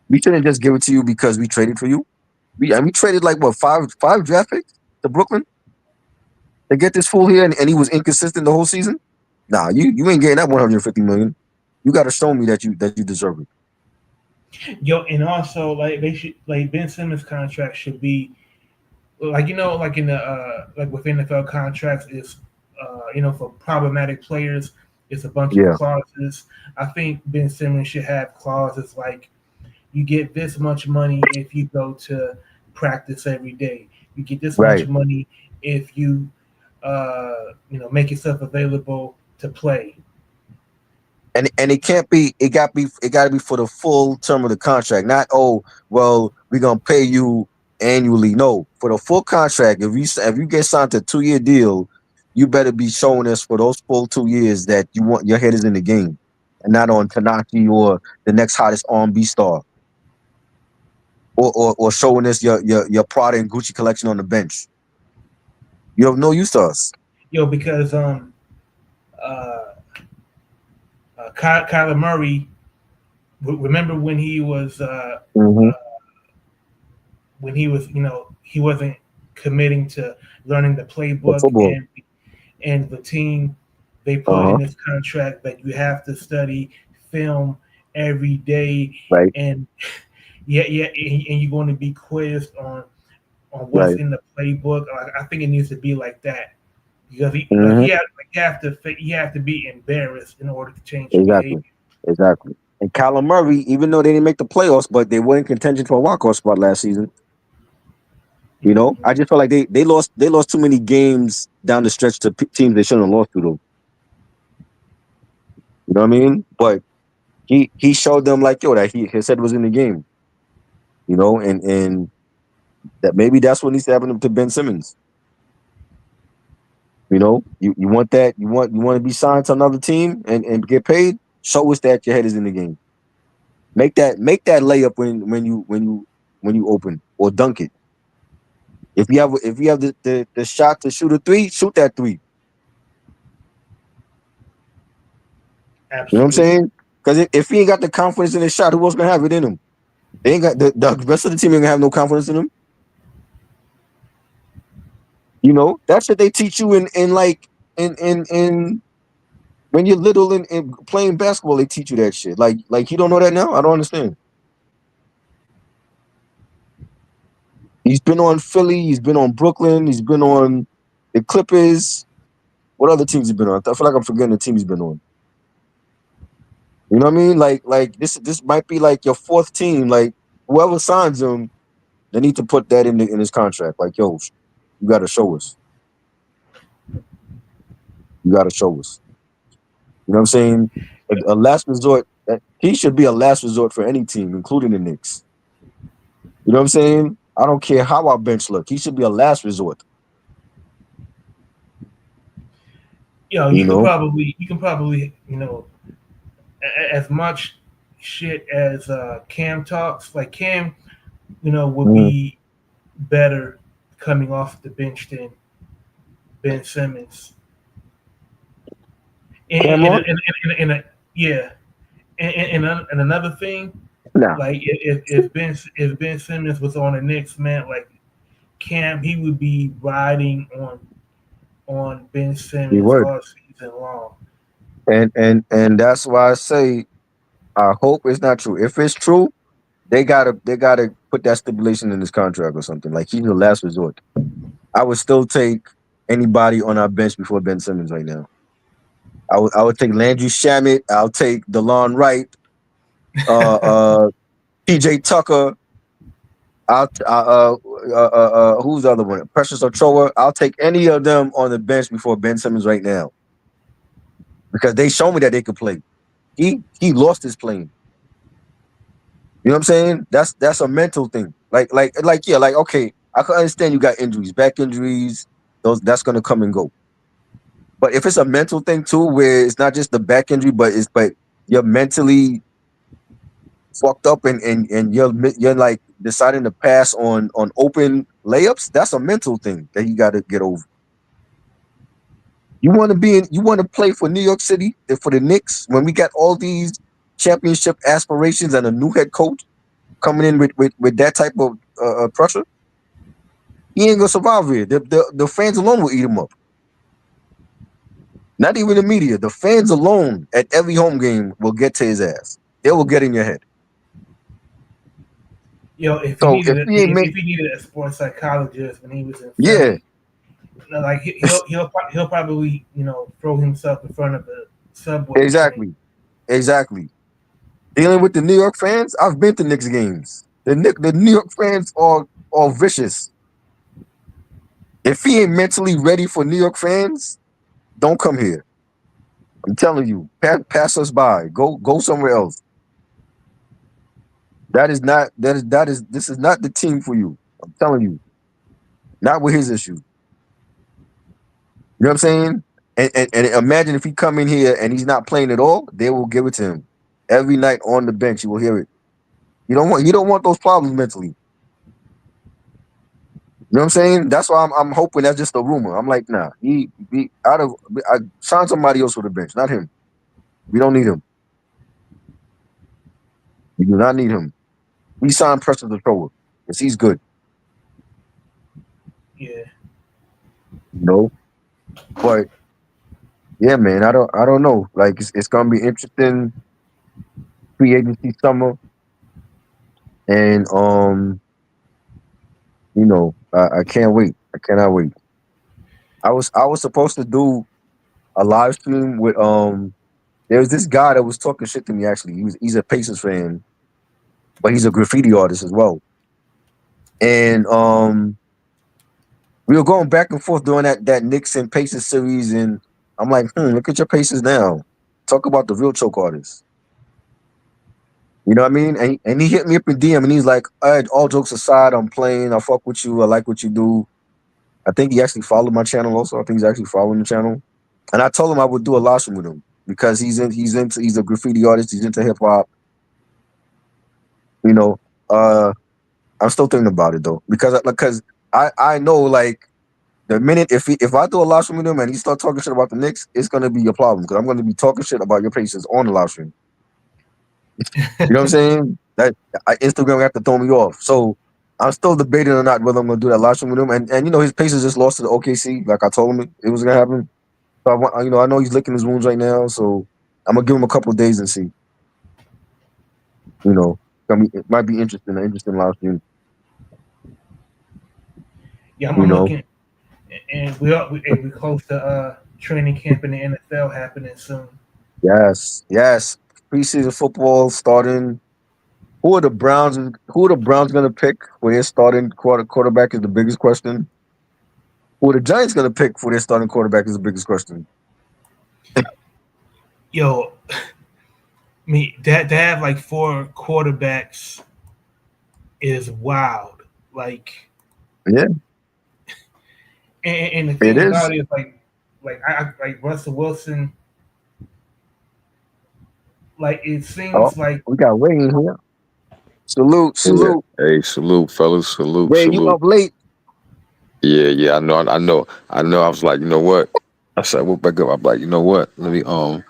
We shouldn't just give it to you because we traded for you. We traded like what five draft picks to Brooklyn to get this fool here, and he was inconsistent the whole season. Nah, you ain't getting that 150 million. You got to show me that you deserve it. yo, and also like they should like Ben Simmons' contract should be like like in the like with NFL contracts is for problematic players it's a bunch of Yeah, clauses. I think Ben Simmons should have clauses like you get this much money if you go to practice every day. You get this much right. money if you make yourself available to play. And it can't be. It got to be for the full term of the contract. Not, oh well, we're gonna pay you annually. No, for the full contract. If you get signed to a 2 year deal, you better be showing us for those full 2 years that you want your head is in the game, and not on Tanaki or the next hottest R&B star, or showing us your Prada and Gucci collection on the bench. You have no use to us. Because uh, Kyler Murray. Remember Hmm. when he was he wasn't committing to learning the The playbook, football. and the team they Uh put in huh. this contract that you have to study film every day, Right. and yeah, and you're going to be quizzed on what's Right. in the playbook. I think it needs to be like that because Hmm. you have to be embarrassed in order to change your Exactly. behavior. Exactly. And Kyler Murray, even though they didn't make the playoffs, but they were in contention for a walk-off spot last season. I Mhm. just felt like they lost too many games down the stretch to teams they shouldn't have lost to though. You know what I mean? But he showed them like, yo, that his head was in the game. And that maybe that's what needs to happen to Ben Simmons. You want that you want to be signed to another team and get paid. Show us that your head is in the game. Make that layup when you open, or dunk it. If you have the shot to shoot a three, shoot that three. You know what I'm Absolutely. saying? Because if he ain't got the confidence in his shot, who else gonna have it in him? They ain't got the rest of the team ain't gonna have no confidence in him. That's what they teach you in like in when you're little and playing basketball. They teach you that shit. Like you don't know that now. I don't understand. He's been on Philly. He's been on Brooklyn. He's been on the Clippers. What other teams he been on? I feel like I'm forgetting the team he's been on. You know what I mean? Like this might be like your fourth team. Like whoever signs him, they need to put that in his contract. Like, yo, you got to show us. You got to show us. You know what I'm saying? A last resort. He should be a last resort for any team, including the Knicks. You know what I'm saying? I don't care how our bench look. He should be a last resort. You know? You can probably as much shit as Cam talks. Like Cam, would Mhm. be better coming off the bench than Ben Simmons. Cameron? And a, yeah, and another thing, Nah, like if Ben Simmons was on the Knicks, man, like Cam, he would be riding on Ben he Simmons would. all season long. And that's why I say I hope it's not true. If it's true, they gotta put that stipulation in his contract or something. Like he's the last resort. I would still take anybody on our bench before Ben Simmons right now. I would take Landry Shamet. I'll take DeLon Wright, uh, PJ Tucker. Who's the other one? Precious Ochoa. I'll take any of them on the bench before Ben Simmons right now because they show me that they could play. He lost his playing. You know what I'm saying? That's a mental thing. Like yeah, like okay, I can understand you got injuries, back injuries. Those that's gonna come and go. But if it's a mental thing too, where it's not just the back injury, but you're mentally fucked up and you're like deciding to pass on open layups, that's a mental thing that you got to get over. You want to play for New York City for the Knicks when we got all these championship aspirations and a new head coach coming in with that type of pressure. He ain't gonna survive here. The fans alone will eat him up. Not even the media. The fans alone at every home game will get to his ass. They will get in your head. If he So needed if he ain't make, if he needed a sports psychologist when he was in yeah, Philly, like he'll probably throw himself in front of a subway train. exactly. Dealing with the New York fans, I've been to Knicks games. The New York fans are vicious. If he ain't mentally ready for New York fans, don't come here. I'm telling you, pass us by. Go somewhere else. That is this is not the team for you. I'm telling you, not with his issue. You know what I'm saying? And imagine if he come in here and he's not playing at all, they will give it to him every night on the bench. You will hear it. You don't want those problems mentally. You know what I'm saying? That's why I'm hoping that's just a rumor. I'm like, nah, he out of I sign somebody else for the bench, not him. We don't need him. We do not need him. We signed Preston the Thrower because he's good. Yeah. No, but yeah, man, I don't know. Like it's gonna be interesting free agency summer, and I can't wait. I cannot wait. I was supposed to do a live stream with there was this guy that was talking shit to me actually. He's a Pacers fan, but he's a graffiti artist as well. And we were going back and forth during that Knicks and Pacers series, and I'm like, look at your Pacers now. Talk about the real choke artists. You know what I mean? And he hit me up in DM and he's like, all jokes aside, I'm playing, I fuck with you, I like what you do. I think he actually followed my channel also. I think he's actually following the channel. And I told him I would do a live stream with him because he's a graffiti artist, he's into hip hop. You know, uh I'm still thinking about it though. Because I know like the minute if I do a live stream with him and he start talking shit about the Knicks, it's gonna be a problem because I'm gonna be talking shit about your Pacers on the live stream. You know what I'm saying? That Instagram have to throw me off. So I'm still debating or not whether I'm gonna do that live stream with him. And his Pacers just lost to the OKC, like I told him it was gonna happen. So I know he's licking his wounds right now. So I'm gonna give him a couple of days and see. It might be interesting, an interesting live stream. Yeah, You I'm know, looking, and we close to training camp in the NFL happening soon. yes. Preseason football starting. Who are the Browns? Who are the Browns gonna pick for their starting quarterback is the biggest question. Who are the Giants gonna pick for their starting quarterback is the biggest question. Yo, me that to have like four quarterbacks is wild. Like, Yeah, and the it thing is. about it is like I like Russell Wilson. Like it Oh, seems like we got Wayne here. Salute, Yeah. salute. Hey, salute, fellas. Salute, Wayne, you salute. up late? Yeah. I know. I was like, you know what? I said, I woke back up. I'm like, you know what? Let me cause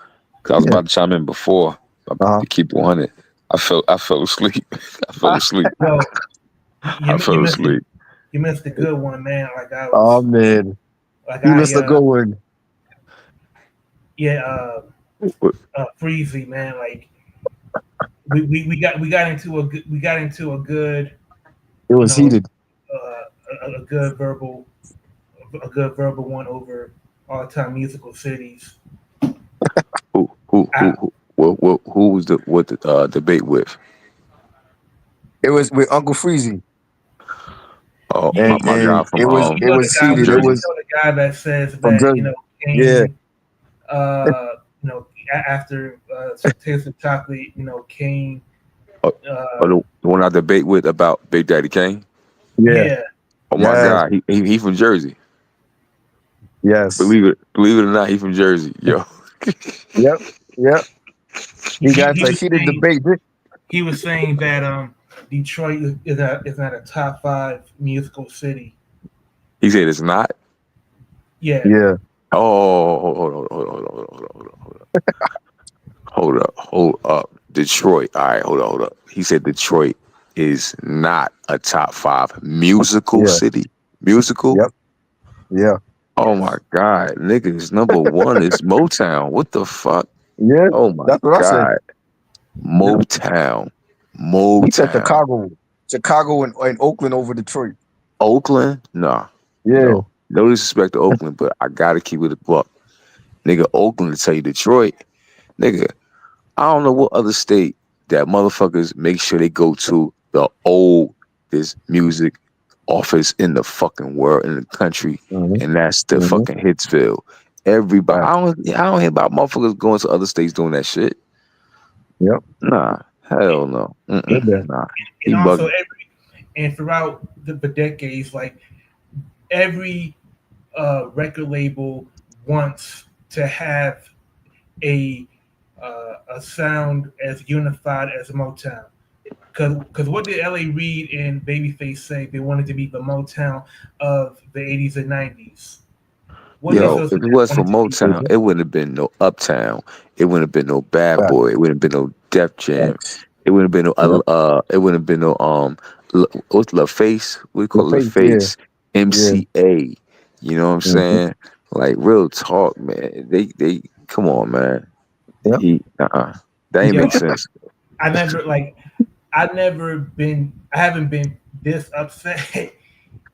I was Yeah. about to chime in before Uh to keep 100. I fell asleep. I fell huh. asleep. yo, I you fell missed asleep. you missed a good one, man. Like I Oh was man, like you missed a good one. yeah What- Freezy, man. Like we got into a good It you was know heated. a good verbal one over all time musical cities. I, who was the debate with? It was with Uncle Freezy, Oh, you, my guy and from it know the was guy from heated. It Jersey. was the guy that says from that Jersey. Yeah, Kane after Taste of Chocolate Kane Oh, uh, the one I debate with about Big Daddy Kane. yeah, yeah Oh my yes, God, he from Jersey. Yes. Believe it or not, he from Jersey, yo. Yep. Yep. He got he a was heated saying debate. he was saying that Detroit is not a top 5 musical city. He said it's not. Yeah. Yeah. Oh, hold up. Detroit. All right, hold up. He said Detroit is not a top 5 musical Yeah. city. Musical? Yep. Yeah. Oh my Yes. God, niggas! Number one is Motown. What the fuck? Yeah. Oh my That's what I said. God, Yep. Motown, He said Motown. Chicago and Oakland over Detroit. Oakland? Nah, Yeah. no disrespect to Oakland, but I gotta keep it a buck, nigga. Oakland to tell you Detroit, nigga. I don't know what other state that motherfuckers make sure they go to the oldest music office in the fucking world, in the country, Mm-hmm. and that's the Mm-hmm. fucking Hitsville. Everybody, Right. I don't hear about motherfuckers going to other states doing that shit. Yep. Nah, hell no. Good there. Nah, And he also bugging. throughout the decades, like every record label wants to have a sound as unified as Motown. Because what did L.A. Reid and Babyface say? They wanted to be the Motown of the 80s and 90s. What did Yep. Yo, those if it guys was for wanted to be? Motown, it wouldn't have been no Uptown. It wouldn't have been no Bad Facts. Boy. It wouldn't have been no Def Jam. Facts. It wouldn't have been no Yep. It wouldn't have been no what's LaFace? What do you The call it? face. Yeah. LaFace? Yeah. MCA. You know what I'm Mm-hmm. saying? Like real talk, man. They come on, man. Yep. He that ain't Yo, make sense. I never like. I haven't been this upset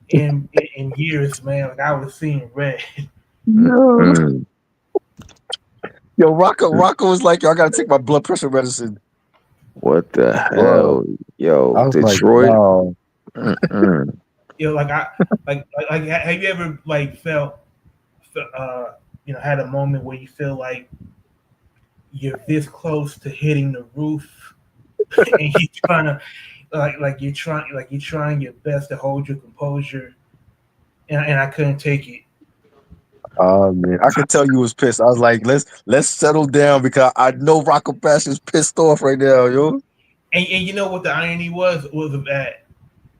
in years, man. Like I was seeing red. No. Mm. Yo, Rocco was like, yo, I gotta take my blood pressure medicine. What the Bro. hell, yo, I was like, Detroit? wow. Mm-mm. Like I like have you ever like felt had a moment where you feel like you're this close to hitting the roof and you're trying to you're trying your best to hold your composure and I couldn't take it. Oh man, I could tell you was pissed. I was like, let's settle down because I know Rocco Bash is pissed off right now, yo. And you know what the irony was that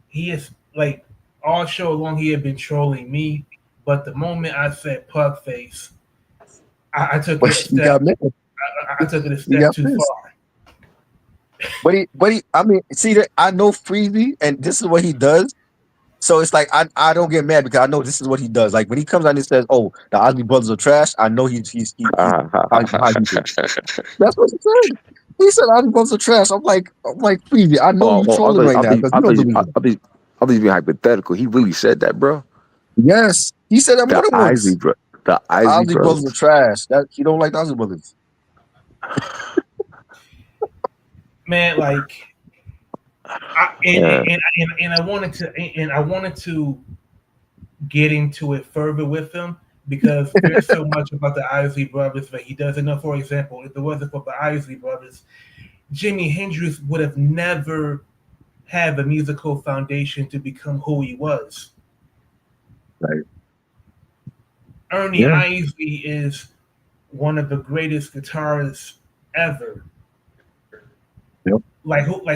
he is like all show long he had been trolling me, but the moment I said pug face, I took it a But he step. got mad. I took it a He step got too pissed. far. But he, I mean, see that I know Freezy, and this is what he does. So it's like I don't get mad because I know this is what he does. Like when he comes out and says, "Oh, the Ozzy brothers are trash," I know he's how he thinks. That's what he said. He said Ozzy brothers are trash. I'm like Freezy. I know you Oh, trolling right now because you don't believe him. I thought you being hypothetical. He really said that, bro. Yes, he said that more The than Isley, once. bro. The The Isley Ozzy brothers are brothers. trash. That he don't like the Ozzy brothers. Man, like I, Yeah. and I wanted to get into it further with him because there's so much about the Isley brothers that he doesn't know. For example, if it wasn't for the Isley brothers, Jimi Hendrix would have never had the musical foundation to become who he was. Right. Ernie Yeah. Isley is one of the greatest guitarists ever. Yep.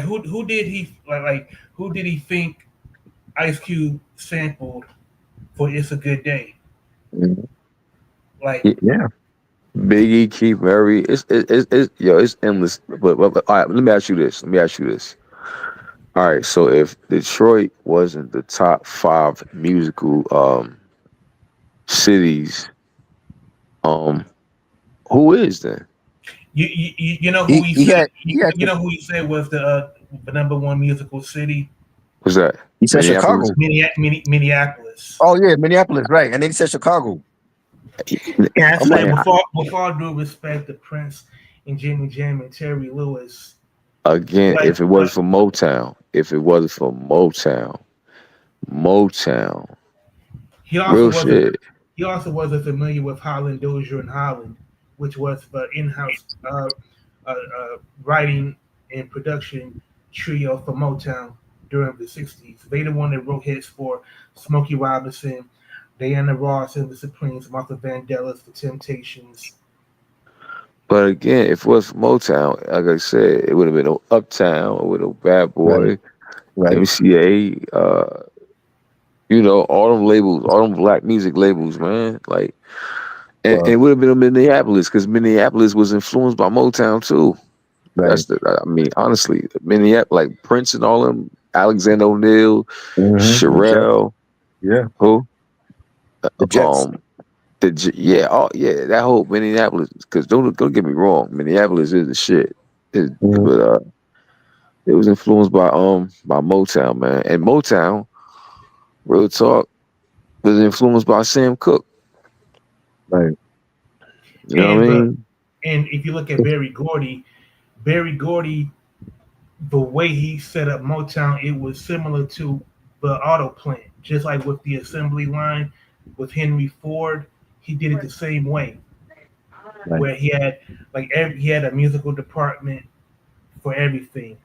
Who did he who did he think Ice Cube sampled for "It's a Good Day"? Mhm. Like Yeah. Biggie, Keith Murray. It's endless. But all right, let me ask you this. All right, so if Detroit wasn't the top 5 musical cities, um, who is then? you know who he He said had he had you know who he said was the number one musical city? What's that? he said Minneapolis? Chicago. Minneapolis. Oh yeah, Minneapolis, right? And then he said Chicago. And I I'm like, said with all due respect to Prince and Jimmy Jam and Terry Lewis, Again, like if it wasn't for Motown, Motown, he also real wasn't shit. he also wasn't familiar with Holland Dozier and Holland, which was the in-house writing and production trio for Motown during the '60s. They the one that wrote hits for Smokey Robinson, Diana Ross and the Supremes, Martha Vandellas, the Temptations. But again, if it was Motown, like I said, it would have been no Uptown, it would have Bad Right. Boy, Right. MCA, all them labels, all them black music labels, man. Like, and Well, it would have been Minneapolis because Minneapolis was influenced by Motown too. right. I mean, honestly, Minneapolis, like Prince and all them, Alexander O'Neal, The Jets. Sherelle, Yeah. who, The Jets. um, that whole Minneapolis. Because don't get me wrong, Minneapolis is the shit. Mhm. But it was influenced by Motown, man, and Motown, real talk, was influenced by Sam Cooke. Right. You know what And I but mean? and if you look at Barry Gordy, the way he set up Motown, it was similar to the auto plant, just like with the assembly line with Henry Ford. He did it the same way, Right. where he had a musical department for everything,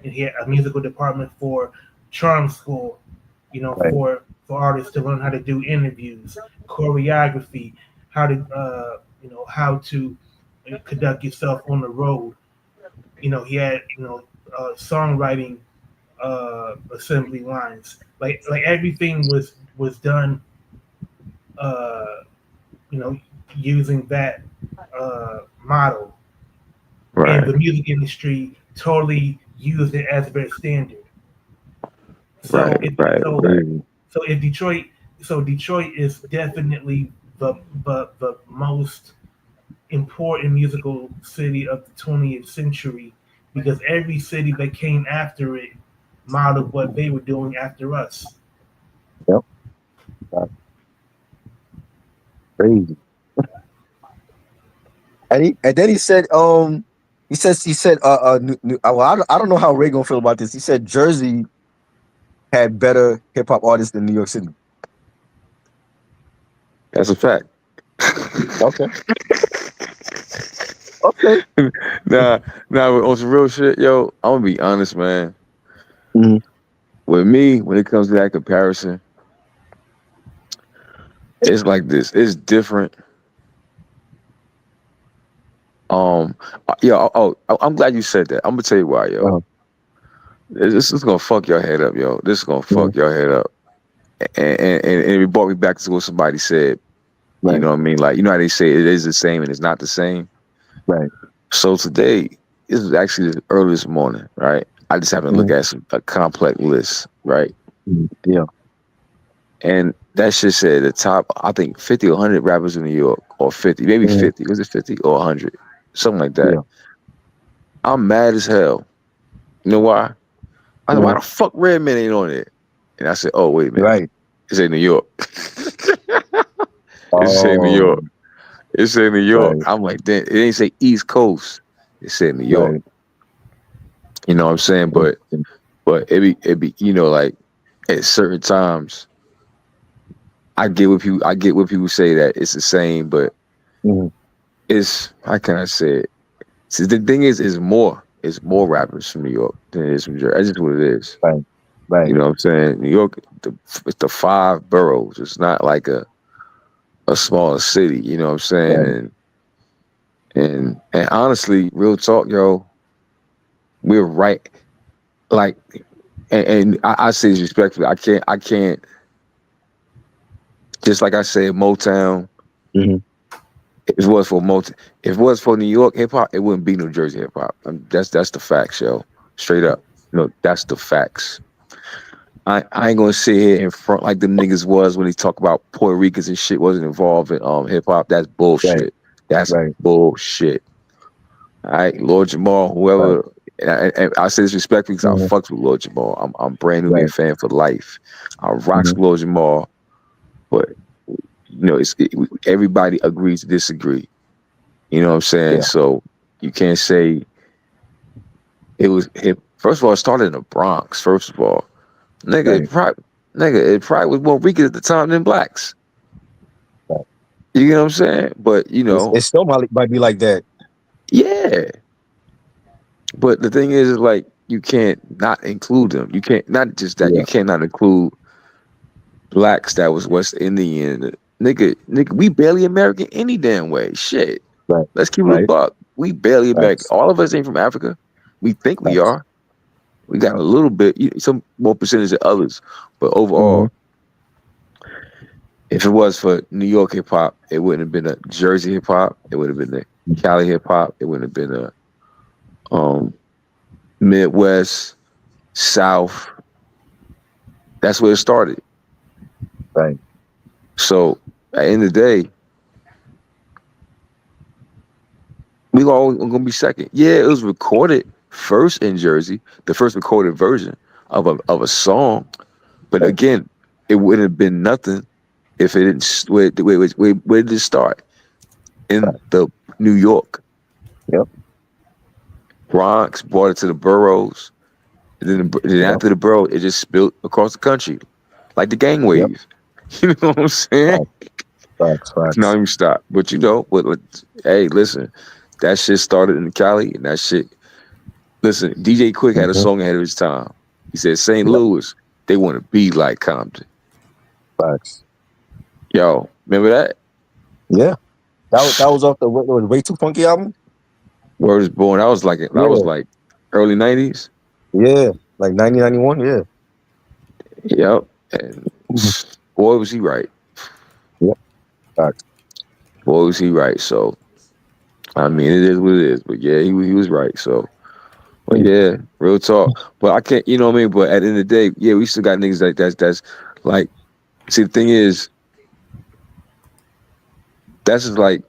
and he had a musical department for charm school, Right. for artists to learn how to do interviews, choreography, how to conduct yourself on the road. He had songwriting assembly lines. Like everything was done, uh, you know, using that model, and Right, the music industry totally used it as their standard. right, So it right, so right, Crazy. so if Detroit so Detroit is definitely the most important musical city of the 20th century, because every city that came after it modeled what they were doing after us. Yep. That's crazy. And then he said well, I don't know how Ray gonna feel about this. He said Jersey had better hip hop artists than New York City. that's a fact. Okay. Okay. nah, on some real shit, yo. I'm gonna be honest, man. Mhm. With me, when it comes to that comparison, it's like this. It's different. I'm glad you said that. I'm gonna tell you why, yo. Uh-huh. This is gonna fuck your head up, yo. This is gonna Mhm. fuck your head up. And it brought me back to what somebody said. You Right. know what I mean? Like, you know how they say it is the same and it's not the same. Right. So today, this was actually the earliest morning, right? I just happened to look Mhm. at a complex list, right? Mhm. Yeah. And that shit said the top, I think 50 or 100 rappers in New York, or 50, maybe Mhm. 50. Was it 50 or 100? Something like that. Yeah. I'm mad as hell. You know why? I said, why Mhm. the fuck Redman ain't on it? And I said, oh, wait a minute. Right. It's in New York. It's in New Oh. York. It's in New York. Right. I'm like, damn, it ain't say East Coast. It said New York. Right. You know what I'm saying? But it be, like at certain times, I get what people say that it's the same, but Mhm. it's, how can I say it? See, the thing it's more rappers from New York than it is from Jersey. That's just what it is. Right. Right. You know what I'm saying? New York, it's the five boroughs. It's not like a smaller city. You know what I'm saying? Right. And honestly, real talk, yo, we're right. Like, and I say this respectfully. I can't. Just like I said, Motown. Mhm. If it was for if it was for New York hip hop, it wouldn't be New Jersey hip hop. That's the facts, yo. Straight up. That's the facts. I ain't gonna sit here in front like them niggas was when they talk about Puerto Ricans and shit wasn't involved in hip hop. That's Right. bullshit. That's Right. bullshit. All right, Lord Jamal, Right. whoever. And I say this respectfully because I Mhm. fucks with Lord Jamal. I'm brand new Right. fan for life. I rocks Mhm. Lord Jamal, but everybody agrees to disagree. You know what I'm saying? Yeah. So you can't say it was hip. First of all, it started in the Bronx. First of all, nigga, Right. it probably was more Ricans at the time than blacks. Right. You know what I'm saying? But It still might be like that. yeah. But the thing is like you can't not include them. You can't not just that. You Yeah. cannot include blacks that was West Indian. Nigga, we barely American any damn way. Shit. Right. Let's keep it a Right. buck. We barely American. Facts. All of us ain't from Africa. We think we Facts. are. We got a little bit, some more percentage than others. But Mm-hmm. overall, if it was for New York hip hop, it wouldn't have been a Jersey hip hop. It would have been a Cali hip hop. It wouldn't have been a Midwest, South. That's where it started. Right. So at the end of the day, we all gonna be second. Yeah, it was recorded first in Jersey, the first recorded version of a song. But Right. again, it wouldn't have been nothing if it didn't. Where did it start? In Right. the New York. Yep. Bronx brought it to the boroughs. And then Yep. after the borough, it just spilled across the country, like the gang Yep. wave. You know what I'm saying? Facts. Now Facts. you stop. But hey, listen, that shit started in Cali, and that shit. Listen, DJ Quick had a Mm-hmm. song ahead of his time. He said, "St. Yep. Louis, they want to be like Compton." Facts. Yo, remember that? Yeah. That was off the Way Too Funky album. Word is born. That was Yeah. like early '90s. Yeah. Like 1991. Yeah. Yep. And Mhm. boy, was he right. Yep. Facts. Boy, was he right. So I mean, it is what it is. But yeah, he was right. So. Well, yeah, real talk. But I can't, you know what I mean? But at the end of the day, yeah, we still got niggas like that's like, see, the thing is, that's just like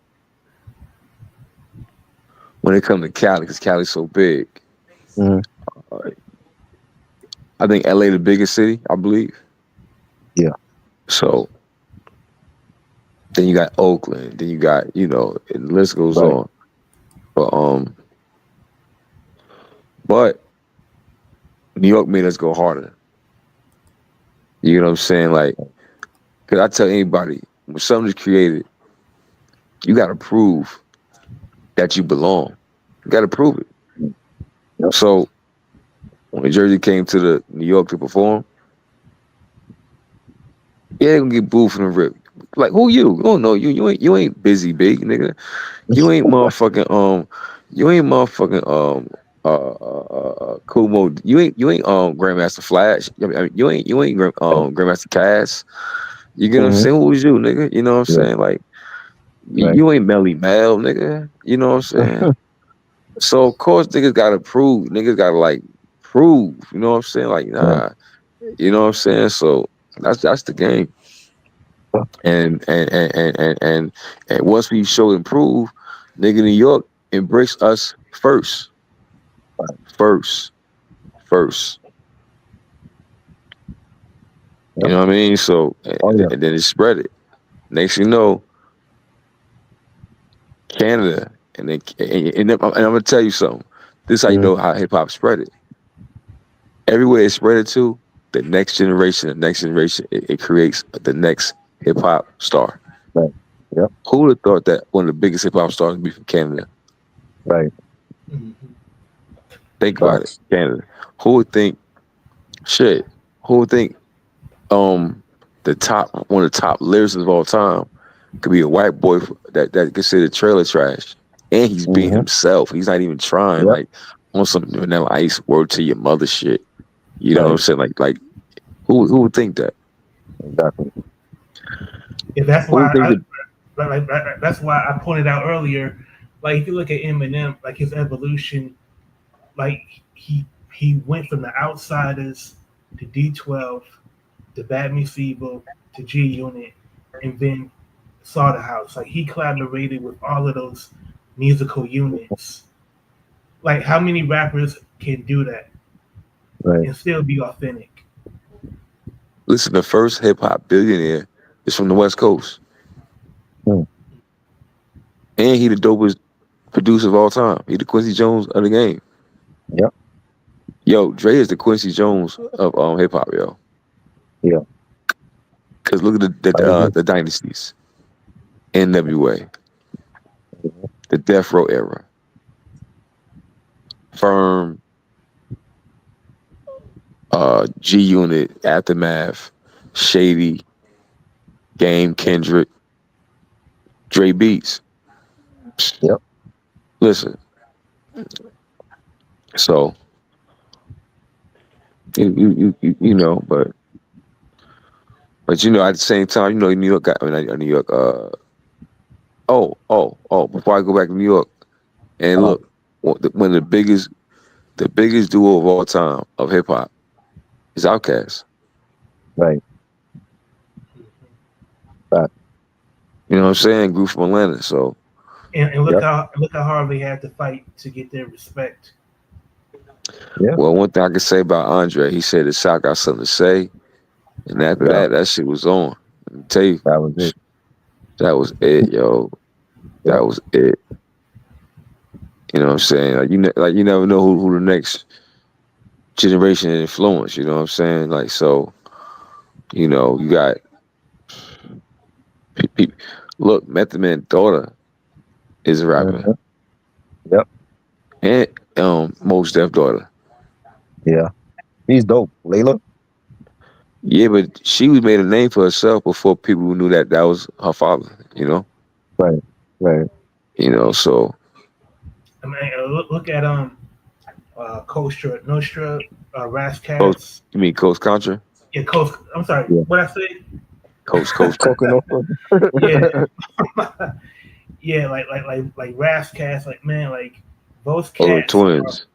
when it comes to Cali, because Cali's so big. Mhm. I think LA the biggest city, I believe. Yeah. So then you got Oakland, then you got, and the list goes Right. on. But New York made us go harder. You know what I'm saying? Like, because I tell anybody, when something's created, you got to prove that you belong. You got to prove it. Yep. So when Jersey came to the New York to perform, yeah, they gonna get booed from the rip. Like, who you? You don't know you. You ain't Busy Big, nigga. You ain't motherfucking You ain't motherfucking Kumo. You ain't Grandmaster Flash. I mean, you ain't Grandmaster Cass. You get what I'm Mm-hmm. saying? Who was you, nigga? You know what I'm Yeah. saying? Like, Right. you ain't Melly Mel, nigga. You know what I'm saying? So of course niggas gotta prove. Niggas gotta like prove. You know what I'm saying? Like, Right. nah. You know what I'm saying? So that's the game. And once we show and prove, nigga, New York embrace us first. First. You Yep. know what I mean? So Oh yeah. and then it spread it. Next thing you know, Canada, and I'm gonna tell you something. This is how you Mm-hmm. know how hip hop spread it. Everywhere it spread it to, the next generation, it creates the next hip hop star. Right. Yep. Who would have thought that one of the biggest hip hop stars would be from Canada? Right. Mhm. Think about it, Facts. Canada. Who would think? Shit. Who would think? One of the top lyricists of all time could be a white boy that considered trailer trash, and he's being Mm-hmm. himself. He's not even trying Yep. like on some Vanilla Ice word to your mother shit. You know what I'm Right. saying? Like who would think that? Exactly. Yeah, that's Who would why think that? that's why I pointed out earlier. Like if you look at Eminem, like his evolution, like he went from the Outsiders to D12 to Bad Miss Evil to G Unit, and then saw the house. Like he collaborated with all of those musical units. Like how many rappers can do that Right. and still be authentic? Listen, the first hip hop billionaire is from the West Coast, Mm. and he the dopest producer of all time. He the Quincy Jones of the game. Yep. Yo, Dre is the Quincy Jones of hip hop, yo. Yeah. Cause look at I agree. the dynasties, NWA, Mm-hmm. the Death Row era, Firm, G Unit, Aftermath, Shady, Game, Kendrick, Dre Beats. Yep. Listen, so you know, but you know, at the same time, you know, New York got New York. Before I go back to New York, and look, one of the biggest duo of all time of hip hop is Outkast. Right. You know what I'm saying? Grew from Atlanta, so. And look how hard they had to fight to get their respect. Yeah. Well, one thing I can say about Andre, he said the South got something to say, and after that shit was on. Let me tell you, That was it. that was it, yo. That was it. You know what I'm saying? Like you never know who the next generation influence. You know what I'm saying? Like so, you know, you got look, Method Man's daughter is a rapper, Yep. and Mos Def daughter. Yeah. He's dope. Layla. Yeah, but she was made a name for herself before people knew that was her father. You know. Right. Right. You know, so. I mean, look at Kostra Nostra, Coach, Rascats. you mean Coach Contra? Yeah, Coast. I'm sorry. Yeah. What I say? Coach. Coconut. Yeah. Yeah, like Rascats. Like man, like those Oh, the cats. twins.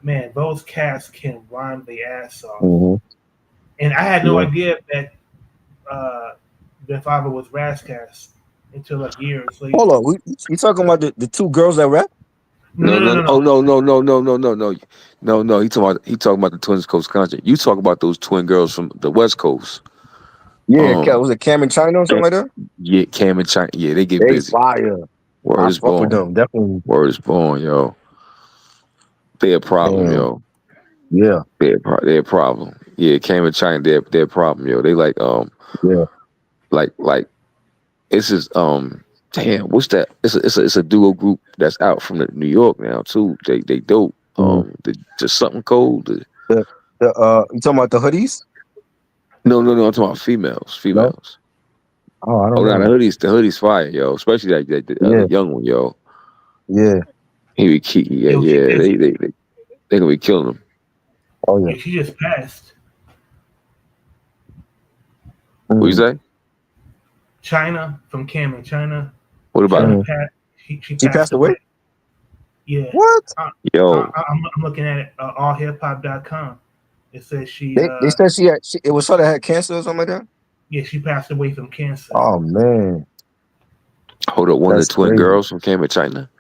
Man, those cats can rhyme the ass off. Mm-hmm. And I had no idea that their father was Rascats until like years later. Hold on, you talking about the two girls that rap? No. Oh no. He talking about the twins Coach Contra. You talk about those twin girls from the West Coast. Yeah, was it Cam and China or something like that? Yeah, Cam and China. Yeah, they get They busy. fire. Word I is fuck with born. them, definitely. Word is born, yo. They a problem, Damn. yo. Yeah. They a problem. Yeah, Cam and China, they're a problem, yo. They like Yeah. like this is damn, what's that? It's a duo group that's out from New York now too. They dope. Just something cold. You talking about the hoodies? No, I'm talking about females. No? Oh, I don't know. No, the hoodies fire, yo. Especially the young one, yo. Yeah. He be key, yeah. They gonna be killing him. Oh yeah. Yeah, she just passed. What you say? China from Cam and China. What about China her? she passed away? Yeah. What? Yo, I'm looking at it, allhiphop.com. It says she. They said it was her that had cancer or something like that. Yeah, she passed away from cancer. Oh man. hold up, one That's of the twin crazy. girls from Cam and China.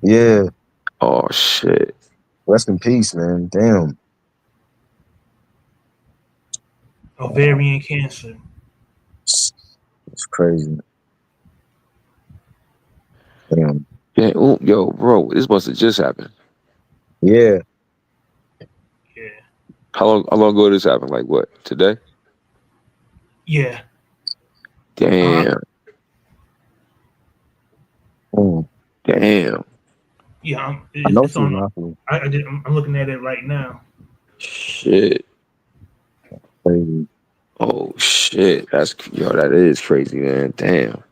Yeah. Oh shit. Rest in peace, man. Damn. Ovarian cancer. It's crazy. Damn. Yeah, yo, bro, this must have just happened. Yeah. Yeah. How long ago did this happen? Like what? Today? Yeah. Damn. Damn. Yeah. It's on. I'm looking at it right now. Shit. Crazy. Oh shit. That is crazy, man. Damn.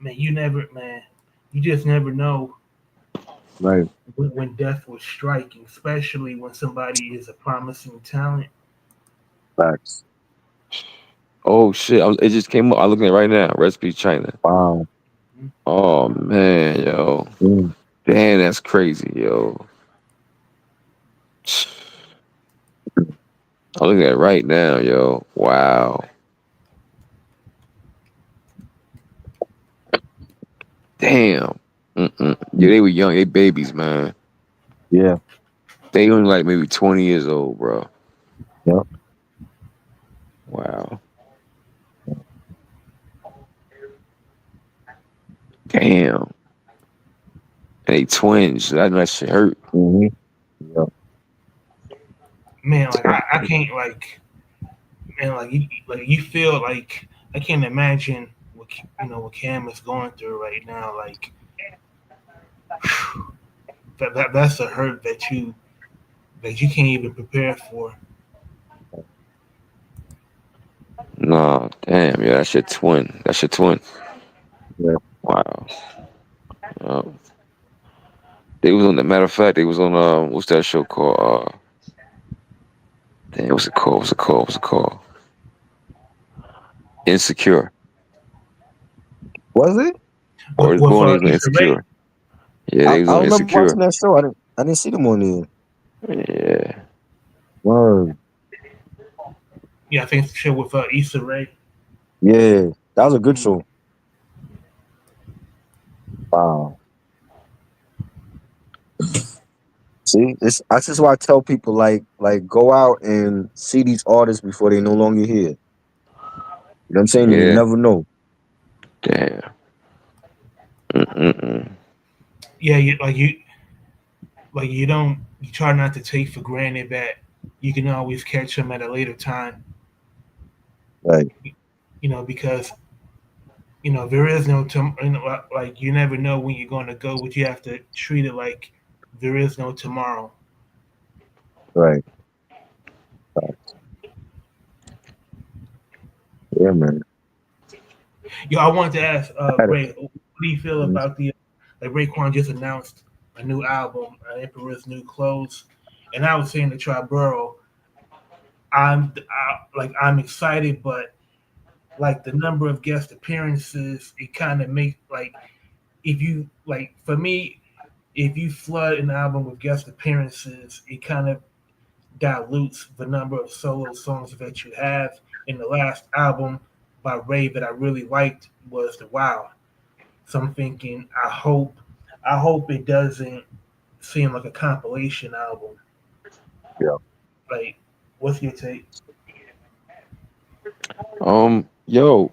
Man, you just never know Right. when death was striking, especially when somebody is a promising talent. Facts. Oh shit. It just came up. I'm looking at it right now. Recipe China. Wow. Oh man, yo. Damn, that's crazy, yo. I'm looking at it right now, yo. Wow. Damn. Yeah, they were young. They babies, man. Yeah. They only like maybe 20 years old, bro. Yep. Wow. Damn. And they twins. That shit hurt. Yeah. Man, like I can't you feel like I can't imagine what Cam is going through right now. Like that's a hurt that you can't even prepare for. Nah, damn, yeah, that's your twin. That's your twin. Yeah. Wow. Uh, they was on the matter of fact, they was on what's that show called? Damn, what's it called? What's it called? What's it called? Insecure. Was it? Or it's with born niggas on Issa Rae. Insecure. Yeah, I, they was I on remember Insecure. watching that show. I didn't see them on there. Yeah. Word. Yeah, I think it's shit with Issa Rae. Yeah, that was a good show. Wow. See, that's just why I tell people like go out and see these artists before they no longer here. You know what I'm saying? You Yeah. never know. Damn. Mm-mm-mm. Yeah, you don't you try not to take for granted that you can always catch them at a later time. Right. Because there is no like you never know when you're going to go, but you have to treat it like there is no tomorrow. Right. Yeah, man. I wanted to ask I had Ray, what do you feel it. about the like Raekwon just announced a new album, Emperor's New Clothes, and I was saying to Triborough, I'm excited, but like the number of guest appearances, it kind of makes like if you like for me, if you flood an album with guest appearances, it kind of dilutes the number of solo songs that you have. In the last album by Ray that I really liked was The Wild. So I'm thinking, I hope it doesn't seem like a compilation album. Yeah. Like, what's your take? Yo,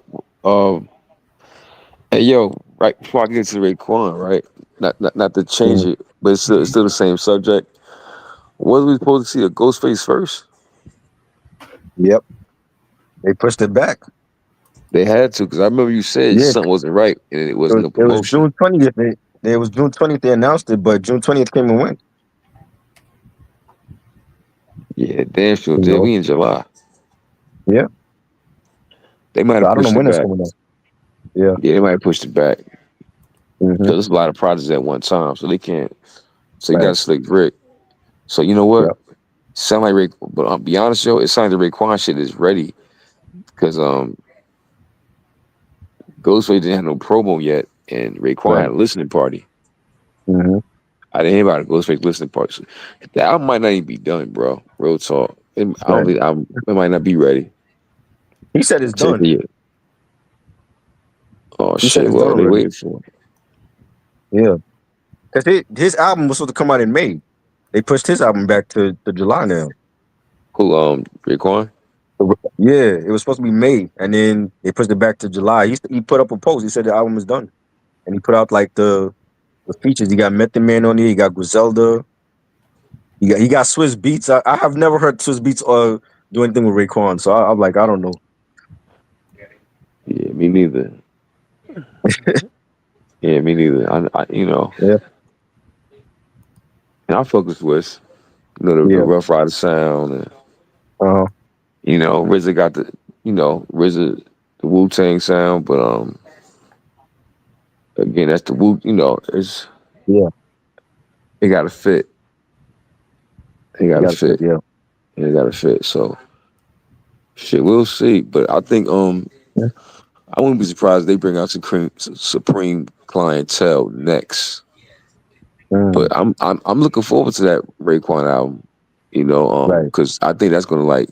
hey, yo, right before I get to Raekwon, right? Not to change Mhm. it, but it's still the same subject. Was we supposed to see a Ghostface first? Yep. They pushed it back. They had to, because I remember you said Yeah. something wasn't right and it It wasn't was, no it was promotion. June 20th. It was June 20th they announced it, but June 20th came and went. Yeah, damn sure. You Damn, know. we in July. Yeah. They might So have I don't know pushed it when it's back. coming out. Yeah. Yeah, they might have pushed it back. Mm-hmm. Because there's a lot of projects at one time, so they can't. So you got Right. to Slick Rick. So you know what? Yep. Sound like Rick, but I'll be honest, yo, it sounds like Raekwon shit is ready. Because Ghostface didn't have no promo yet, and Raekwon Right. had a listening party. Mm-hmm. I didn't hear about a Ghostface listening party. So the album might not even be done, bro. Real talk. I don't Right. think it might not be ready. He said it's Take done. it. Oh He said shit! it's done Well, they already. waiting for it. Yeah. Because his album was supposed to come out in May. They pushed his album back to July now. Who? Raekwon. Yeah, it was supposed to be May, and then they pushed it back to July. He put up a post. He said the album is done, and he put out like the features. He got Method Man on there. He got Griselda. He got Swiss Beats. I have never heard Swiss Beats do anything with Raekwon, so I'm like, I don't know. Yeah, me neither. Yeah, me neither. Yeah, And I fuck with Swiss. The yeah. Rough Rider sound, and Uh-huh. RZA got RZA the Wu Tang sound, but again that's the Wu. Yeah, It got to fit. It you got to got to fit. fit. Yeah. It got to fit. So shit, we'll see. But I think Yeah. I wouldn't be surprised if they bring out Supreme Clientele next. Mm, But I'm looking forward to that Raekwon album. right, Because I think that's gonna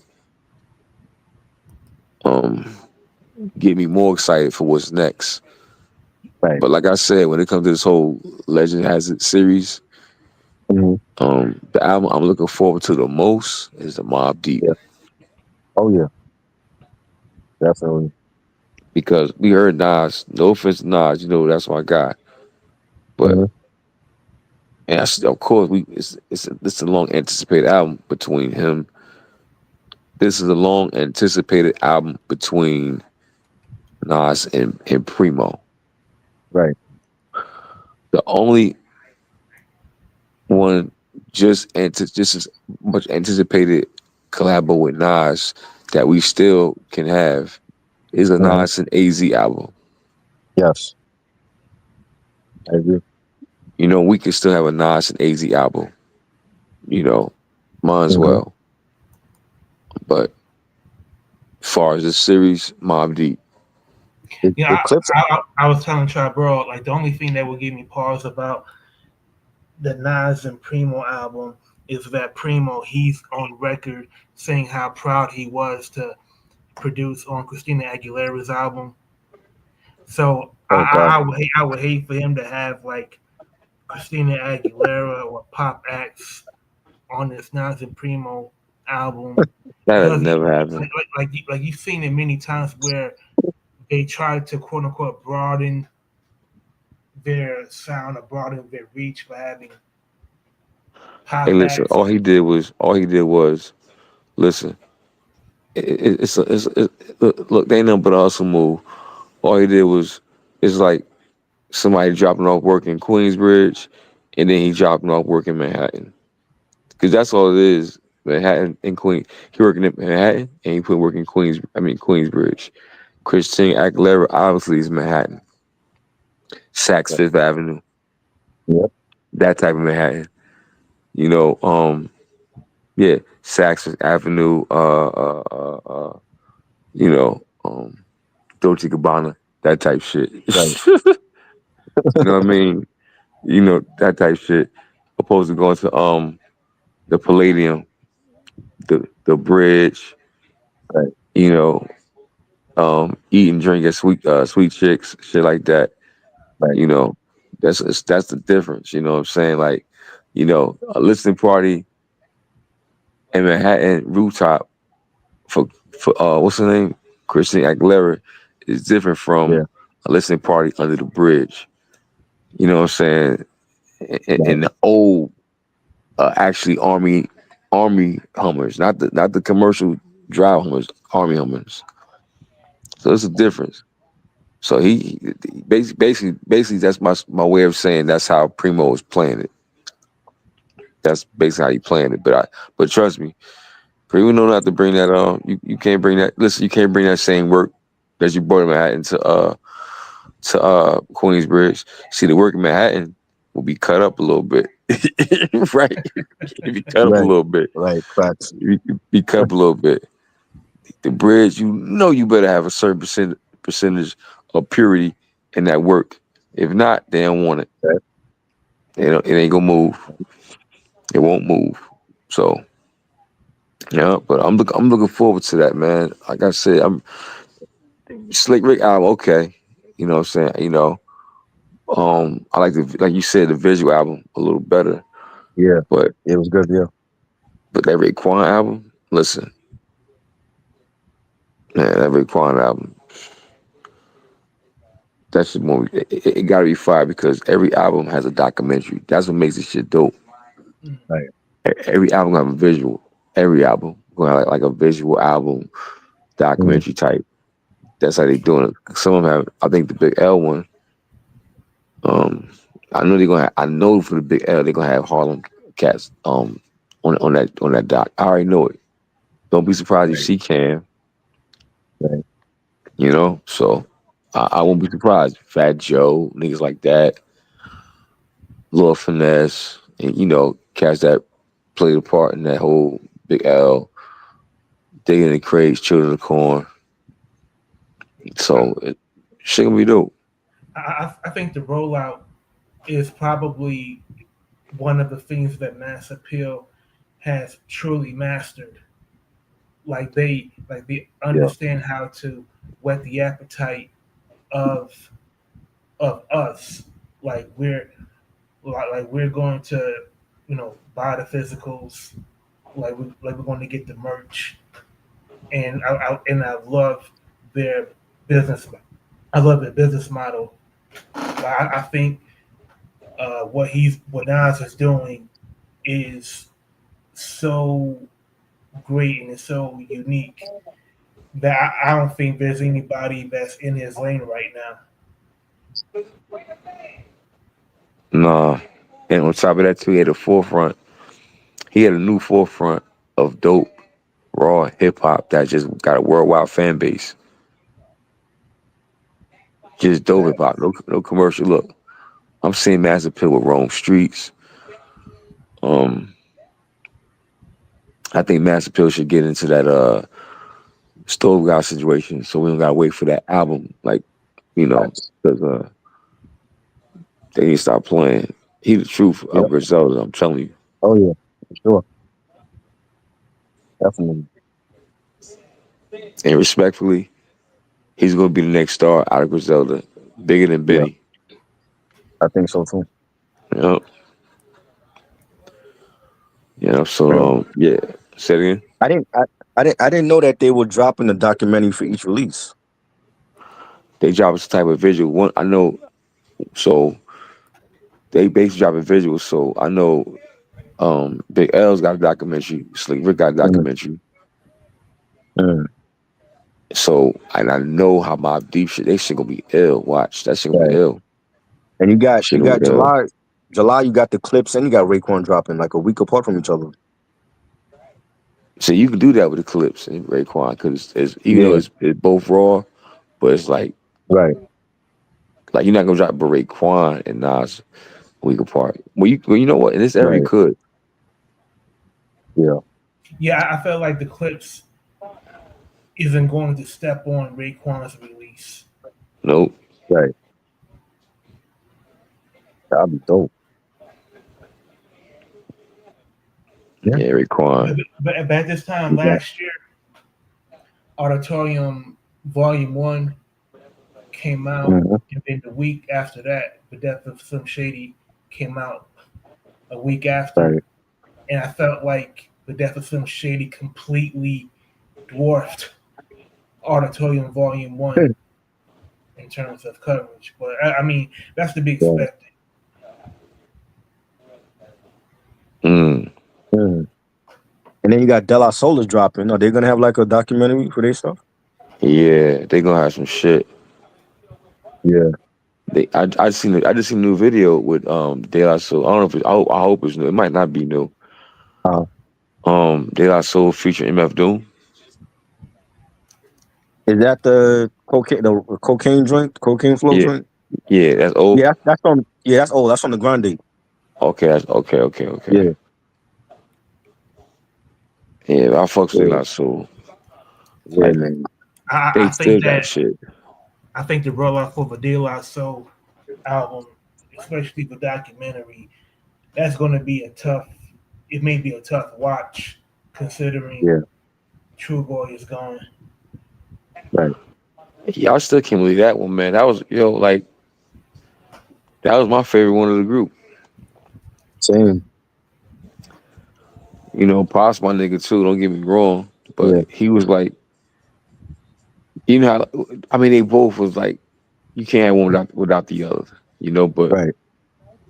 um get me more excited for what's next. right. But like I said, when it comes to this whole Legend Has It series, Hmm. the album I'm looking forward to the most is the Mobb Deep. Yeah. Oh yeah, definitely. Because we heard Nas, no offense to Nas, that's my guy. But Hmm. and of course it's a long anticipated album between him. This is a long anticipated album between Nas and Primo. Right. The only one just as much anticipated collabo with Nas that we still can have is a Uh-huh. Nas and AZ album. Yes, I agree. You know, we could still have a Nas and AZ album. You know, might as Mm-hmm. well. But as far as this series, Mobb Deep. You know, The clips. I was telling Chad Bro, like the only thing that would give me pause about the Nas and Primo album is that Primo, he's on record saying how proud he was to produce on Christina Aguilera's album. So Oh God. I would hate for him to have like Christina Aguilera or pop acts on this Nas and Primo album That'll because never happen. like you've seen it many times where they try to quote unquote broaden their sound or broaden their reach by having Hey, pop listen. acts. All he did was listen. Look. They ain't nothing but a hustle move. All he did was it's like somebody dropping off work in Queensbridge, and then he dropping off work in Manhattan. Because that's all it is. Manhattan and Queen. He working in Manhattan, and he put work in Queensbridge. Christine Aguilera obviously is Manhattan. Saks Right. Fifth Avenue. Yep. That type of Manhattan. You know, yeah, Saks Fifth Avenue. You know, Dolce Gabbana. That type shit. Right. You know what I mean? You know that type shit. Opposed to going to the Palladium, the Bridge. Right. You know, eat and drink at sweet chicks, shit like that. Right. You know, that's the difference. You know what I'm saying? Like, you know, a listening party in Manhattan rooftop for what's her name, Christine Aguilera, is different from Yeah. a listening party under the bridge. You know what I'm saying? Right. In the old, actually army Hummers, not the commercial drive Hummers, army Hummers. So it's a difference. So he basically that's my way of saying that's how Primo was playing it. That's basically how he playing it. But trust me, Primo know not to bring that you can't bring that listen, you can't bring that same work that you brought in Manhattan to Queensbridge. See the work in Manhattan will be cut up a little bit. Right? It'll be cut up a Right. little bit. Right. Facts. Be cut up a little bit. The bridge, you know you better have a certain percentage of purity in that work. If not, they don't want it. Right. It ain't gonna move. It won't move. So yeah, but I'm looking forward to that, man. Like I said, I'm Slick Rick album, okay. You know what I'm saying? You know, I like you said, the visual album a little better. Yeah. But It was good. Yeah. that Raekwon album, listen, man, that Raekwon album, that's just more. It gotta be fire because every album has a documentary. That's what makes this shit dope. Right. Every album have a visual. Every album gonna have like a visual album, Mm. documentary type. That's how they doing it. Some of them have. I think the Big L one. Um, I know they're gonna. I know for the Big L they're gonna have Harlem Cats. On that doc. I already know it. Don't be surprised if Right. she can. Right. You know. So I won't be surprised. Fat Joe, niggas like that. Lil Finesse, and you know, cats that played a part in that whole Big L, Digging in the Crates, Children of the Corn. I, So shit gonna be dope. I think the rollout is probably one of the things that Mass Appeal has truly mastered. Like they Yeah. understand how to whet the appetite of us. Like we're going to buy the physicals. Like we're going to get the merch, and I love their business. I love their business model. I think what Nas is doing is so great and it's so unique that I don't think there's anybody that's in his lane right now. Nah. And on top of that too, he had a forefront. He had a new forefront of dope, raw hip hop that just got a worldwide fan base. Just dope hip hop. No commercial. Look, I'm seeing Mass Appeal with Rome Streets. Um, I think Mass Appeal should get into that Stove God situation, so we don't gotta wait for that album. Like, Facts. because they need to stop playing. He the truth of Yep. Griselda. I'm telling you. Oh yeah, for sure. Definitely. And respectfully, he's gonna be the next star out of Griselda, bigger than Yeah, Benny. I think so too. You know. Yeah. So yeah. Say it again. I didn't. I didn't know that they were dropping a documentary for each release. They drop some type of visual. One I know. So they basically drop a visual. So I know Big L's got a documentary. Slick Rick got a Mm, documentary. mm, So and I know how Mob Deep shit. They shit gonna be ill. Watch that shit gonna be right. ill. And you That got shit gonna be ill. July. You got the clips, and you got Raekwon dropping like a week apart from each other. So you can do that with Eclipse and Raekwon because it's even though Yeah. it's both raw, but it's Right. like you're not gonna drop Raekwon and Nas a week apart. Well, you know what? In this era, you Right. could. Yeah. Yeah, I felt like the clips isn't going to step on Raekwon's release. Nope. Right. That'd be dope. Yeah. Yeah, Raekwon. But at this time Yeah. last year, Auditorium Volume 1 came out, Hmm. and then the week after that, The Death of Slim Shady came out a week after. Right. And I felt like The Death of Slim Shady completely dwarfed Auditorium Volume 1 in terms of coverage. But I mean, that's to be Yeah. expected. Mm. Mm. And then you got De La Soul is dropping. Are they gonna have like a documentary for their stuff? Yeah, they gonna have some shit. Yeah. I just seen a new video with De La Soul. I don't know if I hope it's new. It might not be new. Uh, De La Soul featuring MF Doom. is that the cocaine joint, cocaine flow Yeah, joint? yeah, that's old. Yeah, that's on. Yeah, that's old. That's on the Grande. Okay, okay. Yeah. Yeah, I fucks with De Yeah. La Soul. Yeah, Like man. they I still think got that shit. I think the rollout for the De La Soul album, especially the documentary, that's going to be a tough. It may be a tough watch, considering Yeah. True Boy is gone. Right. Yeah, I still can't believe that one, man. That was like that was my favorite one of the group. Same. Props my nigga too. Don't get me wrong, Yeah. but he was like, how I mean, they both was like, you can't have one without the other. But Right.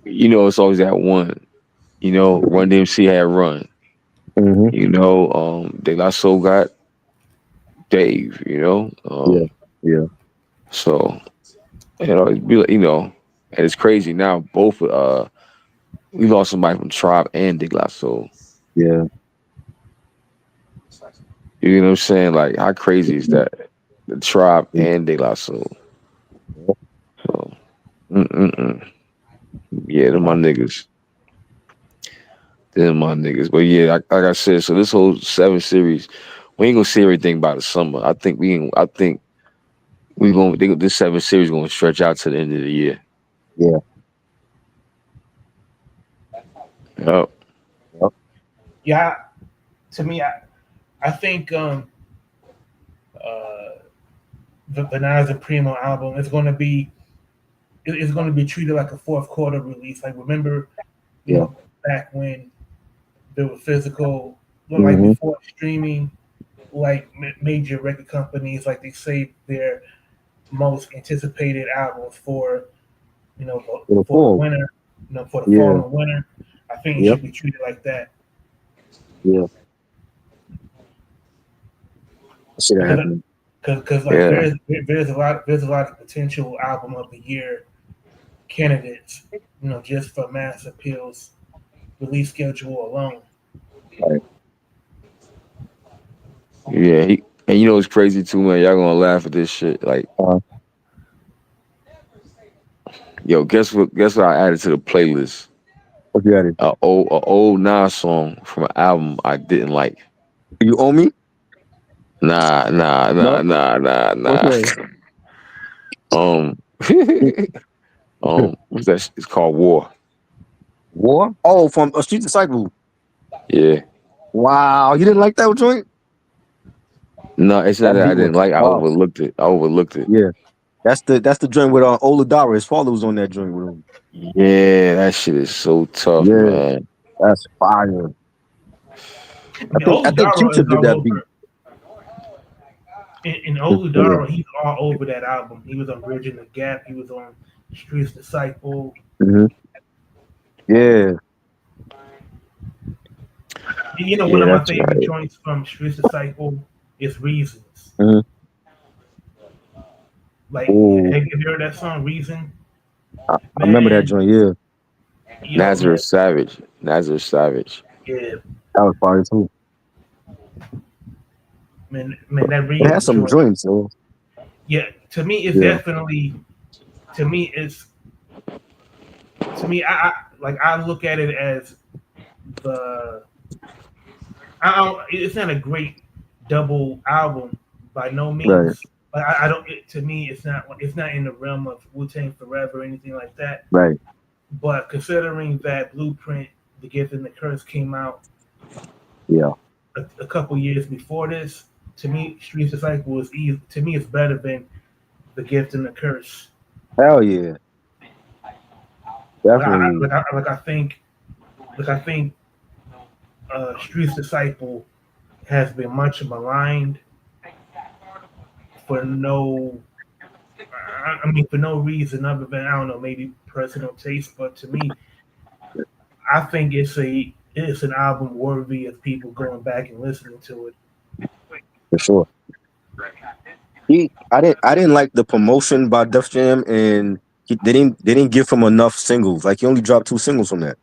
it's always that one. Run DMC had Run. Hmm. De La Soul got Dave. Yeah. Yeah. So it'd be like, and it's crazy now. Both we lost somebody from Tribe and De La Soul. Yeah. You know what I'm saying? Like, how crazy is that? The Tribe and De La Soul. So, yeah, they're my niggas. They're my niggas. But yeah, like I said, so this whole 7 series, we ain't gonna see everything by the summer. I think this 7 series gonna stretch out to the end of the year. Yeah. Yep. Yep. Yeah, to me, I think the Nas and Primo album is going to be it's going to be treated like a fourth quarter release. Like remember, Yeah. back when there were physical, like Hmm. before streaming, like major record companies, like they saved their most anticipated albums for For the for the fall. winter, for the fall Yeah. and winter. I think it Yep. should be treated like that Yeah. I see that because happening. like Yeah. there's a lot of potential album of the year candidates, just for Mass Appeal's release schedule alone. Right. Yeah. And it's crazy too, man. Y'all gonna laugh at this shit. Like, Uh, Yo, guess what? Guess what I added to the playlist? What you added? A old Nas song from an album I didn't like. You owe me? Nah, nah, nah, No. nah, nah, What's nah. that? um, what's that? It's called War. War? Oh, from a Street Disciple. Yeah. Wow, you didn't like that joint? No, it's not That that I beat didn't was like. I tough. overlooked it. I overlooked it. Yeah, that's the joint with Oladara. His father was on that joint with him. Yeah, that shit is so tough, Yeah, man. that's fire. I mean, I think Oludaro is Q-Tip did all that beat. over. In Yeah. Oludaro, he's all over that album. He was on Bridging the Gap. He was on Streets Disciple. Hmm. Yeah. You know, one Yeah, of my that's favorite right. joints from Streets Disciple is Reasons. Hmm. Like, Oh, have you heard that song, Reason? I remember that Man, joint. Yeah, yo, man, Nazareth Savage. Nazareth Savage. yeah, that was fire too. man, that It had Reason some joint. joints, so Yeah, to me, it's yeah. definitely. To me, it's. To me, I look at it as the. I don't, it's not a great double album by no Right, means. But I don't. To me, it's not. It's not in the realm of Wu-Tang Forever or anything like that. right. But considering that Blueprint, The Gift and the Curse came out Yeah. a couple years before this, to me, Streets Disciple is easy. To me, it's better than The Gift and the Curse. Hell yeah, Like I, definitely. like I, like I think, I think, Streets Disciple has been much maligned for no. I mean, for no reason other than I don't know, maybe personal taste. But to me, I think it's an album worthy of people going back and listening to it. For sure. I didn't like the promotion by Def Jam, and they didn't give him enough singles. Like he only dropped 2 singles from that.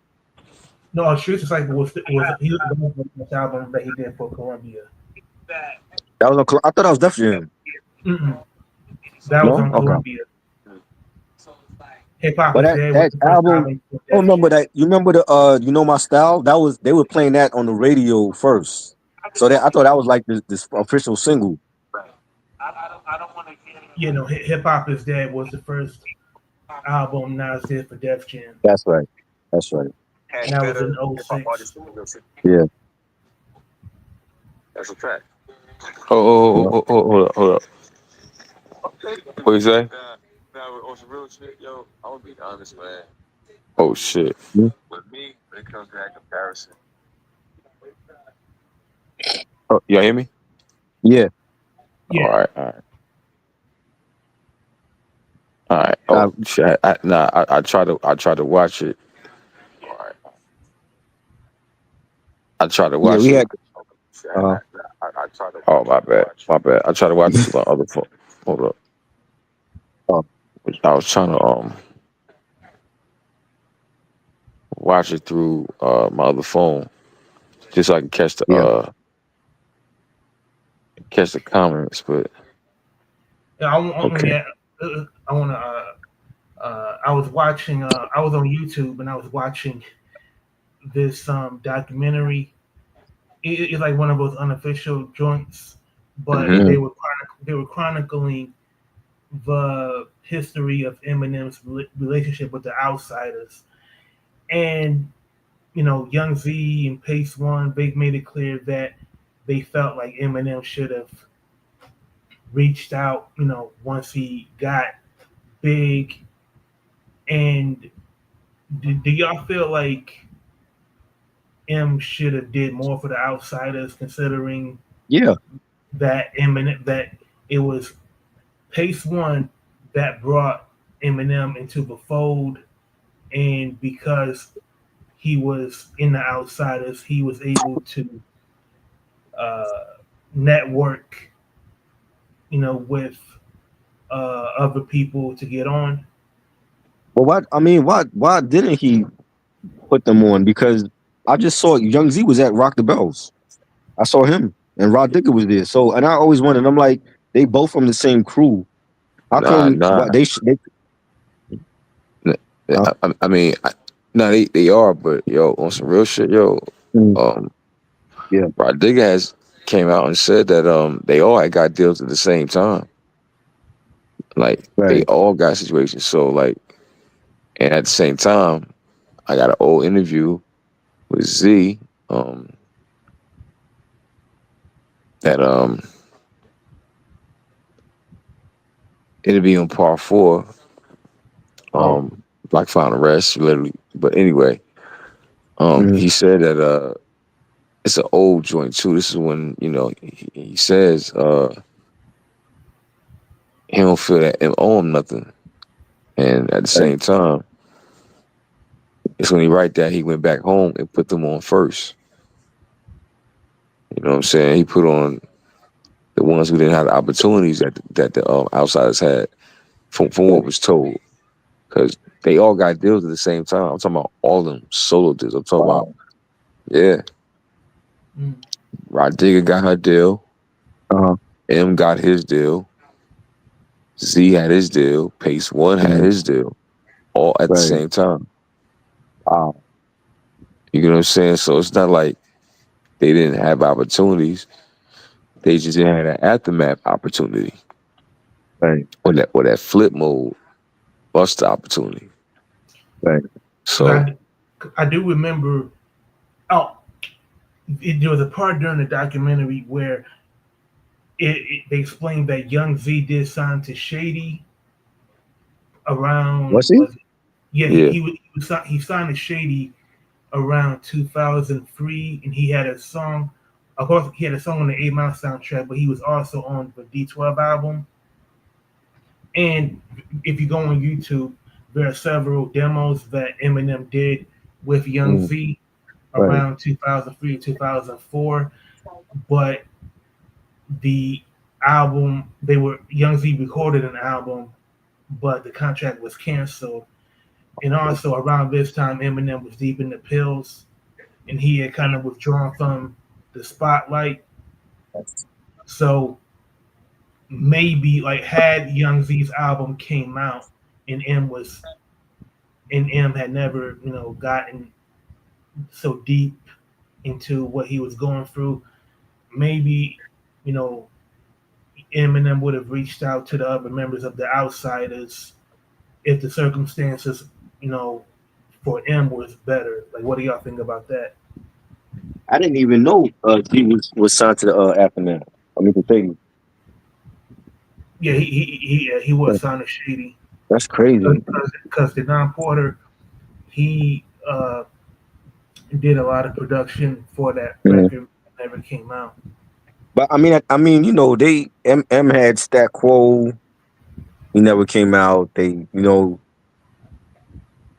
No, Streets Disciple that was the first album that he did for Columbia. That was I thought that was Def Jam. Mm-mm. That was No, on okay. Columbia. Hip Hop But is Dead was that the first album, album for I Def remember Jam. that. You remember the you know my style? That was they were playing that on the radio first. So that I thought that was like this official single. You know, Hip Hop is Dead was the first album Nas did for Def Jam. That's right. That's right. And that was in '06. Yeah. Hold up. What you say? Oh shit. Hmm? Oh, y'all hear me? Yeah. Yeah. All right. Oh shit. I try to watch it. I try to Yeah. watch We it. had. Uh, Oh my bad. My bad. I try to watch it through my other phone. Hold up. oh, I was trying to watch it through my other phone, just so I can catch yeah. the comments. But I okay. want to. I was watching. I was on YouTube and I was watching this documentary. It's like one of those unofficial joints, but Mm-hmm. they were chronicling the history of Eminem's relationship with the Outsiders, and you know, Young Z and Pace One, they made it clear that they felt like Eminem should have reached out, you know, once he got big. And do y'all feel like M should have did more for the Outsiders, considering Yeah. that Eminem that it was Pace One that brought Eminem into the fold, and because he was in the Outsiders, he was able to uh, network, you know, with other people to get on. Well, what I mean, why didn't he put them on? Because I just saw Young Z was at Rock the Bells. I saw him and Rod Digger was there. So, and I always wondered, I'm like, they both from the same crew. How come? Nah. What they I mean, no, they are, but yo, on some real shit, yo, Mm, um, yeah, Rodriguez came out and said that they all had got deals at the same time. Like they right. all got situations. So like, and at the same time, I got an old interview with Z, um, that interview on par four, Oh, Black Final Rest, literally. But anyway, Mm, he said that it's an old joint too. This is when he says he don't feel that it owe him nothing, and at the right. same time, it's when he write that he went back home and put them on first. You know what I'm saying? He put on the ones who didn't have the opportunities that the outsiders had from what Right. was told, because they all got deals at the same time. I'm talking about all of them solo deals. I'm talking about Wow. yeah, mm, Rod Digger got her deal, Uh-huh. M got his deal, Z had his deal, Pace One had Mm, his deal, all at the right. same time. Wow. You know what I'm saying? So it's not like they didn't have opportunities. They just didn't have that aftermath opportunity Right. or that flip mode bust opportunity. Right. because So I do remember. Oh, there was a part during the documentary where they explained that Young Z did sign to Shady Was around he? was it? Yeah, yeah, he signed to Shady around 2003, and he had a song. Of course, he had a song on the 8 Mile soundtrack, but he was also on the D12 album. And if you go on YouTube, there are several demos that Eminem did with Young Mm, Z right. around 2003 or 2004. But the album, they were Young Z recorded an album, but the contract was canceled. And also around this time, Eminem was deep in the pills, and he had kind of withdrawn from the spotlight. So maybe like had Young Z's album came out and M had never gotten so deep into what he was going through, maybe you know Eminem would have reached out to the other members of the Outsiders if the circumstances you know for M was better. Like, what do y'all think about that? I didn't even know he was signed to the Aftermath. I mean, to tell you, Yeah, he was signed to Shady That's crazy. because Denon Porter he did a lot of production for that Mhm. record that never came out. But I mean, they M had Stat Quo. He never came out.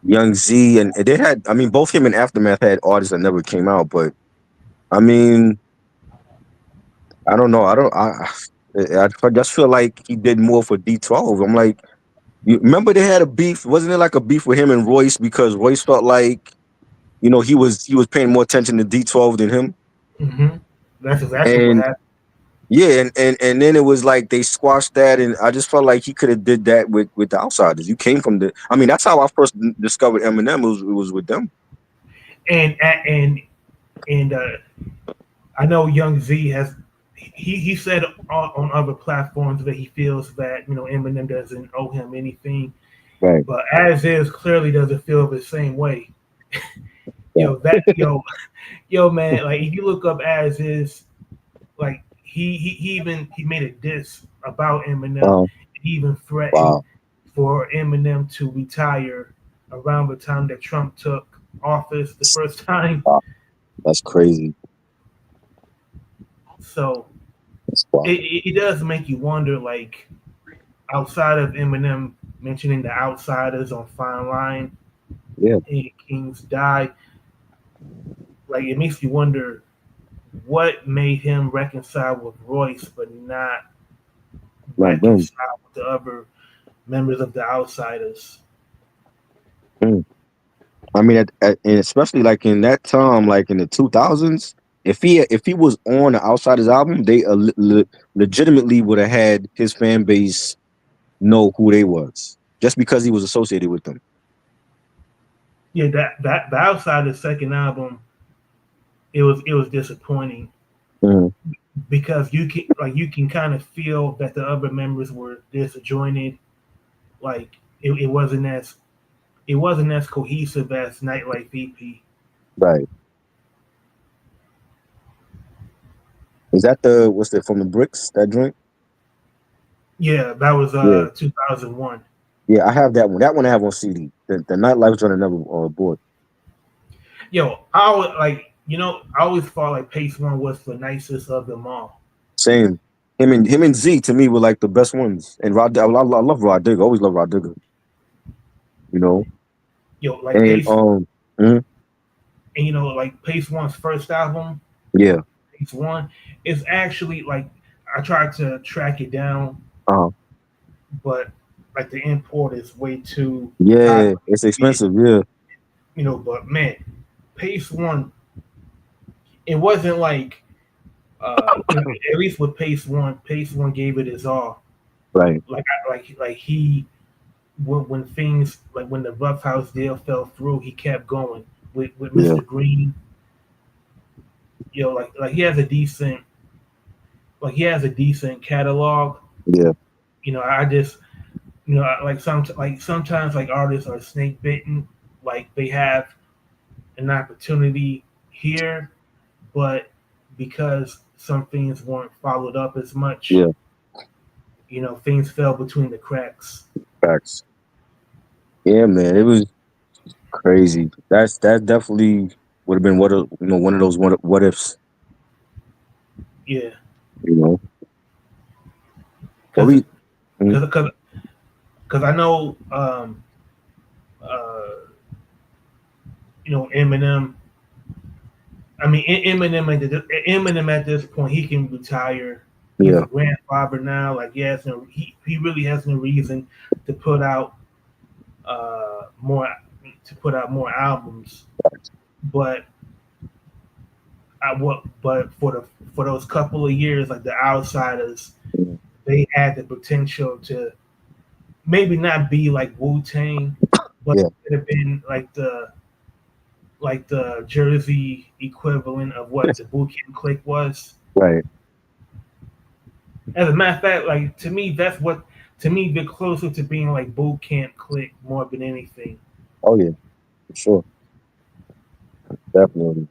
Young Z, and they had. I mean, both him and Aftermath had artists that never came out. But I mean, I don't know. I just feel like he did more for D12. I'm like, you remember they had a beef? Wasn't it like a beef with him and Royce because Royce felt like he was paying more attention to D12 than him, hmm That's exactly what and happened. yeah, and then it was like they squashed that, and I just felt like he could have did that with the Outsiders. You came from the. I mean, that's how I first discovered Eminem. It was with them. And I know Young Z has he said on other platforms that he feels that Eminem doesn't owe him anything, Right. but as is clearly doesn't feel the same way. Yeah. Yo man, like if you look up as is, like he made a diss about Eminem. Uh, He even threatened wow. for Eminem to retire around the time that Trump took office the first time. Wow. That's crazy. So That's wild. it does make you wonder, like outside of Eminem mentioning the Outsiders on Fine Line Yeah. and Kings Die, like it makes you wonder what made him reconcile with Royce but not Like them. reconcile with the other members of the Outsiders. Mm. I mean, and especially like in that time, like in the 2000s, if he was on the Outsiders album, they legitimately would have had his fan base know who they was just because he was associated with them. Yeah, that the outside of the second album, it was disappointing Mm, because you can kind of feel that the other members were disjointed. Like it wasn't as cohesive as Nightlife EP. right. Is that the what's that from the bricks? That joint? Yeah, that was Yeah, 2001. yeah. I have that one. That one I have on CD. The nightlife joint I never bought. Yo, I always I always thought like Pace One was the nicest of them all. Same. Him and Z to me were like the best ones. And I love Rod Digger. Always love Rod Digger. You know. Yo, like And mhm, like Pace One's first album, yeah. Pace One, is actually like I tried to track it down, Uh-huh. but like the import is way too high Yeah. for me It's to get. expensive. Yeah. But man, Pace One, it wasn't like at least with Pace One gave it his all. Right. Like he when things like when the Rough House deal fell through, he kept going with Yeah. Mr. Green. Like he has a decent catalog. Yeah. I just sometimes like artists are snake bitten, like they have an opportunity here, but because some things weren't followed up as much, Yeah. things fell between the cracks. Facts. Yeah, man. It was crazy. That definitely would have been one of those what ifs. Yeah, You know. But because we mm, because I know uh, Eminem. I mean, Eminem at this point he can retire. He's a yeah. grandfather now. Like he really has no reason to put out more albums. But for those couple of years, like the Outsiders, Mm, they had the potential to maybe not be like Wu Tang, but yeah. it could have been like the Jersey equivalent of what the Boot Camp Click was. Right. As a matter of fact, like to me they're closer to being like Boot Camp Click more than anything. Oh yeah. For sure. Definitely.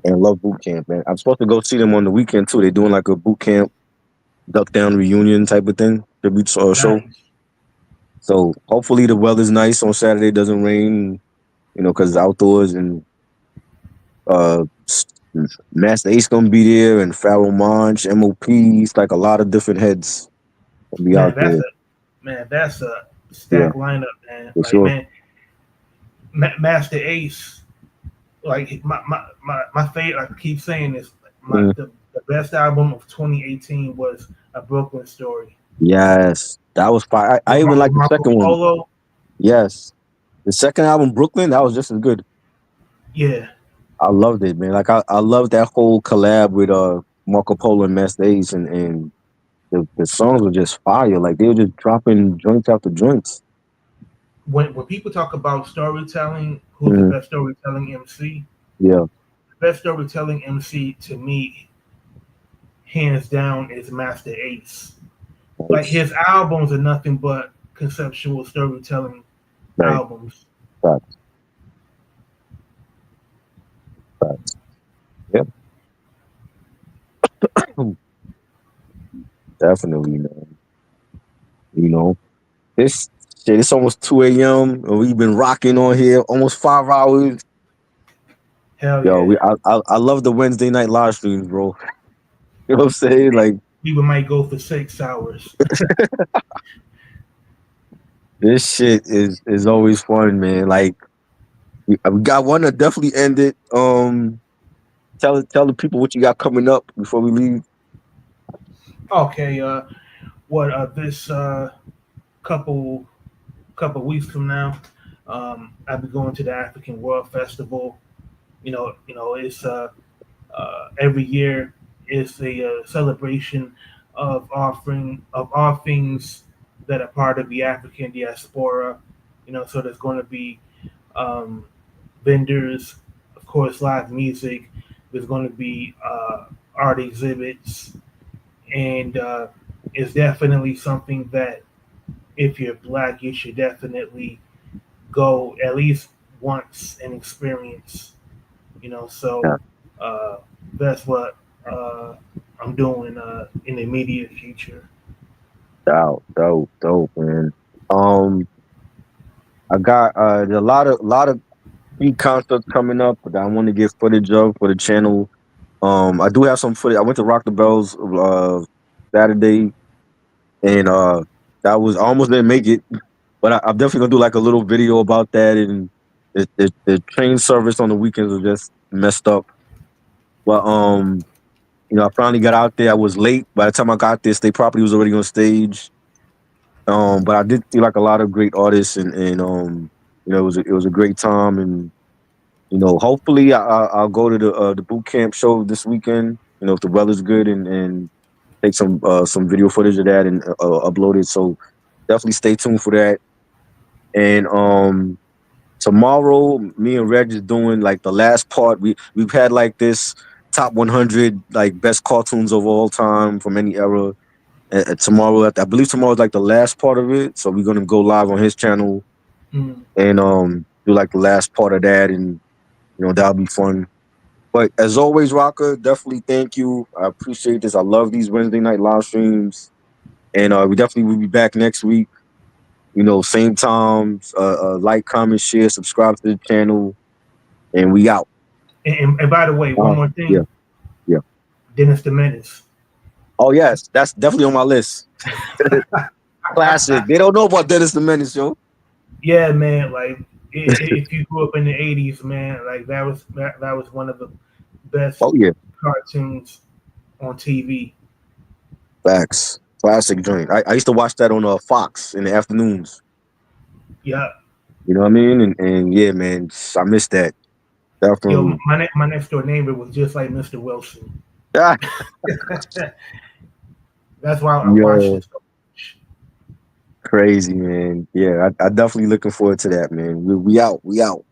And love boot camp, man. I'm supposed to go see them on the weekend too. They're doing like a boot camp duck down reunion type of thing, tribute show. Nice. So hopefully the weather's nice on Saturday, doesn't rain, because it's outdoors and uh s- Master Ace gonna be there and Pharaoh Monch, MOPs, like a lot of different heads will be Man, out there. that's a Yeah, stacked lineup, man. for Like sure. man, Master Ace, like my favorite. I keep saying this. Mm, The best album of 2018 was A Brooklyn Story yes. That was fire. I even with like the Marco second one. Polo. Yes. The second album, Brooklyn, that was just as good. Yeah, I loved it, man. Like I loved that whole collab with Marco Polo and Master Ace and the songs were just fire. Like they were just dropping joints after joints. when people talk about storytelling, who's the Hmm. best storytelling MC? Yeah. The best storytelling MC to me, hands down, is Master Ace. Like Nice. his albums are nothing but conceptual storytelling Right. albums. Facts. Facts. Yep. Definitely, man. You know, this shit, it's almost 2 a.m. and we've been rocking on here almost 5 hours. Hell Yo, yeah. I love the Wednesday night live streams, bro. You know what I'm saying? Like People might go for 6 hours. this shit is always fun, man. Like we got one to definitely end it. Tell the people what you got coming up before we leave. Okay, this couple weeks from now, I'll be going to the African World Festival. It's every year is a celebration of all things that are part of the African diaspora. So there's going to be um, vendors, of course, live music. There's going to be art exhibits, and it's definitely something that if you're black, you should definitely go at least once and experience. So Yeah, uh, that's what I'm doing in the immediate future. dope, man. Um, I got a lot of free concerts coming up that I want to get footage of for the channel. I do have some footage. I went to Rock the Bells Saturday, and that was I almost didn't make it, but I'm definitely gonna do like a little video about that. And the train service on the weekends was just messed up. But I finally got out there. I was late. By the time I got there, State Property was already on stage. But I did see like a lot of great artists, and it was a great time. And hopefully I'll go to the boot camp show this weekend. If the weather's good, and take some video footage of that and upload it. So definitely stay tuned for that. And tomorrow, me and Reg is doing like the last part. We've had like this top 100 like best cartoons of all time from any era. Tomorrow, I believe tomorrow is like the last part of it. So we're gonna go live on his channel Mm. and do like the last part of that, and that'll be fun. But as always, Rocker, definitely thank you. I appreciate this. I love these Wednesday night live streams, and we definitely will be back next week. Same time. Like, comment, share, subscribe to the channel, and we out. And by the way, one more Yeah, thing, yeah. Dennis the Menace. Oh yes, that's definitely on my list. Classic. They don't know about Dennis the Menace, yo. Yeah, man. Like if you grew up in the '80s, man, like that was one of the best Oh yeah, cartoons on TV. facts. Classic joint. I used to watch that on Fox in the afternoons. Yeah. You know what I mean? And yeah, man, I miss that. Yo, Definitely. my next door neighbor was just like Mr. Wilson. Ah, That's why I watched yo, it so much. crazy, man. Yeah, I definitely looking forward to that, man. We out. We out.